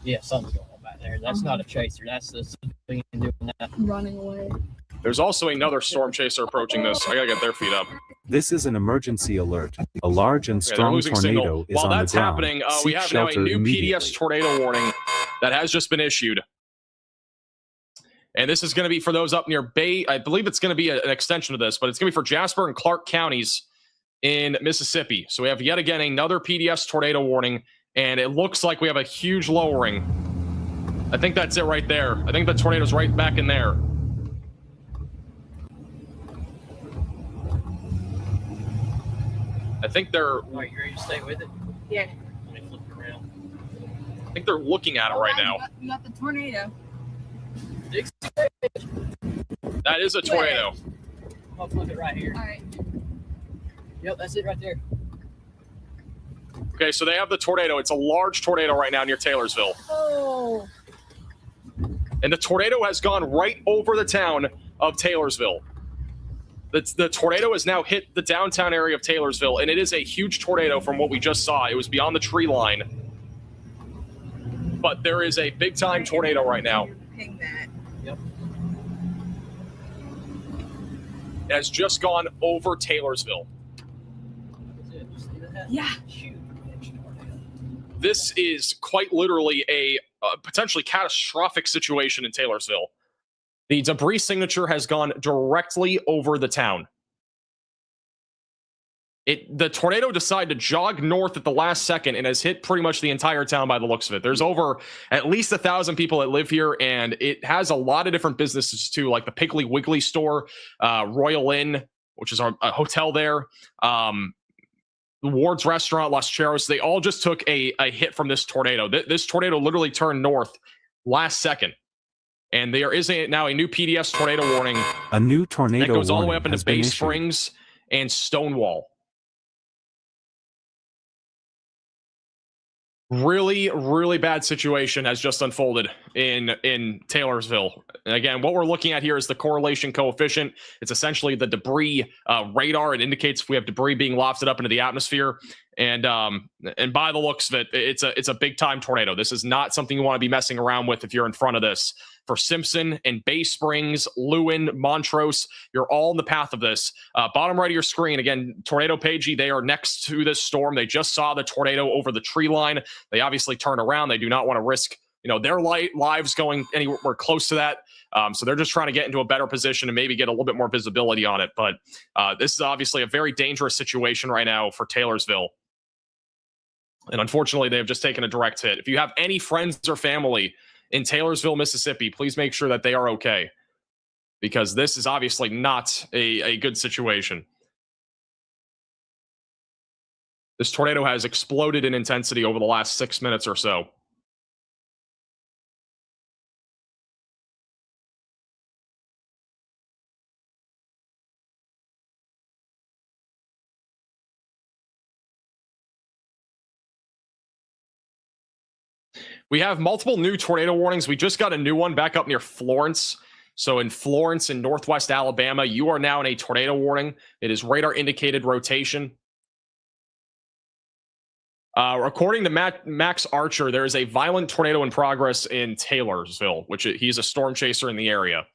Yeah, something's going on back there. That's not a chaser. That's the civilian doing that. Running away. There's also another storm chaser approaching this. I gotta get their feet up. This is an emergency alert. A large and Okay, they're strong losing tornado signal. is While on the that's ground. happening, we Seek have now a shelter new immediately. PDS tornado warning that has just been issued. And this is going to be for those up near Bay. I believe it's going to be an extension of this, but it's going to be for Jasper and Clark counties in Mississippi. So we have yet again another PDS tornado warning, and it looks like we have a huge lowering. I think that's it right there. I think the tornado's right back in there. I think they're... All right, you ready to stay with it? Yeah. Let me flip it around. I think they're looking at it right now. You got the tornado. That is a tornado. I'll flip it right here. All right. Yep, that's it right there. Okay, so they have the tornado. It's a large tornado right now near Taylorsville. Oh. And the tornado has gone right over the town of Taylorsville. The tornado has now hit the downtown area of Taylorsville, and it is a huge tornado from what we just saw. It was beyond the tree line. But there is a big-time tornado right now. Yep. It has just gone over Taylorsville. Yeah. This is quite literally a potentially catastrophic situation in Taylorsville. The debris signature has gone directly over the town. The tornado decided to jog north at the last second and has hit pretty much the entire town by the looks of it. There's over at least 1,000 people that live here, and it has a lot of different businesses too, like the Piggly Wiggly store, Royal Inn, which is a hotel there, the Ward's Restaurant, Los Cheros. They all just took a hit from this tornado. This tornado literally turned north last second. And there is now a new PDS tornado warning. A new tornado that goes all the way warning up into has been Bay issued. Springs and Stonewall. Really, really bad situation has just unfolded in Taylorsville. And again, what we're looking at here is the correlation coefficient. It's essentially the debris radar. It indicates if we have debris being lofted up into the atmosphere. And by the looks of it, it's a big time tornado. This is not something you want to be messing around with if you're in front of this. For Simpson and Bay Springs, Lewin, Montrose, you're all in the path of this. Bottom right of your screen, again, Tornado Pagey, they are next to this storm. They just saw the tornado over the tree line. They obviously turned around. They do not want to risk, their lives going anywhere close to that. So they're just trying to get into a better position and maybe get a little bit more visibility on it. But this is obviously a very dangerous situation right now for Taylorsville. And unfortunately, they have just taken a direct hit. If you have any friends or family in Taylorsville, Mississippi, please make sure that they are okay, because this is obviously not a good situation. This tornado has exploded in intensity over the last 6 minutes or so. We have multiple new tornado warnings. We just got a new one back up near Florence. So in Florence in northwest Alabama, you are now in a tornado warning. It is radar indicated rotation. According to Max Archer, there is a violent tornado in progress in Taylorsville, which he's a storm chaser in the area.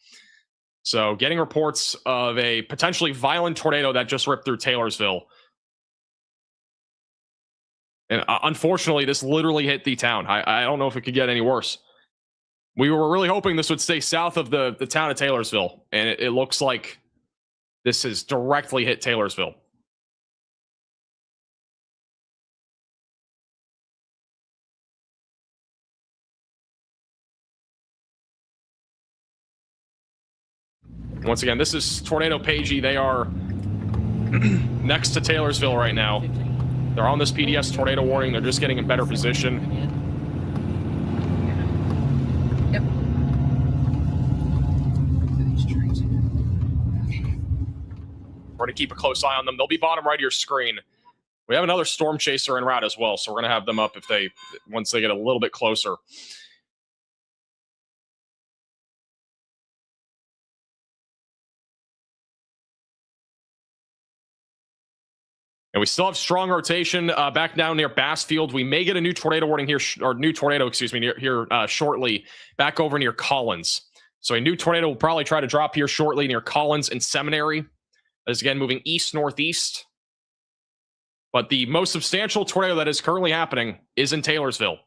So getting reports of a potentially violent tornado that just ripped through Taylorsville. And unfortunately, this literally hit the town. I don't know if it could get any worse. We were really hoping this would stay south of the town of Taylorsville, and it looks like this has directly hit Taylorsville. Once again, this is Tornado Pagey. They are next to Taylorsville right now. They're on this PDS tornado warning. They're just getting in better position. Yep. We're going to keep a close eye on them. They'll be bottom right of your screen. We have another storm chaser en route as well, so we're going to have them up once they get a little bit closer. And we still have strong rotation back down near Bassfield. We may get a new tornado warning here, shortly, back over near Collins. So a new tornado will probably try to drop here shortly near Collins and Seminary. That is again moving east-northeast. But the most substantial tornado that is currently happening is in Taylorsville.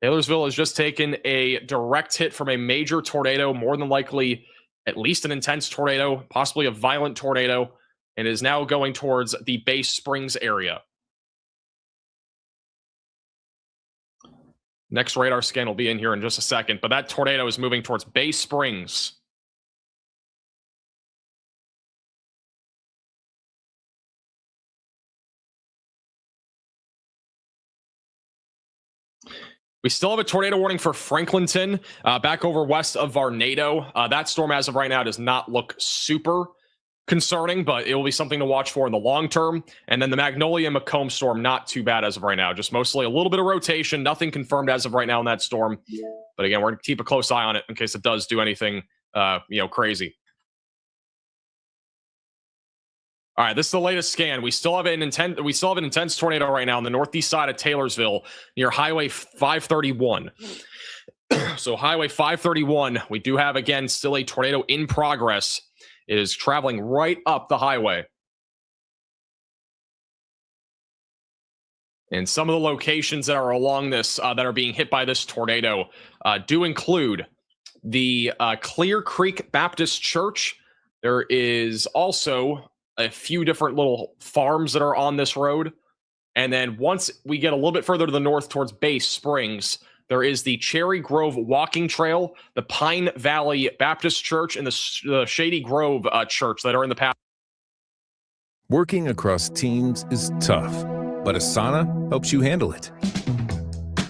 Taylorsville has just taken a direct hit from a major tornado, more than likely at least an intense tornado, possibly a violent tornado, and is now going towards the Bay Springs area. Next radar scan will be in here in just a second, but that tornado is moving towards Bay Springs. We still have a tornado warning for Franklinton, back over west of Varnado. That storm as of right now does not look super concerning, but it will be something to watch for in the long term. And then the Magnolia Macomb storm, not too bad as of right now. Just mostly a little bit of rotation. Nothing confirmed as of right now in that storm. But again, we're going to keep a close eye on it in case it does do anything, crazy. All right, this is the latest scan. We still have an intense tornado right now on the northeast side of Taylorsville near Highway 531. So Highway 531, we do have again still a tornado in progress. It is traveling right up the highway. And some of the locations that are along this that are being hit by this tornado do include the Clear Creek Baptist Church. There is also a few different little farms that are on this road. And then once we get a little bit further to the north towards Bay Springs, there is the Cherry Grove Walking Trail, the Pine Valley Baptist Church, and the Shady Grove Church that are in the path. Working across teams is tough, but Asana helps you handle it.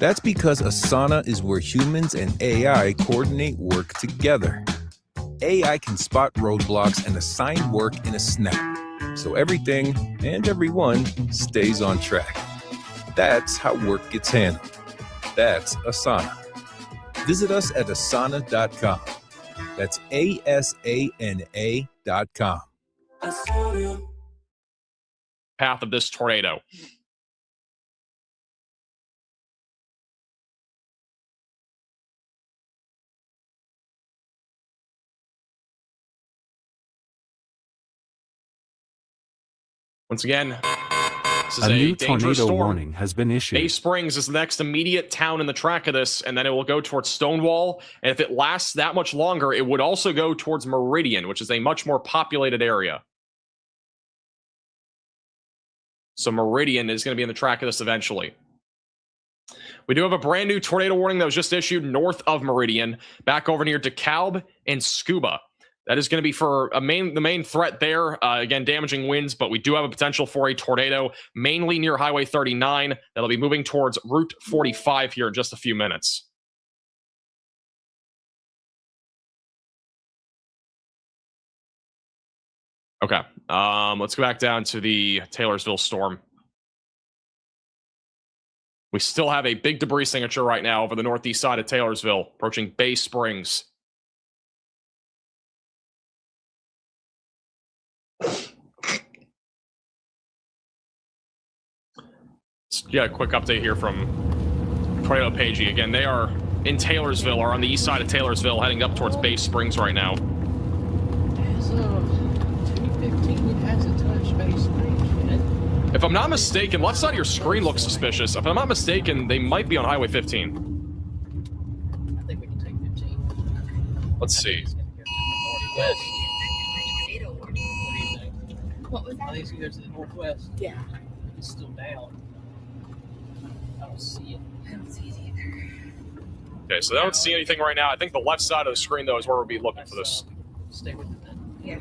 That's because Asana is where humans and AI coordinate work together. AI can spot roadblocks and assign work in a snap, so everything and everyone stays on track. That's how work gets handled. That's Asana. Visit us at asana.com. That's ASANA.com. Path of this tornado. Once again, this is A new dangerous tornado storm. warning has been issued. Bay Springs is the next immediate town in the track of this, and then it will go towards Stonewall. And if it lasts that much longer, it would also go towards Meridian, which is a much more populated area. So Meridian is going to be in the track of this eventually. We do have a brand new tornado warning that was just issued north of Meridian, back over near DeKalb and Scuba. That is going to be for the main threat there. Again, damaging winds, but we do have a potential for a tornado, mainly near Highway 39. That'll be moving towards Route 45 here in just a few minutes. Okay, let's go back down to the Taylorsville storm. We still have a big debris signature right now over the northeast side of Taylorsville, approaching Bay Springs. Yeah, a quick update here from Tornado Pagey. Again, they are in Taylorsville, or on the east side of Taylorsville, heading up towards Bay Springs right now. As of 2:15, it hasn't touched Bay Springs yet. If I'm not mistaken, left side of your screen looks suspicious. If I'm not mistaken, they might be on Highway 15. I think we can take 15. Let's see. West. What was I think it's going to go to the northwest. Yeah. It's still down. I don't see it. I don't see it either. Okay, so I don't see anything right now. I think the left side of the screen, though, is where we'll be looking for this. Stay with it then. Yeah.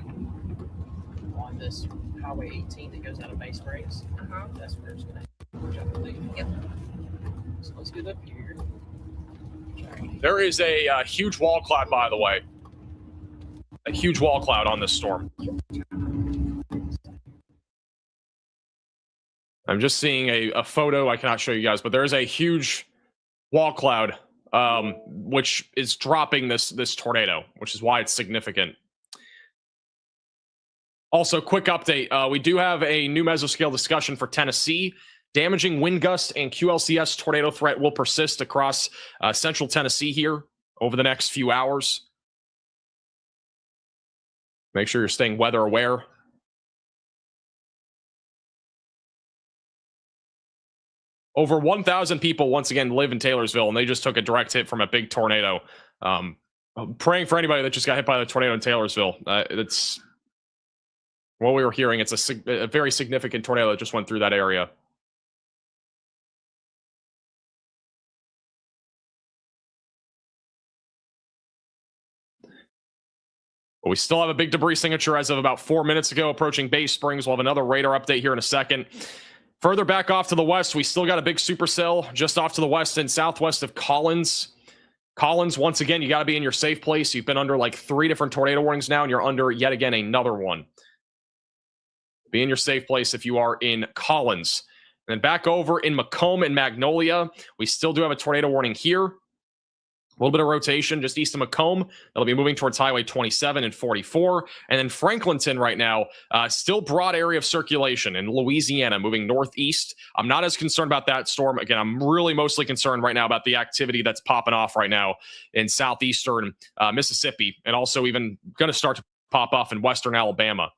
On this Highway 18 that goes out of Bay Springs. That's where it's going to happen, I believe. Yep. So let's get up here. There is a huge wall cloud, by the way. A huge wall cloud on this storm. I'm just seeing a photo. I cannot show you guys, but there is a huge wall cloud, which is dropping this tornado, which is why it's significant. Also, quick update. We do have a new mesoscale discussion for Tennessee. Damaging wind gust and QLCS tornado threat will persist across central Tennessee here over the next few hours. Make sure you're staying weather aware. Over 1,000 people, once again, live in Taylorsville, and they just took a direct hit from a big tornado. Praying for anybody that just got hit by the tornado in Taylorsville. It's what we were hearing. It's a very significant tornado that just went through that area. But we still have a big debris signature as of about 4 minutes ago, approaching Bay Springs. We'll have another radar update here in a second. Further back off to the west, we still got a big supercell just off to the west and southwest of Collins. Collins, once again, you got to be in your safe place. You've been under like 3 different tornado warnings now, and you're under yet again another one. Be in your safe place if you are in Collins. And then back over in Macomb and Magnolia, we still do have a tornado warning here. A little bit of rotation just east of Macomb. That'll be moving towards Highway 27 and 44. And then Franklinton right now, still broad area of circulation in Louisiana, moving northeast. I'm not as concerned about that storm. Again, I'm really mostly concerned right now about the activity that's popping off right now in southeastern Mississippi, and also even going to start to pop off in western Alabama.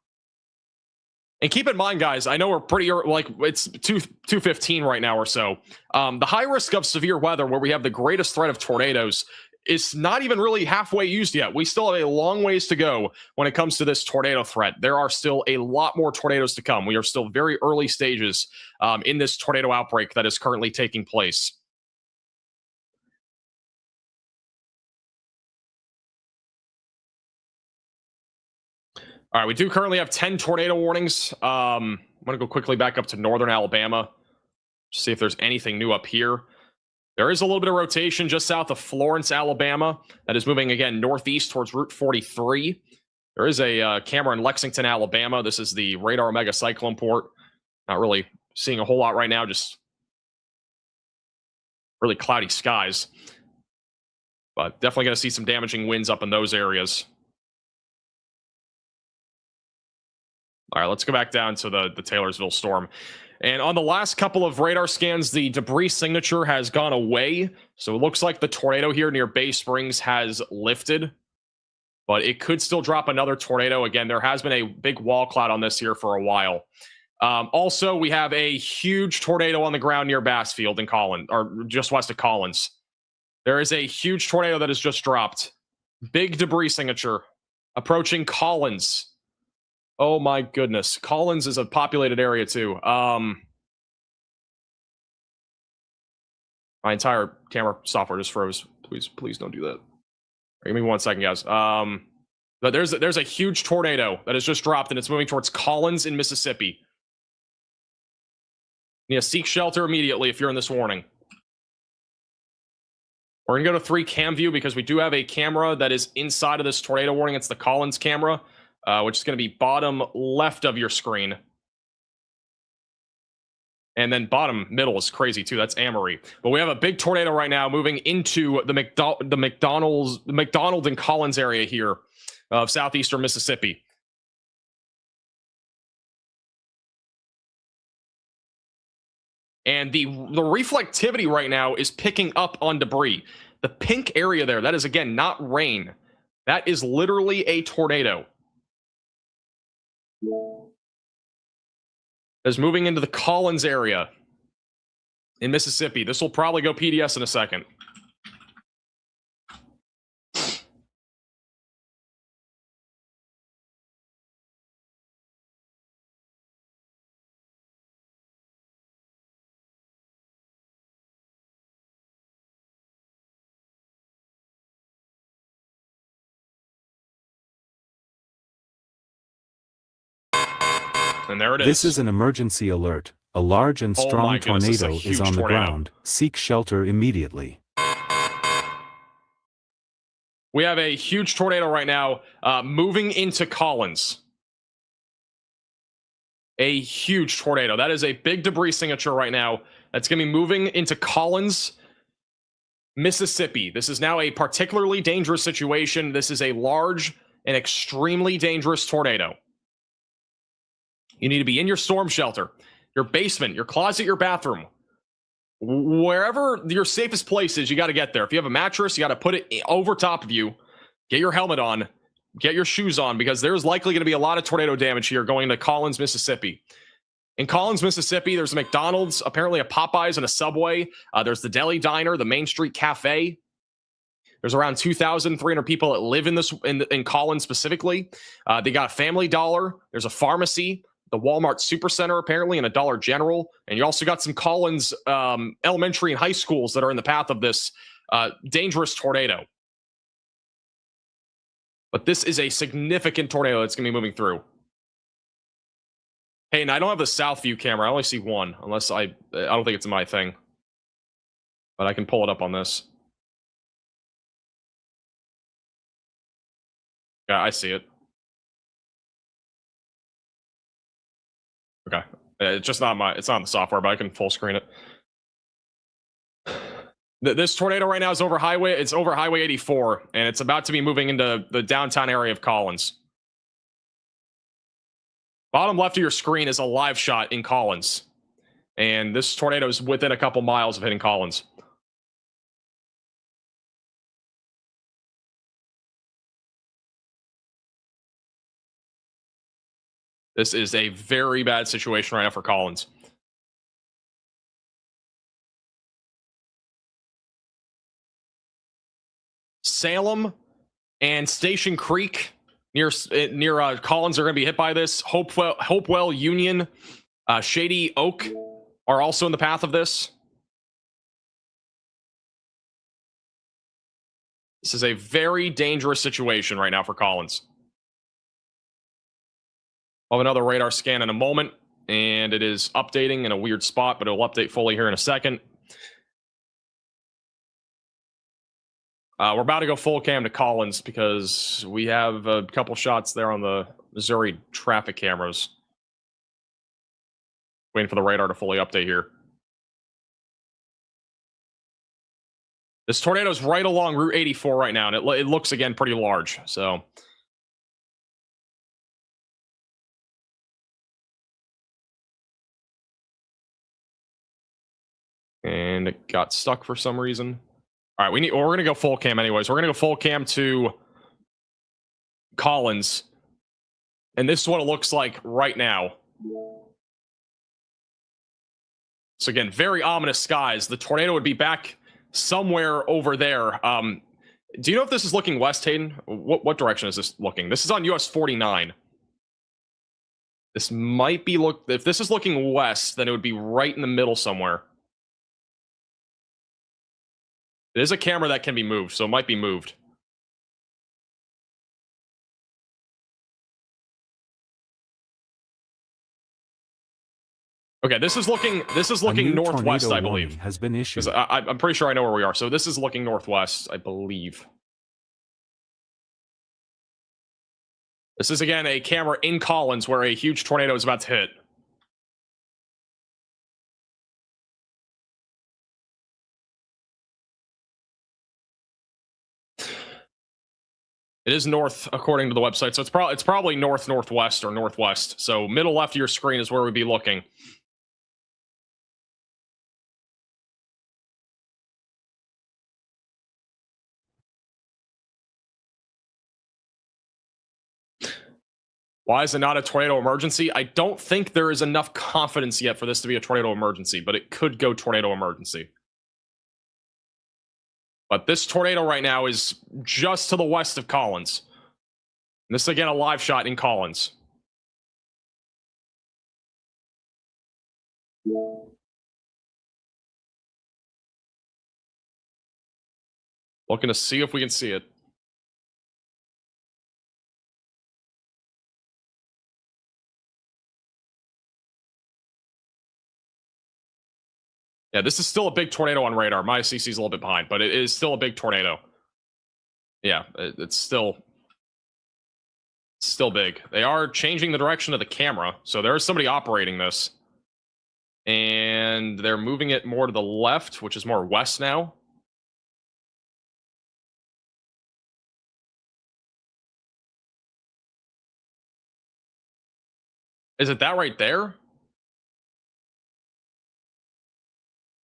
And keep in mind, guys, I know we're pretty like it's 2:15 right now or so. The high risk of severe weather, where we have the greatest threat of tornadoes, is not even really halfway used yet. We still have a long ways to go when it comes to this tornado threat. There are still a lot more tornadoes to come. We are still very early stages in this tornado outbreak that is currently taking place. All right, we do currently have 10 tornado warnings. I'm going to go quickly back up to northern Alabama, see if there's anything new up here. There is a little bit of rotation just south of Florence, Alabama, that is moving again northeast towards Route 43. There is a camera in Lexington, Alabama. This is the radar mega cyclone port. Not really seeing a whole lot right now, just really cloudy skies. But definitely going to see some damaging winds up in those areas. All right, let's go back down to the Taylorsville storm. And on the last couple of radar scans, the debris signature has gone away. So it looks like the tornado here near Bay Springs has lifted. But it could still drop another tornado. Again, there has been a big wall cloud on this here for a while. Also, we have a huge tornado on the ground near Bassfield in Collins, or just west of Collins. There is a huge tornado that has just dropped. Big debris signature approaching Collins. Oh my goodness. Collins is a populated area too. My entire camera software just froze. Please don't do that. Give me 1 second, guys. But there's a huge tornado that has just dropped, and it's moving towards Collins in Mississippi. You need to seek shelter immediately if you're in this warning. We're going to go to 3 cam view because we do have a camera that is inside of this tornado warning. It's the Collins camera. Which is going to be bottom left of your screen. And then bottom middle is crazy too. That's Amory. But we have a big tornado right now moving into the McDonald and Collins area here of southeastern Mississippi. And the reflectivity right now is picking up on debris. The pink area there, that is again not rain. That is literally a tornado. Is moving into the Collins area in Mississippi. This will probably go PDS in a second. And there it is. This is an emergency alert. A large and strong tornado is on the ground. Seek shelter immediately. We have a huge tornado right now moving into Collins. A huge tornado. That is a big debris signature right now. That's going to be moving into Collins, Mississippi. This is now a particularly dangerous situation. This is a large and extremely dangerous tornado. You need to be in your storm shelter, your basement, your closet, your bathroom. Wherever your safest place is, you got to get there. If you have a mattress, you got to put it over top of you. Get your helmet on. Get your shoes on, because there's likely going to be a lot of tornado damage here going to Collins, Mississippi. In Collins, Mississippi, there's a McDonald's, apparently a Popeyes and a Subway. There's the Deli Diner, the Main Street Cafe. There's around 2,300 people that live in Collins specifically. They got a Family Dollar. There's a pharmacy. The Walmart Supercenter, apparently, and a Dollar General. And you also got some Collins elementary and high schools that are in the path of this dangerous tornado. But this is a significant tornado that's going to be moving through. Hey, and I don't have the south view camera. I only see one, unless I don't think it's my thing. But I can pull it up on this. Yeah, I see it. Okay. It's just not it's not in the software, but I can full screen it. This tornado right now is over highway. It's over Highway 84, and it's about to be moving into the downtown area of Collins. Bottom left of your screen is a live shot in Collins, and this tornado is within a couple miles of hitting Collins. This is a very bad situation right now for Collins. Salem and Station Creek near Collins are going to be hit by this. Hopewell, Union, Shady Oak are also in the path of this. This is a very dangerous situation right now for Collins. I'll have another radar scan in a moment, and it is updating in a weird spot, but it will update fully here in a second. We're about to go full cam to Collins because we have a couple shots there on the Missouri traffic cameras. Waiting for the radar to fully update here. This tornado is right along Route 84 right now, and it looks, again, pretty large. So, and it got stuck for some reason. All right, we're going to go full cam anyways. We're going to go full cam to Collins. And this is what it looks like right now. So again, very ominous skies. The tornado would be back somewhere over there. Do you know if this is looking west, Hayden? What direction is this looking? This is on US 49. This might be if this is looking west, then it would be right in the middle somewhere. It is a camera that can be moved, so it might be moved. Okay, this is looking northwest, I believe. Has been issued. I'm pretty sure I know where we are. So this is looking northwest, I believe. This is again a camera in Collins where a huge tornado is about to hit. It is north, according to the website, so it's probably northwest or northwest. So middle left of your screen is where we'd be looking. Why is it not a tornado emergency? I don't think there is enough confidence yet for this to be a tornado emergency, but it could go tornado emergency. But this tornado right now is just to the west of Collins. And this is, again, a live shot in Collins. Looking to see if we can see it. Yeah, this is still a big tornado on radar. My CC is a little bit behind, but it is still a big tornado. Yeah, it's still big. They are changing the direction of the camera, so there is somebody operating this. And they're moving it more to the left, which is more west now. Is it that right there?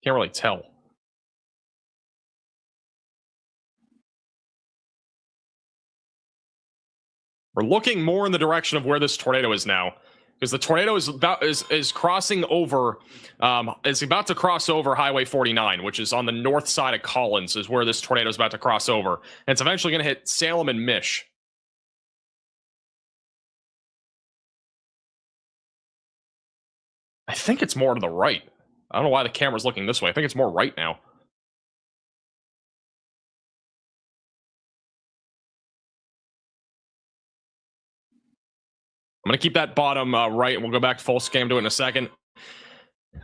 Can't really tell. We're looking more in the direction of where this tornado is now, because the tornado is crossing over. It's about to cross over Highway 49, which is on the north side of Collins, is where this tornado is about to cross over, and it's eventually going to hit Salem and Mish. I think it's more to the right. I don't know why the camera's looking this way. I think it's more right now. I'm going to keep that bottom right, and we'll go back to full scam to it in a second.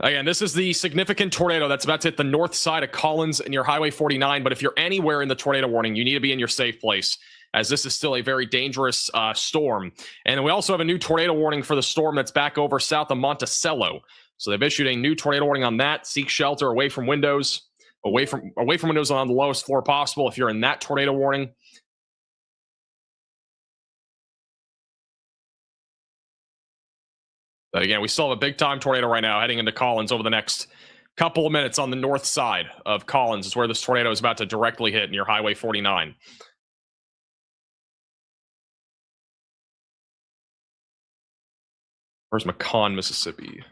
Again, this is the significant tornado that's about to hit the north side of Collins and your Highway 49, but if you're anywhere in the tornado warning, you need to be in your safe place, as this is still a very dangerous storm. And then we also have a new tornado warning for the storm that's back over south of Monticello. So they've issued a new tornado warning on that. Seek shelter away from windows. away from windows on the lowest floor possible if you're in that tornado warning. But again, we still have a big time tornado right now heading into Collins over the next couple of minutes on the north side of Collins is where this tornado is about to directly hit near Highway 49. Where's Macon, Mississippi?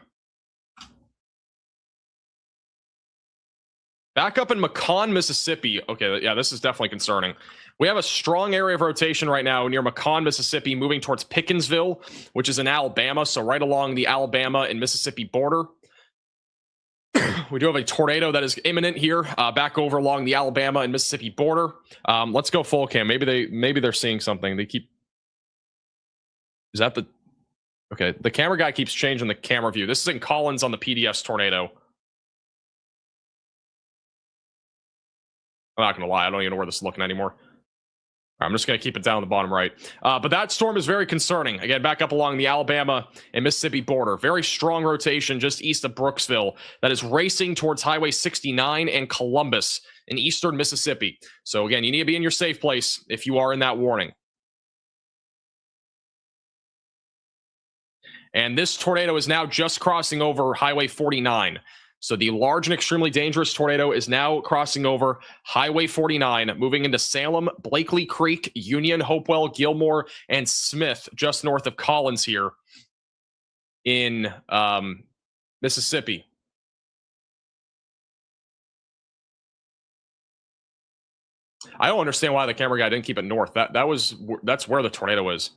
Back up in Macon, Mississippi. Okay, yeah, this is definitely concerning. We have a strong area of rotation right now near Macon, Mississippi, moving towards Pickensville, which is in Alabama, so right along the Alabama and Mississippi border. We do have a tornado that is imminent here, back over along the Alabama and Mississippi border. Let's go full cam. Maybe they're seeing something. They keep. Is that the? Okay, the camera guy keeps changing the camera view. This is in Collins on the PDS tornado. I'm not gonna lie, I don't even know where this is looking anymore. I'm just going to keep it down the bottom right. But that storm is very concerning. Again, back up along the Alabama and Mississippi border. Very strong rotation just east of Brooksville that is racing towards Highway 69 and Columbus in eastern Mississippi. So again, you need to be in your safe place if you are in that warning. And this tornado is now just crossing over Highway 49. So the large and extremely dangerous tornado is now crossing over Highway 49, moving into Salem, Blakely Creek, Union, Hopewell, Gilmore, and Smith, just north of Collins here in Mississippi. I don't understand why the camera guy didn't keep it north. That's where the tornado is.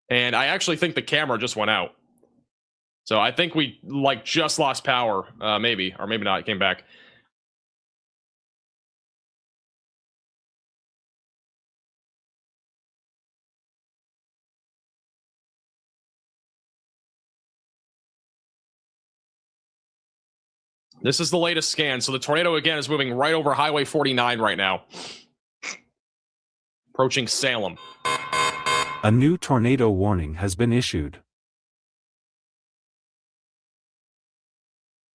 And I actually think the camera just went out. So I think we just lost power, maybe, or maybe not. It came back. This is the latest scan. So the tornado again is moving right over Highway 49 right now. Approaching Salem. A new tornado warning has been issued.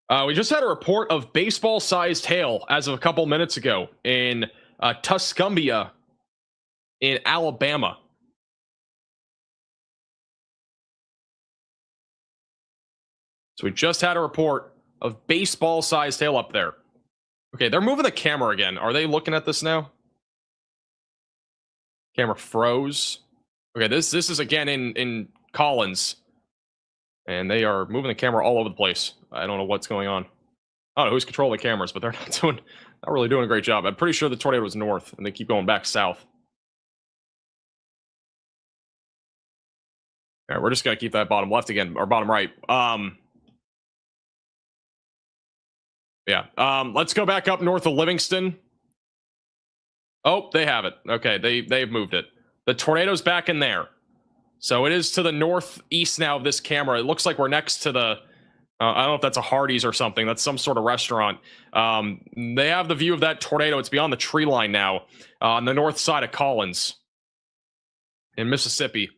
We just had a report of baseball-sized hail as of a couple minutes ago in Tuscumbia in Alabama. So we just had a report of baseball-sized hail up there. Okay, they're moving the camera again. Are they looking at this now? Camera froze. Okay, this is again in Collins. And they are moving the camera all over the place. I don't know what's going on. I don't know who's controlling the cameras, but they're not really doing a great job. I'm pretty sure the tornado was north, and they keep going back south. All right, we're just gonna keep that bottom left again, or bottom right. Let's go back up north of Livingston. Oh, they have it. Okay, they've moved it. The tornado's back in there. So it is to the northeast now of this camera. It looks like we're next to the, I don't know if that's a Hardee's or something. That's some sort of restaurant. They have the view of that tornado. It's beyond the tree line now on the north side of Collins in Mississippi.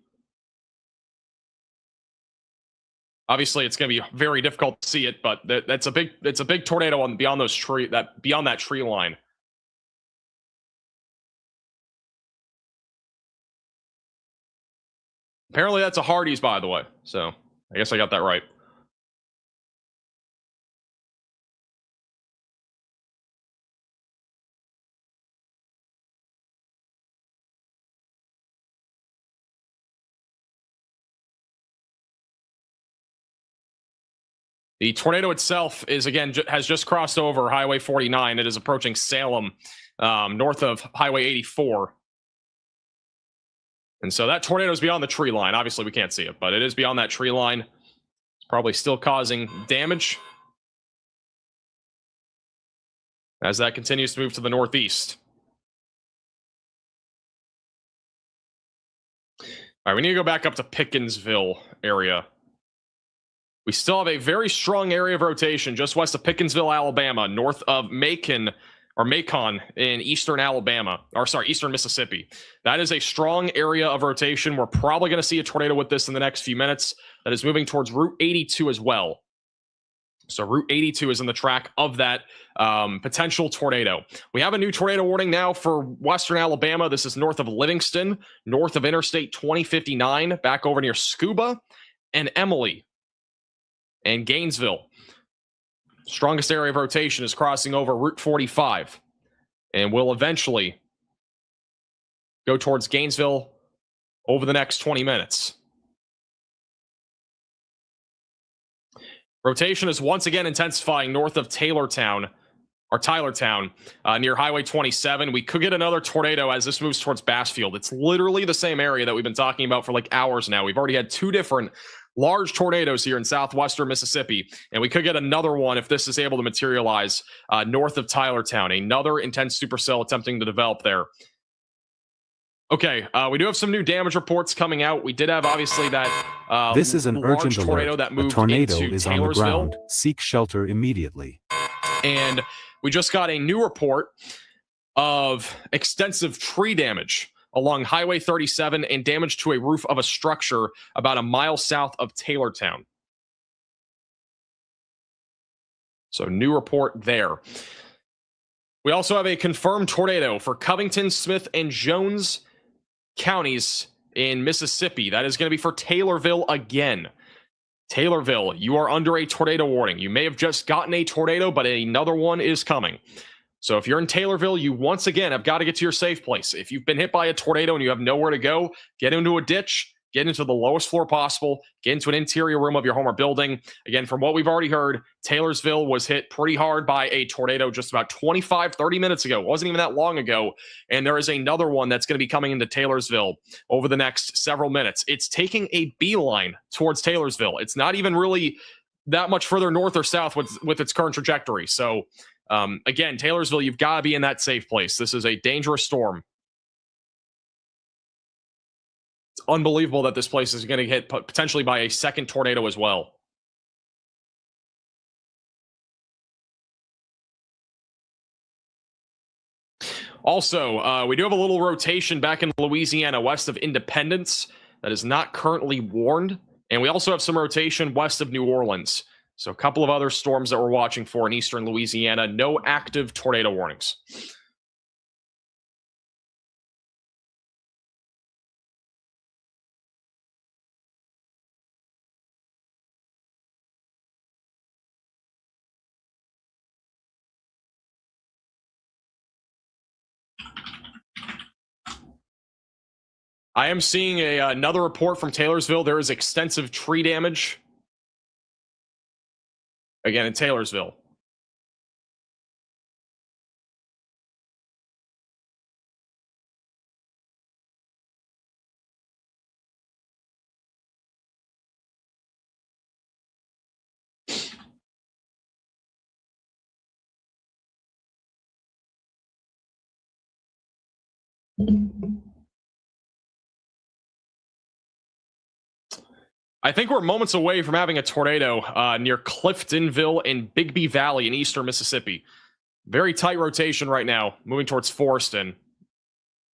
Obviously, it's going to be very difficult to see it, but it's a big tornado beyond that tree line. Apparently that's a Hardee's, by the way. So I guess I got that right. The tornado itself is has just crossed over Highway 49. It is approaching Salem, north of Highway 84. And so that tornado is beyond the tree line. Obviously, we can't see it, but it is beyond that tree line. It's probably still causing damage as that continues to move to the northeast. All right, we need to go back up to Pickensville area. We still have a very strong area of rotation just west of Pickensville, Alabama, north of Macon in eastern Alabama, or sorry, eastern Mississippi. That is a strong area of rotation. We're probably going to see a tornado with this in the next few minutes that is moving towards Route 82 as well. So Route 82 is in the track of that potential tornado. We have a new tornado warning now for western Alabama. This is north of Livingston, north of Interstate 2059, back over near Scuba and Emily and Gainesville. Strongest area of rotation is crossing over Route 45 and will eventually go towards Gainesville over the next 20 minutes. Rotation is once again intensifying north of Tylertown, near Highway 27. We could get another tornado as this moves towards Bassfield. It's literally the same area that we've been talking about for like hours now. We've already had 2 different large tornadoes here in southwestern Mississippi, and we could get another one if this is able to materialize north of Tylertown. Another intense supercell attempting to develop there. Okay, we do have some new damage reports coming out. We did have, obviously, that this is an large urgent tornado alert. that A moved tornado into is on the Taylorsville. ground. Seek shelter immediately. And we just got a new report of extensive tree damage along Highway 37 and damage to a roof of a structure about a mile south of Taylortown. So new report there. We also have a confirmed tornado for Covington, Smith, and Jones counties in Mississippi. That is going to be for Taylorville again. Taylorville, you are under a tornado warning. You may have just gotten a tornado, but another one is coming. So if you're in Taylorville, you once again have got to get to your safe place. If you've been hit by a tornado and you have nowhere to go, get into a ditch, get into the lowest floor possible, get into an interior room of your home or building. Again, from what we've already heard, Taylorsville was hit pretty hard by a tornado just about 30 minutes ago. It wasn't even that long ago. And there is another one that's going to be coming into Taylorsville over the next several minutes. It's taking a beeline towards Taylorsville. It's not even really that much further north or south with its current trajectory. So again, Taylorsville, you've got to be in that safe place. This is a dangerous storm. It's unbelievable that this place is going to get hit potentially by a second tornado as well. Also, we do have a little rotation back in Louisiana west of Independence that is not currently warned. And we also have some rotation west of New Orleans. So a couple of other storms that we're watching for in eastern Louisiana. No active tornado warnings. I am seeing another report from Taylorsville. There is extensive tree damage. Again, in Taylorsville. I think we're moments away from having a tornado near Cliftonville and Bigby Valley in eastern Mississippi. Very tight rotation right now, moving towards Forreston.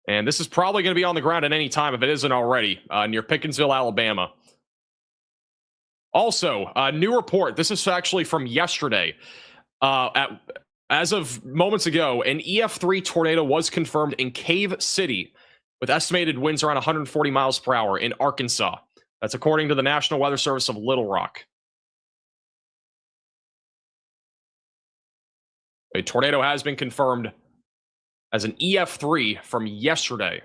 And this is probably going to be on the ground at any time if it isn't already, near Pickensville, Alabama. Also, a new report. This is actually from yesterday. As of moments ago, an EF3 tornado was confirmed in Cave City with estimated winds around 140 miles per hour in Arkansas. That's according to the National Weather Service of Little Rock. A tornado has been confirmed as an EF3 from yesterday.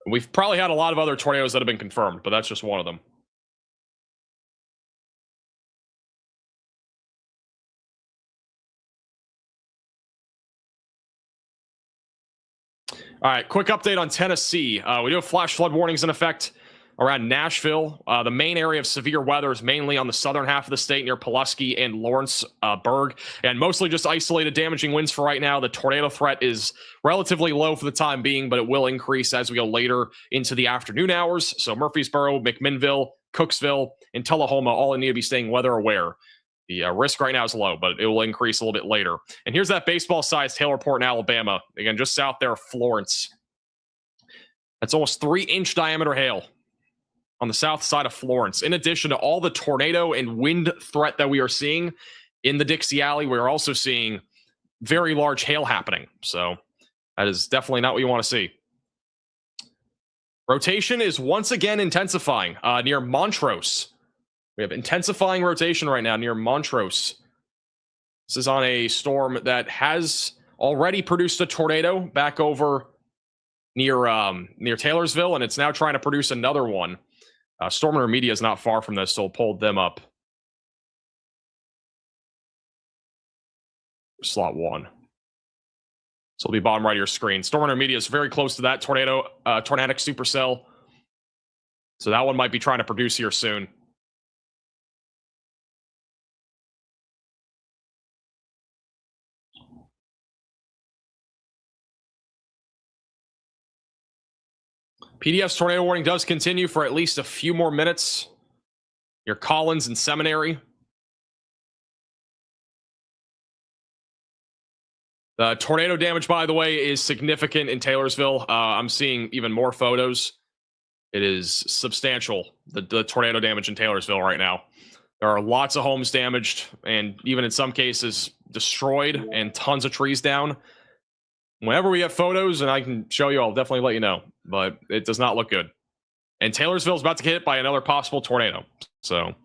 We've probably had a lot of other tornadoes that have been confirmed, but that's just one of them. All right, quick update on Tennessee. We do have flash flood warnings in effect around Nashville. The main area of severe weather is mainly on the southern half of the state near Pulaski and Lawrenceburg, and mostly just isolated damaging winds for right now. The tornado threat is relatively low for the time being, but it will increase as we go later into the afternoon hours. So Murfreesboro, McMinnville, Cooksville, and Tullahoma all need to be staying weather aware. The risk right now is low, but it will increase a little bit later. And here's that baseball-sized hail report in Alabama. Again, just south there of Florence. That's almost 3-inch diameter hail on the south side of Florence. In addition to all the tornado and wind threat that we are seeing in the Dixie Alley, we're also seeing very large hail happening. So that is definitely not what you want to see. Rotation is once again intensifying near Montrose. We have intensifying rotation right now near Montrose. This is on a storm that has already produced a tornado back over near Taylorsville, and it's now trying to produce another one. Storm and Media is not far from this, so we'll pull them up. Slot 1. So it'll be bottom right of your screen. Storm Media is very close to that tornadic supercell. So that one might be trying to produce here soon. PDF's tornado warning does continue for at least a few more minutes. Your Collins and Seminary. The tornado damage, by the way, is significant in Taylorsville. I'm seeing even more photos. It is substantial, the tornado damage in Taylorsville right now. There are lots of homes damaged and even in some cases destroyed and tons of trees down. Whenever we have photos and I can show you, I'll definitely let you know. But it does not look good. And Taylorsville is about to get hit by another possible tornado. So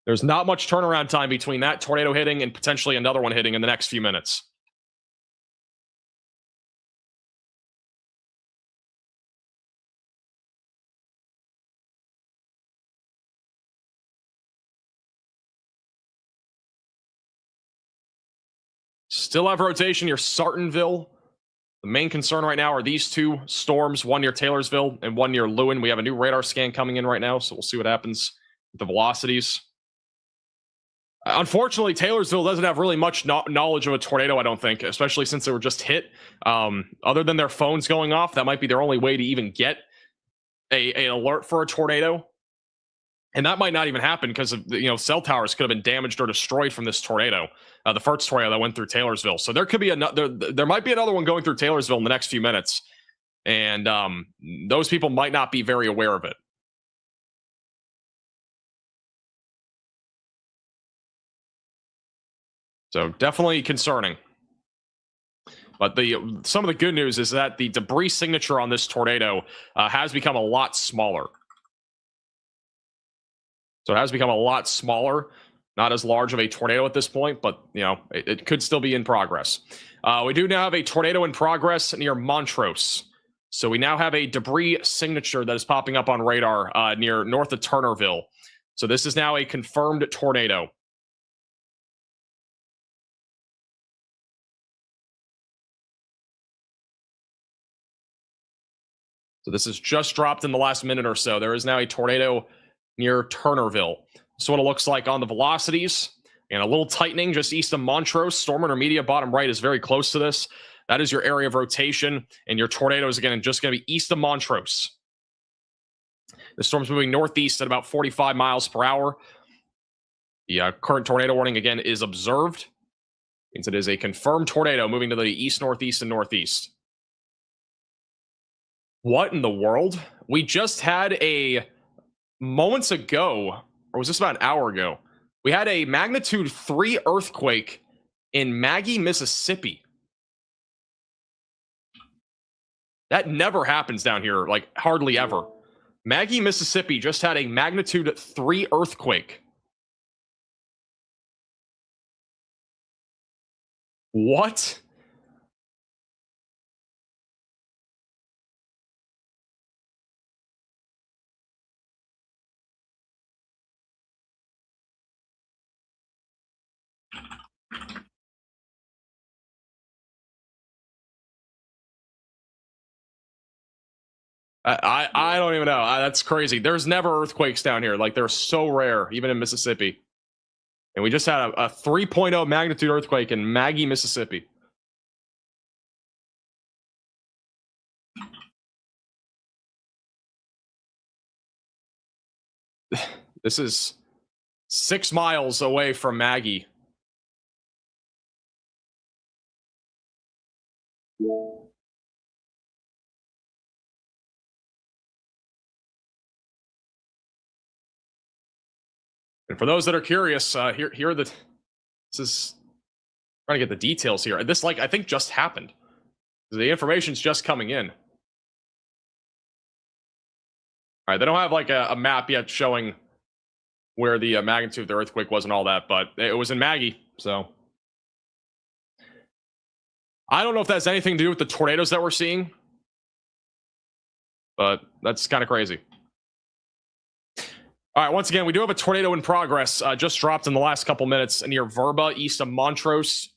there's not much turnaround time between that tornado hitting and potentially another one hitting in the next few minutes. Still have rotation near Sartonville. The main concern right now are these two storms, one near Taylorsville and one near Lewin. We have a new radar scan coming in right now, so we'll see what happens with the velocities. Unfortunately, Taylorsville doesn't have really much knowledge of a tornado, I don't think, especially since they were just hit. Other than their phones going off, that might be their only way to even get an alert for a tornado. And that might not even happen because of, cell towers could have been damaged or destroyed from this tornado, the first tornado that went through Taylorsville. So there could be there might be another one going through Taylorsville in the next few minutes, and those people might not be very aware of it. So definitely concerning. But some of the good news is that the debris signature on this tornado has become a lot smaller. So it has become a lot smaller, not as large of a tornado at this point, but it could still be in progress. We do now have a tornado in progress near Montrose. So we now have a debris signature that is popping up on radar near north of Turnerville. So this is now a confirmed tornado. So this is just dropped in the last minute or so. There is now a tornado near Turnerville. So what it looks like on the velocities, and a little tightening just east of Montrose. Storm intermediate bottom right is very close to this. That is your area of rotation, and your tornado is again just going to be east of Montrose. The storm's moving northeast at about 45 miles per hour. The current tornado warning again is observed. Means it is a confirmed tornado moving to the east, northeast, and northeast. What in the world? We just had moments ago, or was this about an hour ago? We had a magnitude 3 earthquake in Maggie, Mississippi. That never happens down here, like hardly ever. Maggie, Mississippi just had a magnitude 3 earthquake. What? I don't even know. That's crazy. There's never earthquakes down here. Like, they're so rare, even in Mississippi. And we just had a 3.0 magnitude earthquake in Maggie, Mississippi. This is 6 miles away from Maggie. for those that are curious, here are the. This is trying to get the details here. This, like, I think just happened. The information's just coming in. All right, they don't have like a map yet showing where the magnitude of the earthquake was and all that, but it was in Maggie, so. I don't know if that has anything to do with the tornadoes that we're seeing, but that's kind of crazy. All right, once again, we do have a tornado in progress. Just dropped in the last couple minutes near Verba, east of Montrose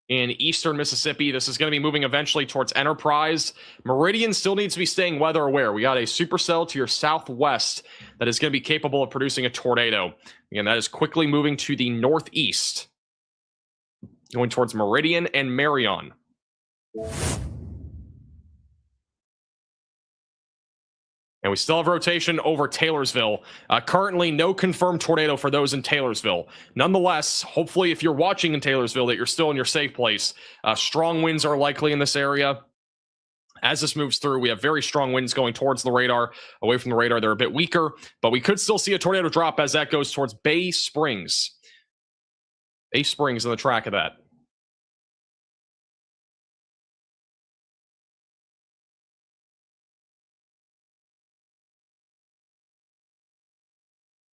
in eastern Mississippi. This is going to be moving eventually towards Enterprise. Meridian still needs to be staying weather aware. We got a supercell to your southwest that is going to be capable of producing a tornado. Again, that is quickly moving to the northeast, going towards Meridian and Marion. And we still have rotation over Taylorsville. Currently, no confirmed tornado for those in Taylorsville. Nonetheless, hopefully, if you're watching in Taylorsville, that you're still in your safe place. Strong winds are likely in this area. As this moves through, we have very strong winds going towards the radar. Away from the radar, they're a bit weaker, but we could still see a tornado drop as that goes towards Bay Springs. Bay Springs on the track of that.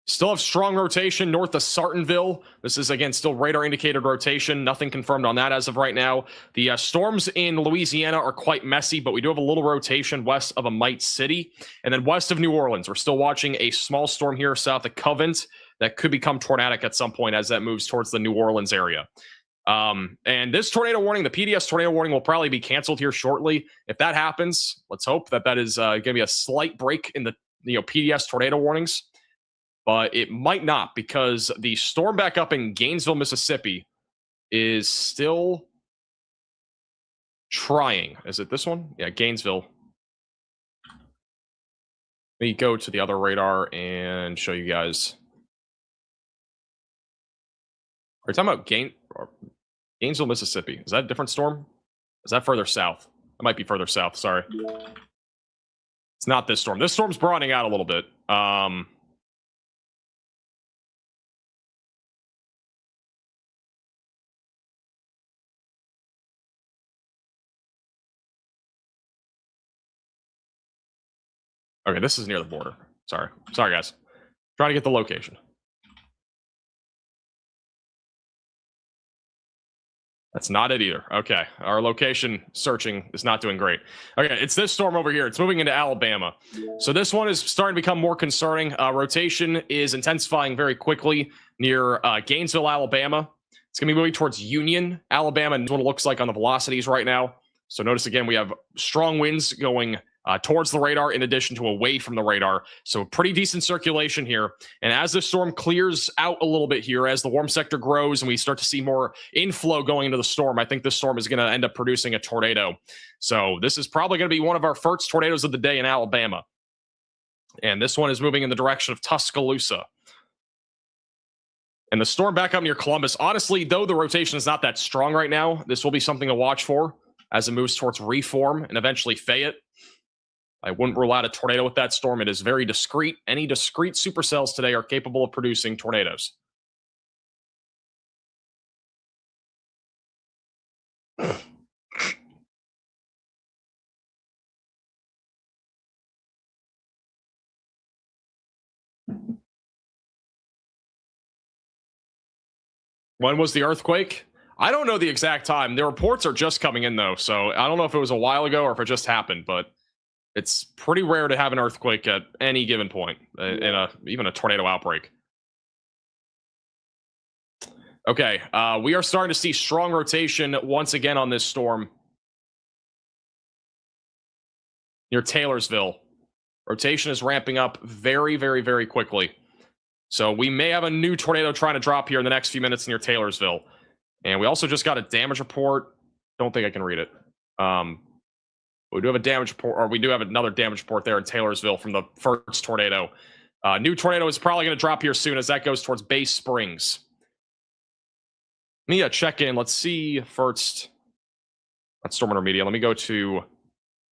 Still have strong rotation north of Sartonville. This is, again, still radar indicated rotation. Nothing confirmed on that as of right now. The storms in Louisiana are quite messy, but we do have a little rotation west of Amite City. And then west of New Orleans, we're still watching a small storm here south of Covent that could become tornadic at some point as that moves towards the New Orleans area. And this tornado warning, the PDS tornado warning, will probably be canceled here shortly. If that happens, let's hope that that is going to be a slight break in the PDS tornado warnings. But it might not, because the storm back up in Gainesville, Mississippi is still trying. Is it this one? Yeah, Gainesville. Let me go to the other radar and show you guys. Are you talking about Gainesville, Mississippi? Is that a different storm? Is that further south? It might be further south, sorry. It's not this storm. This storm's broadening out a little bit. Okay, this is near the border. Sorry, guys. Trying to get the location. That's not it either. Okay, our location searching is not doing great. Okay, it's this storm over here. It's moving into Alabama. So this one is starting to become more concerning. Rotation is intensifying very quickly near Gainesville, Alabama. It's going to be moving towards Union, Alabama, and what it looks like on the velocities right now. So notice again, we have strong winds going towards the radar in addition to away from the radar. So pretty decent circulation here. And as this storm clears out a little bit here, as the warm sector grows and we start to see more inflow going into the storm, I think this storm is going to end up producing a tornado. So this is probably going to be one of our first tornadoes of the day in Alabama. And this one is moving in the direction of Tuscaloosa. And the storm back up near Columbus, honestly, though the rotation is not that strong right now, this will be something to watch for as it moves towards Reform and eventually Fayette. I wouldn't rule out a tornado with that storm. It is very discrete. Any discrete supercells today are capable of producing tornadoes. When was the earthquake? I don't know the exact time. The reports are just coming in, though, so I don't know if it was a while ago or if it just happened, but it's pretty rare to have an earthquake at any given point in even a tornado outbreak. Okay, we are starting to see strong rotation once again on this storm near Taylorsville. Rotation is ramping up very, very, very quickly. So we may have a new tornado trying to drop here in the next few minutes near Taylorsville. And we also just got a damage report. Don't think I can read it. We do have a damage report, or we do have another damage report there in Taylorsville from the first tornado. New tornado is probably going to drop here soon as that goes towards Bay Springs. Let me check in. Let's see first. That's Storm Media. Let me go to.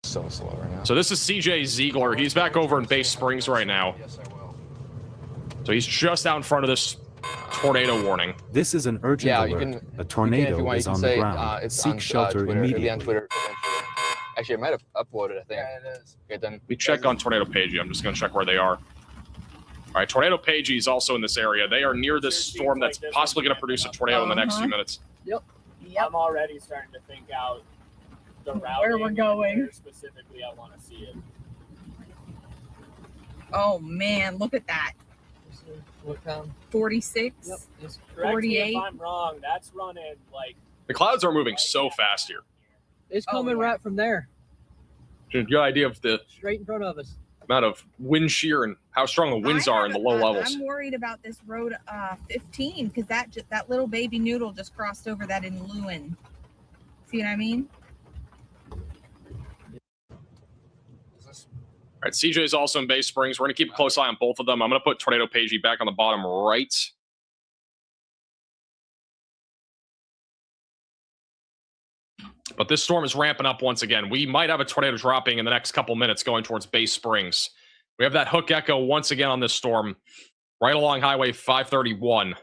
So slow right now. So this is CJ Ziegler. He's back over in Bay Springs right now. So he's just out in front of this tornado warning. This is an urgent alert. A tornado is on the ground. Seek shelter immediately. On Twitter, actually, I might have uploaded, I think. Yeah, it is. Okay, then. We check on Tornado Pagey. I'm just going to check where they are. All right, Tornado Pagey is also in this area. They are near this storm that's possibly going to produce a tornado in the next few minutes. Yep. I'm already starting to think out the route. Where we're going. Where specifically, I want to see it. Oh man, look at that. What time? 46. Yep. Correct 48. me if I'm wrong. That's running like. The clouds are moving so fast here. It's coming right from there, Good idea of the straight in front of us. amount of wind shear and how strong the winds are in the low levels. I'm worried about this road 15 because that little baby noodle just crossed over that in Lewin. See what I mean? All right, CJ is also in Bay Springs. We're going to keep a close eye on both of them. I'm going to put Tornado Pagey back on the bottom right. But this storm is ramping up once again. We might have a tornado dropping in the next couple minutes going towards Bay Springs. We have that hook echo once again on this storm, right along Highway 531.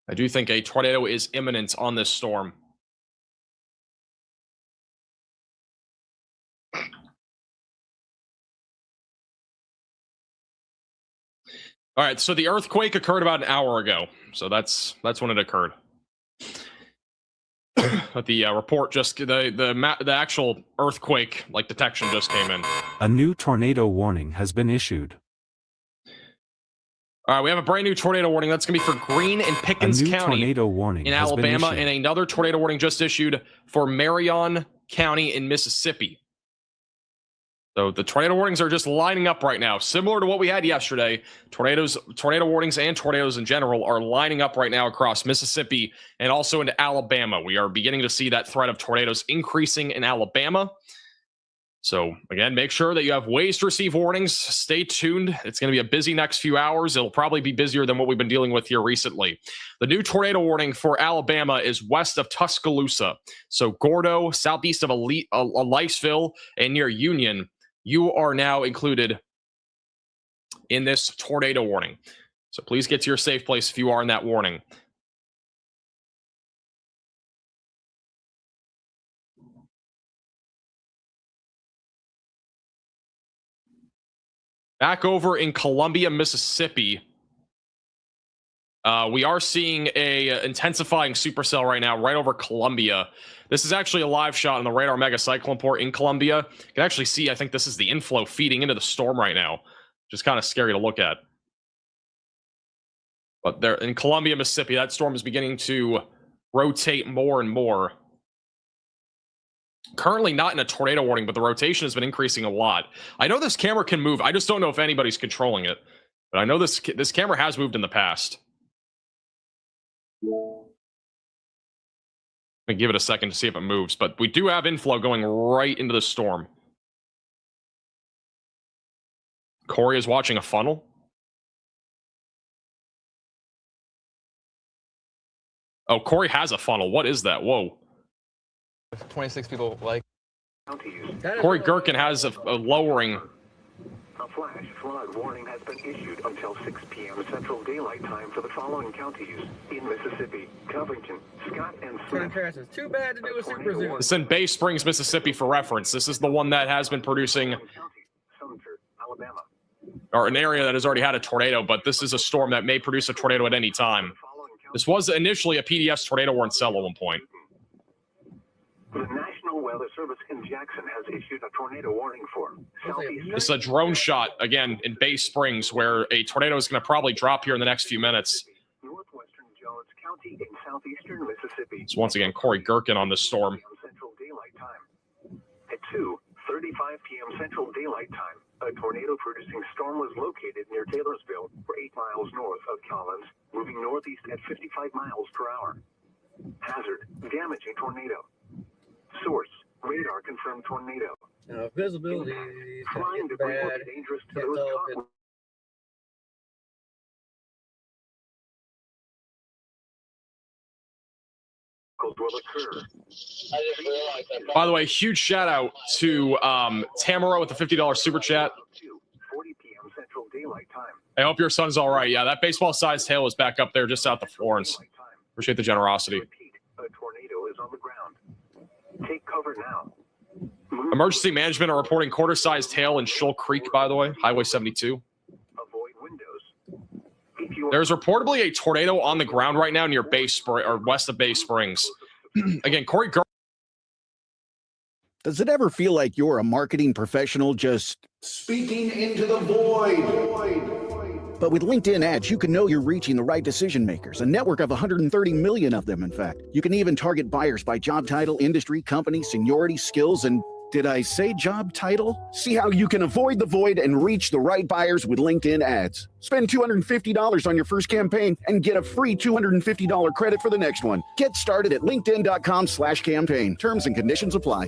I do think a tornado is imminent on this storm. All right, so the earthquake occurred about an hour ago. So that's when it occurred. But the report just the actual earthquake detection just came in. A new tornado warning has been issued. All right, we have a brand new tornado warning. That's going to be for Greene and Pickens County tornado warning in has been Alabama, issued. and another tornado warning just issued for Marion County in Mississippi. So the tornado warnings are just lining up right now, similar to what we had yesterday. Tornado warnings and tornadoes in general are lining up right now across Mississippi and also into Alabama. We are beginning to see that threat of tornadoes increasing in Alabama. So again, make sure that you have ways to receive warnings. Stay tuned. It's going to be a busy next few hours. It'll probably be busier than what we've been dealing with here recently. The new tornado warning for Alabama is west of Tuscaloosa. So Gordo, southeast of Liceville, and near Union. You are now included in this tornado warning. So please get to your safe place if you are in that warning. Back over in Columbia, Mississippi, we are seeing a intensifying supercell right now, right over Columbia. This is actually a live shot on the radar mega cyclone port in Columbia. You can actually see, I think this is the inflow feeding into the storm right now. Just kind of scary to look at. But there in Columbia, Mississippi, that storm is beginning to rotate more and more. Currently not in a tornado warning, but the rotation has been increasing a lot. I know this camera can move. I just don't know if anybody's controlling it. But I know this camera has moved in the past. Let me give it a second to see if it moves, but we do have inflow going right into the storm. Corey is watching a funnel. Oh, Corey has a funnel. What is that? Whoa. 26 people like. Corey Gherkin has a lowering. A flash flood warning has been issued until 6 p.m. Central Daylight Time for the following counties in Mississippi: Covington, Scott, and Smith. It's too bad to do a super zoom. It's in Bay Springs, Mississippi for reference. This is the one that has been producing, or an area that has already had a tornado, but this is a storm that may produce a tornado at any time. This was initially a PDS tornado warning cell at one point. The National Weather Service in Jackson has issued a tornado warning for southeast. This is a drone shot, again, in Bay Springs, where a tornado is going to probably drop here in the next few minutes. Northwestern Jones County in southeastern Mississippi. It's once again Corey Gherkin on this storm. Central Daylight Time. At 2:35 p.m. Central Daylight Time, a tornado-producing storm was located near Taylorsville, 8 miles north of Collins, moving northeast at 55 miles per hour. Hazard: damaging tornado. Source: radar confirmed tornado. Visibility is flying debris will be dangerous to those caught. Will occur. By the way, huge shout out to Tamara with the $50 super chat. Central Daylight Time. I hope your son's all right. Yeah, that baseball-sized hail is back up there just out the Florence. Appreciate the generosity. A tornado is on the ground. Take cover now. Emergency management are reporting quarter-sized hail in Shoal Creek, by the way, Highway 72. Avoid windows. There's reportedly a tornado on the ground right now near Bay Spring or west of Bay Springs. Again, Corey. Does it ever feel like you're a marketing professional just speaking into the void? But with LinkedIn ads, you can know you're reaching the right decision makers, a network of 130 million of them, in fact. You can even target buyers by job title, industry, company, seniority, skills, and did I say job title? See how you can avoid the void and reach the right buyers with LinkedIn ads. Spend $250 on your first campaign and get a free $250 credit for the next one. Get started at linkedin.com/campaign. Terms and conditions apply.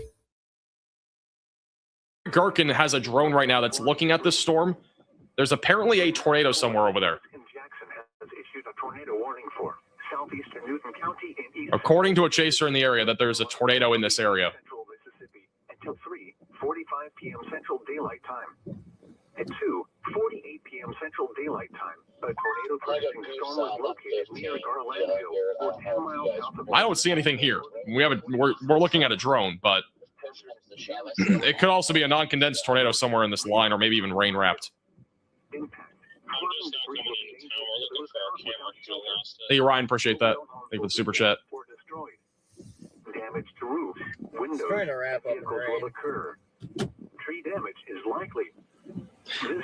Gherkin has a drone right now that's looking at this storm. There's apparently a tornado somewhere over there. Jackson has issued a tornado warning for southeastern Newton County and east According to a chaser in the area, that there's a tornado in this area. Central Mississippi until 3:45 p.m. Central Daylight Time. At 2:48 p.m. Central Daylight Time, a tornado-producing storm was located near Garlandville, or 10 miles south of. I don't see anything here. We're looking at a drone, but it could also be a non-condensed tornado somewhere in this line, or maybe even rain-wrapped. Hey, Ryan, appreciate that. Thank you for the super chat. Damage to roofs, windows, vehicles will occur. Tree damage is likely.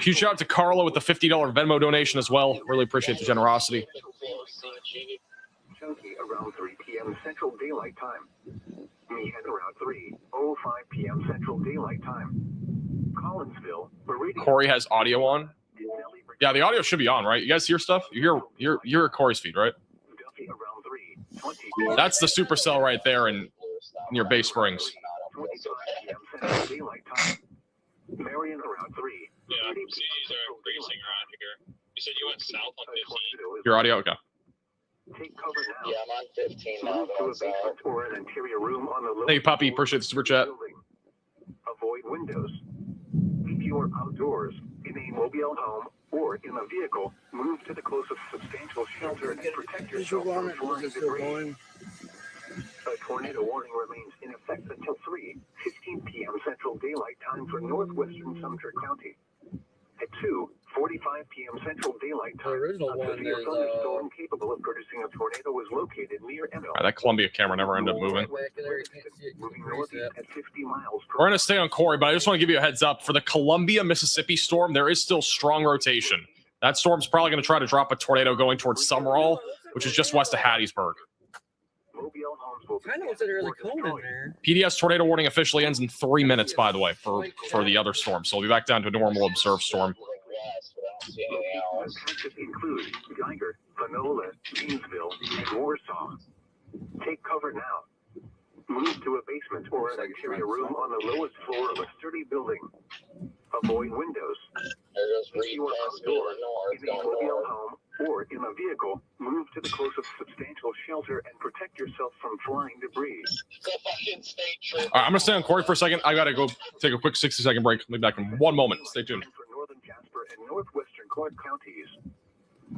Huge shout out to Carlo with the $50 Venmo donation as well. Really appreciate the generosity. Chunky around 3 p.m. Central Daylight Time. Meehan around 3:05 p.m. Central Daylight Time. Collinsville, Meridian. Corey has audio on. Yeah, the audio should be on, right? You guys hear stuff? You hear at Corey's feed, right? That's the supercell right there in near Bay Springs. 25 p.m. Central Daylight Time. Marion around 3. Yeah, he's our biggest singer around here. You said you went south on 15. Your audio, okay. Take cover now. Yeah, I'm on 15 now. Move to a basement or an interior room on the low. Thank you, Puppy. Appreciate the super chat. Avoid windows. If you are outdoors, in a mobile home, or in a vehicle, move to the closest substantial shelter and protect yourself from flying debris. A tornado warning remains in effect until 3:15 p.m. Central Daylight Time for northwestern Sumter County. At 2:45 p.m. Central Daylight Time, a severe thunderstorm capable of producing a tornado was located near Enno. That Columbia camera never ended up moving. Moving northeast at 50 miles per We're going to stay on Corey, but I just want to give you a heads up. For the Columbia, Mississippi storm, there is still strong rotation. That storm's probably going to try to drop a tornado going towards Summerall, which is just west of Hattiesburg. I know it's really cold in there. PDS tornado warning officially ends in 3 minutes, by the way, for the other storm. So we'll be back down to a normal observed storm. Include Geiger, Panola, Gainesville, and Warsaw. Take cover now. Move to a basement or an interior room on the lowest floor of a sturdy building. Avoid windows. If you are outdoors, in a mobile home, or in a vehicle, move to the closest substantial shelter and protect yourself from flying debris. All right, I'm going to stay on Corey for a second. I got to go take a quick 60-second break. I'll be back in 1 moment. Stay tuned. For northern Jasper and northwestern Clark counties.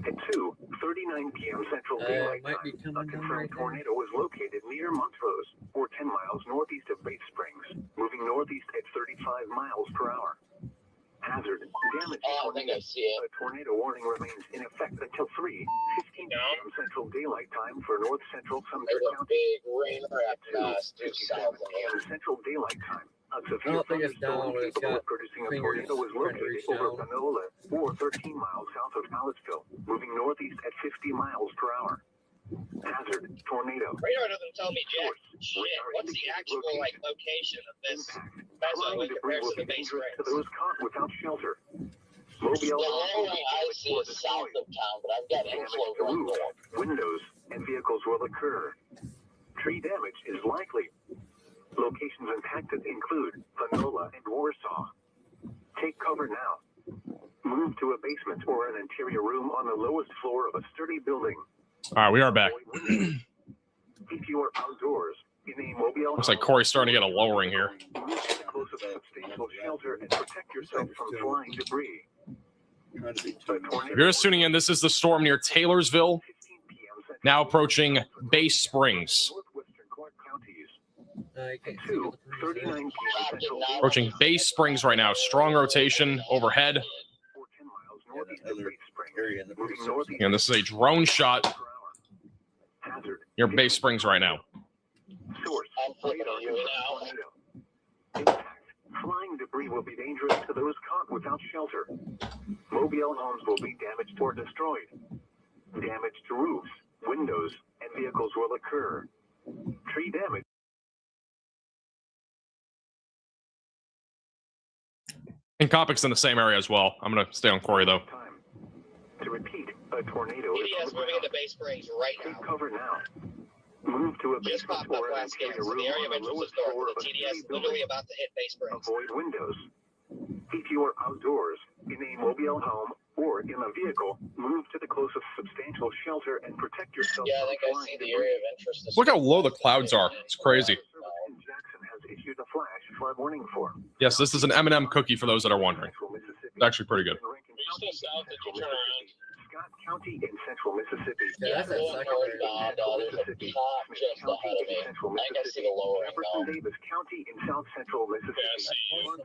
At 2:39 p.m. Central Daylight Time, a confirmed tornado was located near Montrose, or 10 miles northeast of Bay Springs, moving northeast at 35 miles per hour. Hazard, damage, a tornado warning remains in effect until 3:15 p.m. Central Daylight Time for north central Sumter County. At 2:57 p.m. Central Daylight Time, a severe thunderstorm capable of producing a tornado was located over Panola, or 13 miles south of Aliceville, moving northeast at 50 miles per hour. Hazard, tornado. Radar doesn't tell me jack shit. What's the actual location of this mezzo in comparison to Bay Springs? To those caught without shelter. The only I see is south of town, but I've got inflow going north. Windows and vehicles will occur. Tree damage is likely. Locations impacted include Panola and Warsaw. Take cover now. Move to a basement or an interior room on the lowest floor of a sturdy building. All right, we are back. If you are outdoors, in a mobile Looks like Corey's starting to get a lowering here. move to the closest substantial shelter and protect yourself from flying debris. If you're just tuning in, this is the storm near Taylorsville, now approaching Bay Springs. Approaching Bay Springs right now. Strong rotation overhead. And this is a drone shot near Bay Springs right now. Flying debris will be dangerous to those caught without shelter. Mobile homes will be damaged or destroyed. Damage to roofs, windows, and vehicles will occur. Tree damage. And Copic's in the same area as well. I'm going to stay on Corey, though. To repeat, a tornado PDS moving into Bay Springs right now. Take cover now. Move to a Just basement popped up floor and last game, carry a so room the area of on the interest is lowest north floor of of the a TDS, city literally building. about to hit Bay Springs. Avoid windows. If you are outdoors, in a mobile home, or in a vehicle, move to the closest substantial shelter and protect yourself. Yeah, I think I see the area of interest. Look how low the clouds are. It's crazy. Jackson has issued a flash flood warning for Yes, this is an M&M cookie for those that are wondering. It's actually pretty good. Scott County in central Mississippi. Yeah, that's northbound. There's a pop just ahead of me. I think I see the lowering Jefferson now. Davis County in south central Mississippi.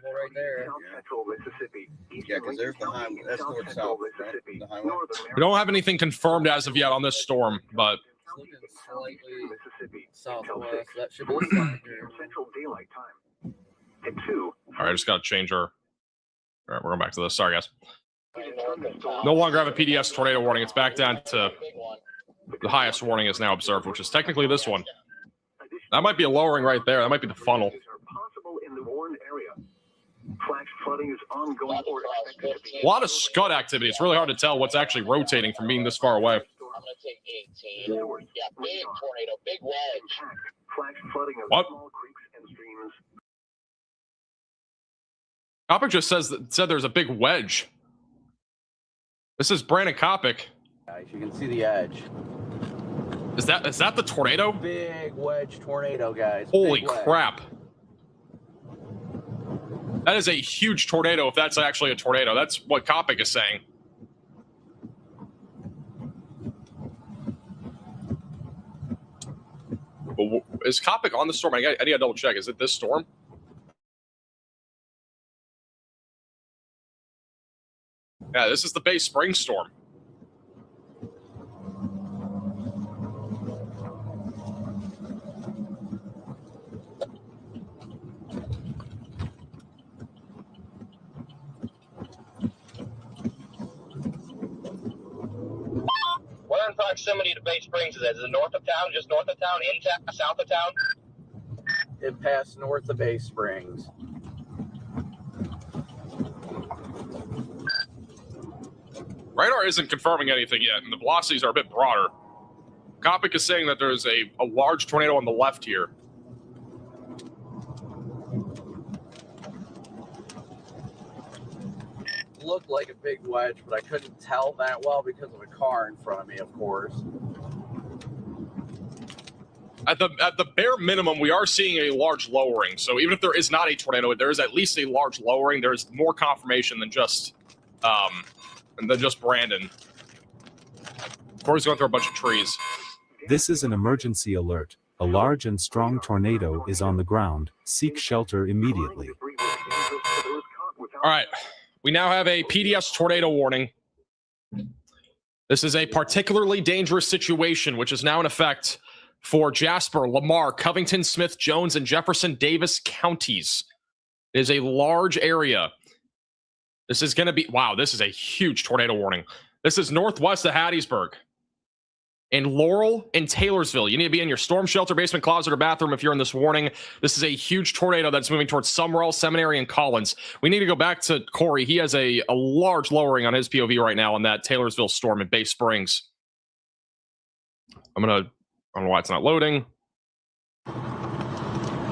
Right there. South central Mississippi. Yeah, because there's the highway. That's north-south, right? The highway. We don't have anything confirmed as of yet on this storm, but Looking slightly southwest. That should be fine here. Central daylight time. At 2. all right, I just got to change our. All right, we're going back to this. Sorry, guys. No longer have a PDS tornado warning. It's back down to the highest warning is now observed, which is technically this one. That might be a lowering right there. That might be the funnel. Possible in the warned area. Flash flooding is ongoing or expected to be. A lot of scud activity. It's really hard to tell what's actually rotating from being this far away. I'm gonna take 18. Yeah, big tornado, big wedge. Flash flooding of What? small creeks and streams. Copic just said there's a big wedge. This is Brandon Copic. Guys, you can see the edge. Is that the tornado? Big wedge tornado, guys. Holy Big wedge. crap. That is a huge tornado if that's actually a tornado. That's what Copic is saying. But is Copic on the storm? I need to double check. Is it this storm? Yeah, this is the Bay Springs storm. Where in proximity to Bay Springs is that? Is it north of town, just north of town, in town, south of town? It passed north of Bay Springs. Radar isn't confirming anything yet, and the velocities are a bit broader. Copic is saying that there's a large tornado on the left here. Looked like a big wedge, but I couldn't tell that well because of a car in front of me, of course. At the bare minimum, we are seeing a large lowering. So even if there is not a tornado, there is at least a large lowering. There's more confirmation than just Brandon. Corey's going through a bunch of trees. This is an emergency alert. A large and strong tornado is on the ground. Seek shelter immediately. All right. We now have a PDS tornado warning. This is a particularly dangerous situation, which is now in effect for Jasper, Lamar, Covington, Smith, Jones, and Jefferson Davis counties. It is a large area. This is going to be, wow, this is a huge tornado warning. This is northwest of Hattiesburg. In Laurel and Taylorsville. You need to be in your storm shelter, basement, closet, or bathroom if you're in this warning. This is a huge tornado that's moving towards Summerall, Seminary, and Collins. We need to go back to Corey. He has a large lowering on his POV right now on that Taylorsville storm in Bay Springs. I don't know why it's not loading. It's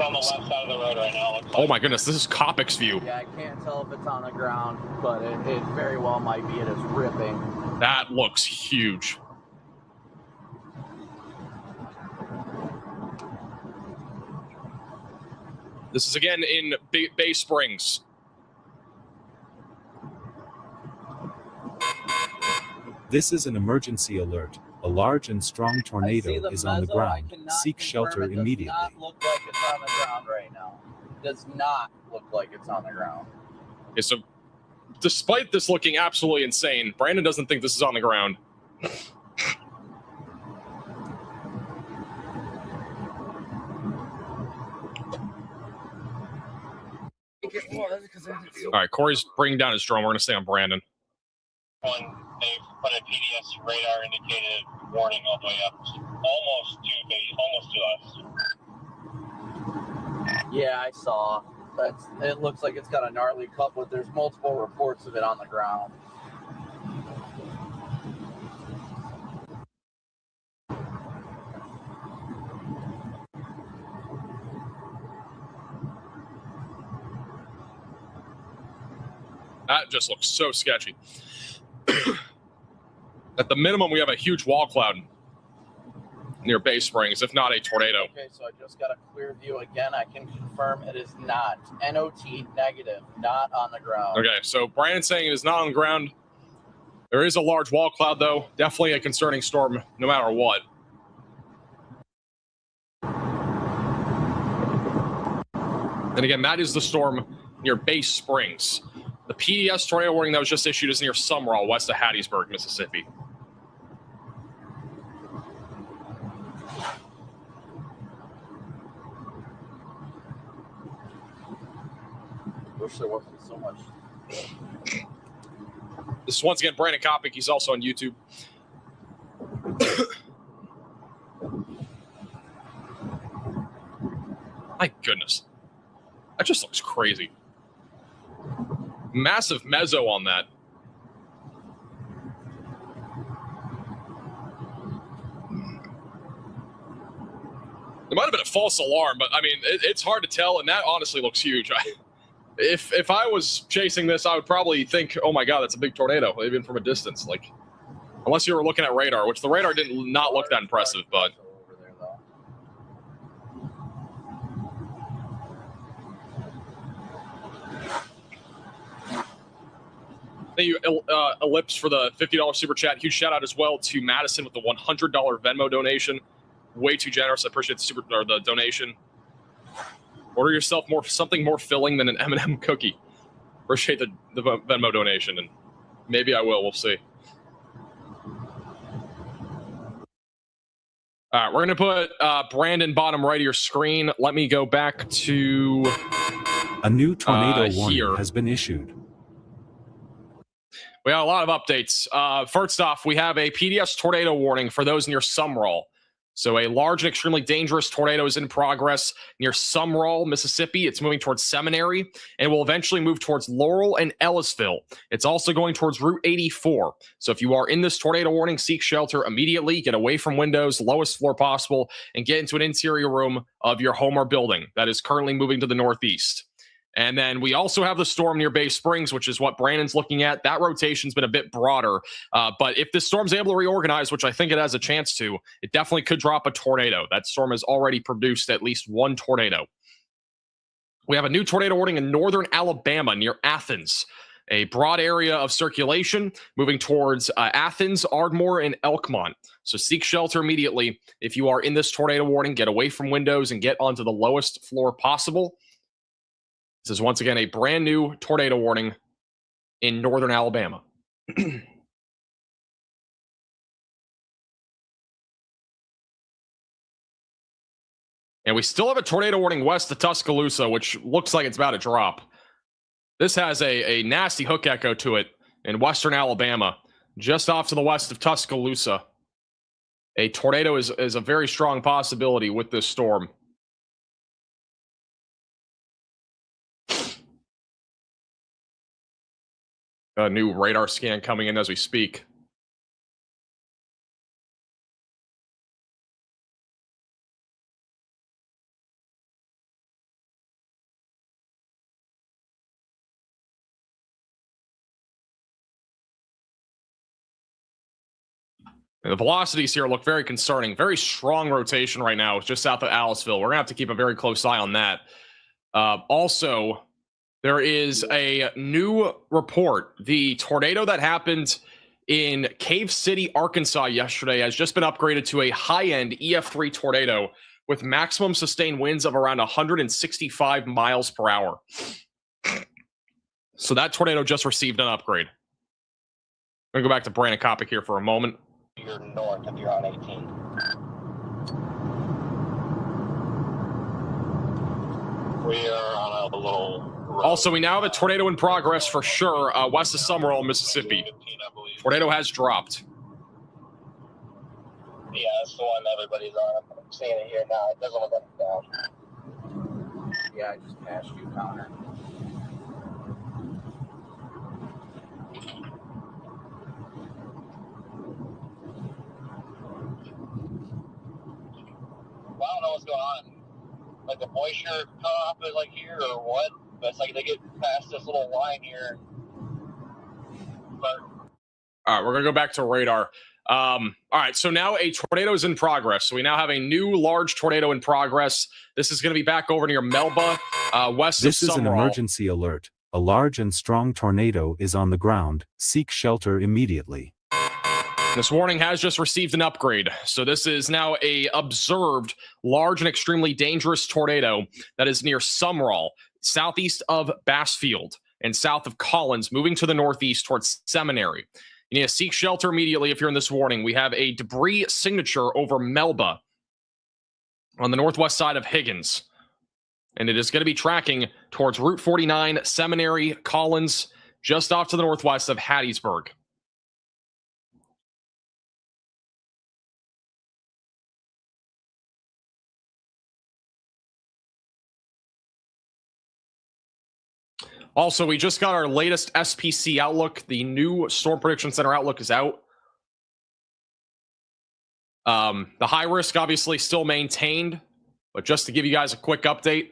on the left side of the road right now. Oh my goodness, this is Copic's view. Yeah, I can't tell if it's on the ground, but it very well might be. It is ripping. That looks huge. This is again in Bay Springs. This is an emergency alert. A large and strong tornado is on the ground. Seek shelter immediately. Does not look like it's on the ground right now. Does not look like it's on the ground. Okay, so despite this looking absolutely insane, Brandon doesn't think this is on the ground. All right, Corey's bringing down his drone. We're going to stay on Brandon. They've put a PDS radar indicated warning all the way up almost to us. Yeah, I saw. It looks like it's got a gnarly cut, but there's multiple reports of it on the ground. That just looks so sketchy. At the minimum, we have a huge wall cloud near Bay Springs, if not a tornado. Okay, so I just got a clear view again. I can confirm it is not. NOT negative, not on the ground. Okay, so Brandon's saying it is not on the ground. There is a large wall cloud, though. Definitely a concerning storm, no matter what. And again, that is the storm near Bay Springs. The PDS tornado warning that was just issued is near Sumrall, west of Hattiesburg, Mississippi. Wish there wasn't so much. This is once again Brandon Kopic. He's also on YouTube. My goodness. That just looks crazy. Massive mezzo on that. It might have been a false alarm, but I mean, it's hard to tell, and that honestly looks huge. If I was chasing this, I would probably think, oh my God, that's a big tornado, even from a distance. Like, unless you were looking at radar, which the radar did not look that impressive, but. Thank you, Ellipse, for the $50 super chat. Huge shout out as well to Madison with the $100 Venmo donation. Way too generous. I appreciate the donation. Order yourself something more filling than an M&M cookie. Appreciate the Venmo donation, and maybe I will. We'll see. All right, we're going to put Brandon bottom right of your screen. Let me go back to a new tornado warning has been issued. We have a lot of updates. First off, we have a PDS tornado warning for those near Sumrall. So a large and extremely dangerous tornado is in progress near Sumrall, Mississippi. It's moving towards Seminary and will eventually move towards Laurel and Ellisville. It's also going towards Route 84. So if you are in this tornado warning, seek shelter immediately, get away from windows, lowest floor possible, and get into an interior room of your home or building that is currently moving to the northeast. And then we also have the storm near Bay Springs, which is what Brandon's looking at. That rotation's been a bit broader. But if this storm's able to reorganize, which I think it has a chance to, it definitely could drop a tornado. That storm has already produced at least one tornado. We have a new tornado warning in northern Alabama near Athens. A broad area of circulation moving towards Athens, Ardmore, and Elkmont. So seek shelter immediately. If you are in this tornado warning, get away from windows and get onto the lowest floor possible. This is once again a brand new tornado warning in northern Alabama. And we still have a tornado warning west of Tuscaloosa, which looks like it's about to drop. This has a nasty hook echo to it in western Alabama, just off to the west of Tuscaloosa. A tornado is a very strong possibility with this storm. A new radar scan coming in as we speak. And the velocities here look very concerning. Very strong rotation right now, just south of Aliceville. We're going to have to keep a very close eye on that. Also, there is a new report. The tornado that happened in Cave City, Arkansas yesterday has just been upgraded to a high-end EF3 tornado with maximum sustained winds of around 165 miles per hour. So that tornado just received an upgrade. I'm going to go back to Brandon Kopic here for a moment. You're north if you're on 18. We are on a little road. Also, we now have a tornado in progress for sure west of Summerall, Mississippi. Tornado has dropped. Yeah, that's the one everybody's on. I'm seeing it here now. It doesn't look like it's down. Yeah, I just passed you, Connor. Well, I don't know what's going on. Like the moisture cutoff is like here or what? But it's like they get past this little line here. But All right, we're going to go back to radar. All right, so now a tornado is in progress. So we now have a new large tornado in progress. This is going to be back over near Melba, west This of is an Summerall. emergency alert. A large and strong tornado is on the ground. Seek shelter immediately. This warning has just received an upgrade. So this is now a observed large and extremely dangerous tornado that is near Summerall, southeast of Bassfield, and south of Collins, moving to the northeast towards Seminary. You need to seek shelter immediately if you're in this warning. We have a debris signature over Melba on the northwest side of Higgins. And it is going to be tracking towards Route 49, Seminary, Collins, just off to the northwest of Hattiesburg. Also, we just got our latest SPC outlook. The new Storm Prediction Center outlook is out. The high risk obviously still maintained, but just to give you guys a quick update,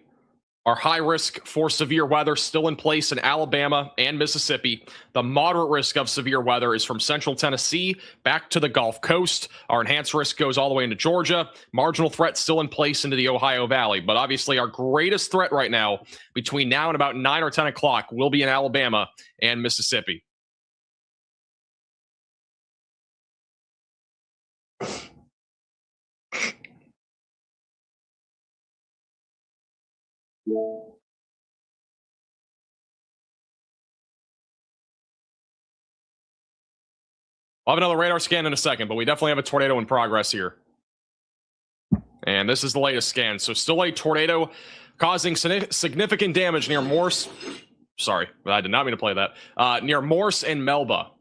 our high risk for severe weather still in place in Alabama and Mississippi. The moderate risk of severe weather is from central Tennessee back to the Gulf Coast. Our enhanced risk goes all the way into Georgia. Marginal threat still in place into the Ohio Valley. But obviously our greatest threat right now between now and about 9 or 10 o'clock will be in Alabama and Mississippi. I'll have another radar scan in a second, but we definitely have a tornado in progress here. And this is the latest scan. So still a tornado causing significant damage near Morse. Sorry, I did not mean to play that. Near Morse and Melba.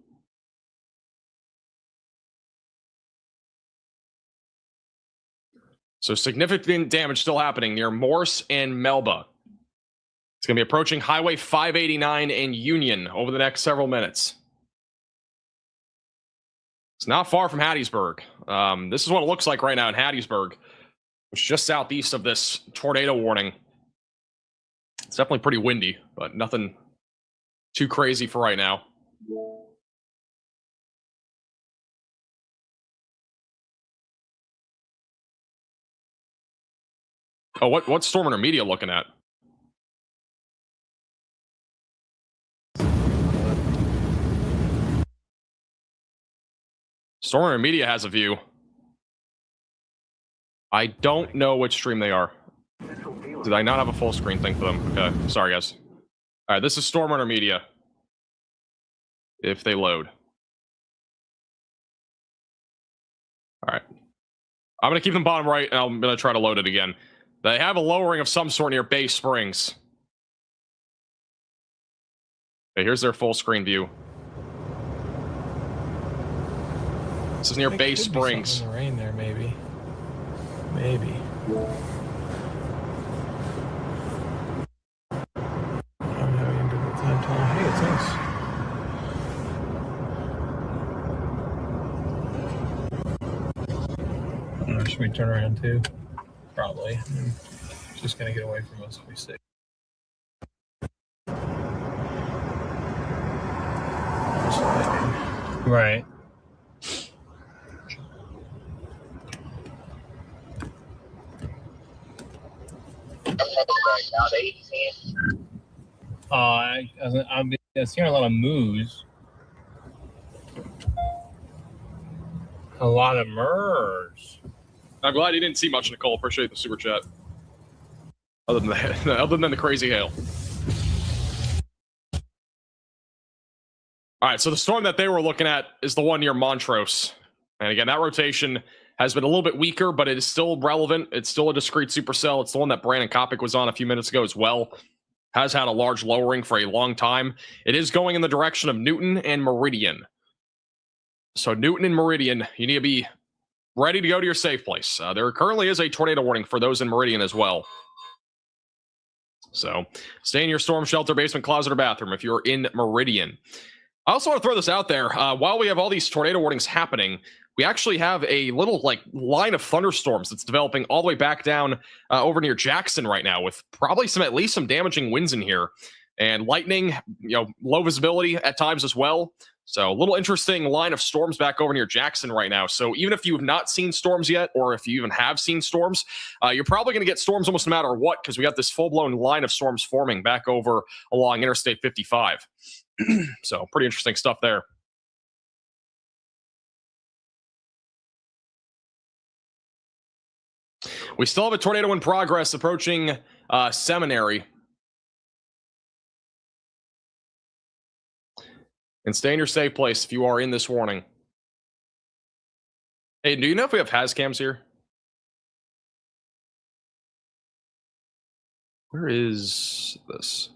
So significant damage still happening near Morse and Melba. It's going to be approaching Highway 589 and Union over the next several minutes. It's not far from Hattiesburg. This is what it looks like right now in Hattiesburg, which is just southeast of this tornado warning. It's definitely pretty windy, but nothing too crazy for right now. Oh, what's Storm Intermedia looking at? Storm Intermedia has a view. I don't know which stream they are. Did I not have a full screen thing for them? Okay, sorry guys. All right, this is Storm Intermedia. If they load. All right. I'm going to keep them bottom right, and I'm going to try to load it again. They have a lowering of some sort near Bay Springs. Okay, here's their full screen view. This is near Bay Springs. In the rain there, maybe. Maybe. I'm having a difficult time telling. Hey, it's nice. Should we turn around too? Probably. It's just gonna get away from us if we stay. Right. I'm seeing a lot of moves. A lot of MERS. I'm glad you didn't see much, Nicole. Appreciate the super chat. Other than the crazy hail. All right, so the storm that they were looking at is the one near Montrose. And again, that rotation has been a little bit weaker, but it is still relevant. It's still a discrete supercell. It's the one that Brandon Kopic was on a few minutes ago as well. Has had a large lowering for a long time. It is going in the direction of Newton and Meridian. So Newton and Meridian, you need to be ready to go to your safe place. There currently is a tornado warning for those in Meridian as well. So stay in your storm shelter, basement, closet, or bathroom if you're in Meridian. I also want to throw this out there. While we have all these tornado warnings happening, we actually have a little line of thunderstorms that's developing all the way back down over near Jackson right now, with probably at least some damaging winds in here and lightning, low visibility at times as well. So a little interesting line of storms back over near Jackson right now. So even if you have not seen storms yet, or if you even have seen storms, you're probably going to get storms almost no matter what, because we got this full-blown line of storms forming back over along Interstate 55. So pretty interesting stuff there. We still have a tornado in progress approaching Seminary. And stay in your safe place if you are in this warning. Hey, do you know if we have Hazcams here? Where is this?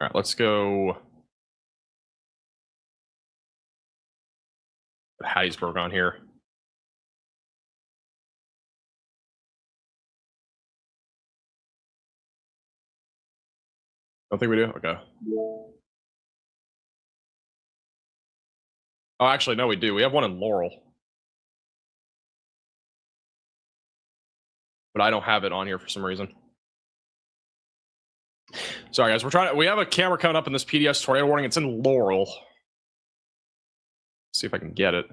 All right, let's go. Hattiesburg on here. Don't think we do? Okay. Oh, actually, no, we do. We have one in Laurel. But I don't have it on here for some reason. Sorry, guys. We have a camera coming up in this PDS tornado warning. It's in Laurel. Let's see if I can get it.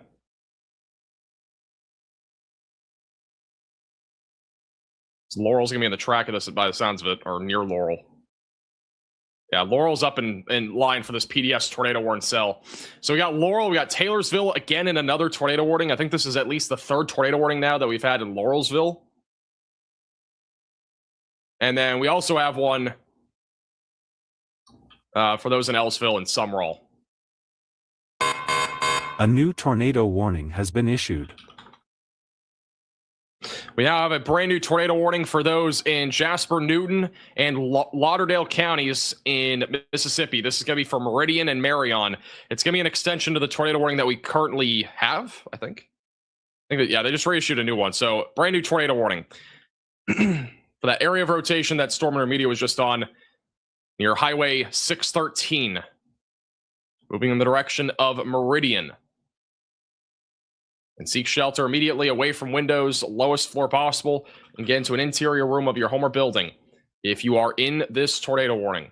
So Laurel's going to be in the track of this by the sounds of it, or near Laurel. Yeah, Laurel's up in line for this PDS tornado warning cell. So we got Laurel, we got Taylorsville again in another tornado warning. I think this is at least the third tornado warning now that we've had in Laurelsville. And then we also have one for those in Ellisville and Sumrall. A new tornado warning has been issued. We now have a brand new tornado warning for those in Jasper, Newton, and Lauderdale counties in Mississippi. This is going to be for Meridian and Marion. It's going to be an extension to the tornado warning that we currently have, I think. Yeah, they just reissued a new one. So, brand new tornado warning. For that area of rotation that Storm Winter Media was just on, near Highway 613. Moving in the direction of Meridian. And seek shelter immediately away from windows, lowest floor possible, and get into an interior room of your home or building if you are in this tornado warning.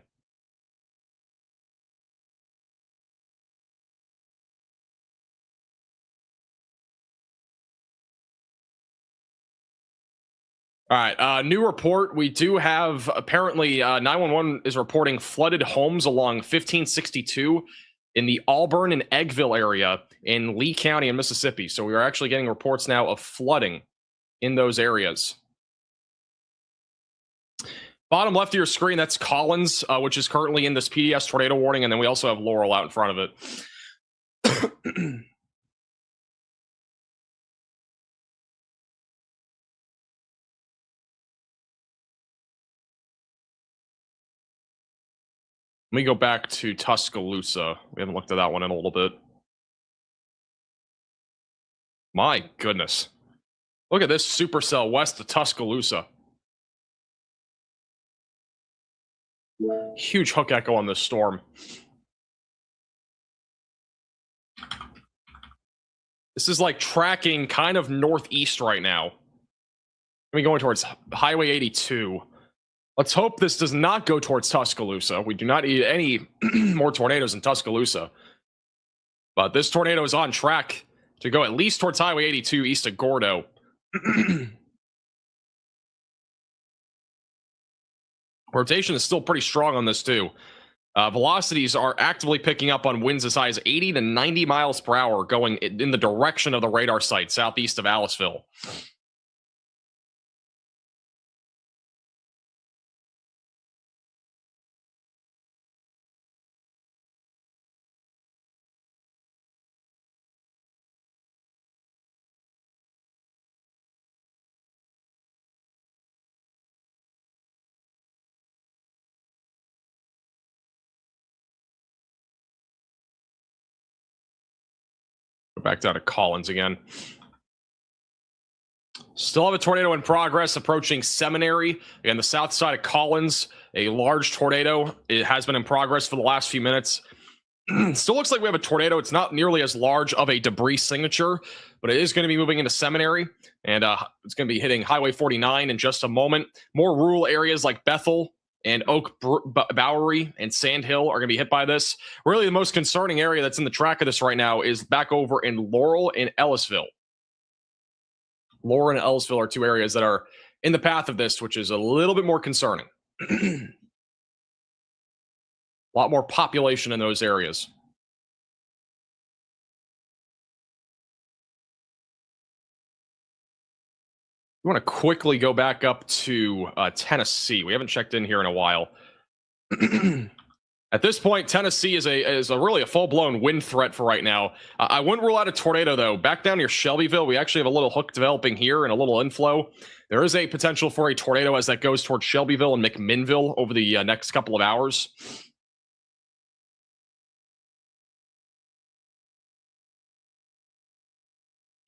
All right, new report. We do have, apparently, 911 is reporting flooded homes along 1562 in the Auburn and Eggville area in Lee County in Mississippi. So we are actually getting reports now of flooding in those areas. Bottom left of your screen, that's Collins, which is currently in this PDS tornado warning, and then we also have Laurel out in front of it. Let me go back to Tuscaloosa. We haven't looked at that one in a little bit. My goodness. Look at this supercell west of Tuscaloosa. Huge hook echo on this storm. This is like tracking kind of northeast right now. Let me going towards Highway 82. Let's hope this does not go towards Tuscaloosa. We do not need any more tornadoes in Tuscaloosa. But this tornado is on track to go at least towards Highway 82 east of Gordo. Rotation is still pretty strong on this too. Velocities are actively picking up on winds as high as 80 to 90 miles per hour going in the direction of the radar site southeast of Aliceville. Back down to Collins again. Still have a tornado in progress approaching Seminary. Again, the south side of Collins, a large tornado. It has been in progress for the last few minutes. Still looks like we have a tornado. It's not nearly as large of a debris signature, but it is going to be moving into Seminary, and it's going to be hitting Highway 49 in just a moment. More rural areas like Bethel and Oak Bowery and Sand Hill are going to be hit by this. Really, the most concerning area that's in the track of this right now is back over in Laurel and Ellisville. Laurel and Ellisville are two areas that are in the path of this, which is a little bit more concerning. A lot more population in those areas. I want to quickly go back up to Tennessee. We haven't checked in here in a while. At this point, Tennessee is a really a full-blown wind threat for right now. I wouldn't rule out a tornado, though. Back down near Shelbyville, we actually have a little hook developing here and a little inflow. There is a potential for a tornado as that goes towards Shelbyville and McMinnville over the next couple of hours.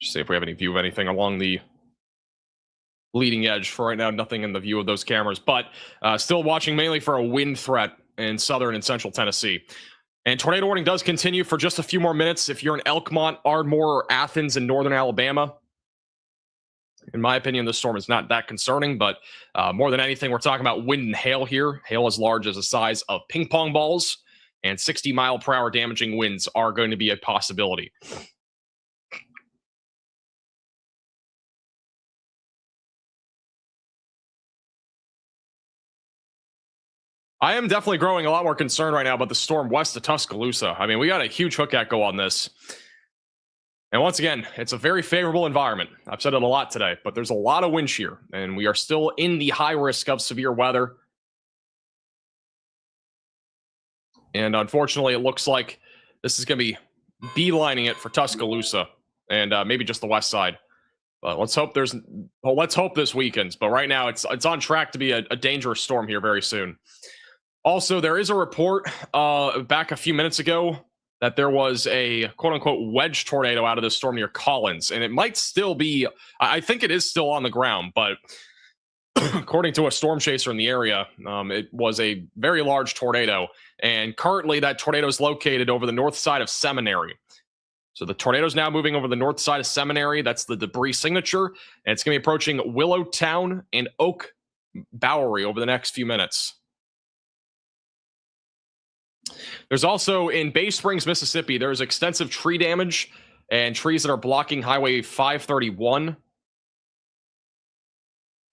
Just see if we have any view of anything along the leading edge. For right now, nothing in the view of those cameras, but still watching mainly for a wind threat in southern and central Tennessee. And tornado warning does continue for just a few more minutes if you're in Elkmont, Ardmore, or Athens in northern Alabama. In my opinion, this storm is not that concerning, but more than anything, we're talking about wind and hail here. Hail as large as the size of ping pong balls, and 60-mile-per-hour damaging winds are going to be a possibility. I am definitely growing a lot more concerned right now about the storm west of Tuscaloosa. I mean, we got a huge hook echo on this. And once again, it's a very favorable environment. I've said it a lot today, but there's a lot of wind shear, and we are still in the high risk of severe weather. And unfortunately, it looks like this is going to be beelining it for Tuscaloosa and maybe just the west side. But let's hope this weekends. But right now, it's on track to be a dangerous storm here very soon. Also, there is a report back a few minutes ago that there was a quote-unquote wedge tornado out of this storm near Collins. And it might still be, I think it is still on the ground, but according to a storm chaser in the area, it was a very large tornado. And currently, that tornado is located over the north side of Seminary. So the tornado is now moving over the north side of Seminary. That's the debris signature. And it's going to be approaching Willowtown and Oak Bowery over the next few minutes. There's also in Bay Springs, Mississippi, there's extensive tree damage and trees that are blocking Highway 531. There's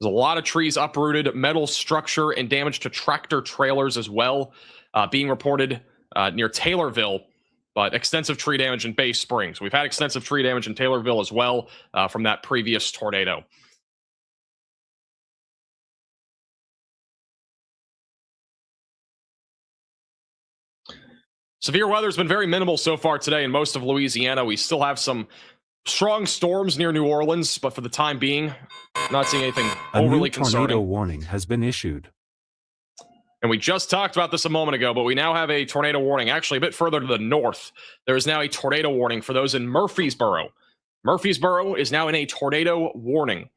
a lot of trees uprooted, metal structure, and damage to tractor trailers as well being reported near Taylorville, but extensive tree damage in Bay Springs. We've had extensive tree damage in Taylorville as well from that previous tornado. Severe weather has been very minimal so far today in most of Louisiana. We still have some strong storms near New Orleans, but for the time being, not seeing anything overly concerning. A new tornado warning has been issued. And we just talked about this a moment ago, but we now have a tornado warning actually a bit further to the north. There is now a tornado warning for those in Murfreesboro. Murfreesboro is now in a tornado warning.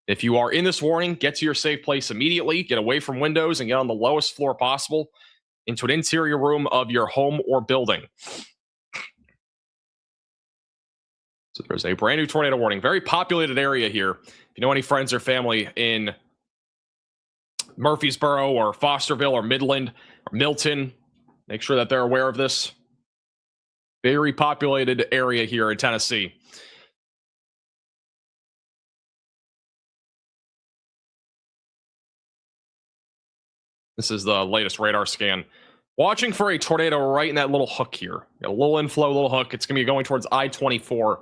If you are in this warning, get to your safe place immediately. Get away from windows and get on the lowest floor possible into an interior room of your home or building. So there's a brand new tornado warning. Very populated area here. If you know any friends or family in Murfreesboro or Fosterville or Midland or Milton, make sure that they're aware of this. Very populated area here in Tennessee. This is the latest radar scan. Watching for a tornado right in that little hook here. A little inflow, little hook. It's going to be going towards I-24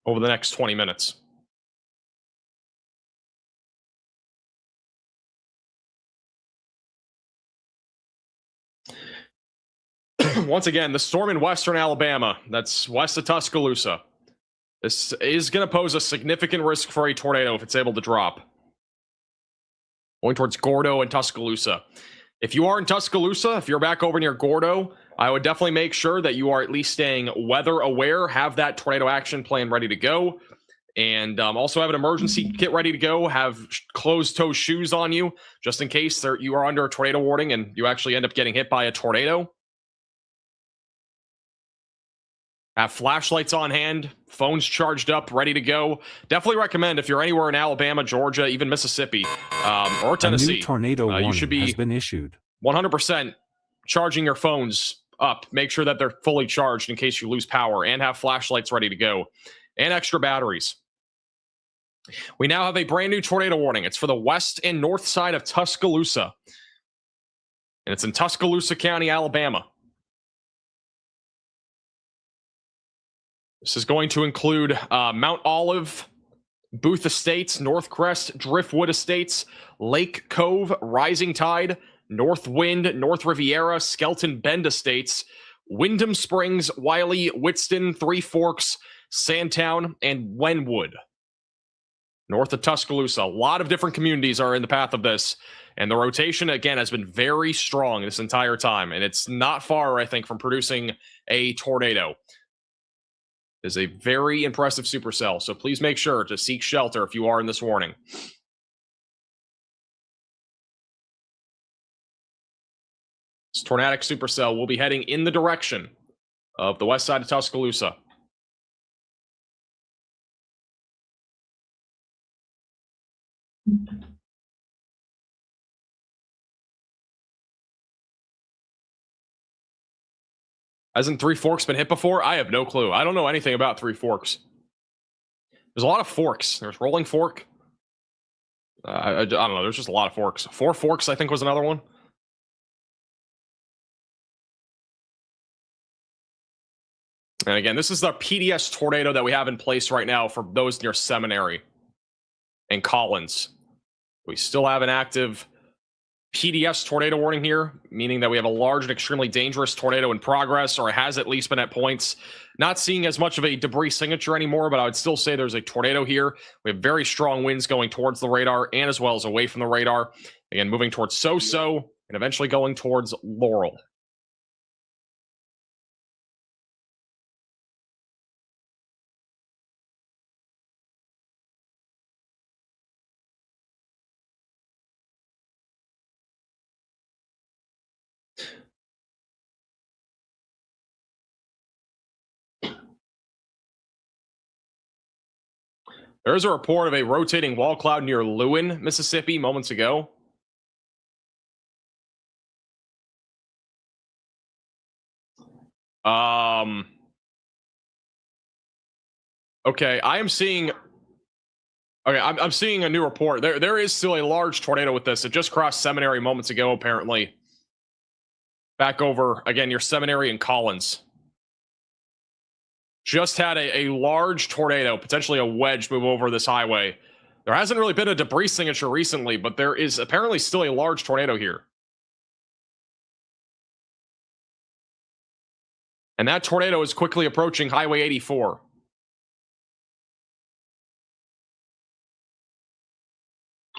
over the next 20 minutes. Once again, the storm in western Alabama, that's west of Tuscaloosa. This is going to pose a significant risk for a tornado if it's able to drop. Going towards Gordo and Tuscaloosa. If you are in Tuscaloosa, if you're back over near Gordo, I would definitely make sure that you are at least staying weather aware, have that tornado action plan ready to go, and also have an emergency kit ready to go, have closed-toe shoes on you, just in case you are under a tornado warning and you actually end up getting hit by a tornado. Have flashlights on hand, phones charged up, ready to go. Definitely recommend if you're anywhere in Alabama, Georgia, even Mississippi, or Tennessee. A new tornado warning you should be has been issued. 100% charging your phones up. Make sure that they're fully charged in case you lose power, and have flashlights ready to go, and extra batteries. We now have a brand new tornado warning. It's for the west and north side of Tuscaloosa, and it's in Tuscaloosa County, Alabama. This is going to include Mount Olive, Booth Estates, North Crest, Driftwood Estates, Lake Cove, Rising Tide, North Wind, North Riviera, Skelton Bend Estates, Wyndham Springs, Wiley, Witston, Three Forks, Sandtown, and Wenwood. North of Tuscaloosa. A lot of different communities are in the path of this. And the rotation, again, has been very strong this entire time. And it's not far, I think, from producing a tornado. Is a very impressive supercell, so please make sure to seek shelter if you are in this warning. This tornadic supercell will be heading in the direction of the west side of Tuscaloosa. Hasn't Three Forks been hit before? I have no clue. I don't know anything about Three Forks. There's a lot of forks. There's Rolling Fork. I don't know. There's just a lot of forks. Four Forks, I think, was another one. And again, this is the PDS tornado that we have in place right now for those near Seminary and Collins. We still have an active PDS tornado warning here, meaning that we have a large and extremely dangerous tornado in progress, or it has at least been at points. Not seeing as much of a debris signature anymore, but I would still say there's a tornado here. We have very strong winds going towards the radar and as well as away from the radar. Again, moving towards So-So and eventually going towards Laurel. There is a report of a rotating wall cloud near Lewin, Mississippi, moments ago. Okay, I am seeing. Okay, I'm seeing a new report. There is still a large tornado with this. It just crossed Seminary moments ago, apparently. Back over again, your Seminary and Collins. Just had a large tornado, potentially a wedge, move over this highway. There hasn't really been a debris signature recently, but there is apparently still a large tornado here. And that tornado is quickly approaching Highway 84.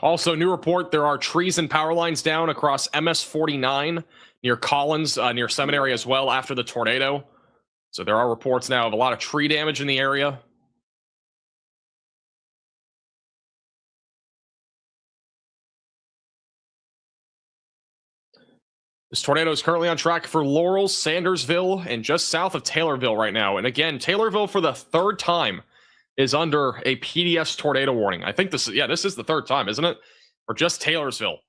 Also, new report, there are trees and power lines down across MS 49 near Collins, near Seminary as well after the tornado. So there are reports now of a lot of tree damage in the area. This tornado is currently on track for Laurel, Sandersville, and just south of Taylorville right now. And again, Taylorville for the third time is under a PDS tornado warning. I think this is the third time, isn't it? Or just Taylorsville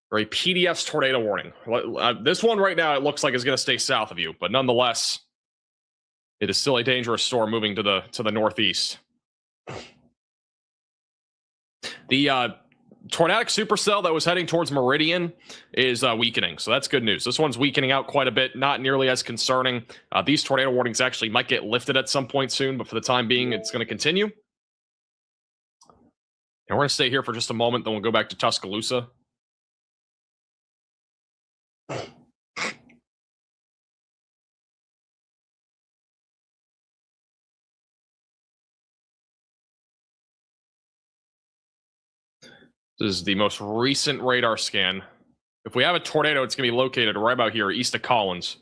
for a PDS tornado warning. This one right now, it looks like is going to stay south of you, but nonetheless, it is still a dangerous storm moving to the northeast. The tornadic supercell that was heading towards Meridian is weakening, so that's good news. This one's weakening out quite a bit, not nearly as concerning. These tornado warnings actually might get lifted at some point soon, but for the time being, it's going to continue. And we're going to stay here for just a moment, then we'll go back to Tuscaloosa. This is the most recent radar scan. If we have a tornado, it's going to be located right about here, east of Collins.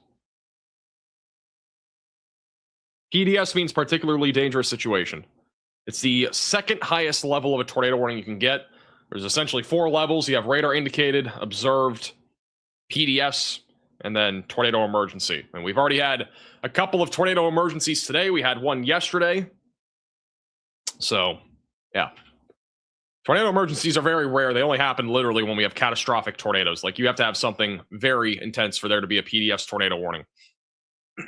PDS means particularly dangerous situation. It's the second highest level of a tornado warning you can get. There's essentially 4 levels. You have radar indicated, observed, PDS, and then tornado emergency. And we've already had a couple of tornado emergencies today. We had one yesterday. So, yeah. Tornado emergencies are very rare. They only happen literally when we have catastrophic tornadoes. Like, you have to have something very intense for there to be a PDS tornado warning.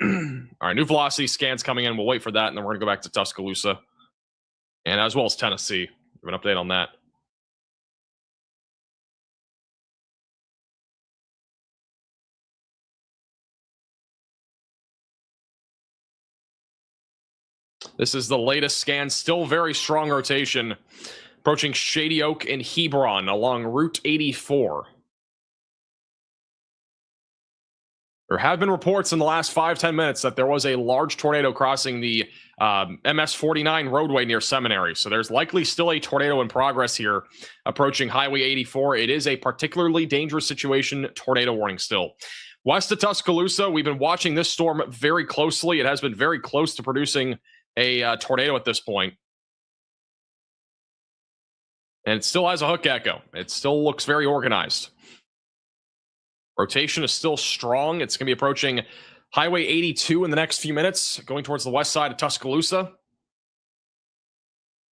All right, new velocity scans coming in. We'll wait for that, and then we're going to go back to Tuscaloosa. And as well as Tennessee. Give an update on that. This is the latest scan. Still very strong rotation. Approaching Shady Oak and Hebron along Route 84. There have been reports in the last 5-10 minutes that there was a large tornado crossing the MS-49 roadway near Seminary. So there's likely still a tornado in progress here approaching Highway 84. It is a particularly dangerous situation. Tornado warning still. West of Tuscaloosa, we've been watching this storm very closely. It has been very close to producing a tornado at this point. And it still has a hook echo. It still looks very organized. Rotation is still strong. It's going to be approaching Highway 82 in the next few minutes, going towards the west side of Tuscaloosa.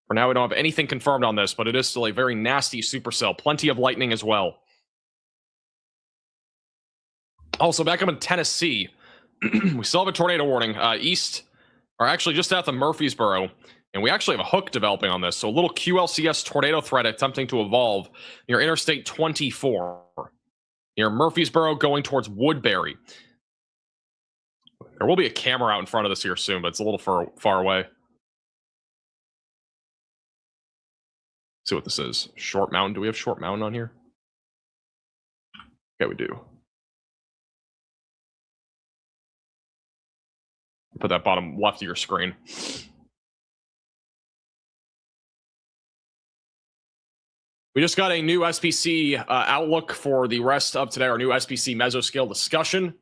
For now, we don't have anything confirmed on this, but it is still a very nasty supercell. Plenty of lightning as well. Also, back up in Tennessee, we still have a tornado warning east, or actually just south of Murfreesboro. And we actually have a hook developing on this. So a little QLCS tornado threat attempting to evolve near Interstate 24. Near Murfreesboro going towards Woodbury. There will be a camera out in front of this here soon, but it's a little far away. Let's see what this is. Short Mountain. Do we have Short Mountain on here? Okay, we do. Put that bottom left of your screen. We just got a new SPC outlook for the rest of today, our new SPC mesoscale discussion.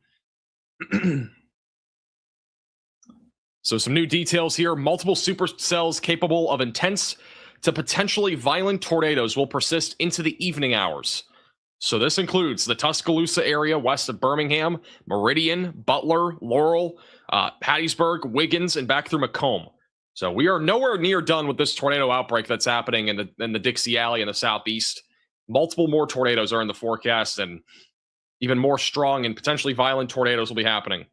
So some new details here. Multiple supercells capable of intense to potentially violent tornadoes will persist into the evening hours. So this includes the Tuscaloosa area west of Birmingham, Meridian, Butler, Laurel, Hattiesburg, Wiggins, and back through Macomb. So we are nowhere near done with this tornado outbreak that's happening in the Dixie Alley in the southeast. Multiple more tornadoes are in the forecast, and even more strong and potentially violent tornadoes will be happening.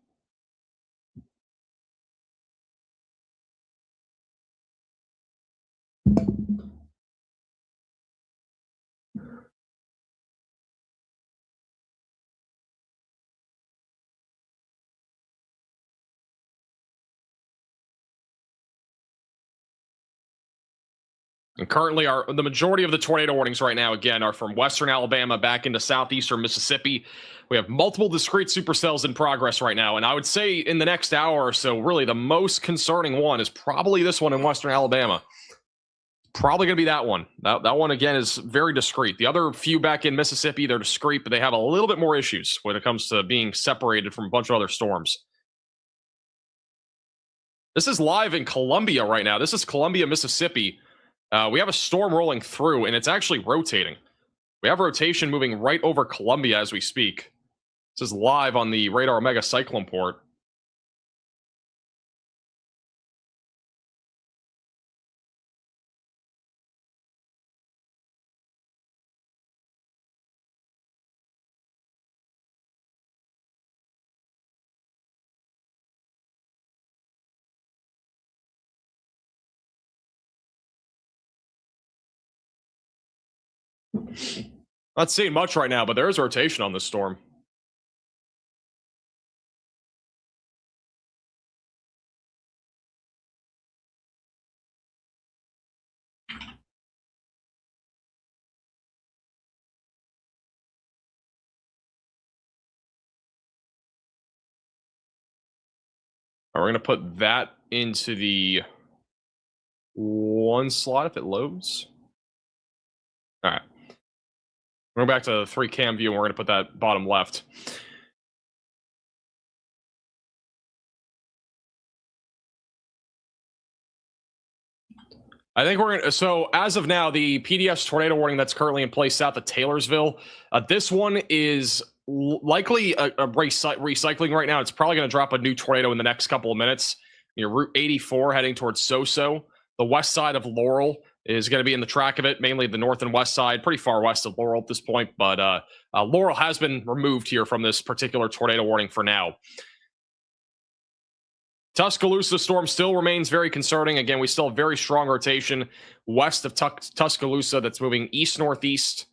And currently, the majority of the tornado warnings right now, again, are from western Alabama back into southeastern Mississippi. We have multiple discrete supercells in progress right now. And I would say in the next hour or so, really the most concerning one is probably this one in western Alabama. Probably going to be that one. That one, again, is very discrete. The other few back in Mississippi, they're discrete, but they have a little bit more issues when it comes to being separated from a bunch of other storms. This is live in Columbia right now. This is Columbia, Mississippi. We have a storm rolling through, and it's actually rotating. We have rotation moving right over Columbia as we speak. This is live on the Radar Omega Cyclone port. Not seeing much right now, but there is rotation on this storm. We're going to put that into the one slot if it loads. All right. We're going back to the 3 cam view, and we're going to put that bottom left. I think we're going to, so as of now, the PDF's tornado warning that's currently in place south of Taylorsville, this one is likely a recycling right now. It's probably going to drop a new tornado in the next couple of minutes. Your Route 84 heading towards Soso. The west side of Laurel is going to be in the track of it, mainly the north and west side, pretty far west of Laurel at this point. But Laurel has been removed here from this particular tornado warning for now. Tuscaloosa storm still remains very concerning. Again, we still have very strong rotation west of Tuscaloosa that's moving east-northeast.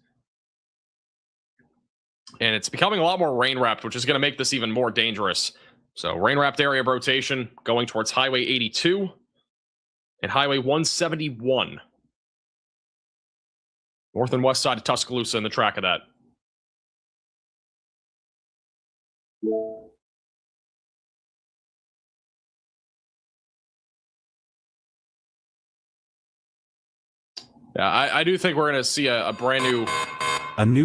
And it's becoming a lot more rain-wrapped, which is going to make this even more dangerous. So rain-wrapped area of rotation going towards Highway 82 and Highway 171. North and west side of Tuscaloosa in the track of that. Yeah, I do think we're going to see a brand new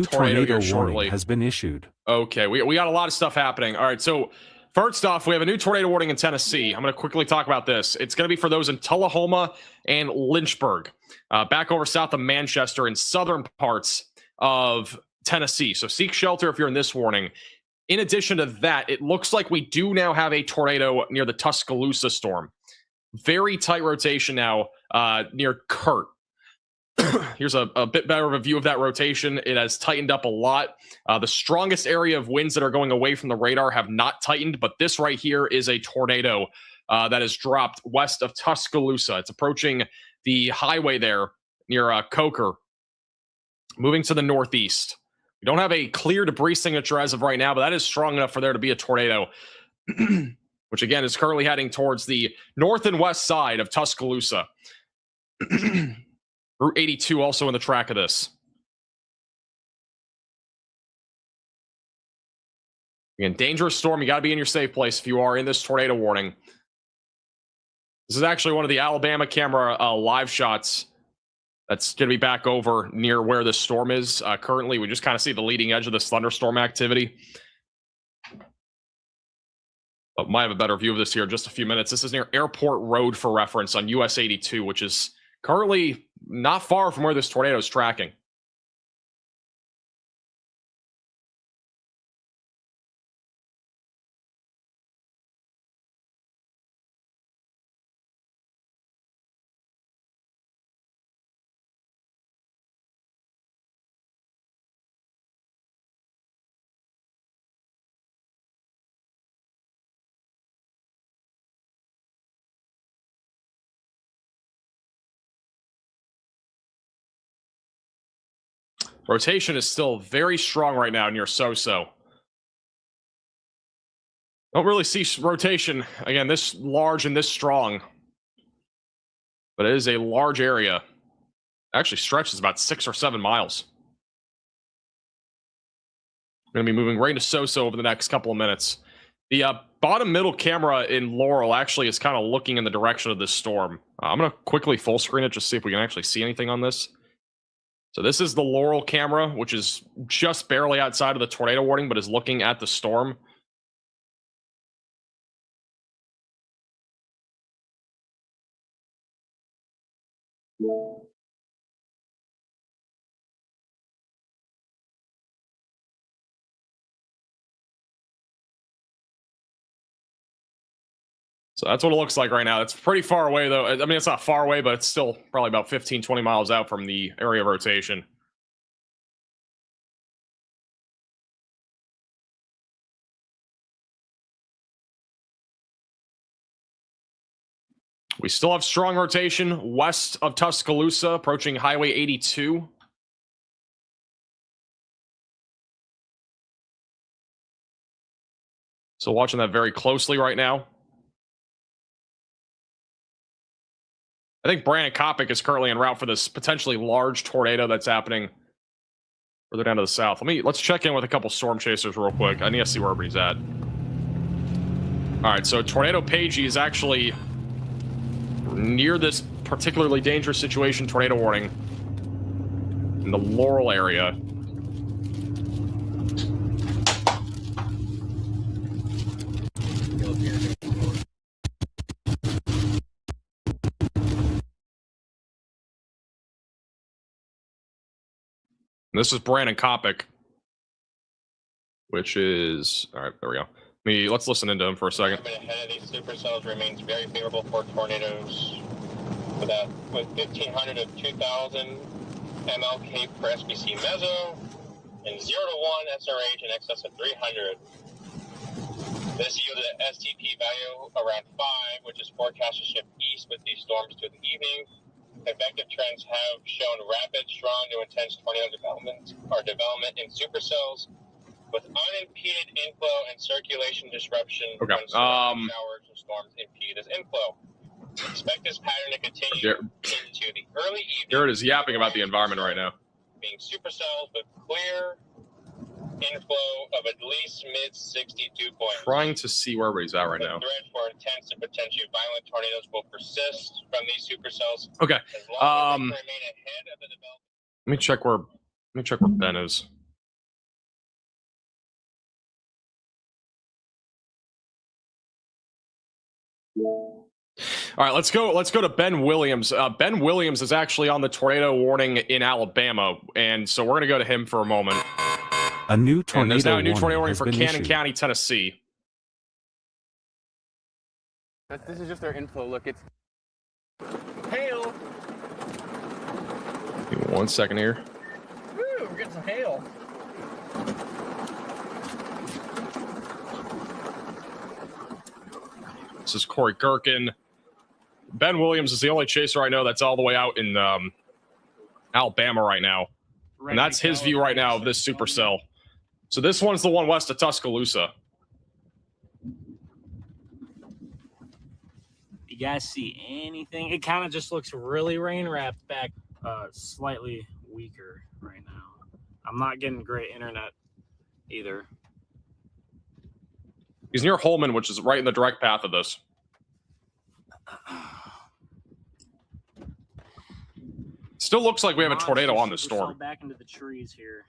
tornado warning has been issued. Okay, we got a lot of stuff happening. All right, so first off, we have a new tornado warning in Tennessee. I'm going to quickly talk about this. It's going to be for those in Tullahoma and Lynchburg, back over south of Manchester in southern parts of Tennessee. So seek shelter if you're in this warning. In addition to that, it looks like we do now have a tornado near the Tuscaloosa storm. Very tight rotation now near Kurt. Here's a bit better of a view of that rotation. It has tightened up a lot. The strongest area of winds that are going away from the radar have not tightened, but this right here is a tornado that has dropped west of Tuscaloosa. It's approaching the highway there near Coker, moving to the northeast. We don't have a clear debris signature as of right now, but that is strong enough for there to be a tornado, which again is currently heading towards the north and west side of Tuscaloosa. Route 82 also in the track of this. Again, dangerous storm. You got to be in your safe place if you are in this tornado warning. This is actually one of the Alabama camera live shots that's going to be back over near where this storm is. Currently, we just kind of see the leading edge of this thunderstorm activity. But might have a better view of this here in just a few minutes. This is near Airport Road for reference on US 82, which is currently not far from where this tornado is tracking. Rotation is still very strong right now near Soso. Don't really see rotation, again, this large and this strong. But it is a large area. It actually stretches about 6 or 7 miles. We're going to be moving right into Soso over the next couple of minutes. The bottom middle camera in Laurel actually is kind of looking in the direction of this storm. I'm going to quickly full screen it just see if we can actually see anything on this. So this is the Laurel camera, which is just barely outside of the tornado warning, but is looking at the storm. So that's what it looks like right now. It's pretty far away, though. I mean, it's not far away, but it's still probably about 15, 20 miles out from the area of rotation. We still have strong rotation west of Tuscaloosa, approaching Highway 82. So watching that very closely right now. I think Brandon Kopic is currently en route for this potentially large tornado that's happening further down to the south. Let's check in with a couple storm chasers real quick. I need to see where everybody's at. All right, so Tornado Pagey is actually near this particularly dangerous situation, tornado warning, in the Laurel area. And this is Brandon Kopic, which is all right. There we go. Let's listen into him for a second. Ahead of these supercells remains very favorable for tornadoes. With 1,500 to 2,000 MLK per SPC meso and 0 to 1 SRH in excess of 300. This yielded an STP value around 5, which is forecast to shift east with these storms to the evening. Effective trends have shown rapid, strong to intense tornado development in supercells with unimpeded inflow and circulation disruption when showers and storms impede this inflow. Expect this pattern to continue into the early evening. Garrett is yapping about the environment right now. Being supercells with clear inflow of at least mid-60 dew points. Trying to see where everybody's at right now. The threat for intense and potentially violent tornadoes will persist from these supercells. Okay. As long as they remain ahead of the development. Let me check where Ben is. All right, let's go to Ben Williams. Ben Williams is actually on the tornado warning in Alabama, and so we're going to go to him for a moment. A new tornado and there's now a new tornado warning has for been Cannon issued. County, Tennessee. This is just their inflow. Look, it's Hail. Give me 1 second here. Woo, we're getting some hail. This is Corey Gherkin. Ben Williams is the only chaser I know that's all the way out in Alabama right now. And that's his view right now of this supercell. So this one's the one west of Tuscaloosa. You guys see anything? It kind of just looks really rain wrapped back, slightly weaker right now. I'm not getting great internet either. He's near Holman, which is right in the direct path of this. Still looks like we have a tornado on this storm. Back into the trees here.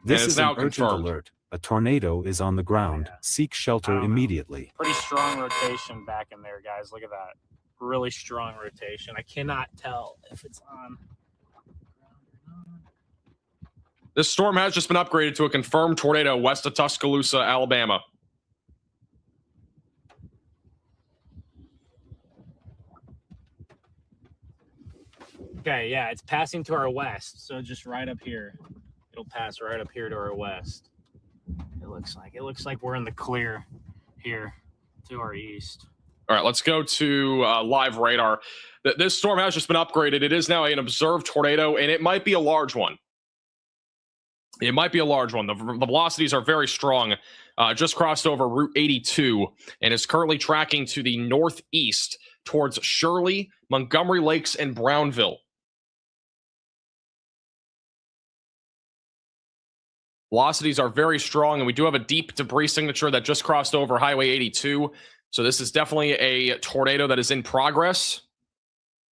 This it's is now an urgent confirmed. alert. A tornado is on the ground. Seek shelter immediately. Pretty strong rotation back in there, guys. Look at that. Really strong rotation. I cannot tell if it's on. This storm has just been upgraded to a confirmed tornado west of Tuscaloosa, Alabama. Okay, yeah, it's passing to our west. So just right up here. It'll pass right up here to our west. It looks like we're in the clear here to our east. All right, let's go to live radar. This storm has just been upgraded. It is now an observed tornado, and it might be a large one. It might be a large one. The velocities are very strong. Just crossed over Route 82 and is currently tracking to the northeast towards Shirley, Montgomery Lakes, and Brownville. Velocities are very strong, and we do have a deep debris signature that just crossed over Highway 82. So this is definitely a tornado that is in progress.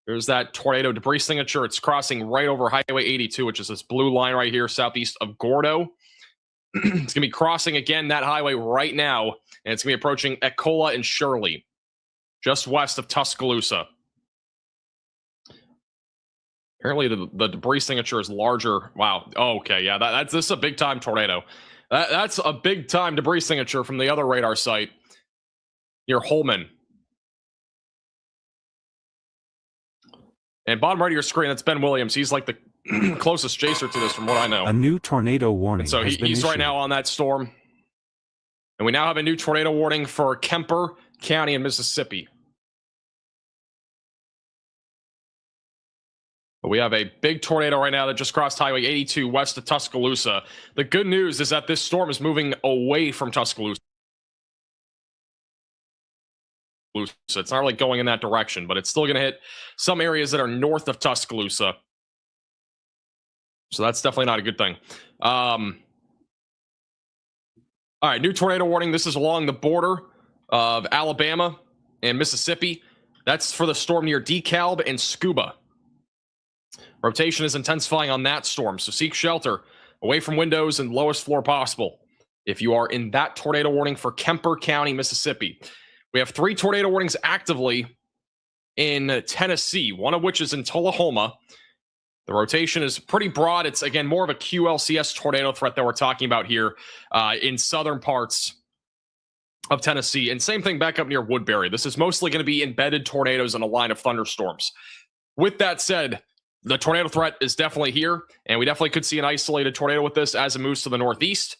There's that tornado debris signature. It's crossing right over Highway 82, which is this blue line right here, southeast of Gordo. It's going to be crossing again that highway right now, and it's going to be approaching Ecola and Shirley, just west of Tuscaloosa. Apparently, the debris signature is larger. Wow. Oh, okay. Yeah, this is a big time tornado. That's a big time debris signature from the other radar site near Holman. And bottom right of your screen, that's Ben Williams. He's like the closest chaser to this from what I know. A new tornado warning And so has been he's issued. right now on that storm. And we now have a new tornado warning for Kemper County in Mississippi. But we have a big tornado right now that just crossed Highway 82 west of Tuscaloosa. The good news is that this storm is moving away from Tuscaloosa. It's not really going in that direction, but it's still going to hit some areas that are north of Tuscaloosa. So that's definitely not a good thing. All right, new tornado warning. This is along the border of Alabama and Mississippi. That's for the storm near DeKalb and Scuba. Rotation is intensifying on that storm, so seek shelter away from windows and lowest floor possible if you are in that tornado warning for Kemper County, Mississippi. We have 3 tornado warnings actively in Tennessee, one of which is in Tullahoma. The rotation is pretty broad. It's, again, more of a QLCS tornado threat that we're talking about here in southern parts of Tennessee. And same thing back up near Woodbury. This is mostly going to be embedded tornadoes in a line of thunderstorms. With that said, the tornado threat is definitely here, and we definitely could see an isolated tornado with this as it moves to the northeast.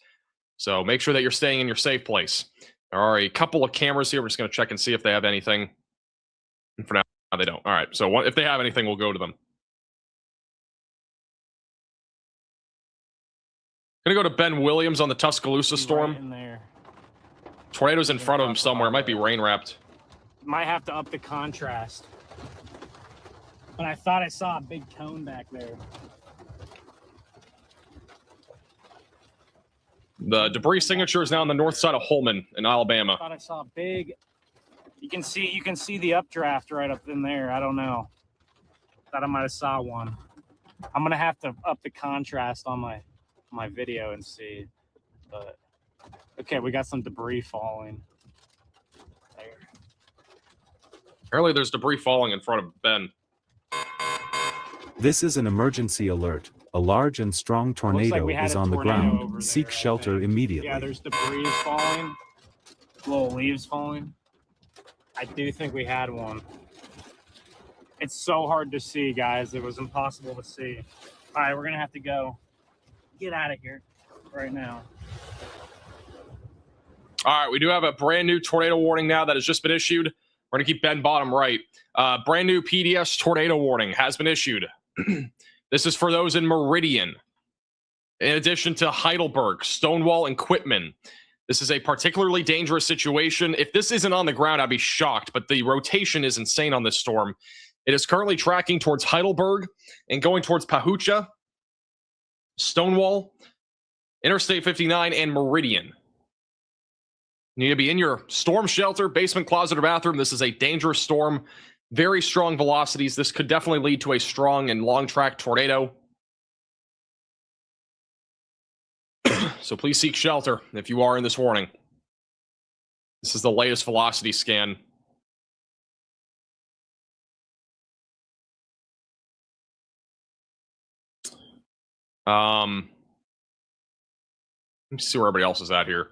So make sure that you're staying in your safe place. There are a couple of cameras here. We're just going to check and see if they have anything. And for now, they don't. All right, so if they have anything, we'll go to them. Gonna go to Ben Williams on the Tuscaloosa storm. Right in there. Tornado's in front of him somewhere. It might be rain wrapped. Might have to up the contrast. But I thought I saw a big cone back there. The debris signature is now on the north side of Holman in Alabama. I thought I saw a big. You can see the updraft right up in there. I don't know. Thought I might have saw one. I'm gonna have to up the contrast on my video and see. But okay, we got some debris falling. There. Apparently, there's debris falling in front of Ben. This is an emergency alert. A large and strong tornado is on the ground. Seek shelter immediately. Yeah, there's debris falling. Little leaves falling. I do think we had one. It's so hard to see, guys. It was impossible to see. All right, we're going to have to go. Get out of here right now. All right, we do have a brand new tornado warning now that has just been issued. We're going to keep Ben bottom right. Brand new PDS tornado warning has been issued. This is for those in Meridian. In addition to Heidelberg, Stonewall, and Quitman. This is a particularly dangerous situation. If this isn't on the ground, I'd be shocked, but the rotation is insane on this storm. It is currently tracking towards Heidelberg and going towards Pahucha, Stonewall, Interstate 59, and Meridian. You need to be in your storm shelter, basement, closet, or bathroom. This is a dangerous storm. Very strong velocities. This could definitely lead to a strong and long track tornado. So please seek shelter if you are in this warning. This is the latest velocity scan. Let me see where everybody else is at here.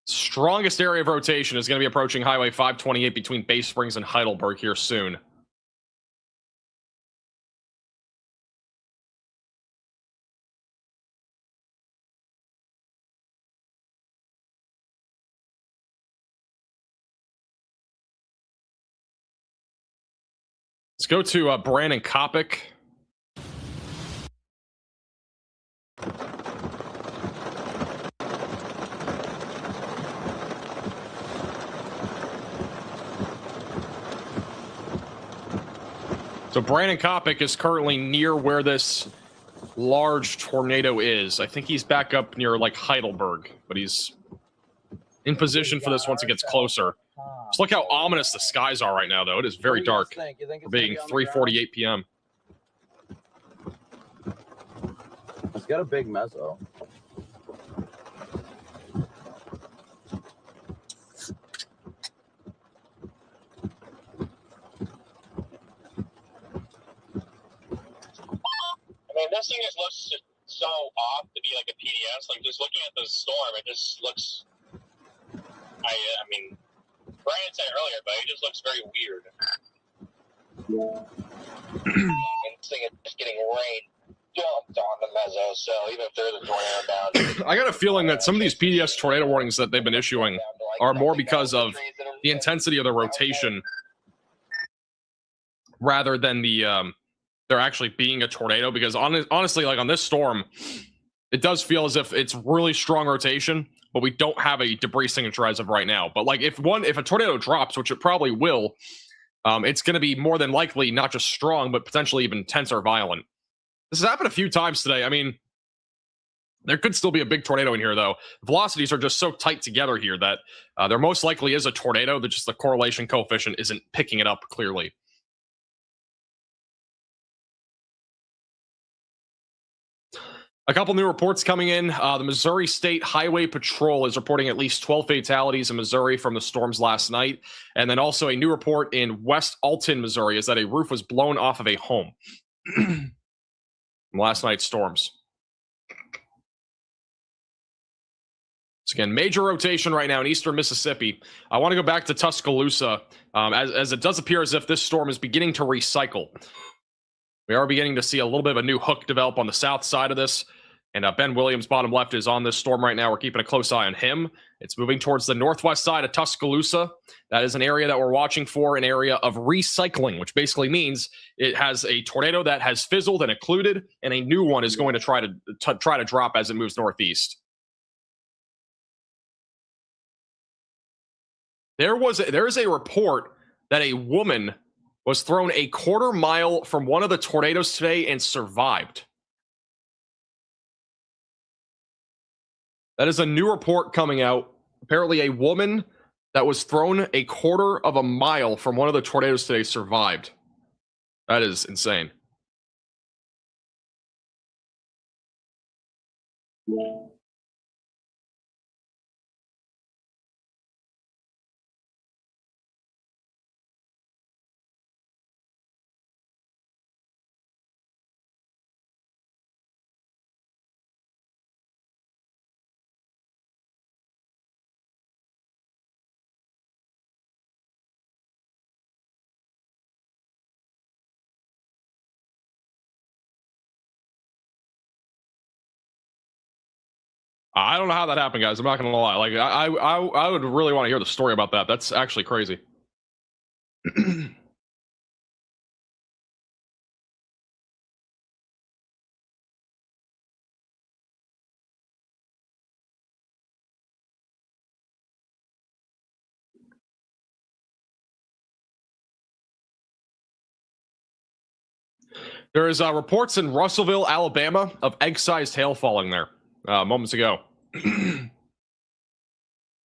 Strongest area of rotation is going to be approaching Highway 528 between Bay Springs and Heidelberg here soon. Let's go to Brandon Kopic. So Brandon Kopic is currently near where this large tornado is. I think he's back up near like Heidelberg, but he's in position for this once it gets closer. Just look how ominous the skies are right now, though. It is very dark for being 3:48 p.m. It's got a big mezzo. I mean, this thing just looks so off to be like a PDS. Like, just looking at the storm, it just looks... I mean, Brian said it earlier, but it just looks very weird. And this thing is just getting rain dumped on the mezzo, so even if there's a tornado bound... I got a feeling that some of these PDS tornado warnings that they've been issuing are more because of the intensity of the rotation rather than the... there actually being a tornado, because honestly, like on this storm, it does feel as if it's really strong rotation, but we don't have a debris signature as of right now. But like if a tornado drops, which it probably will, it's going to be more than likely not just strong, but potentially even intense or violent. This has happened a few times today. I mean, there could still be a big tornado in here, though. Velocities are just so tight together here that there most likely is a tornado, that just the correlation coefficient isn't picking it up clearly. A couple new reports coming in. The Missouri State Highway Patrol is reporting at least 12 fatalities in Missouri from the storms last night. And then also a new report in West Alton, Missouri, is that a roof was blown off of a home from last night's storms. So again, major rotation right now in eastern Mississippi. I want to go back to Tuscaloosa, as it does appear as if this storm is beginning to recycle. We are beginning to see a little bit of a new hook develop on the south side of this. And Ben Williams, bottom left, is on this storm right now. We're keeping a close eye on him. It's moving towards the northwest side of Tuscaloosa. That is an area that we're watching for, an area of recycling, which basically means it has a tornado that has fizzled and occluded, and a new one is going to try to drop as it moves northeast. There is a report that a woman was thrown a quarter mile from one of the tornadoes today and survived. That is a new report coming out. Apparently a woman that was thrown a quarter of a mile from one of the tornadoes today survived. That is insane. I don't know how that happened, guys. I'm not gonna lie. Like I would really want to hear the story about that. That's actually crazy. There is reports in Russellville, Alabama, of egg-sized hail falling there moments ago.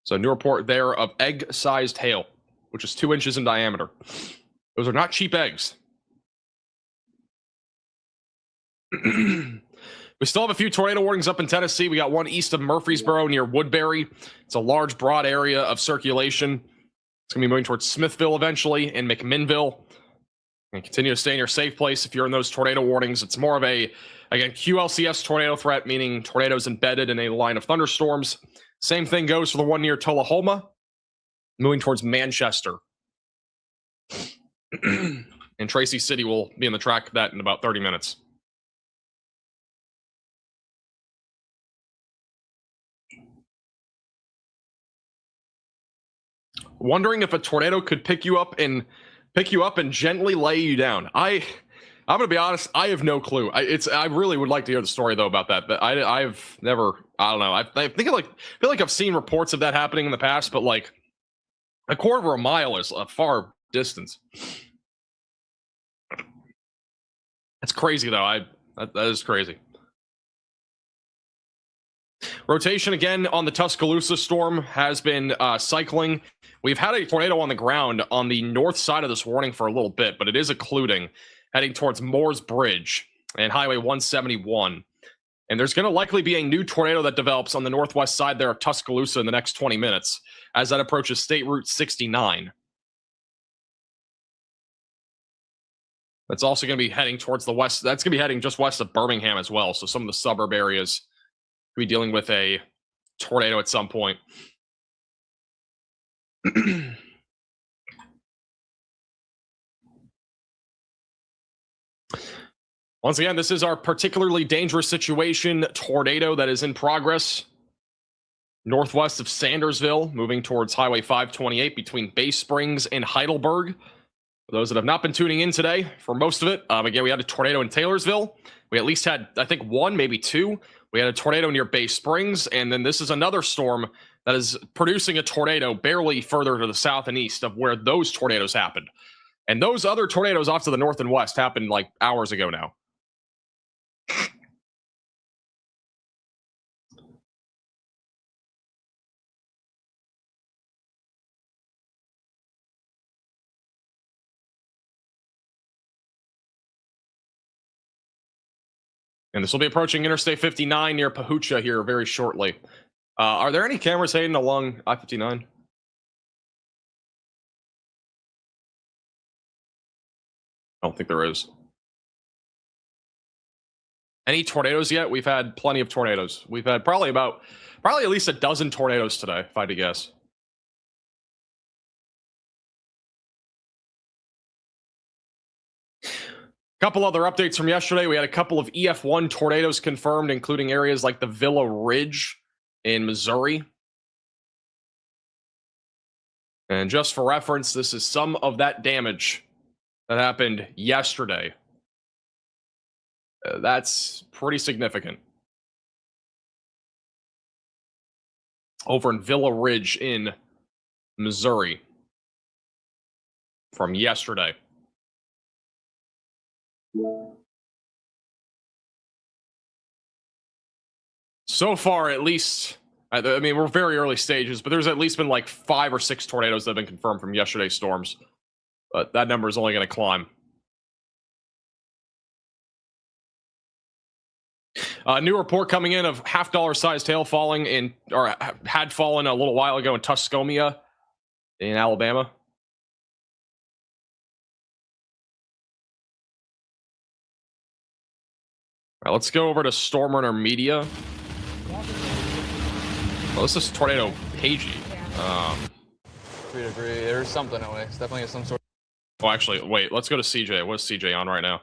So a new report there of egg-sized hail, which is 2 inches in diameter. Those are not cheap eggs. We still have a few tornado warnings up in Tennessee. We got one east of Murfreesboro near Woodbury. It's a large, broad area of circulation. It's going to be moving towards Smithville eventually and McMinnville. And continue to stay in your safe place if you're in those tornado warnings. It's more of a, again, QLCS tornado threat, meaning tornadoes embedded in a line of thunderstorms. Same thing goes for the one near Tullahoma, moving towards Manchester. And Tracy City will be in the track of that in about 30 minutes. Wondering if a tornado could pick you up and gently lay you down. I'm gonna be honest, I have no clue. I really would like to hear the story though about that, but I've never, I don't know. I feel like I've seen reports of that happening in the past, but like a quarter of a mile is a far distance. That's crazy though. That is crazy. Rotation again on the Tuscaloosa storm has been cycling. We've had a tornado on the ground on the north side of this warning for a little bit, but it is occluding, heading towards Moores Bridge and Highway 171. And there's going to likely be a new tornado that develops on the northwest side there of Tuscaloosa in the next 20 minutes as that approaches State Route 69. That's also going to be heading towards the west. That's going to be heading just west of Birmingham as well. So some of the suburb areas could be dealing with a tornado at some point. Once again, this is our particularly dangerous situation tornado that is in progress northwest of Sandersville, moving towards Highway 528 between Bay Springs and Heidelberg. For those that have not been tuning in today, for most of it, again, we had a tornado in Taylorsville. We at least had, I think, one, maybe two. We had a tornado near Bay Springs, and then this is another storm that is producing a tornado barely further to the south and east of where those tornadoes happened. And those other tornadoes off to the north and west happened like hours ago now. And this will be approaching Interstate 59 near Pahucha here very shortly. Are there any cameras heading along I-59? I don't think there is. Any tornadoes yet? We've had plenty of tornadoes. We've had probably at least a dozen tornadoes today, if I had to guess. Couple other updates from yesterday. We had a couple of EF1 tornadoes confirmed, including areas like the Villa Ridge in Missouri. And just for reference, this is some of that damage that happened yesterday. That's pretty significant. Over in Villa Ridge in Missouri from yesterday. So far, at least, I mean, we're very early stages, but there's at least been like 5 or 6 tornadoes that have been confirmed from yesterday's storms. But that number is only going to climb. New report coming in of half-dollar sized hail falling in, or had fallen a little while ago in Tuscomia in Alabama. All right, let's go over to Stormrunner Media. Oh, this is Tornado Pagey. Agree. There's something away. It's definitely some sort. Oh, actually, wait. Let's go to CJ. What is CJ on right now?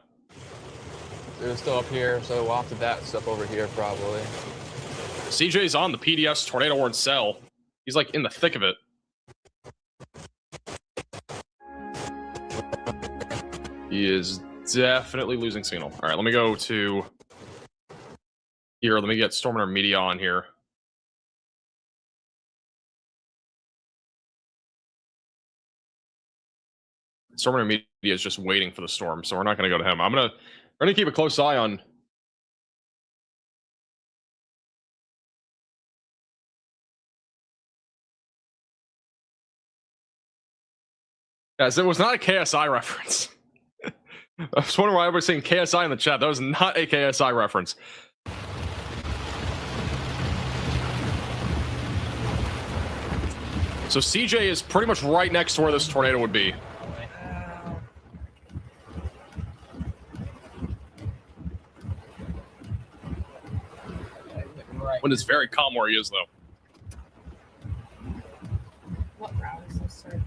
It was still up here, so we'll have to that stuff over here probably. CJ's on the PDS tornado warning cell. He's like in the thick of it. He is definitely losing signal. All right, let me go to here. Let me get Stormrunner Media on here. Stormrunner Media is just waiting for the storm, so we're not going to go to him. We're going to keep a close eye on. Yes, it was not a KSI reference. I was wondering why everybody's saying KSI in the chat. That was not a KSI reference. So CJ is pretty much right next to where this tornado would be. When it's very calm where he is, though. What route is this, sir?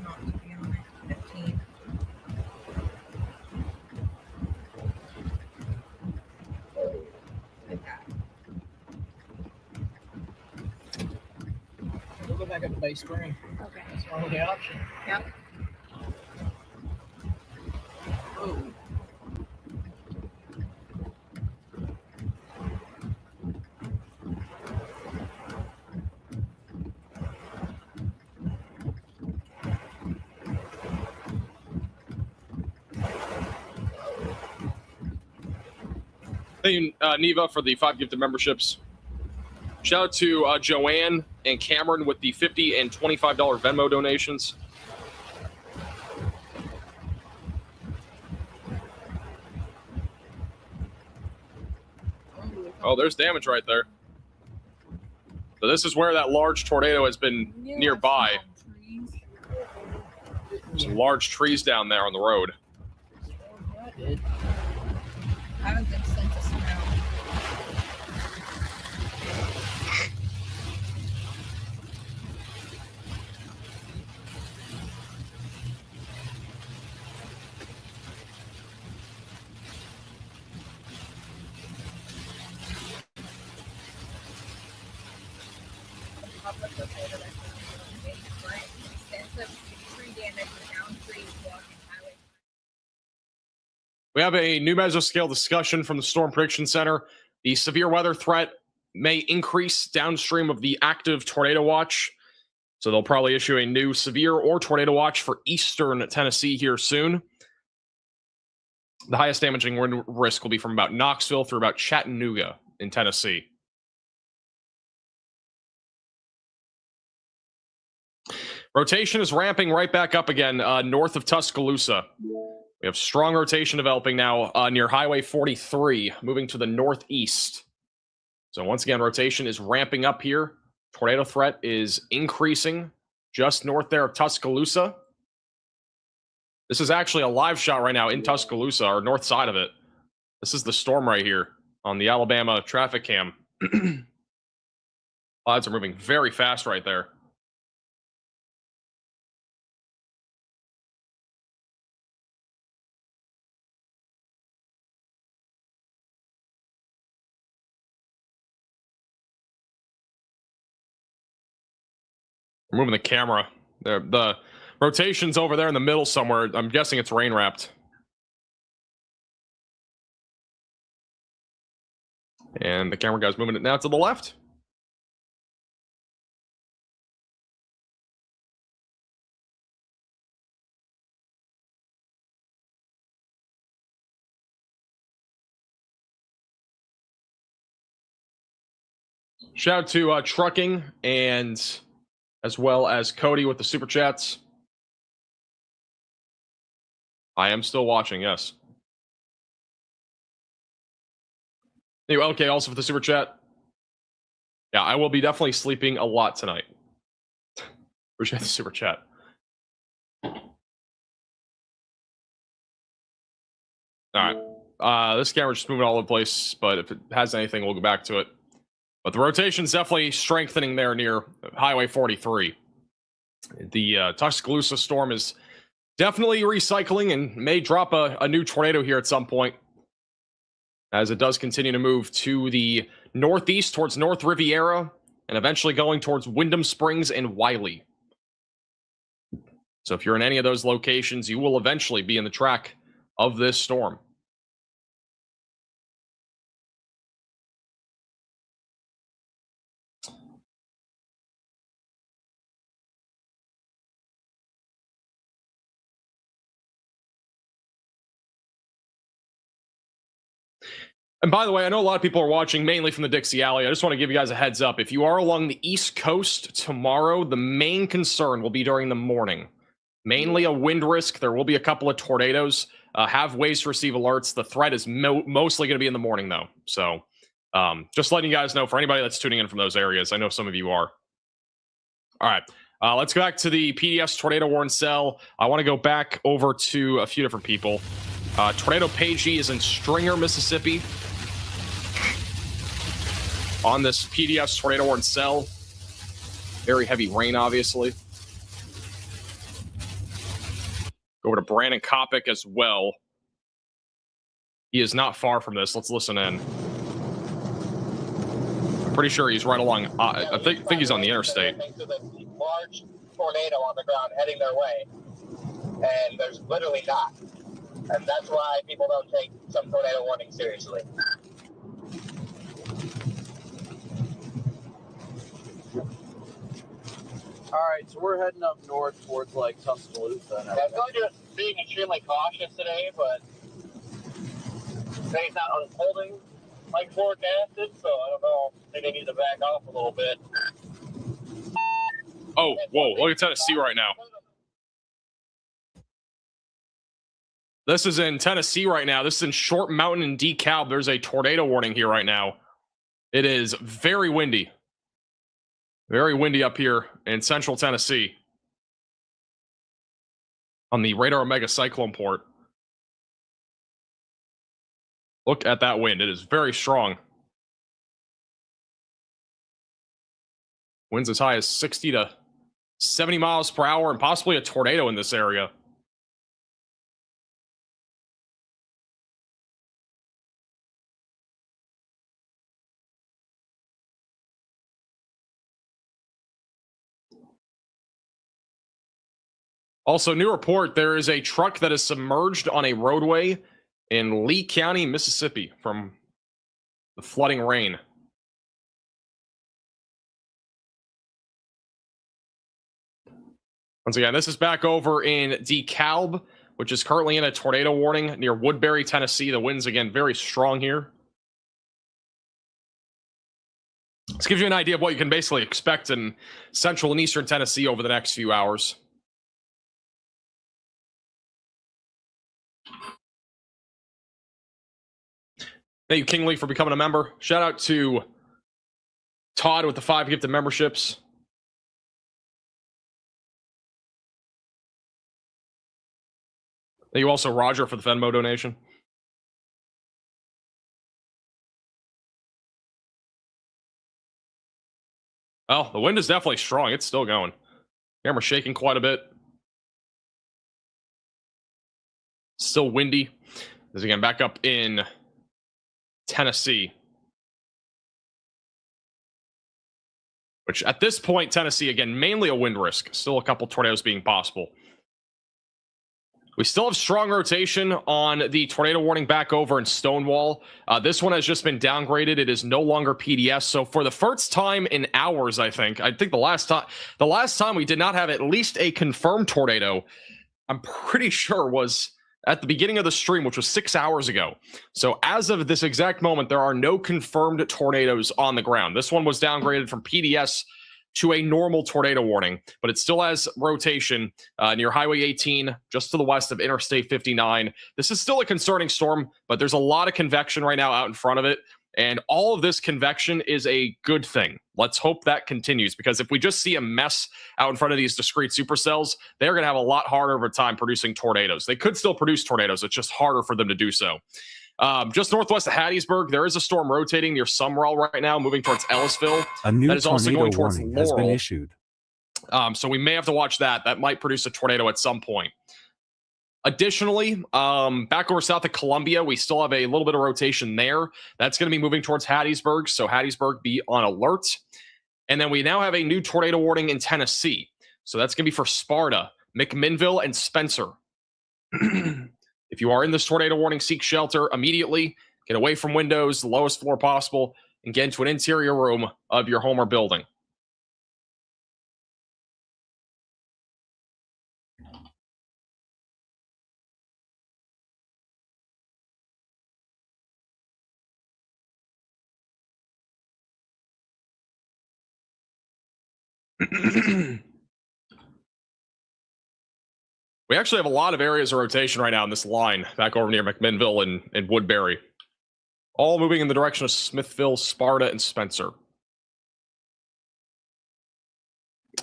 Not to be on it. 15. Like that. We'll go back up to Bay Spring. Okay. That's our only option. Yep. Oh. Thank you, Neva, for the 5 gifted memberships. Shout out to Joanne and Cameron with the $50 and $25 Venmo donations. Oh, there's damage right there. So this is where that large tornado has been nearby. Some large trees down there on the road. I haven't been sent to smell. Extensive tree damage, down trees, blocked We have a new mesoscale discussion from the Storm Prediction Center. The severe weather threat may increase downstream of the active tornado watch. So they'll probably issue a new severe or tornado watch for eastern Tennessee here soon. The highest damaging wind risk will be from about Knoxville through about Chattanooga in Tennessee. Rotation is ramping right back up again north of Tuscaloosa. We have strong rotation developing now near Highway 43, moving to the northeast. So once again, rotation is ramping up here. Tornado threat is increasing just north there of Tuscaloosa. This is actually a live shot right now in Tuscaloosa, or north side of it. This is the storm right here on the Alabama traffic cam. Clouds are moving very fast right there. We're moving the camera. The rotation's over there in the middle somewhere. I'm guessing it's rain wrapped. And the camera guy's moving it now to the left. Shout out to Trucking and as well as Cody with the super chats. I am still watching, yes. Okay, also for the super chat. Yeah, I will be definitely sleeping a lot tonight. Appreciate the super chat. All right. This camera's just moving all over the place, but if it has anything, we'll go back to it. But the rotation's definitely strengthening there near Highway 43. The Tuscaloosa storm is definitely recycling and may drop a new tornado here at some point, as it does continue to move to the northeast towards North Riviera and eventually going towards Wyndham Springs and Wiley. So if you're in any of those locations, you will eventually be in the track of this storm. And by the way, I know a lot of people are watching mainly from the Dixie Alley. I just want to give you guys a heads up. If you are along the East Coast tomorrow, the main concern will be during the morning. Mainly a wind risk. There will be a couple of tornadoes. Have ways to receive alerts. The threat is mostly going to be in the morning, though. So just letting you guys know for anybody that's tuning in from those areas. I know some of you are. All right. Let's go back to the PDS tornado warning cell. I want to go back over to a few different people. Tornado Pagey is in Stringer, Mississippi. On this PDS tornado warning cell. Very heavy rain, obviously. Go over to Brandon Kopic as well. He is not far from this. Let's listen in. I'm pretty sure he's right along. I think he's on the interstate. There's a large tornado on the ground heading their way, and there's literally not. And that's why people don't take some tornado warnings seriously. All right, so we're heading up north towards like Tuscaloosa. And yeah, I'm going to being extremely cautious today, but today's not unfolding like forecasted, so I don't know. I think they need to back off a little bit. Oh, whoa! Look at Tennessee right now. This is in Tennessee right now. This is in Short Mountain and DeKalb. There's a tornado warning here right now. It is very windy. Very windy up here in central Tennessee on the Radar Omega Cyclone port. Look at that wind. It is very strong. Winds as high as 60 to 70 miles per hour and possibly a tornado in this area. Also, new report, there is a truck that is submerged on a roadway in Lee County, Mississippi, from the flooding rain. Once again, this is back over in DeKalb, which is currently in a tornado warning near Woodbury, Tennessee. The winds, again, very strong here. This gives you an idea of what you can basically expect in central and eastern Tennessee over the next few hours. Thank you, King Lee, for becoming a member. Shout out to Todd with the 5 gifted memberships. Thank you also, Roger, for the Venmo donation. Oh, the wind is definitely strong. It's still going. Camera shaking quite a bit. Still windy. This is again back up in Tennessee. Which at this point, Tennessee, again, mainly a wind risk. Still a couple tornadoes being possible. We still have strong rotation on the tornado warning back over in Stonewall. This one has just been downgraded. It is no longer PDS. So for the first time in hours, I think the last time we did not have at least a confirmed tornado, I'm pretty sure was at the beginning of the stream, which was 6 hours ago. So as of this exact moment, there are no confirmed tornadoes on the ground. This one was downgraded from PDS to a normal tornado warning, but it still has rotation near Highway 18, just to the west of Interstate 59. This is still a concerning storm, but there's a lot of convection right now out in front of it, and all of this convection is a good thing. Let's hope that continues, because if we just see a mess out in front of these discrete supercells, they're going to have a lot harder of a time producing tornadoes. They could still produce tornadoes. It's just harder for them to do so. Just northwest of Hattiesburg, there is a storm rotating near Sumrall right now, moving towards Ellisville. A new that is also tornado going towards warning Laurel. has been issued. So we may have to watch that. That might produce a tornado at some point. Additionally, back over south of Columbia, we still have a little bit of rotation there. That's going to be moving towards Hattiesburg, so Hattiesburg, be on alert. And then we now have a new tornado warning in Tennessee. So that's going to be for Sparta, McMinnville, and Spencer. If you are in this tornado warning, seek shelter immediately. Get away from windows, the lowest floor possible, and get into an interior room of your home or building. We actually have a lot of areas of rotation right now in this line, back over near McMinnville and Woodbury. All moving in the direction of Smithville, Sparta, and Spencer.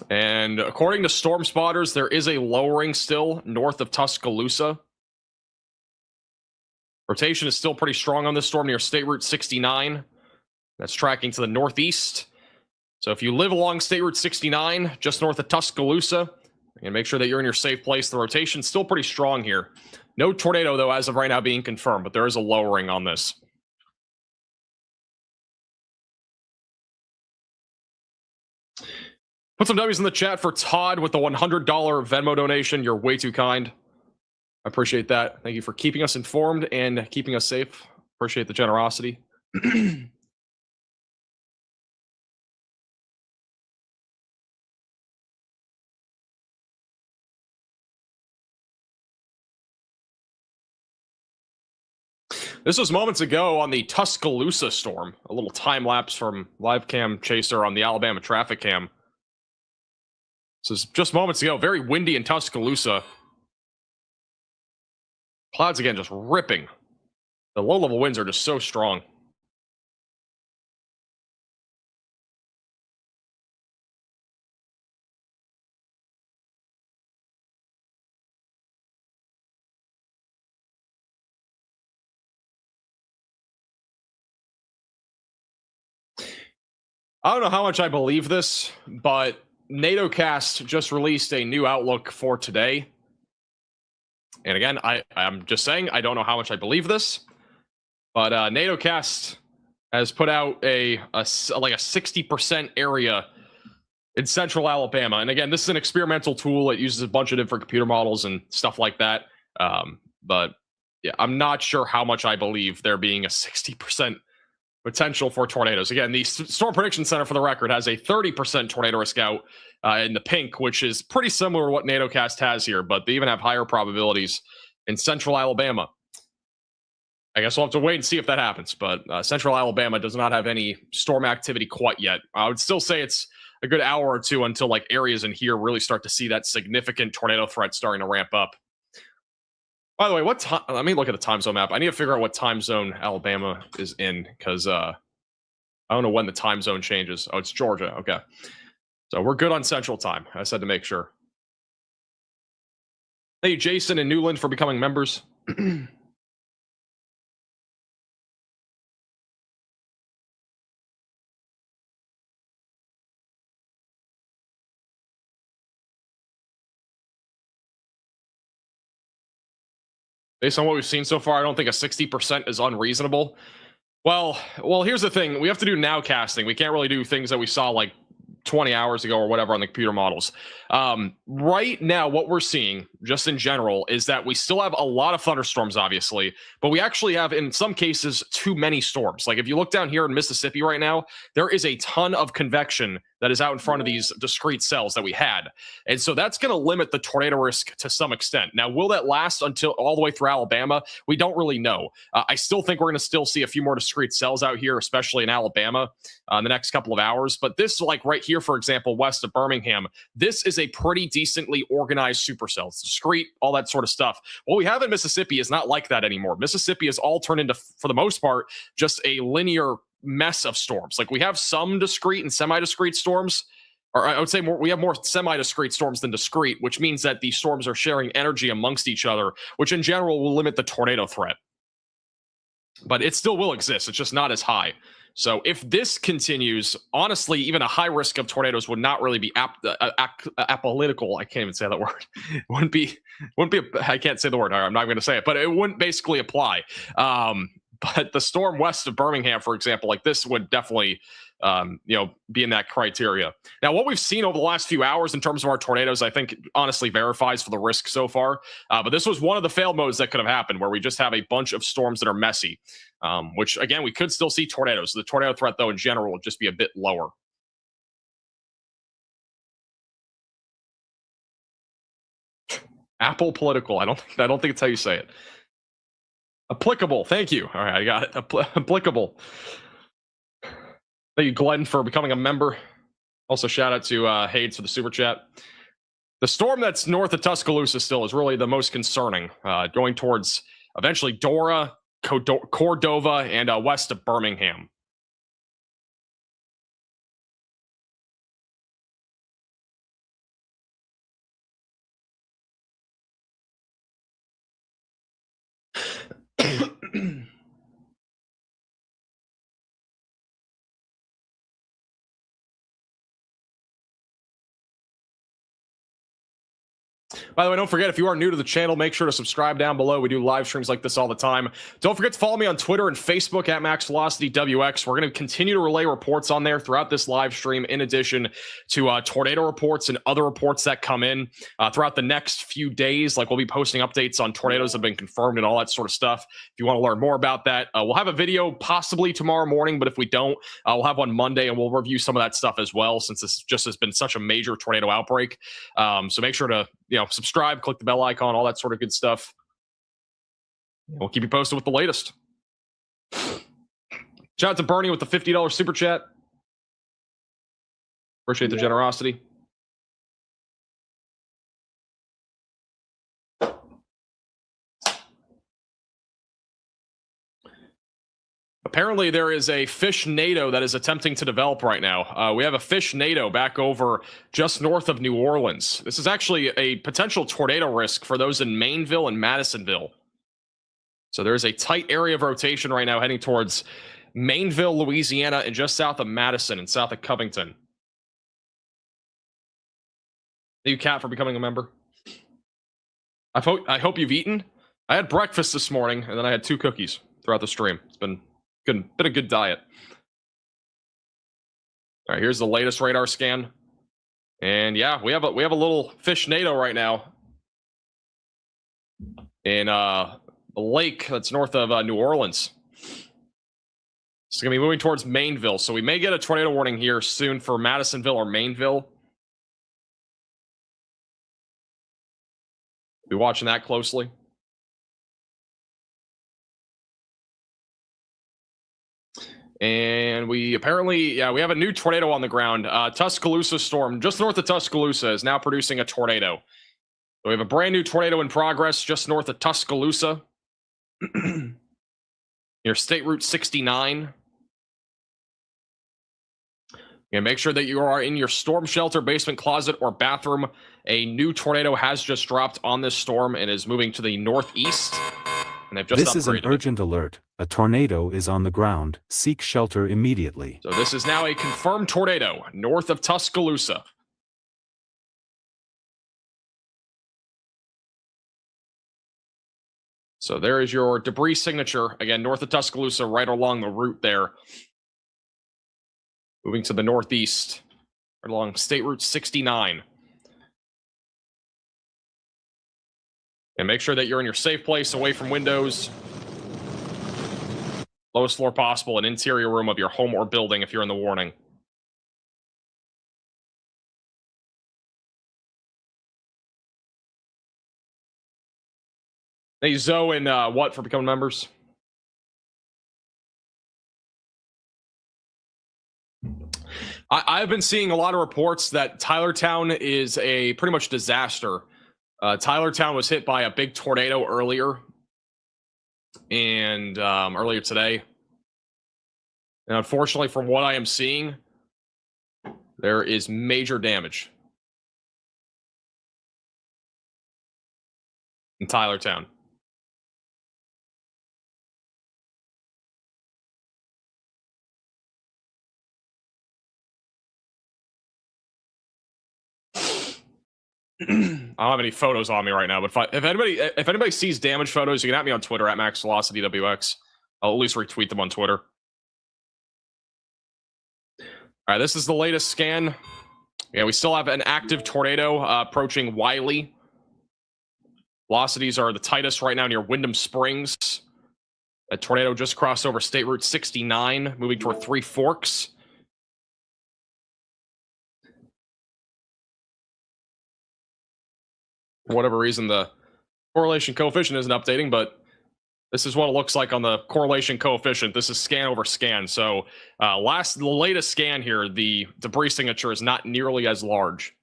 And according to storm spotters, there is a lowering still north of Tuscaloosa. Rotation is still pretty strong on this storm near State Route 69. That's tracking to the northeast. So if you live along State Route 69, just north of Tuscaloosa, and make sure that you're in your safe place. The rotation's still pretty strong here. No tornado, though, as of right now being confirmed, but there is a lowering on this. Put some W's in the chat for Todd with the $100 Venmo donation. You're way too kind. I appreciate that. Thank you for keeping us informed and keeping us safe. Appreciate the generosity. This was moments ago on the Tuscaloosa storm. A little time lapse from live cam chaser on the Alabama traffic cam. This is just moments ago. Very windy in Tuscaloosa. Clouds again just ripping. The low-level winds are just so strong. I don't know how much I believe this, but NATOcast just released a new outlook for today. And again, I'm just saying, I don't know how much I believe this, but NATOcast has put out like a 60% area in central Alabama. And again, this is an experimental tool. It uses a bunch of different computer models and stuff like that. But yeah, I'm not sure how much I believe there being a 60% potential for tornadoes. Again, the Storm Prediction Center, for the record, has a 30% tornado risk out in the pink, which is pretty similar to what NATOcast has here, but they even have higher probabilities in central Alabama. I guess we'll have to wait and see if that happens, but central Alabama does not have any storm activity quite yet. I would still say it's a good hour or two until like areas in here really start to see that significant tornado threat starting to ramp up. By the way, what time? Let me look at the time zone map. I need to figure out what time zone Alabama is in because I don't know when the time zone changes. Oh, it's Georgia. Okay. So we're good on Central Time. I said to make sure. Thank you, Jason and Newland, for becoming members. Based on what we've seen so far, I don't think a 60% is unreasonable. Well, here's the thing. We have to do nowcasting. We can't really do things that we saw like 20 hours ago or whatever on the computer models. Right now, what we're seeing, just in general, is that we still have a lot of thunderstorms, obviously, but we actually have, in some cases, too many storms. Like if you look down here in Mississippi right now, there is a ton of convection that is out in front of these discrete cells that we had. And so that's going to limit the tornado risk to some extent. Now, will that last until all the way through Alabama? We don't really know. I still think we're going to still see a few more discrete cells out here, especially in Alabama in the next couple of hours. But this, like right here, for example, west of Birmingham, this is a pretty decently organized supercell. It's discrete, all that sort of stuff. What we have in Mississippi is not like that anymore. Mississippi is all turned into, for the most part, just a linear mess of storms. Like we have some discrete and semi-discrete storms, or I would say we have more semi-discrete storms than discrete, which means that these storms are sharing energy amongst each other, which in general will limit the tornado threat. But it still will exist. It's just not as high. So if this continues, honestly, even a high risk of tornadoes would not really be apolitical. I can't even say that word. It wouldn't be. I can't say the word. I'm not going to say it, but it wouldn't basically apply. But the storm west of Birmingham, for example, like this would definitely, be in that criteria. Now, what we've seen over the last few hours in terms of our tornadoes, I think honestly verifies for the risk so far. But this was one of the fail modes that could have happened where we just have a bunch of storms that are messy, which again, we could still see tornadoes. The tornado threat, though, in general, would just be a bit lower. Apple political. I don't think it's how you say it. Applicable. Thank you. All right, I got it. Applicable. Thank you, Glenn, for becoming a member. Also, shout out to Hades for the super chat. The storm that's north of Tuscaloosa still is really the most concerning, going towards eventually Dora, Cordova, and west of Birmingham. By the way, don't forget, if you are new to the channel, make sure to subscribe down below. We do live streams like this all the time. Don't forget to follow me on Twitter and Facebook at MaxVelocityWX. We're going to continue to relay reports on there throughout this live stream, in addition to tornado reports and other reports that come in throughout the next few days. Like, we'll be posting updates on tornadoes that have been confirmed and all that sort of stuff. If you want to learn more about that, we'll have a video possibly tomorrow morning, but if we don't, we'll have one Monday, and we'll review some of that stuff as well, since this just has been such a major tornado outbreak. So make sure to subscribe, click the bell icon, all that sort of good stuff. We'll keep you posted with the latest. Shout out to Bernie with the $50 super chat. Appreciate the generosity. Apparently, there is a fish NATO that is attempting to develop right now. We have a fish NATO back over just north of New Orleans. This is actually a potential tornado risk for those in Maineville and Madisonville. So there's a tight area of rotation right now heading towards Maineville, Louisiana, and just south of Madison and south of Covington. Thank you, Kat, for becoming a member. I hope you've eaten. I had breakfast this morning, and then I had 2 cookies throughout the stream. It's been a good diet. All right, here's the latest radar scan, and yeah, we have a little fish NATO right now in lake that's north of New Orleans. It's going to be moving towards Mainville, so we may get a tornado warning here soon for Madisonville or Mainville. Be watching that closely. And we apparently, we have a new tornado on the ground. Tuscaloosa storm, just north of Tuscaloosa, is now producing a tornado. So we have a brand new tornado in progress just north of Tuscaloosa. Near State Route 69. And make sure that you are in your storm shelter, basement, closet, or bathroom. A new tornado has just dropped on this storm and is moving to the northeast. And they've just This is an urgent alert. A tornado is on the ground. Seek shelter immediately. So this is now a confirmed tornado north of Tuscaloosa. So there is your debris signature. Again, north of Tuscaloosa, right along the route there. Moving to the northeast, right along State Route 69. And make sure that you're in your safe place, away from windows. Lowest floor possible, an interior room of your home or building if you're in the warning. Thank you, Zoe and what for becoming members? I've been seeing a lot of reports that Tylertown is a pretty much disaster. Tylertown was hit by a big tornado earlier, and earlier today. And unfortunately, from what I am seeing, there is major damage in Tylertown. I don't have any photos on me right now, but if anybody sees damage photos, you can at me on Twitter at MaxVelocityWX. I'll at least retweet them on Twitter. All right, this is the latest scan. Yeah, we still have an active tornado approaching Wiley. Velocities are the tightest right now near Wyndham Springs. A tornado just crossed over State Route 69, moving toward Three Forks. For whatever reason, the correlation coefficient isn't updating, but this is what it looks like on the correlation coefficient. This is scan over scan. So the latest scan here, the debris signature is not nearly as large.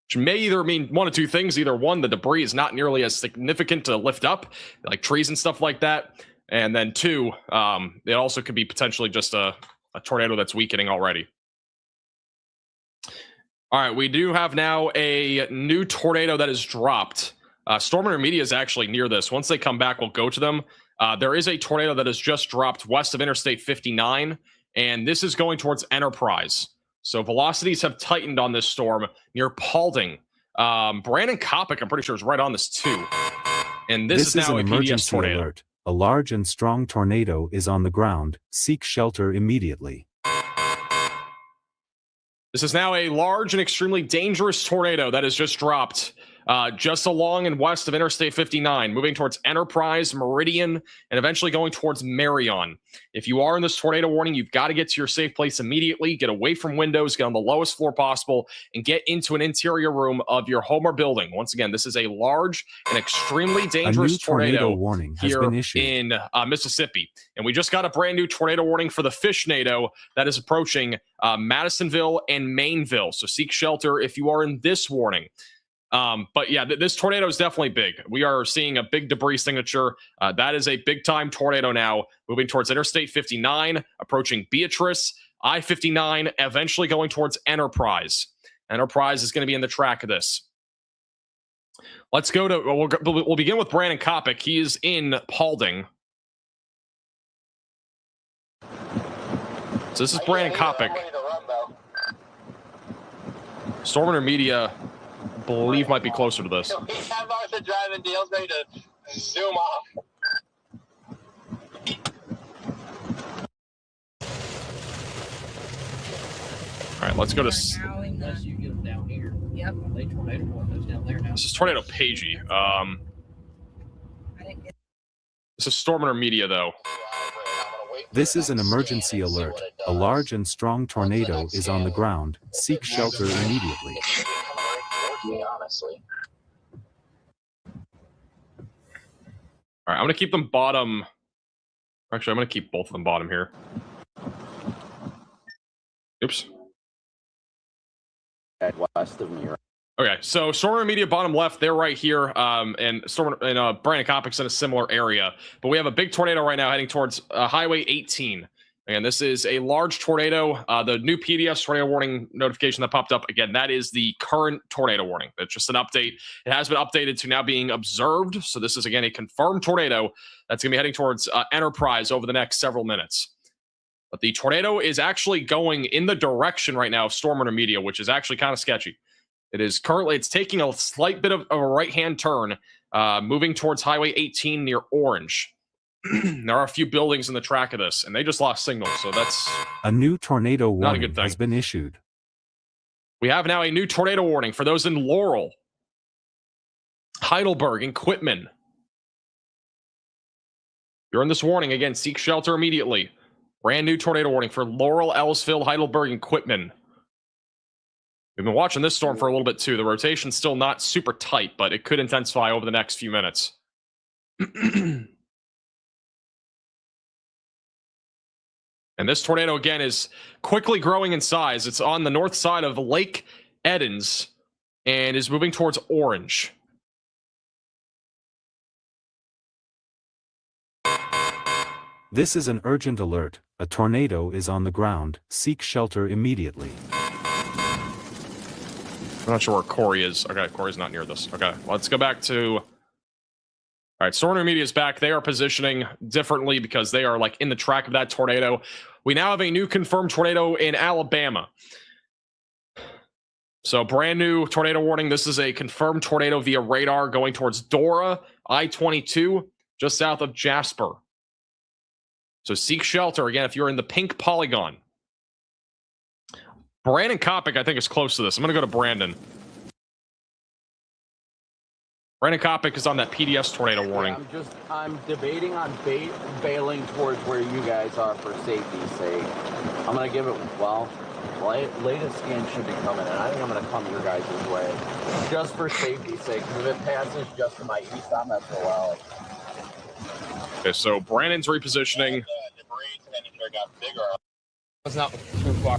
Which may either mean one of two things. Either one, the debris is not nearly as significant to lift up, like trees and stuff like that. And then two, it also could be potentially just a tornado that's weakening already. All right, we do have now a new tornado that has dropped. Storm Intermedia is actually near this. Once they come back, we'll go to them. There is a tornado that has just dropped west of Interstate 59, and this is going towards Enterprise. So velocities have tightened on this storm near Paulding. Brandon Kopic, I'm pretty sure, is right on this too. And this is now an a PDS emergency tornado. alert. A large and strong tornado is on the ground. Seek shelter immediately. This is now a large and extremely dangerous tornado that has just dropped just along and west of Interstate 59, moving towards Enterprise, Meridian, and eventually going towards Marion. If you are in this tornado warning, you've got to get to your safe place immediately, get away from windows, get on the lowest floor possible, and get into an interior room of your home or building. Once again, this is a large and extremely dangerous tornado warning has here been issued in Mississippi. And we just got a brand new tornado warning for the Fishnado that is approaching Madisonville and Mainville. So seek shelter if you are in this warning. But yeah, this tornado is definitely big. We are seeing a big debris signature. That is a big time tornado now, moving towards Interstate 59, approaching Beatrice, I-59, eventually going towards Enterprise. Enterprise is going to be in the track of this. Let's go to, we'll begin with Brandon Kopic. He is in Paulding. So this is Brandon Kopic. Storm Intermedia, I believe, might be closer to this. We have Arthur driving deals ready to zoom off. All right, let's go to. Unless you get them down here. Yep. They tornado one those down there now. This is Tornado Pagey. This is Storm Intermedia, though. This is an emergency alert. A large and strong tornado is on the ground. Seek shelter immediately. Honestly. All right, I'm going to keep them bottom. Actually, I'm going to keep both of them bottom here. Oops. At west of me. Okay, so Storm Intermedia bottom left, they're right here, and Brandon Copic's in a similar area. But we have a big tornado right now heading towards Highway 18. Again, this is a large tornado. The new PDS tornado warning notification that popped up, again, that is the current tornado warning. That's just an update. It has been updated to now being observed. So this is, again, a confirmed tornado that's going to be heading towards Enterprise over the next several minutes. But the tornado is actually going in the direction right now of Storm Intermedia, which is actually kind of sketchy. It is currently, it's taking a slight bit of a right-hand turn, moving towards Highway 18 near Orange. There are a few buildings in the track of this, and they just lost signal, so that's a new tornado not a warning good thing. has been issued. We have now a new tornado warning for those in Laurel, Heidelberg, and Quitman. You're in this warning, again, seek shelter immediately. Brand new tornado warning for Laurel, Ellisville, Heidelberg, and Quitman. We've been watching this storm for a little bit too. The rotation's still not super tight, but it could intensify over the next few minutes. And this tornado, again, is quickly growing in size. It's on the north side of Lake Edens and is moving towards Orange. This is an urgent alert. A tornado is on the ground. Seek shelter immediately. I'm not sure where Corey is. Okay, Corey's not near this. Okay, let's go back to... All right, Storm Intermedia is back. They are positioning differently because they are like in the track of that tornado. We now have a new confirmed tornado in Alabama. So brand new tornado warning. This is a confirmed tornado via radar going towards Dora, I-22, just south of Jasper. So seek shelter, again, if you're in the pink polygon. Brandon Copic, I think, is close to this. I'm going to go to Brandon. Brandon Copic is on that PDS tornado warning. I'm debating on bailing towards where you guys are for safety's sake. I'm going to give it, latest scan should be coming in. I think I'm going to come your guys' way. Just for safety's sake. Because if it passes just to my east, I'm not so well. Okay, so Brandon's repositioning. It's not too far.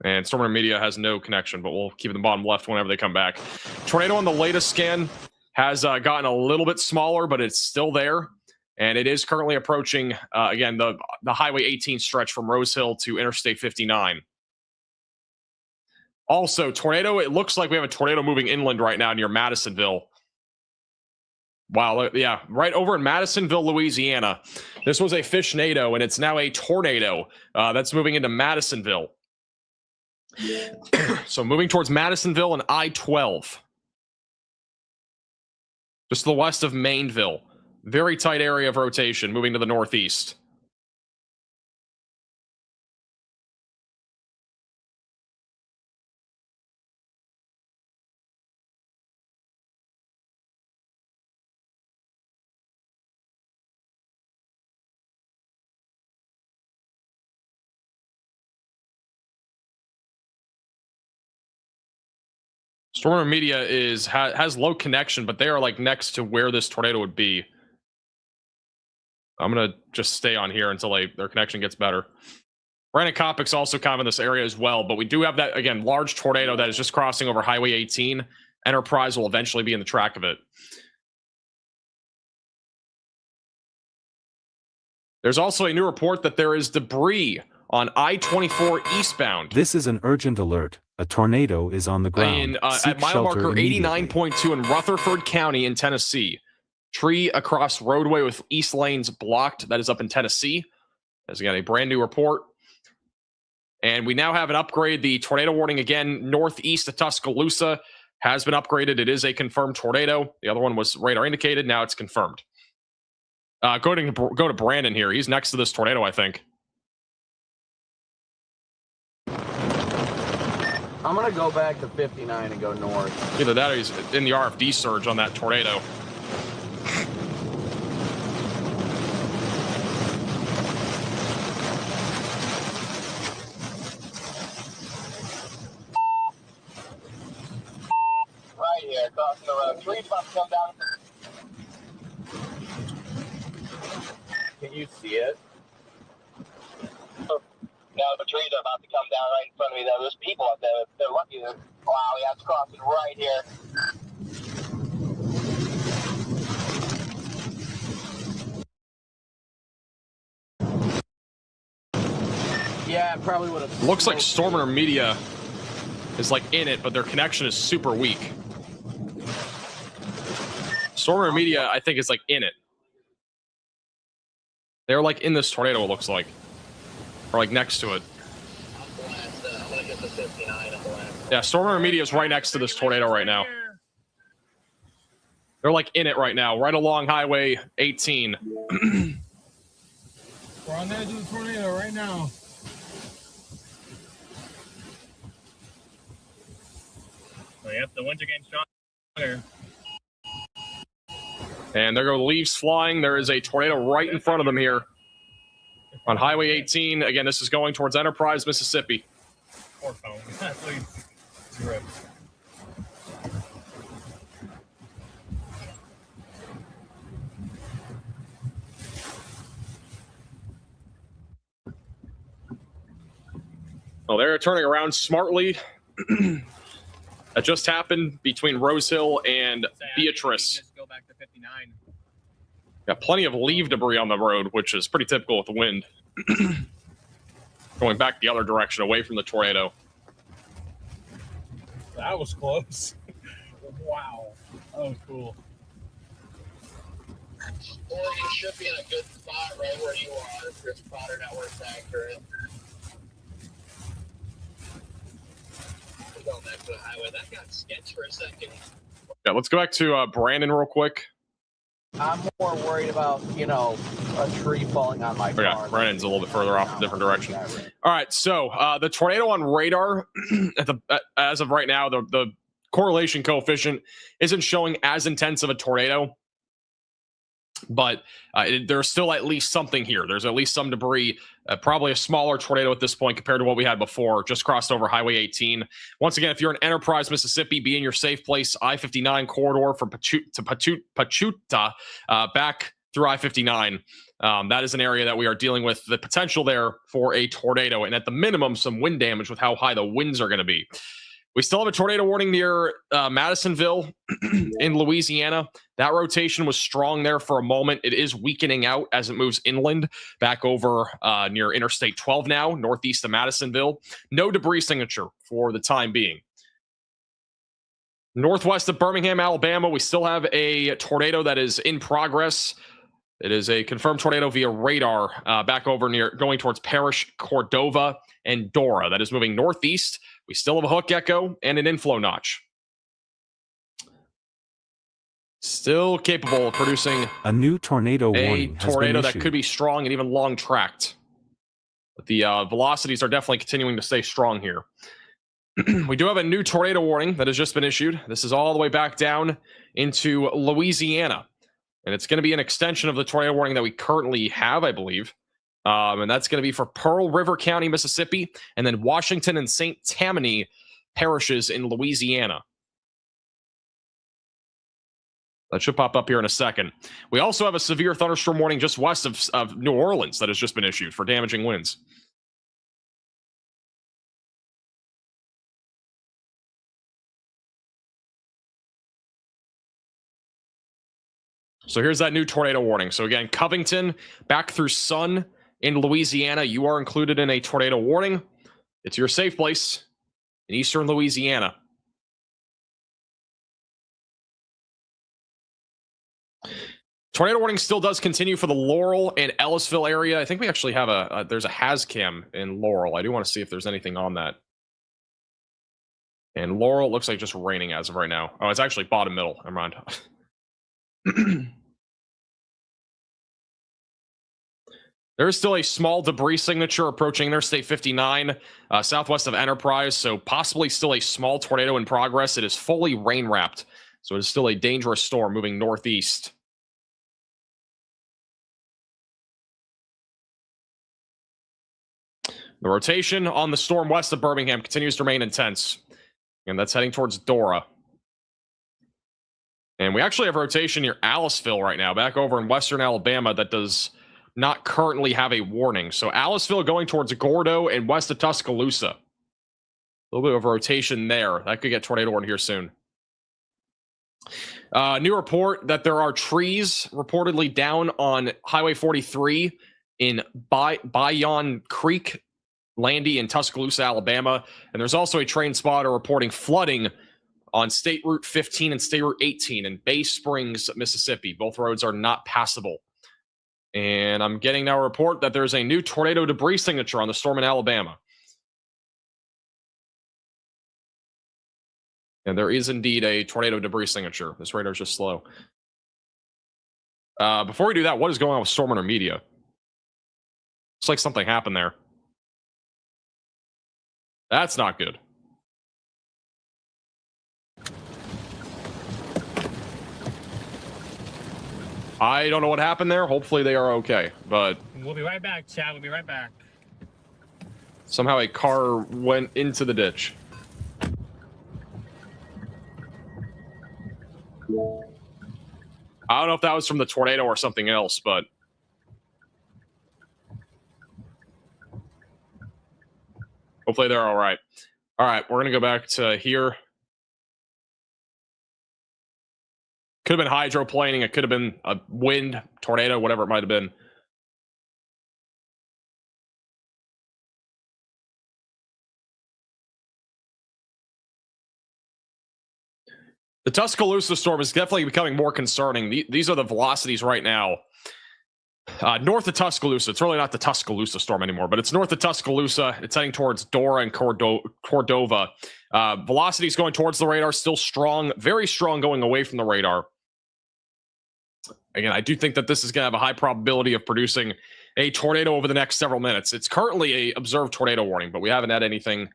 And Storm Intermedia has no connection, but we'll keep it in the bottom left whenever they come back. Tornado on the latest scan has gotten a little bit smaller, but it's still there. And it is currently approaching, again, the Highway 18 stretch from Rose Hill to Interstate 59. Also, tornado, it looks like we have a tornado moving inland right now near Madisonville. Wow, yeah, right over in Madisonville, Louisiana. This was a fishnado, and it's now a tornado that's moving into Madisonville. So moving towards Madisonville and I-12. Just to the west of Maineville. Very tight area of rotation, moving to the northeast. Storm Intermedia has low connection, but they are like next to where this tornado would be. I'm going to just stay on here until their connection gets better. Brandon Copic's also kind of in this area as well, but we do have that, again, large tornado that is just crossing over Highway 18. Enterprise will eventually be in the track of it. There's also a new report that there is debris on I-24 eastbound. This is an urgent alert. A tornado is on the ground. At mile marker 89.2 in Rutherford County in Tennessee. Tree across roadway with east lanes blocked. That is up in Tennessee. There's again a brand new report. And we now have an upgrade. The tornado warning again, northeast of Tuscaloosa has been upgraded. It is a confirmed tornado. The other one was radar indicated. Now it's confirmed. Go to Brandon here. He's next to this tornado, I think. I'm going to go back to 59 and go north. Either that or he's in the RFD surge on that tornado. crossing the road. Tree's about to come down. Can you see it? No, the trees are about to come down right in front of me. There's people up there. They're lucky. Wow, yeah, it's crossing right here. Yeah, it probably would have. Looks like Storm Intermedia is like in it, but their connection is super weak. Storm Intermedia, I think, is like in it. They're like in this tornado, it looks like. Or like next to it. I'm gonna get the 59 at the last. Yeah, Storm Intermedia is right next to this tornado right now. They're like in it right now, right along Highway 18. We're on the edge of the tornado right now. Oh, yep, the winds are getting stronger. And there go leaves flying. There is a tornado right in front of them here on Highway 18. Again, this is going towards Enterprise, Mississippi. Poor phone. Please. Zero. Well, they're turning around smartly. That just happened between Rose Hill and Beatrice. Just go back to 59. Got plenty of leaf debris on the road, which is pretty typical with the wind. Going back the other direction, away from the tornado. That was close. Wow. That was cool. Oregon should be in a good spot right where you are if your spotter network's accurate. Going back to the highway, that got sketched for a second. Yeah, let's go back to Brandon real quick. I'm more worried about, a tree falling on my car. Yeah, Brandon's a little bit further off, a different direction. All right, so the tornado on radar, as of right now, the correlation coefficient isn't showing as intense of a tornado. But there's still at least something here. There's at least some debris, probably a smaller tornado at this point compared to what we had before, just crossed over Highway 18. Once again, if you're in Enterprise, Mississippi, be in your safe place. I-59 corridor from Pachuta back through I-59. That is an area that we are dealing with the potential there for a tornado, and at the minimum, some wind damage with how high the winds are going to be. We still have a tornado warning near Madisonville in Louisiana. That rotation was strong there for a moment. It is weakening out as it moves inland back over near Interstate 12 now, northeast of Madisonville. No debris signature for the time being. Northwest of Birmingham, Alabama, we still have a tornado that is in progress. It is a confirmed tornado via radar back over near going towards Parish, Cordova, and Dora. That is moving northeast. We still have a hook echo and an inflow notch. Still capable of producing a new tornado warning. A tornado that could be strong and even long tracked. But the velocities are definitely continuing to stay strong here. We do have a new tornado warning that has just been issued. This is all the way back down into Louisiana. And it's going to be an extension of the tornado warning that we currently have, I believe. And that's going to be for Pearl River County, Mississippi, and then Washington and St. Tammany parishes in Louisiana. That should pop up here in a second. We also have a severe thunderstorm warning just west of New Orleans that has just been issued for damaging winds. So here's that new tornado warning. So again, Covington back through Sun in Louisiana. You are included in a tornado warning. It's your safe place in eastern Louisiana. Tornado warning still does continue for the Laurel and Ellisville area. I think we actually have there's a HazCam in Laurel. I do want to see if there's anything on that. And Laurel looks like just raining as of right now. Oh, it's actually bottom middle. Never mind. There is still a small debris signature approaching Interstate 59, southwest of Enterprise, so possibly still a small tornado in progress. It is fully rain-wrapped, so it is still a dangerous storm moving northeast. The rotation on the storm west of Birmingham continues to remain intense, and that's heading towards Dora. And we actually have rotation near Aliceville right now, back over in western Alabama, that does not currently have a warning. So Aliceville going towards Gordo and west of Tuscaloosa. A little bit of rotation there. That could get tornado warning here soon. New report that there are trees reportedly down on Highway 43 in Bayon Creek, Landy, in Tuscaloosa, Alabama. And there's also a train spotter reporting flooding on State Route 15 and State Route 18 in Bay Springs, Mississippi. Both roads are not passable. And I'm getting now a report that there's a new tornado debris signature on the storm in Alabama. And there is indeed a tornado debris signature. This radar's just slow. Before we do that, what is going on with Storm Intermedia? Looks like something happened there. That's not good. I don't know what happened there. Hopefully they are okay, but We'll be right back, Chad. We'll be right back. somehow a car went into the ditch. I don't know if that was from the tornado or something else, but hopefully they're all right. All right, we're going to go back to here. Could have been hydroplaning. It could have been a wind, tornado, whatever it might have been. The Tuscaloosa storm is definitely becoming more concerning. These are the velocities right now. North of Tuscaloosa. It's really not the Tuscaloosa storm anymore, but it's north of Tuscaloosa. It's heading towards Dora and Cordova. Velocities going towards the radar, still strong, very strong going away from the radar. Again, I do think that this is going to have a high probability of producing a tornado over the next several minutes. It's currently a observed tornado warning, but we haven't had anything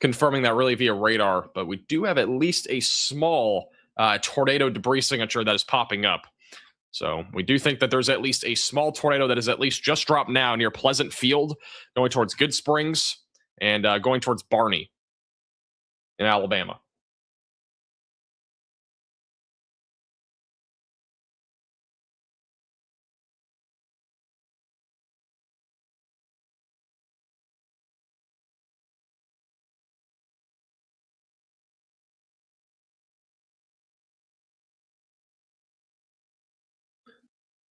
confirming that really via radar. But we do have at least a small tornado debris signature that is popping up. So we do think that there's at least a small tornado that is at least just dropped now near Pleasant Field, going towards Good Springs and going towards Barney in Alabama.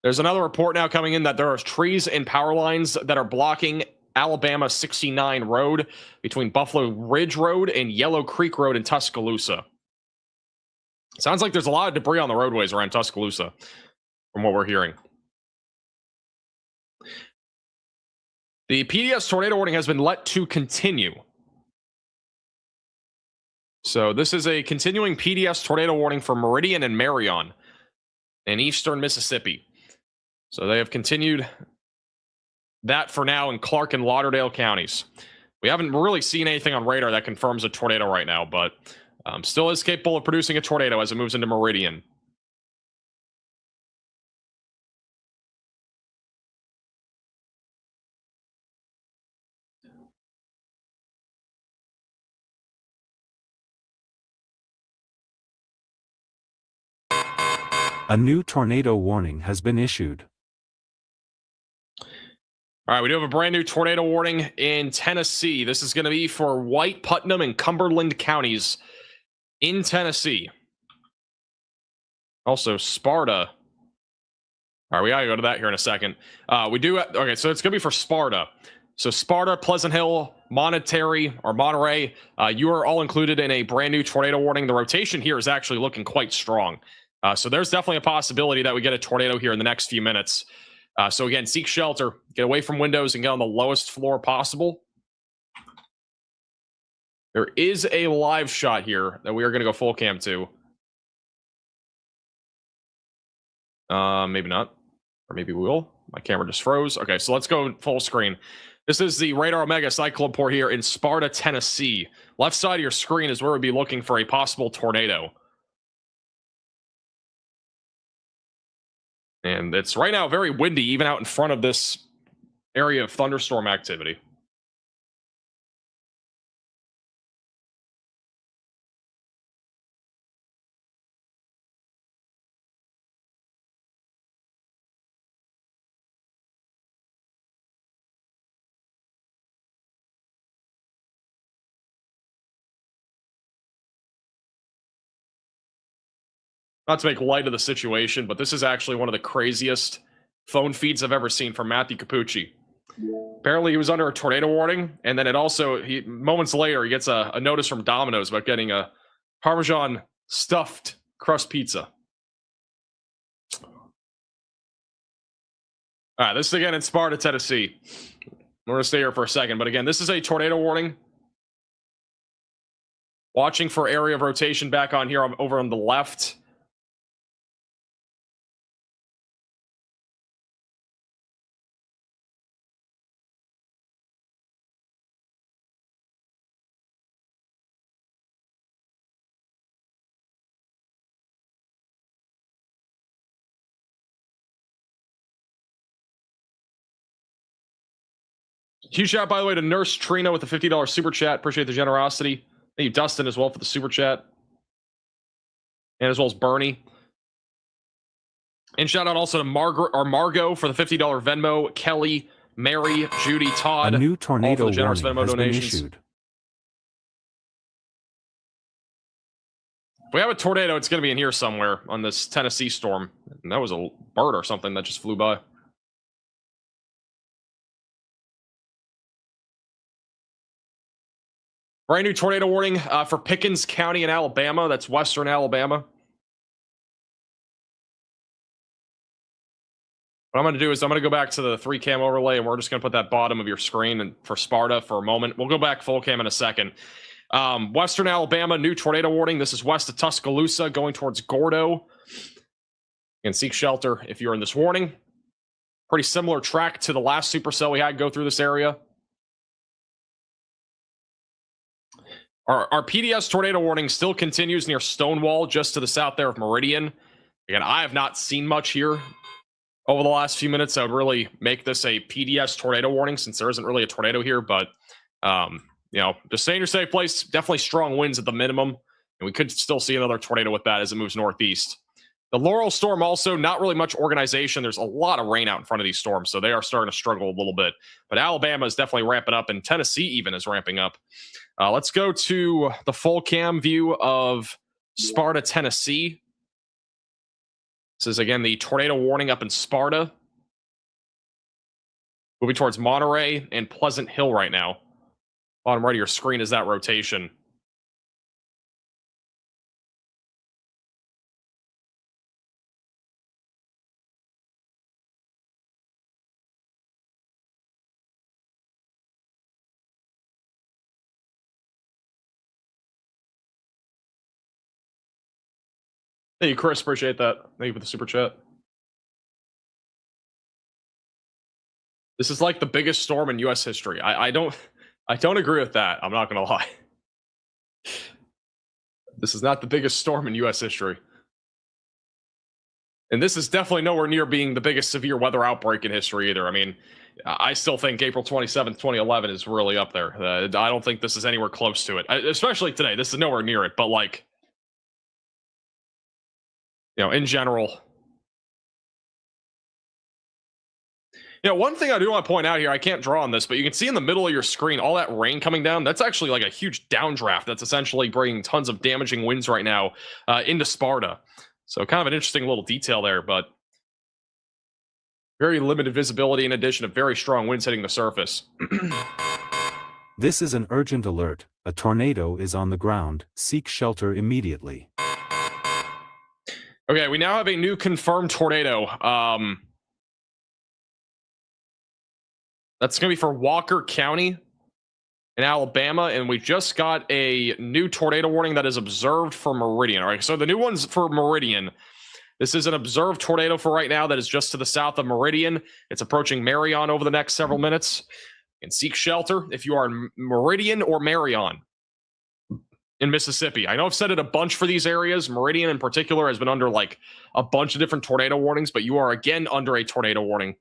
There's another report now coming in that there are trees and power lines that are blocking Alabama 69 Road between Buffalo Ridge Road and Yellow Creek Road in Tuscaloosa. Sounds like there's a lot of debris on the roadways around Tuscaloosa, from what we're hearing. The PDS tornado warning has been let to continue. So this is a continuing PDS tornado warning for Meridian and Marion in eastern Mississippi. So they have continued that for now in Clark and Lauderdale counties. We haven't really seen anything on radar that confirms a tornado right now, but still is capable of producing a tornado as it moves into Meridian. A new tornado warning has been issued. All right, we do have a brand new tornado warning in Tennessee. This is going to be for White, Putnam, and Cumberland counties in Tennessee. Also, Sparta. All right, we got to go to that here in a second. Okay, so it's going to be for Sparta. So Sparta, Pleasant Hill, Monterey, you are all included in a brand new tornado warning. The rotation here is actually looking quite strong. So there's definitely a possibility that we get a tornado here in the next few minutes. So again, seek shelter, get away from windows, and get on the lowest floor possible. There is a live shot here that we are going to go full cam to. Maybe not. Or maybe we will. My camera just froze. Okay, so let's go full screen. This is the Radar Omega Cyclone Port here in Sparta, Tennessee. Left side of your screen is where we'd be looking for a possible tornado. And it's right now very windy, even out in front of this area of thunderstorm activity. Not to make light of the situation, but this is actually one of the craziest phone feeds I've ever seen from Matthew Capucci. Apparently, he was under a tornado warning, and then moments later, he gets a notice from Domino's about getting a Parmesan stuffed crust pizza. All right, this is again in Sparta, Tennessee. We're going to stay here for a second, but again, this is a tornado warning. Watching for area of rotation back on here. I'm over on the left. Huge shout, by the way, to Nurse Trina with the $50 super chat. Appreciate the generosity. Thank you, Dustin, as well, for the super chat. And as well as Bernie. And shout out also to Margot for the $50 Venmo, Kelly, Mary, Judy, Todd. A new tornado all for the generous warning Venmo has been donations. issued. If we have a tornado, it's going to be in here somewhere on this Tennessee storm. And that was a bird or something that just flew by. Brand new tornado warning for Pickens County in Alabama. That's western Alabama. What I'm going to do is I'm going to go back to the 3-cam overlay, and we're just going to put that bottom of your screen and for Sparta for a moment. We'll go back full cam in a second. Western Alabama, new tornado warning. This is west of Tuscaloosa, going towards Gordo. And seek shelter if you're in this warning. Pretty similar track to the last supercell we had go through this area. Our PDS tornado warning still continues near Stonewall, just to the south there of Meridian. Again, I have not seen much here over the last few minutes. I would really make this a PDS tornado warning since there isn't really a tornado here. But, just stay in your safe place. Definitely strong winds at the minimum. And we could still see another tornado with that as it moves northeast. The Laurel storm also, not really much organization. There's a lot of rain out in front of these storms, so they are starting to struggle a little bit. But Alabama is definitely ramping up, and Tennessee even is ramping up. Let's go to the full cam view of Sparta, Tennessee. This is, again, the tornado warning up in Sparta. Moving towards Monterey and Pleasant Hill right now. Bottom right of your screen is that rotation. Thank you, Chris. Appreciate that. Thank you for the super chat. This is like the biggest storm in U.S. history. I don't agree with that. I'm not going to lie. This is not the biggest storm in U.S. history. And this is definitely nowhere near being the biggest severe weather outbreak in history either. I mean, I still think April 27th, 2011 is really up there. I don't think this is anywhere close to it, especially today. This is nowhere near it, but like, in general. One thing I do want to point out here, I can't draw on this, but you can see in the middle of your screen, all that rain coming down, that's actually like a huge downdraft. That's essentially bringing tons of damaging winds right now into Sparta. So kind of an interesting little detail there, but very limited visibility in addition to very strong winds hitting the surface. This is an urgent alert. A tornado is on the ground. Seek shelter immediately. Okay, we now have a new confirmed tornado. That's going to be for Walker County in Alabama, and we just got a new tornado warning that is observed for Meridian. All right, so the new one's for Meridian. This is an observed tornado for right now that is just to the south of Meridian. It's approaching Marion over the next several minutes. And seek shelter if you are in Meridian or Marion in Mississippi. I know I've said it a bunch for these areas. Meridian in particular has been under like a bunch of different tornado warnings, but you are again under a tornado warning.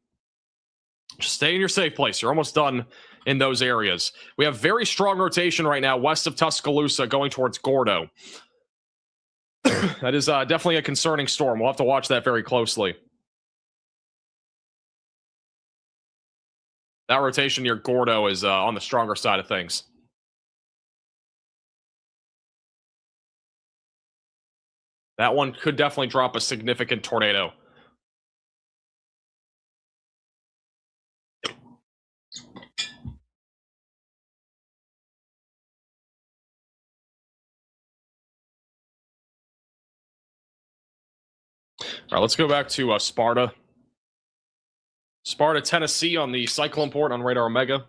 Just stay in your safe place. You're almost done in those areas. We have very strong rotation right now west of Tuscaloosa going towards Gordo. That is definitely a concerning storm. We'll have to watch that very closely. That rotation near Gordo is on the stronger side of things. That one could definitely drop a significant tornado. All right, let's go back to Sparta. Sparta, Tennessee on the Cyclone port on Radar Omega.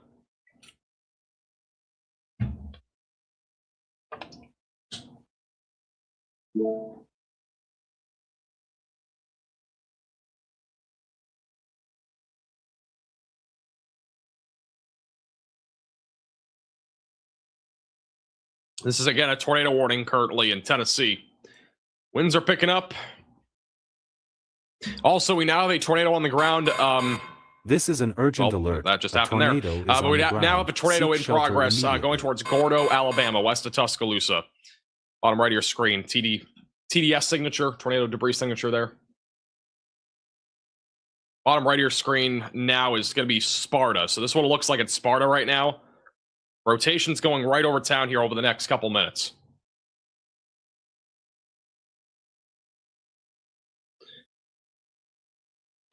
This is, again, a tornado warning currently in Tennessee. Winds are picking up. Also, we now have a tornado on the ground. This is an urgent alert. That just A happened there. tornado is But on we the now ground. have a tornado Seek in shelter progress immediately. going towards Gordo, Alabama, west of Tuscaloosa. Bottom right of your screen. TDS signature, tornado debris signature there. Bottom right of your screen now is going to be Sparta. So this one looks like it's Sparta right now. Rotation's going right over town here over the next couple minutes.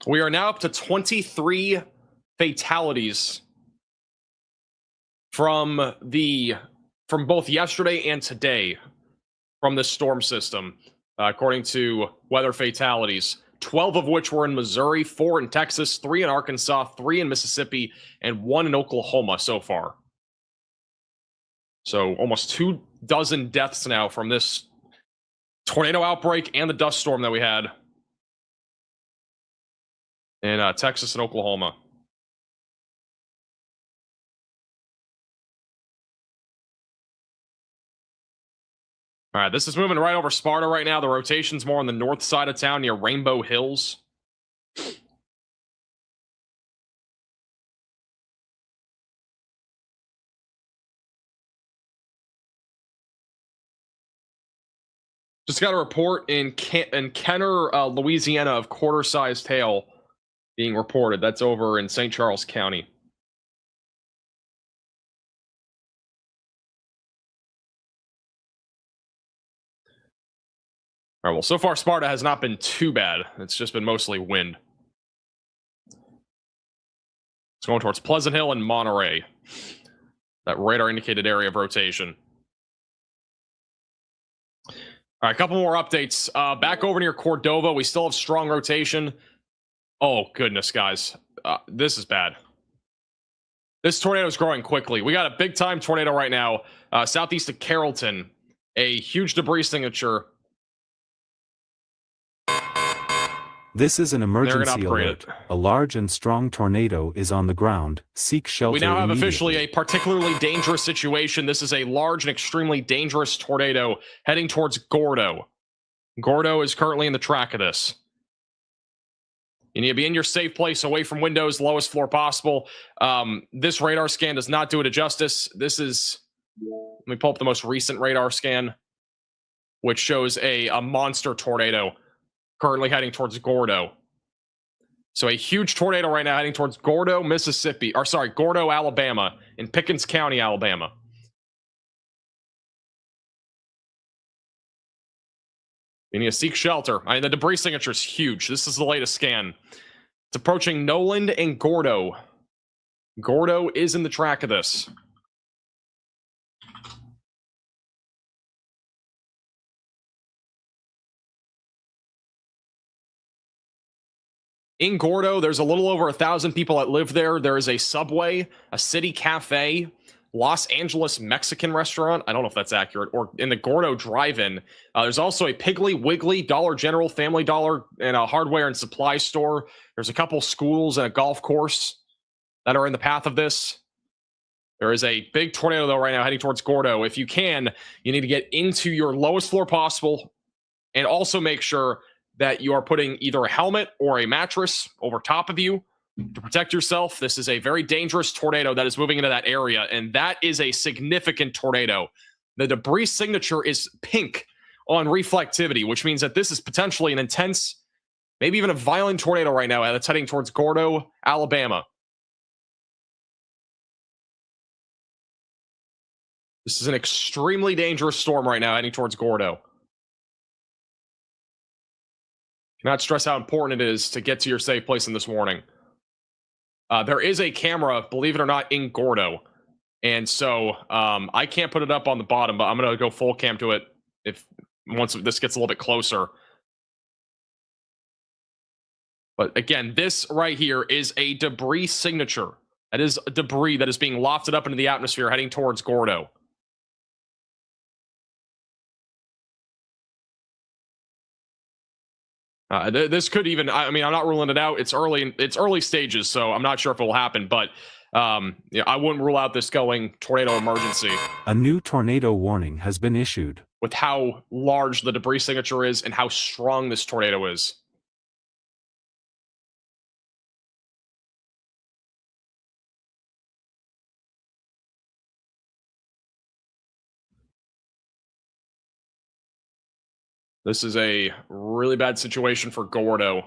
We are now up to 23 fatalities from both yesterday and today from this storm system, according to weather fatalities. 12 of which were in Missouri, 4 in Texas, 3 in Arkansas, 3 in Mississippi, and 1 in Oklahoma so far. So almost 24 deaths now from this tornado outbreak and the dust storm that we had in Texas and Oklahoma. All right, this is moving right over Sparta right now. The rotation's more on the north side of town near Rainbow Hills. Just got a report in Kenner, Louisiana, of quarter-sized hail being reported. That's over in St. Charles County. All right, well, so far Sparta has not been too bad. It's just been mostly wind. It's going towards Pleasant Hill and Monterey. That radar indicated area of rotation. All right, a couple more updates. Back over near Cordova, we still have strong rotation. Oh, goodness, guys. This is bad. This tornado is growing quickly. We got a big-time tornado right now, southeast of Carrollton. A huge debris signature. This is an emergency upgrade alert. A large and strong tornado is on the ground. Seek shelter We now have immediately. officially a particularly dangerous situation. This is a large and extremely dangerous tornado heading towards Gordo. Gordo is currently in the track of this. You need to be in your safe place, away from windows, lowest floor possible. This radar scan does not do it a justice. This is, let me pull up the most recent radar scan, which shows a monster tornado currently heading towards Gordo. So a huge tornado right now heading towards Gordo, Mississippi, or sorry, Gordo, Alabama, in Pickens County, Alabama. You need to seek shelter. I mean, the debris signature is huge. This is the latest scan. It's approaching Noland and Gordo. Gordo is in the track of this. In Gordo, there's a little over 1,000 people that live there. There is a Subway, a City Cafe, Los Angeles Mexican restaurant. I don't know if that's accurate. Or in the Gordo Drive-In. There's also a Piggly Wiggly, Dollar General, Family Dollar, and a hardware and supply store. There's a couple schools and a golf course that are in the path of this. There is a big tornado, though, right now heading towards Gordo. If you can, you need to get into your lowest floor possible and also make sure that you are putting either a helmet or a mattress over top of you to protect yourself. This is a very dangerous tornado that is moving into that area, and that is a significant tornado. The debris signature is pink on reflectivity, which means that this is potentially an intense, maybe even a violent tornado right now that's heading towards Gordo, Alabama. This is an extremely dangerous storm right now heading towards Gordo. Cannot stress how important it is to get to your safe place in this warning. There is a camera, believe it or not, in Gordo. And so I can't put it up on the bottom, but I'm going to go full cam to it once this gets a little bit closer. But again, this right here is a debris signature. That is debris that is being lofted up into the atmosphere heading towards Gordo. This could even, I mean, I'm not ruling it out. It's early stages, so I'm not sure if it will happen, but yeah, I wouldn't rule out this going tornado emergency. A new tornado warning has been issued. With how large the debris signature is and how strong this tornado is. This is a really bad situation for Gordo.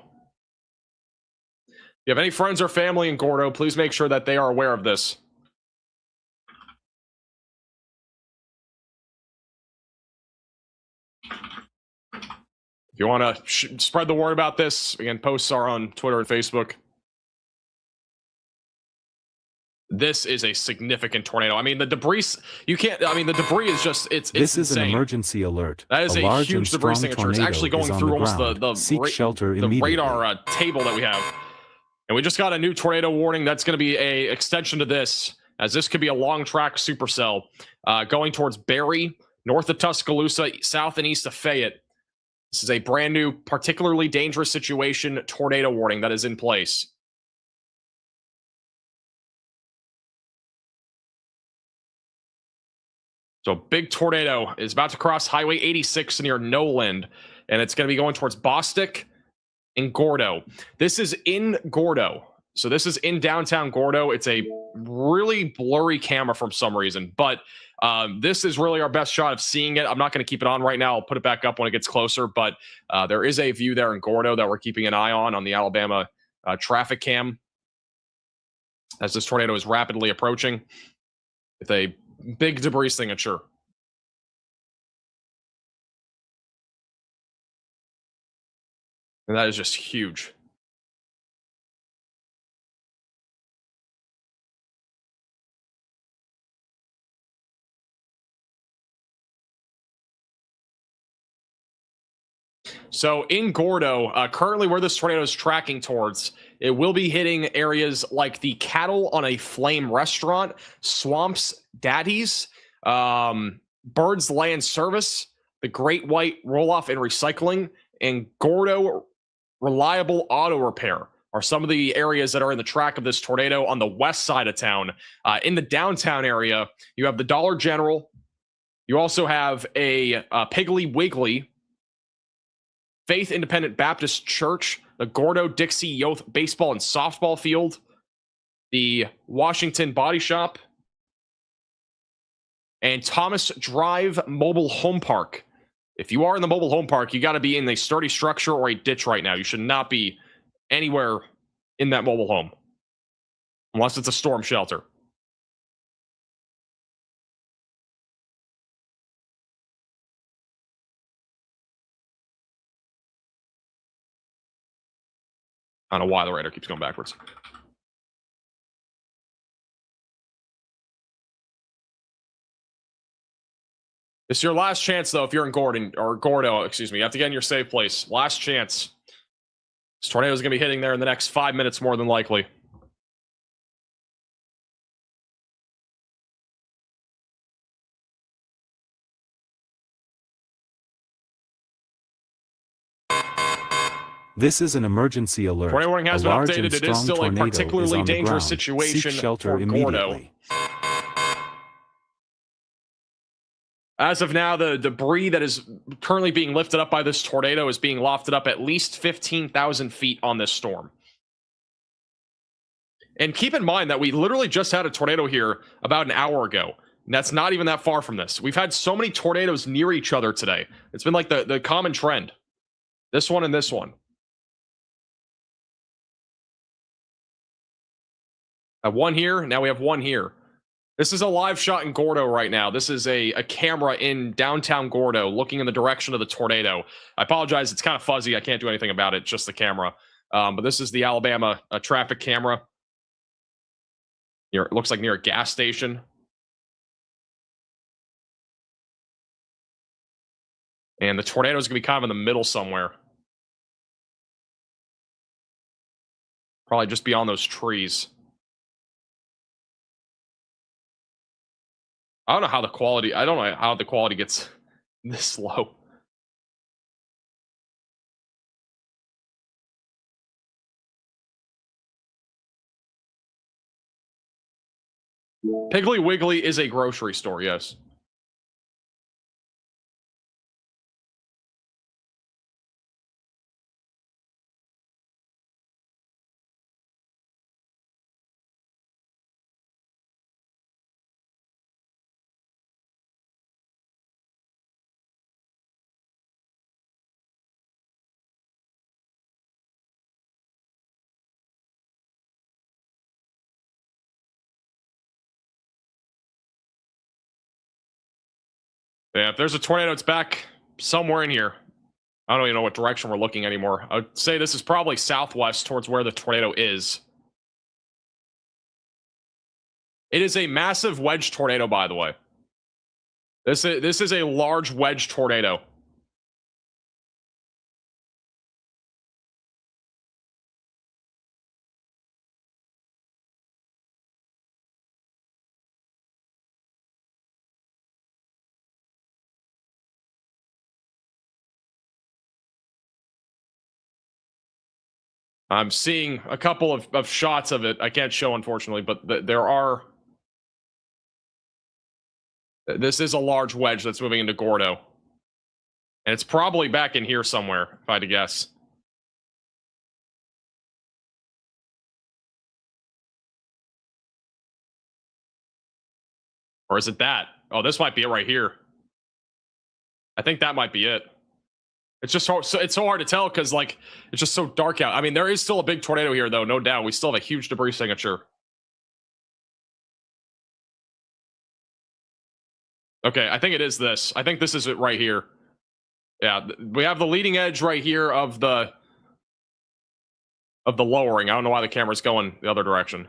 If you have any friends or family in Gordo, please make sure that they are aware of this. If you want to spread the word about this, again, posts are on Twitter and Facebook. This is a significant tornado. I mean, the debris, you can't, I mean, the debris is just, it's This is insane. an emergency alert. That is a large huge and debris strong signature. It's actually going tornado through is almost on the ground. Seek shelter the immediately. radar table that we have. And we just got a new tornado warning. That's going to be a extension to this, as this could be a long track supercell going towards Barry, north of Tuscaloosa, south and east of Fayette. This is a brand new, particularly dangerous situation tornado warning that is in place. So big tornado is about to cross Highway 86 near Noland, and it's going to be going towards Bostic and Gordo. This is in Gordo. So this is in downtown Gordo. It's a really blurry camera for some reason, but this is really our best shot of seeing it. I'm not going to keep it on right now. I'll put it back up when it gets closer, but there is a view there in Gordo that we're keeping an eye on the Alabama traffic cam as this tornado is rapidly approaching with a big debris signature. And that is just huge. So in Gordo, currently where this tornado is tracking towards, it will be hitting areas like the Cattle on a Flame restaurant, Swamps Daddies, Birds Land Service, the Great White Roll-Off and Recycling, and Gordo Reliable Auto Repair are some of the areas that are in the track of this tornado on the west side of town. In the downtown area, you have the Dollar General. You also have a Piggly Wiggly, Faith Independent Baptist Church, the Gordo Dixie Youth Baseball and Softball Field, the Washington Body Shop, and Thomas Drive Mobile Home Park. If you are in the mobile home park, you got to be in a sturdy structure or a ditch right now. You should not be anywhere in that mobile home unless it's a storm shelter. I don't know why the radar keeps going backwards. It's your last chance, though, if you're in Gordo, excuse me. You have to get in your safe place. Last chance. This tornado is going to be hitting there in the next 5 minutes, more than likely. This is an emergency alert. Tornado warning has a been large updated. and It is strong still a tornado particularly is on the dangerous ground. situation Seek shelter for Gordo. immediately. As of now, the debris that is currently being lifted up by this tornado is being lofted up at least 15,000 feet on this storm. And keep in mind that we literally just had a tornado here about an hour ago. And that's not even that far from this. We've had so many tornadoes near each other today. It's been like the common trend. This one and this one. Have one here. Now we have one here. This is a live shot in Gordo right now. This is a camera in downtown Gordo looking in the direction of the tornado. I apologize. It's kind of fuzzy. I can't do anything about it. Just the camera. But this is the Alabama traffic camera. It looks like near a gas station. And the tornado is going to be kind of in the middle somewhere. Probably just beyond those trees. I don't know how the quality gets this low. Piggly Wiggly is a grocery store, yes. Yeah, if there's a tornado, it's back somewhere in here. I don't even know what direction we're looking anymore. I'd say this is probably southwest towards where the tornado is. It is a massive wedge tornado, by the way. This is a large wedge tornado. I'm seeing a couple of shots of it. I can't show, unfortunately, but there are... This is a large wedge that's moving into Gordo. And it's probably back in here somewhere, if I had to guess. Or is it that? Oh, this might be it right here. I think that might be it. It's just it's so hard to tell because, like, it's just so dark out. I mean, there is still a big tornado here, though, no doubt. We still have a huge debris signature. Okay, I think it is this. I think this is it right here. Yeah, we have the leading edge right here of the lowering. I don't know why the camera's going the other direction.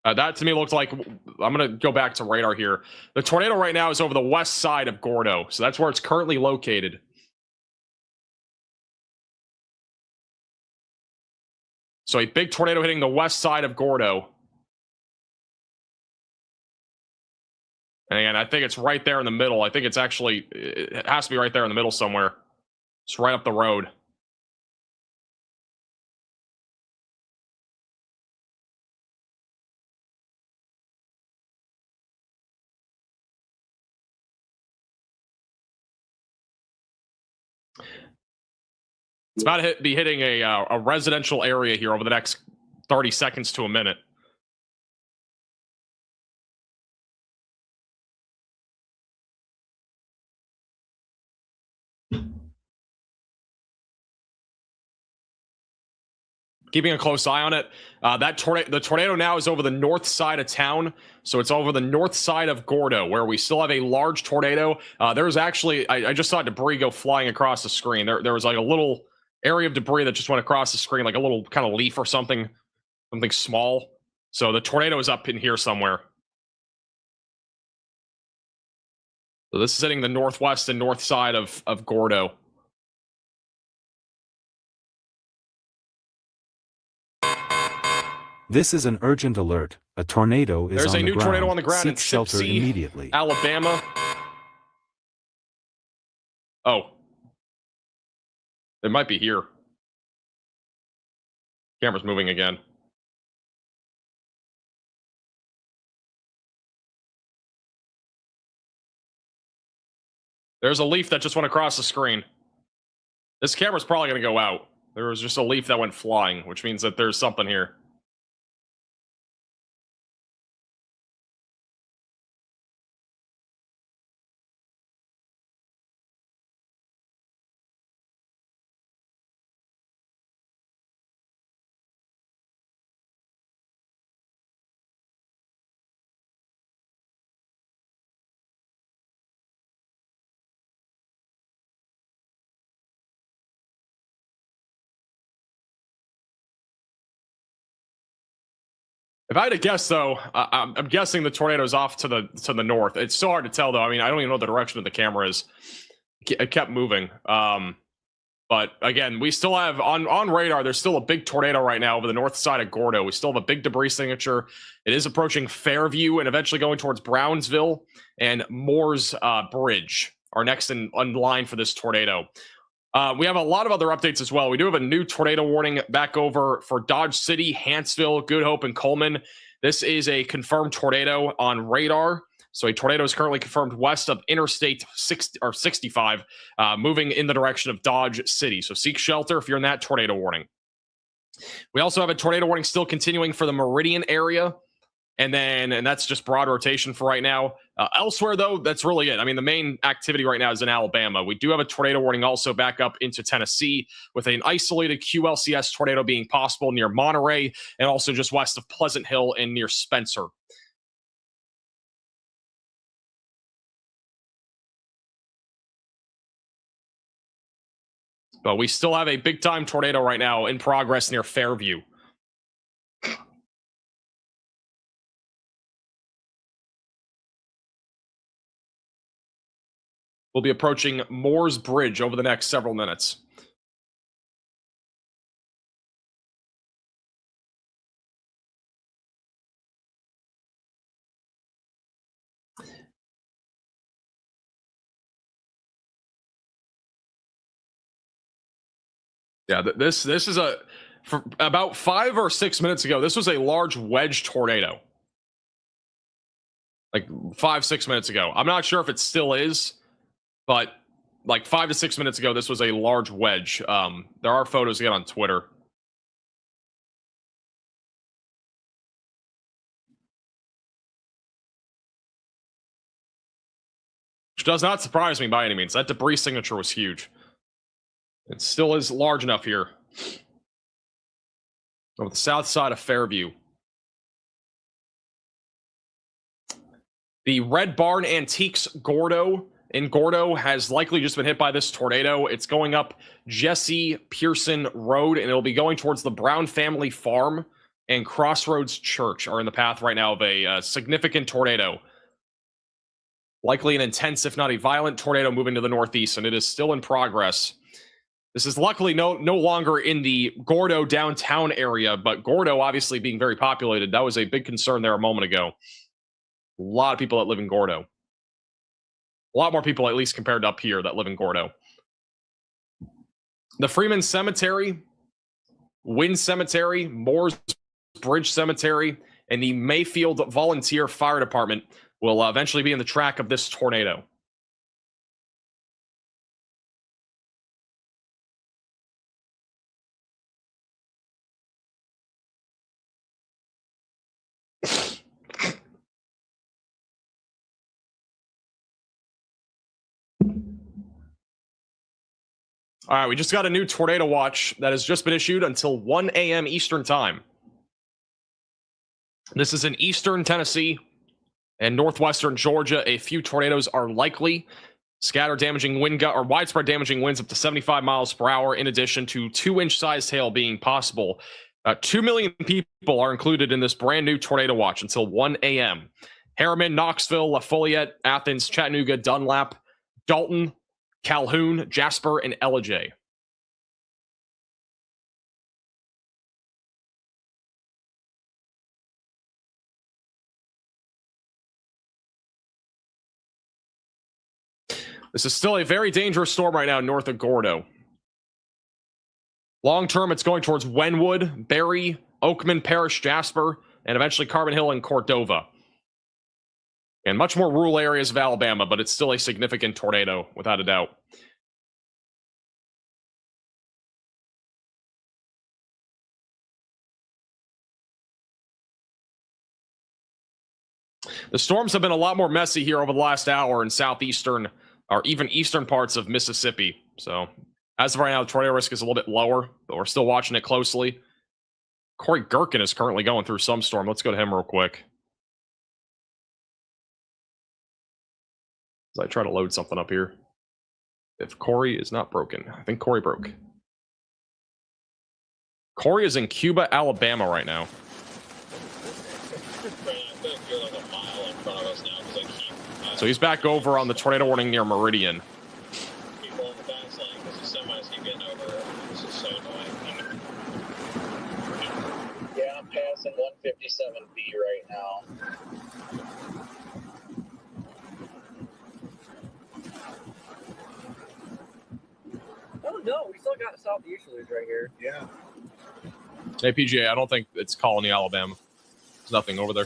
That to me looks like, I'm going to go back to radar here. The tornado right now is over the west side of Gordo, so that's where it's currently located. So a big tornado hitting the west side of Gordo. And again, I think it's right there in the middle. I think it's actually, it has to be right there in the middle somewhere. It's right up the road. It's about to be hitting a residential area here over the next 30 seconds to a minute. Keeping a close eye on it. The tornado now is over the north side of town. So it's over the north side of Gordo, where we still have a large tornado. There's actually, I just saw debris go flying across the screen. There was like a little area of debris that just went across the screen, like a little kind of leaf or something small. So the tornado is up in here somewhere. So this is hitting the northwest and north side of Gordo. This is an urgent alert. A tornado is There's on a new the ground. tornado on the ground in Seek shelter Sipsey, immediately. Alabama. Oh. It might be here. Camera's moving again. There's a leaf that just went across the screen. This camera's probably going to go out. There was just a leaf that went flying, which means that there's something here. If I had to guess, though, I'm guessing the tornado's off to the north. It's so hard to tell, though. I mean, I don't even know what the direction of the camera is. It kept moving. But again, we still have on radar. There's still a big tornado right now over the north side of Gordo. We still have a big debris signature. It is approaching Fairview and eventually going towards Brownsville and Moore's Bridge are next in line for this tornado. We have a lot of other updates as well. We do have a new tornado warning back over for Dodge City, Hanceville, Good Hope, and Coleman. This is a confirmed tornado on radar. So a tornado is currently confirmed west of Interstate 65, moving in the direction of Dodge City. So seek shelter if you're in that tornado warning. We also have a tornado warning still continuing for the Meridian area. And that's just broad rotation for right now. Elsewhere, though, that's really it. I mean, the main activity right now is in Alabama. We do have a tornado warning also back up into Tennessee with an isolated QLCS tornado being possible near Monterey and also just west of Pleasant Hill and near Spencer. But we still have a big-time tornado right now in progress near Fairview. We'll be approaching Moore's Bridge over the next several minutes. Yeah, this is for about 5 or 6 minutes ago, this was a large wedge tornado. Like 5-6 minutes ago. I'm not sure if it still is, but like 5 to 6 minutes ago, this was a large wedge. There are photos again on Twitter. Which does not surprise me by any means. That debris signature was huge. It still is large enough here. Over the south side of Fairview. The Red Barn Antiques Gordo in Gordo has likely just been hit by this tornado. It's going up Jesse Pearson Road, and it'll be going towards the Brown Family Farm and Crossroads Church are in the path right now of a significant tornado. Likely an intense, if not a violent tornado moving to the northeast, and it is still in progress. This is luckily no longer in the Gordo downtown area, but Gordo obviously being very populated. That was a big concern there a moment ago. A lot of people that live in Gordo. A lot more people, at least compared to up here, that live in Gordo. The Freeman Cemetery, Wynn Cemetery, Moore's Bridge Cemetery, and the Mayfield Volunteer Fire Department will eventually be in the track of this tornado. All right, we just got a new tornado watch that has just been issued until 1 a.m. Eastern Time. This is in eastern Tennessee and northwestern Georgia. A few tornadoes are likely. Scattered damaging wind or widespread damaging winds up to 75 miles per hour, in addition to 2-inch sized hail being possible. 2 million people are included in this brand new tornado watch until 1 a.m. Harriman, Knoxville, Lafayette, Athens, Chattanooga, Dunlap, Dalton, Calhoun, Jasper, and Ellijay. This is still a very dangerous storm right now north of Gordo. Long term, it's going towards Wenwood, Berry, Oakman Parish, Jasper, and eventually Carbon Hill and Cordova. And much more rural areas of Alabama, but it's still a significant tornado, without a doubt. The storms have been a lot more messy here over the last hour in southeastern or even eastern parts of Mississippi. So as of right now, the tornado risk is a little bit lower, but we're still watching it closely. Corey Gherkin is currently going through some storm. Let's go to him real quick. As I try to load something up here. If Corey is not broken. I think Corey broke. Corey is in Cuba, Alabama right now. So he's back over on the tornado warning near Meridian. People on the backside because the semis keep getting over. This is so annoying. Yeah, I'm passing 157B right now. Oh no, we still got southeasterlies right here. Yeah. Hey, PGA, I don't think it's Colony, Alabama. There's nothing over there.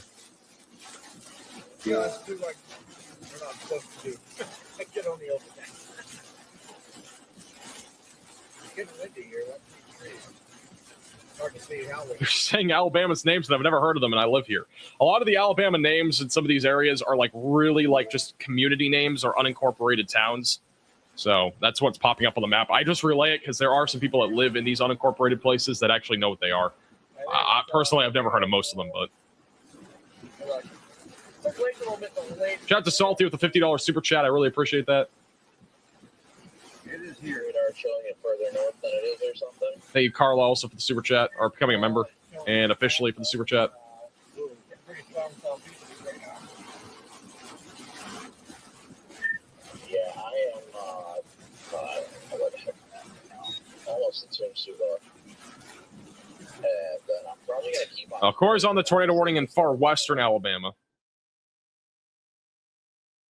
Yeah, let's do like we're not supposed to do. Get on the open deck. It's getting windy here. Let's see trees. Hard to see how You're saying Alabama's names, and I've never heard of them, and I live here. A lot of the Alabama names in some of these areas are like really like just community names or unincorporated towns. So that's what's popping up on the map. I just relay it because there are some people that live in these unincorporated places that actually know what they are. Personally, I've never heard of most of them, but. Shout out to Salty with the $50 super chat. I really appreciate that. It is here. Radar showing it further north than it is or something. Thank you, Carla, also for the super chat, or becoming a member, and officially for the super chat. Yeah, I am what the heck now? Almost in swimsuit. And then I'm probably going to keep on. Corey's on the tornado warning in far western Alabama.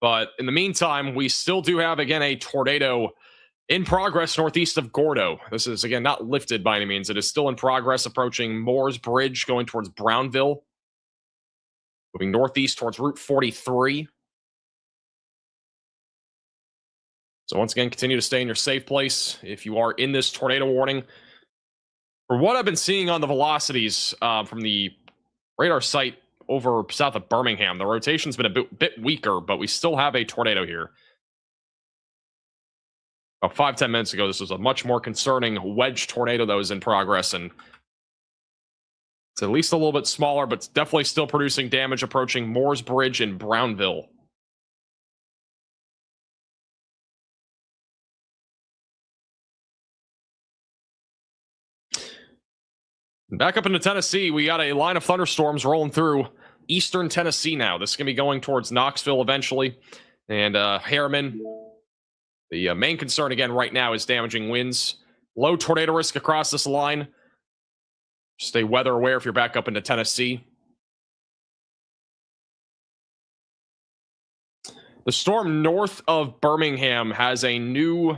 But in the meantime, we still do have, again, a tornado in progress northeast of Gordo. This is, again, not lifted by any means. It is still in progress, approaching Moore's Bridge, going towards Brownville. Moving northeast towards Route 43. So once again, continue to stay in your safe place if you are in this tornado warning. For what I've been seeing on the velocities from the radar site over south of Birmingham, the rotation's been a bit weaker, but we still have a tornado here. About 5-10 minutes ago, this was a much more concerning wedge tornado that was in progress, and it's at least a little bit smaller, but it's definitely still producing damage approaching Moore's Bridge in Brownville. Back up into Tennessee, we got a line of thunderstorms rolling through eastern Tennessee now. This is going to be going towards Knoxville eventually, and Harriman. The main concern, again, right now is damaging winds. Low tornado risk across this line. Stay weather aware if you're back up into Tennessee. The storm north of Birmingham has a new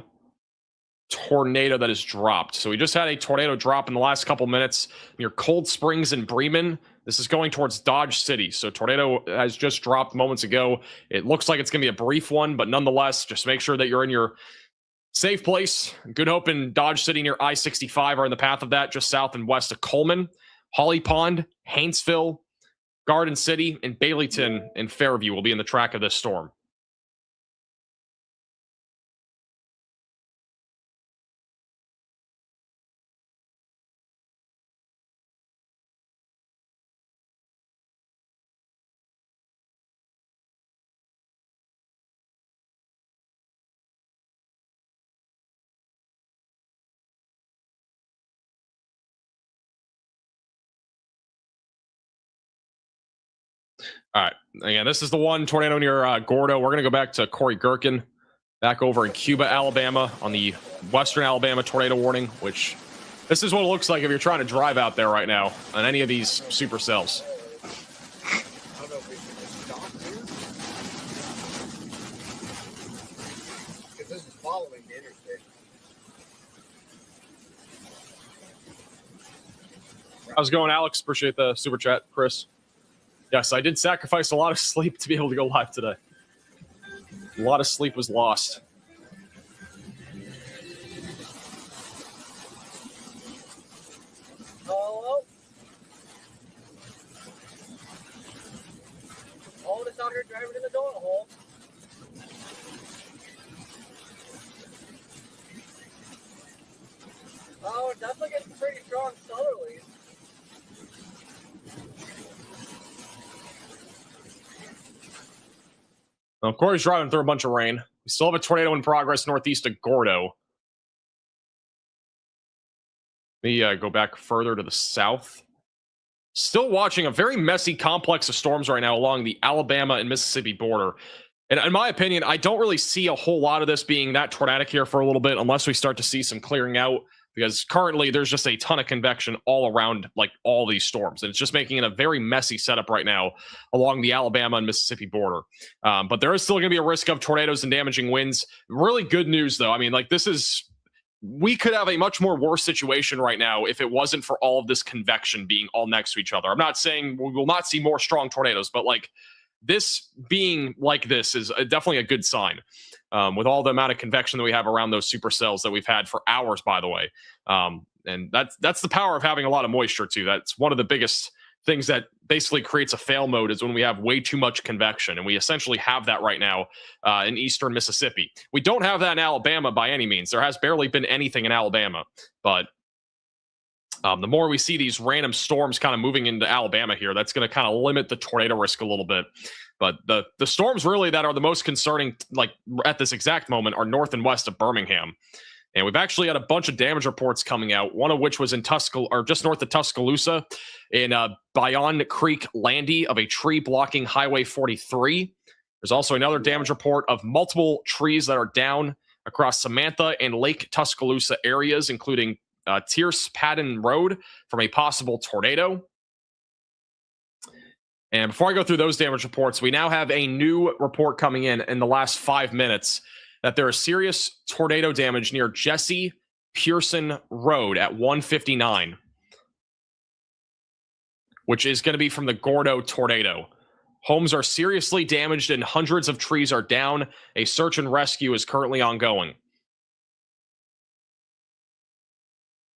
tornado that has dropped. So we just had a tornado drop in the last couple minutes near Cold Springs and Bremen. This is going towards Dodge City. So tornado has just dropped moments ago. It looks like it's going to be a brief one, but nonetheless, just make sure that you're in your safe place. Good Hope and Dodge City near I-65 are in the path of that, just south and west of Coleman. Holly Pond, Haynesville, Garden City, and Baileyton and Fairview will be in the track of this storm. All right. Again, this is the one tornado near Gordo. We're going to go back to Corey Gherkin, back over in Cuba, Alabama, on the western Alabama tornado warning, which this is what it looks like if you're trying to drive out there right now on any of these supercells. Because this is following the interstate. How's it going, Alex? Appreciate the super chat, Chris. Yes, I did sacrifice a lot of sleep to be able to go live today. A lot of sleep was lost. Hello? All of us out here driving in the donut hole. Oh, it definitely gets pretty strong southerlies. Of course, driving through a bunch of rain. We still have a tornado in progress northeast of Gordo. Let me go back further to the south. Still watching a very messy complex of storms right now along the Alabama and Mississippi border. And in my opinion, I don't really see a whole lot of this being that tornadic here for a little bit unless we start to see some clearing out, because currently there's just a ton of convection all around like all these storms. And it's just making it a very messy setup right now along the Alabama and Mississippi border. But there is still going to be a risk of tornadoes and damaging winds. Really good news, though. I mean, like we could have a much more worse situation right now if it wasn't for all of this convection being all next to each other. I'm not saying we will not see more strong tornadoes, but like this being like this is definitely a good sign. With all the amount of convection that we have around those supercells that we've had for hours, by the way. And that's the power of having a lot of moisture too. That's one of the biggest things that basically creates a fail mode, is when we have way too much convection. And we essentially have that right now in eastern Mississippi. We don't have that in Alabama by any means. There has barely been anything in Alabama, but the more we see these random storms kind of moving into Alabama here, that's going to kind of limit the tornado risk a little bit. But the storms really that are the most concerning, like at this exact moment, are north and west of Birmingham. And we've actually had a bunch of damage reports coming out, one of which was in just north of Tuscaloosa in Bayonne Creek Landy, of a tree blocking Highway 43. There's also another damage report of multiple trees that are down across Samantha and Lake Tuscaloosa areas, including Tierce Padden Road, from a possible tornado. And before I go through those damage reports, we now have a new report coming in the last 5 minutes that there is serious tornado damage near Jesse Pearson Road at 159, which is going to be from the Gordo tornado. Homes are seriously damaged and hundreds of trees are down. A search and rescue is currently ongoing.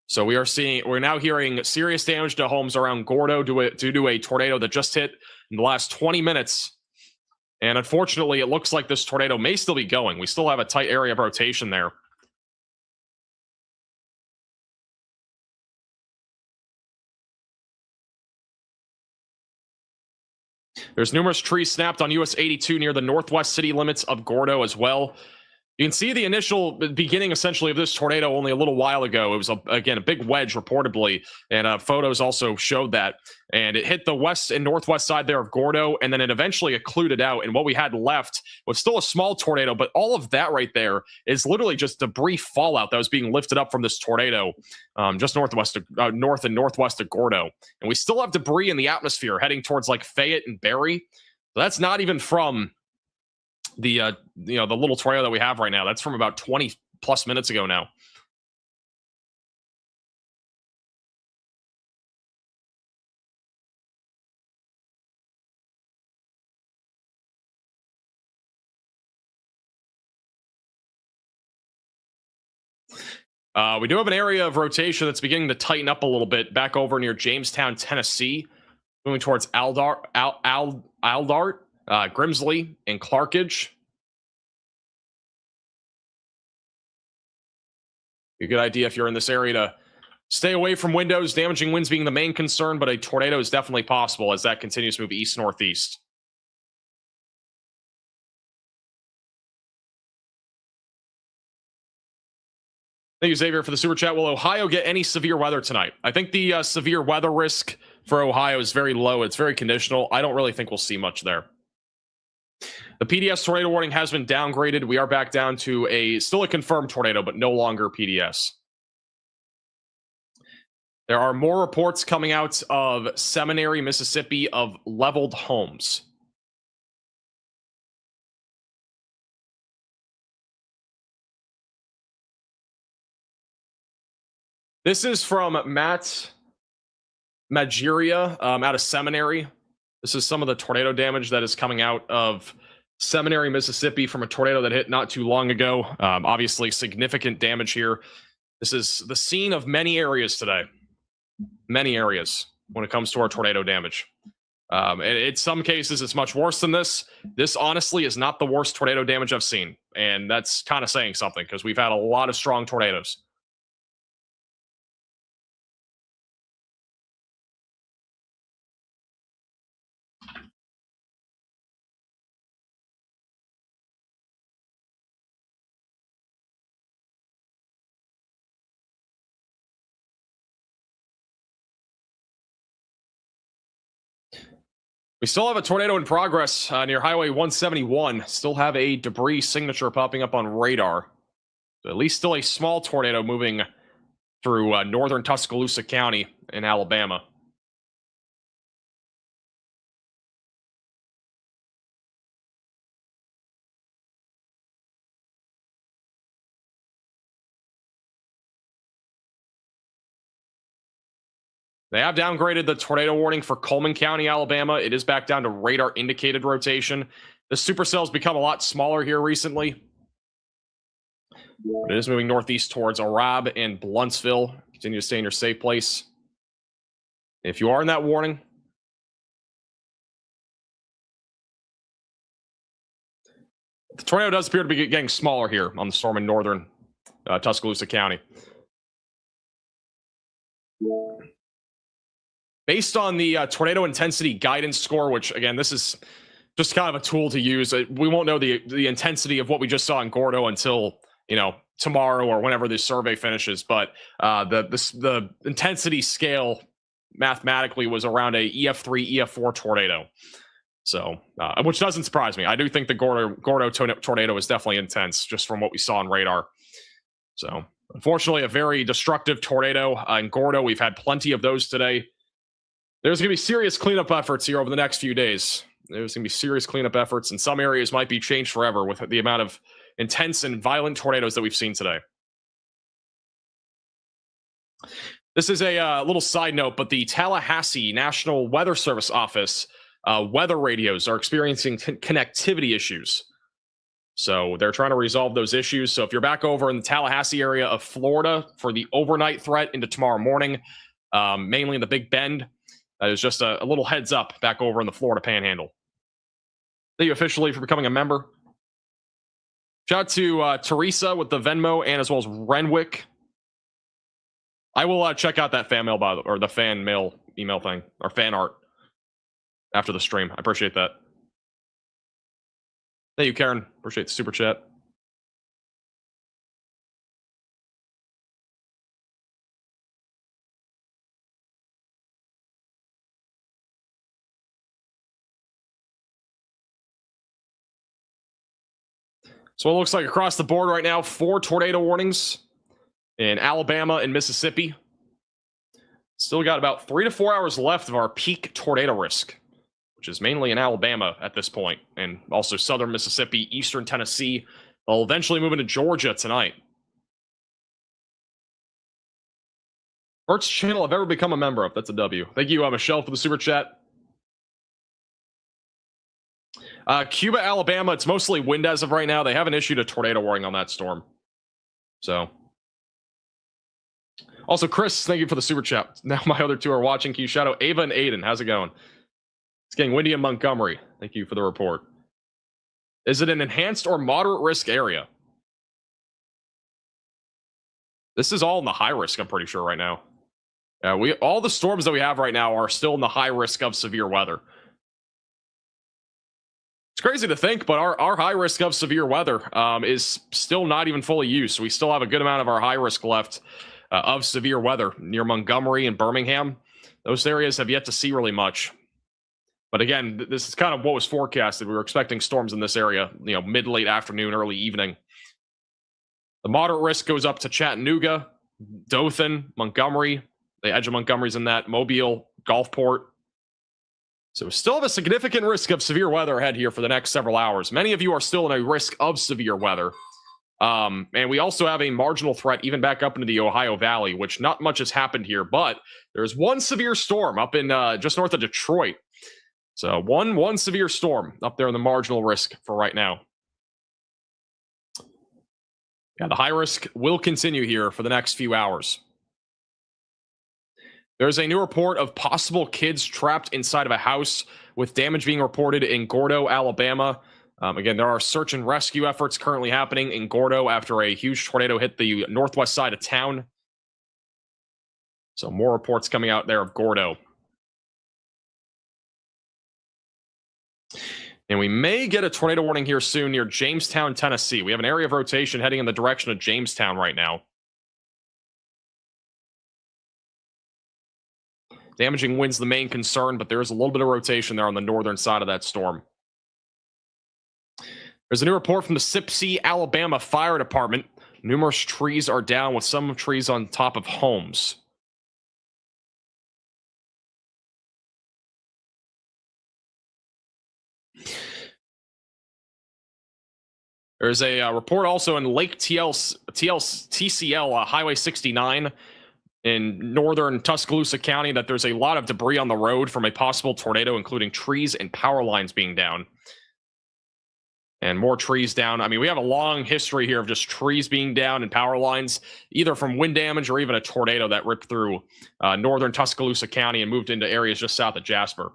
So we're now hearing serious damage to homes around Gordo due to a tornado that just hit in the last 20 minutes. And unfortunately, it looks like this tornado may still be going. We still have a tight area of rotation there. There's numerous trees snapped on US 82 near the northwest city limits of Gordo as well. You can see the initial beginning, essentially, of this tornado only a little while ago. It was, again, a big wedge, reportedly, and photos also showed that. And it hit the west and northwest side there of Gordo, and then it eventually occluded out. And what we had left was still a small tornado, but all of that right there is literally just debris fallout that was being lifted up from this tornado just north and northwest of Gordo. And we still have debris in the atmosphere heading towards like Fayette and Barry. So that's not even from the the little tornado that we have right now. That's from about 20 plus minutes ago now. We do have an area of rotation that's beginning to tighten up a little bit back over near Jamestown, Tennessee, moving towards Aldart, Grimsley, and Clarkage. A good idea if you're in this area to stay away from windows, damaging winds being the main concern, but a tornado is definitely possible as that continues to move east-northeast. Thank you, Xavier, for the super chat. Will Ohio get any severe weather tonight? I think the severe weather risk for Ohio is very low. It's very conditional. I don't really think we'll see much there. The PDS tornado warning has been downgraded. We are back down to still a confirmed tornado, but no longer PDS. There are more reports coming out of Seminary, Mississippi, of leveled homes. This is from Matt Mageria out of Seminary. This is some of the tornado damage that is coming out of Seminary, Mississippi, from a tornado that hit not too long ago. Obviously, significant damage here. This is the scene of many areas today. Many areas when it comes to our tornado damage. And in some cases, it's much worse than this. This, honestly, is not the worst tornado damage I've seen. And that's kind of saying something, because we've had a lot of strong tornadoes. We still have a tornado in progress near Highway 171. Still have a debris signature popping up on radar. So at least still a small tornado moving through northern Tuscaloosa County in Alabama. They have downgraded the tornado warning for Coleman County, Alabama. It is back down to radar indicated rotation. The supercell's become a lot smaller here recently. But it is moving northeast towards Arab and Bluntsville. Continue to stay in your safe place. If you are in that warning, the tornado does appear to be getting smaller here on the storm in northern Tuscaloosa County. Based on the tornado intensity guidance score, which again, this is just kind of a tool to use. We won't know the intensity of what we just saw in Gordo until, you know, tomorrow or whenever this survey finishes. But the intensity scale mathematically was around a EF3, EF4 tornado. So, which doesn't surprise me. I do think the Gordo tornado is definitely intense, just from what we saw on radar. So, unfortunately, a very destructive tornado in Gordo. We've had plenty of those today. There's going to be serious cleanup efforts here over the next few days. There's going to be serious cleanup efforts, and some areas might be changed forever with the amount of intense and violent tornadoes that we've seen today. This is a little side note, but the Tallahassee National Weather Service office weather radios are experiencing connectivity issues. So they're trying to resolve those issues. So if you're back over in the Tallahassee area of Florida for the overnight threat into tomorrow morning, mainly in the Big Bend, there's just a little heads up back over in the Florida Panhandle. Thank you officially for becoming a member. Shout out to Teresa with the Venmo and as well as Renwick. I will check out that fan mail or the fan mail email thing or fan art after the stream. I appreciate that. Thank you, Karen. Appreciate the super chat. So it looks like across the board right now, 4 tornado warnings in Alabama and Mississippi. Still got about 3 to 4 hours left of our peak tornado risk, which is mainly in Alabama at this point, and also southern Mississippi, eastern Tennessee. They'll eventually move into Georgia tonight. First channel I've ever become a member of. That's a W. Thank you, Michelle, for the super chat. Cuba, Alabama, it's mostly wind as of right now. They haven't issued a tornado warning on that storm. So. Also, Chris, thank you for the super chat. Now my other two are watching. Can you shout out Ava and Aiden? How's it going? It's getting windy in Montgomery. Thank you for the report. Is it an enhanced or moderate risk area? This is all in the high risk, I'm pretty sure, right now. All the storms that we have right now are still in the high risk of severe weather. It's crazy to think, but our high risk of severe weather is still not even fully used. So we still have a good amount of our high risk left of severe weather near Montgomery and Birmingham. Those areas have yet to see really much. But again, this is kind of what was forecasted. We were expecting storms in this area, you know, mid, late afternoon, early evening. The moderate risk goes up to Chattanooga, Dothan, Montgomery. The edge of Montgomery's in that, Mobile, Gulfport. So we still have a significant risk of severe weather ahead here for the next several hours. Many of you are still in a risk of severe weather. And we also have a marginal threat even back up into the Ohio Valley, which not much has happened here, but there's one severe storm up in just north of Detroit. So one severe storm up there in the marginal risk for right now. Yeah, the high risk will continue here for the next few hours. There's a new report of possible kids trapped inside of a house with damage being reported in Gordo, Alabama. Again, there are search and rescue efforts currently happening in Gordo after a huge tornado hit the northwest side of town. So more reports coming out there of Gordo. And we may get a tornado warning here soon near Jamestown, Tennessee. We have an area of rotation heading in the direction of Jamestown right now. Damaging winds the main concern, but there is a little bit of rotation there on the northern side of that storm. There's a new report from the Sipsey, Alabama Fire Department. Numerous trees are down, with some trees on top of homes. There's a report also in Lake TCL, Highway 69 in northern Tuscaloosa County, that there's a lot of debris on the road from a possible tornado, including trees and power lines being down. And more trees down. I mean, we have a long history here of just trees being down and power lines, either from wind damage or even a tornado that ripped through northern Tuscaloosa County and moved into areas just south of Jasper.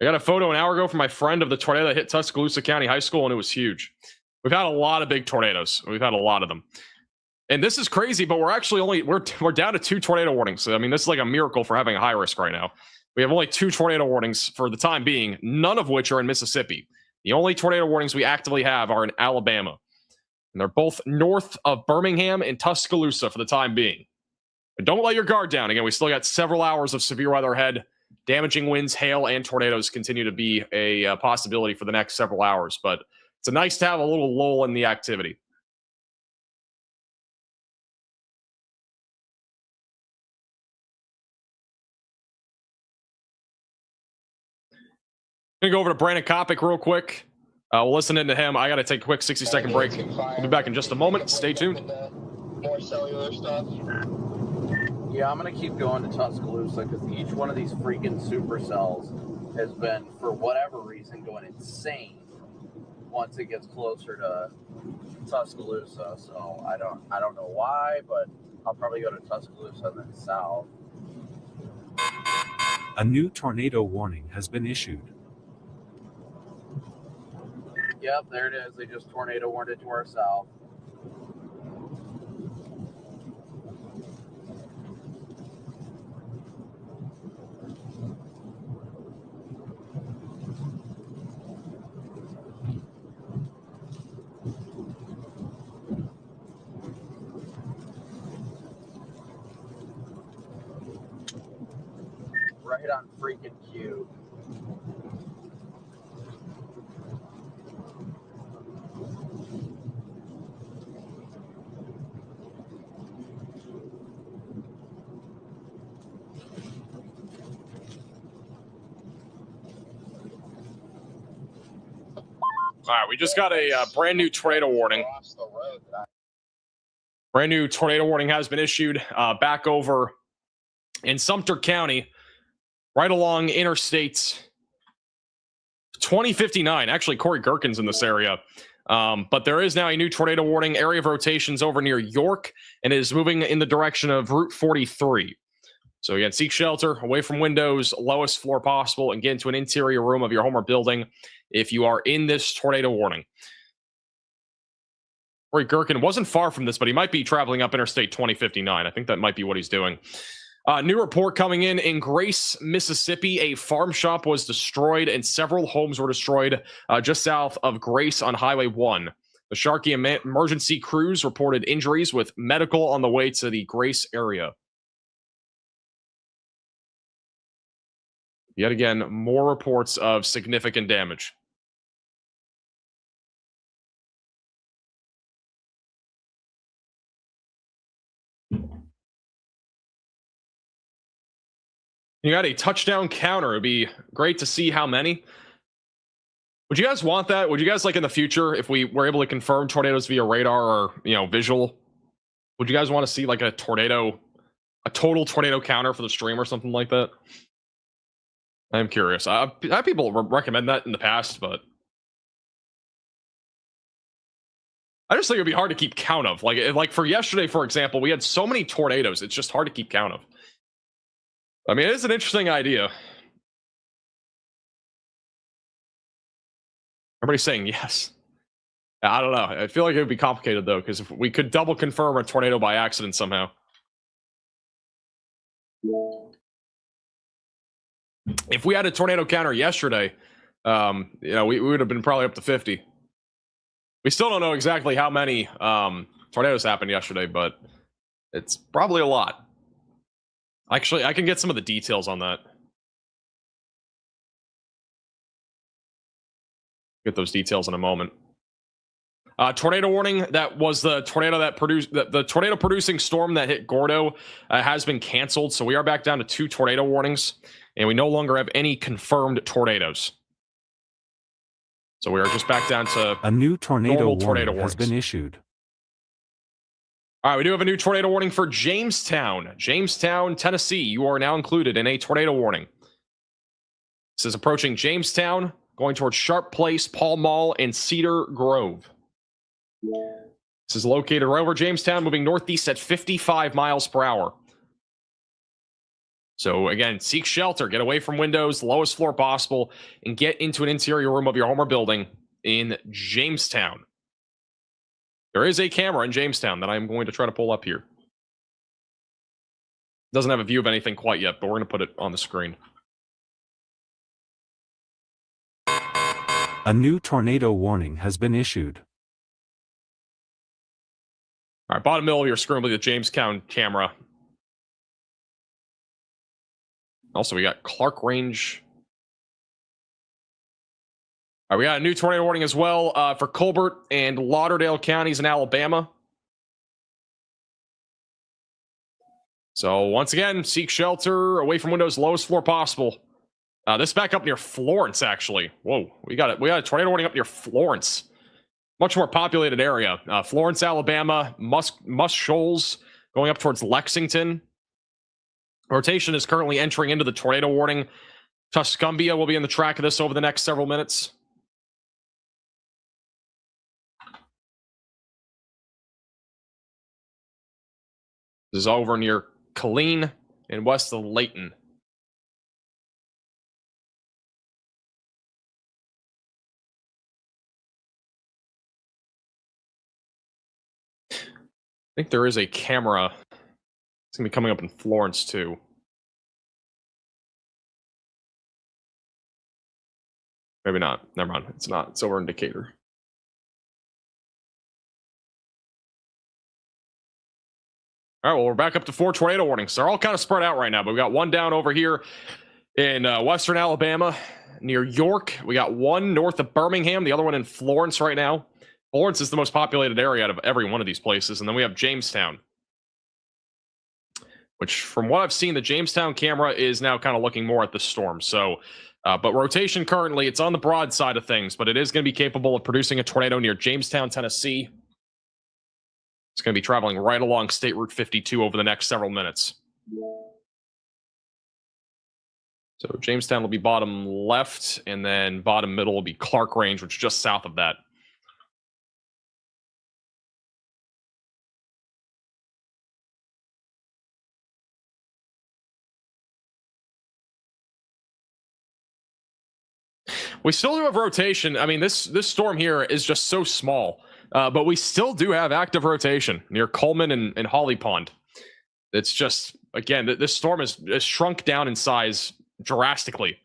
I got a photo an hour ago from my friend of the tornado that hit Tuscaloosa County High School, and it was huge. We've had a lot of big tornadoes. We've had a lot of them. And this is crazy, but we're actually we're down to 2 tornado warnings. So, I mean, this is like a miracle for having a high risk right now. We have only 2 tornado warnings for the time being, none of which are in Mississippi. The only tornado warnings we actively have are in Alabama. And they're both north of Birmingham and Tuscaloosa for the time being. But don't let your guard down. Again, we still got several hours of severe weather ahead. Damaging winds, hail, and tornadoes continue to be a possibility for the next several hours. But it's nice to have a little lull in the activity. I'm going to go over to Brandon Kopic real quick. We'll listen into him. I got to take a quick 60-second break. We'll be back in just a moment. Stay tuned. More cellular stuff. Yeah, I'm going to keep going to Tuscaloosa because each one of these freaking supercells has been, for whatever reason, going insane once it gets closer to Tuscaloosa. So I don't know why, but I'll probably go to Tuscaloosa and then south. A new tornado warning has been issued. Yep, there it is. They just tornado warned it to our south. Right on freaking cue. All right, we just got a brand new tornado warning. Brand new tornado warning has been issued back over in Sumter County, right along Interstate 2059. Actually, Corey Gherkin's in this area. But there is now a new tornado warning. Area of rotations over near York and is moving in the direction of Route 43. So again, seek shelter away from windows, lowest floor possible, and get into an interior room of your home or building if you are in this tornado warning. Corey Gherkin wasn't far from this, but he might be traveling up Interstate 2059. I think that might be what he's doing. New report coming in Grace, Mississippi. A farm shop was destroyed and several homes were destroyed just south of Grace on Highway 1. The Sharkey emergency crews reported injuries with medical on the way to the Grace area. Yet again, more reports of significant damage. You got a touchdown counter. It'd be great to see how many. Would you guys want that? Would you guys like in the future, if we were able to confirm tornadoes via radar or, visual, would you guys want to see like a total tornado counter for the stream or something like that? I'm curious. I've had people recommend that in the past, but I just think it'd be hard to keep count of. Like for yesterday, for example, we had so many tornadoes. It's just hard to keep count of. I mean, it is an interesting idea. Everybody's saying yes. I don't know. I feel like it would be complicated, though, because if we could double confirm a tornado by accident somehow. If we had a tornado counter yesterday, we would have been probably up to 50. We still don't know exactly how many tornadoes happened yesterday, but it's probably a lot. Actually, I can get some of the details on that. Get those details in a moment. Tornado warning. That was the tornado that produced the tornado producing storm that hit Gordo has been canceled. So we are back down to 2 tornado warnings, and we no longer have any confirmed tornadoes. So we are just back down to a new tornado warning has been issued. All right, we do have a new tornado warning for Jamestown. Jamestown, Tennessee. You are now included in a tornado warning. This is approaching Jamestown, going towards Sharp Place, Paul Mall, and Cedar Grove. This is located right over Jamestown, moving northeast at 55 miles per hour. So again, seek shelter, get away from windows, lowest floor possible, and get into an interior room of your home or building in Jamestown. There is a camera in Jamestown that I'm going to try to pull up here. Doesn't have a view of anything quite yet, but we're going to put it on the screen. A new tornado warning has been issued. All right, bottom middle of your screen will be the Jamestown camera. Also, we got Clark Range. All right, we got a new tornado warning as well for Colbert and Lauderdale counties in Alabama. So once again, seek shelter, away from windows, lowest floor possible. This back up near Florence, actually. Whoa, we got a tornado warning up near Florence. Much more populated area. Florence, Alabama, Musk Shoals, going up towards Lexington. Rotation is currently entering into the tornado warning. Tuscumbia will be in the track of this over the next several minutes. This is over near Killeen and west of Layton. I think there is a camera. It's going to be coming up in Florence, too. Maybe not. Never mind. It's not. It's over in Decatur. All right, well, we're back up to 4 tornado warnings. They're all kind of spread out right now, but we got one down over here in western Alabama near York. We got one north of Birmingham, the other one in Florence right now. Florence is the most populated area out of every one of these places. And then we have Jamestown, which from what I've seen, the Jamestown camera is now kind of looking more at the storm. So, but rotation currently, it's on the broad side of things, but it is going to be capable of producing a tornado near Jamestown, Tennessee. It's going to be traveling right along State Route 52 over the next several minutes. So Jamestown will be bottom left, and then bottom middle will be Clark Range, which is just south of that. We still do have rotation. I mean, this storm here is just so small, but we still do have active rotation near Coleman and Holly Pond. It's just, again, this storm has shrunk down in size drastically.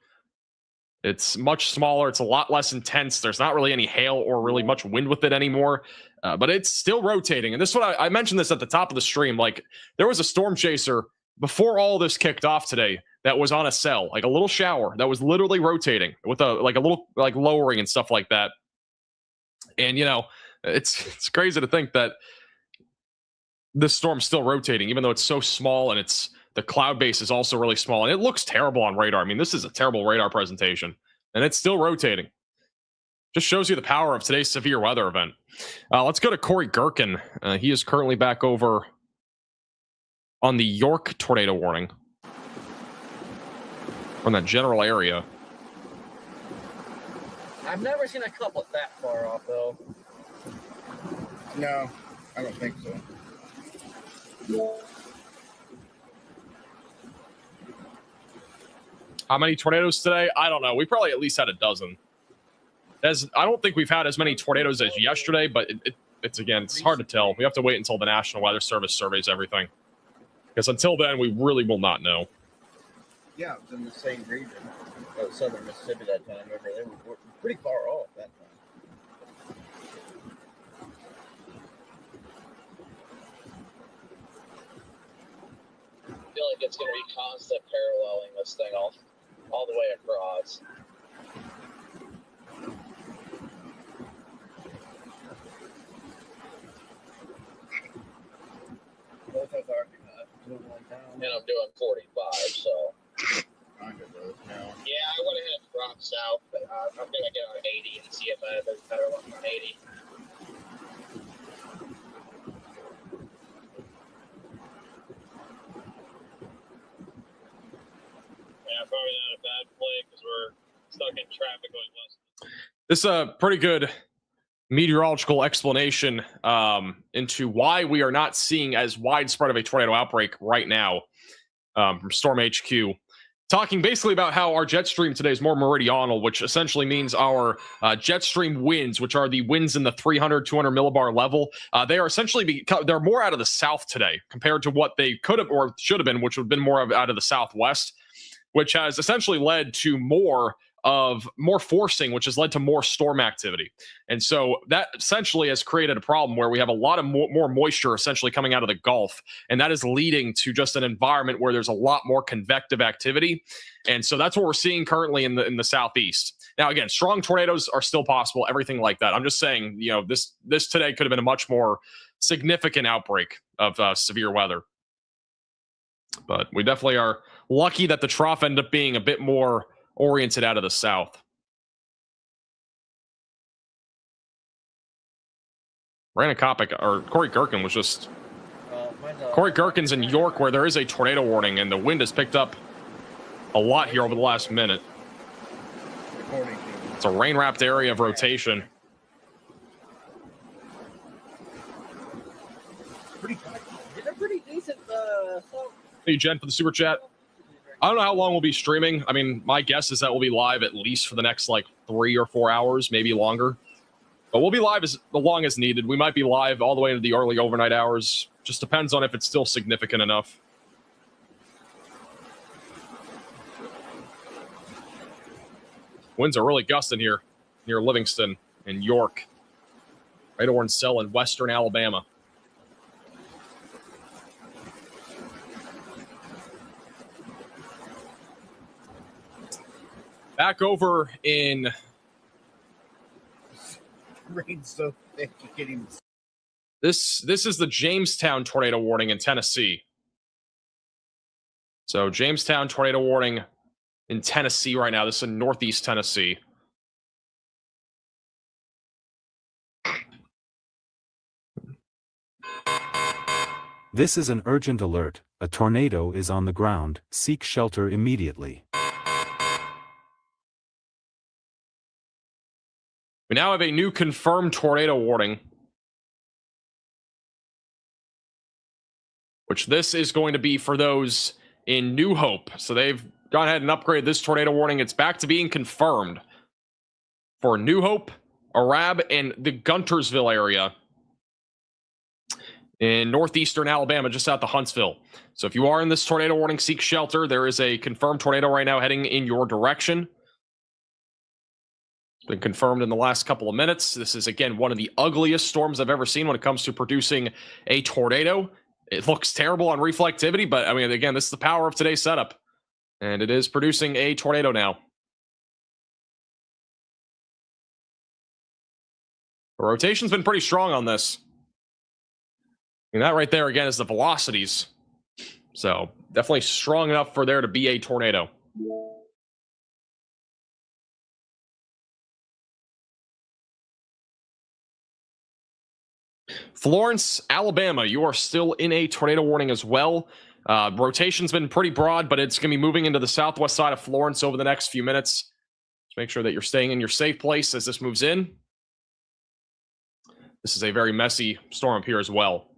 It's much smaller. It's a lot less intense. There's not really any hail or really much wind with it anymore, but it's still rotating. And this is what I mentioned this at the top of the stream. Like, there was a storm chaser before all this kicked off today that was on a cell, like a little shower that was literally rotating with a little lowering and stuff like that. And, it's crazy to think that this storm's still rotating, even though it's so small, and the cloud base is also really small, and it looks terrible on radar. I mean, this is a terrible radar presentation, and it's still rotating. Just shows you the power of today's severe weather event. Let's go to Corey Gherkin. He is currently back over on the York tornado warning from that general area. I've never seen a couplet that far off, though. No, I don't think so. How many tornadoes today? I don't know. We probably at least had a dozen. I don't think we've had as many tornadoes as yesterday, but it's hard to tell. We have to wait until the National Weather Service surveys everything, because until then, we really will not know. Yeah, it was in the same region. Southern Mississippi that time. Remember, they were pretty far off that time. I feel like it's going to be constant paralleling this thing all the way across. And I'm doing 45, so. Yeah, I went ahead and dropped south, but I'm going to get on 80 and see if I have a better luck on 80. Yeah, probably not a bad play because we're stuck in traffic going west. This is a pretty good meteorological explanation into why we are not seeing as widespread of a tornado outbreak right now from Storm HQ. Talking basically about how our jet stream today is more meridional, which essentially means our jet stream winds, which are the winds in the 300, 200 millibar level, they are essentially, they're more out of the south today compared to what they could have or should have been, which would have been more out of the southwest, which has essentially led to more forcing, which has led to more storm activity. And so that essentially has created a problem where we have a lot of more moisture essentially coming out of the Gulf. And that is leading to just an environment where there's a lot more convective activity. And so that's what we're seeing currently in the southeast. Now, again, strong tornadoes are still possible, everything like that. I'm just saying, you know, this today could have been a much more significant outbreak of severe weather. But we definitely are lucky that the trough ended up being a bit more oriented out of the south. Brandon Kopic, or Corey Gerken was just... Corey Gerken's in York where there is a tornado warning and the wind has picked up a lot here over the last minute. It's a rain-wrapped area of rotation. Pretty decent. Hey, Jen, for the super chat. I don't know how long we'll be streaming. I mean, my guess is that we'll be live at least for the next like 3 or 4 hours, maybe longer. But we'll be live as long as needed. We might be live all the way into the early overnight hours. Just depends on if it's still significant enough. Winds are really gusting here near Livingston and York. Right over in Sell in western Alabama. Back over in... Rain's so thick you can't even... This is the Jamestown tornado warning in Tennessee. So Jamestown tornado warning in Tennessee right now. This is in northeast Tennessee. This is an urgent alert. A tornado is on the ground. Seek shelter immediately. We now have a new confirmed tornado warning, which this is going to be for those in New Hope. So they've gone ahead and upgraded this tornado warning. It's back to being confirmed for New Hope, Arab, and the Guntersville area in northeastern Alabama, just out the Huntsville. So if you are in this tornado warning, seek shelter. There is a confirmed tornado right now heading in your direction. Been confirmed in the last couple of minutes. This is, again, one of the ugliest storms I've ever seen when it comes to producing a tornado. It looks terrible on reflectivity, but, I mean, again, this is the power of today's setup. And it is producing a tornado now. The rotation's been pretty strong on this. And that right there, again, is the velocities. So, definitely strong enough for there to be a tornado. Florence, Alabama, you are still in a tornado warning as well. Rotation's been pretty broad, but it's going to be moving into the southwest side of Florence over the next few minutes. Just make sure that you're staying in your safe place as this moves in. This is a very messy storm up here as well.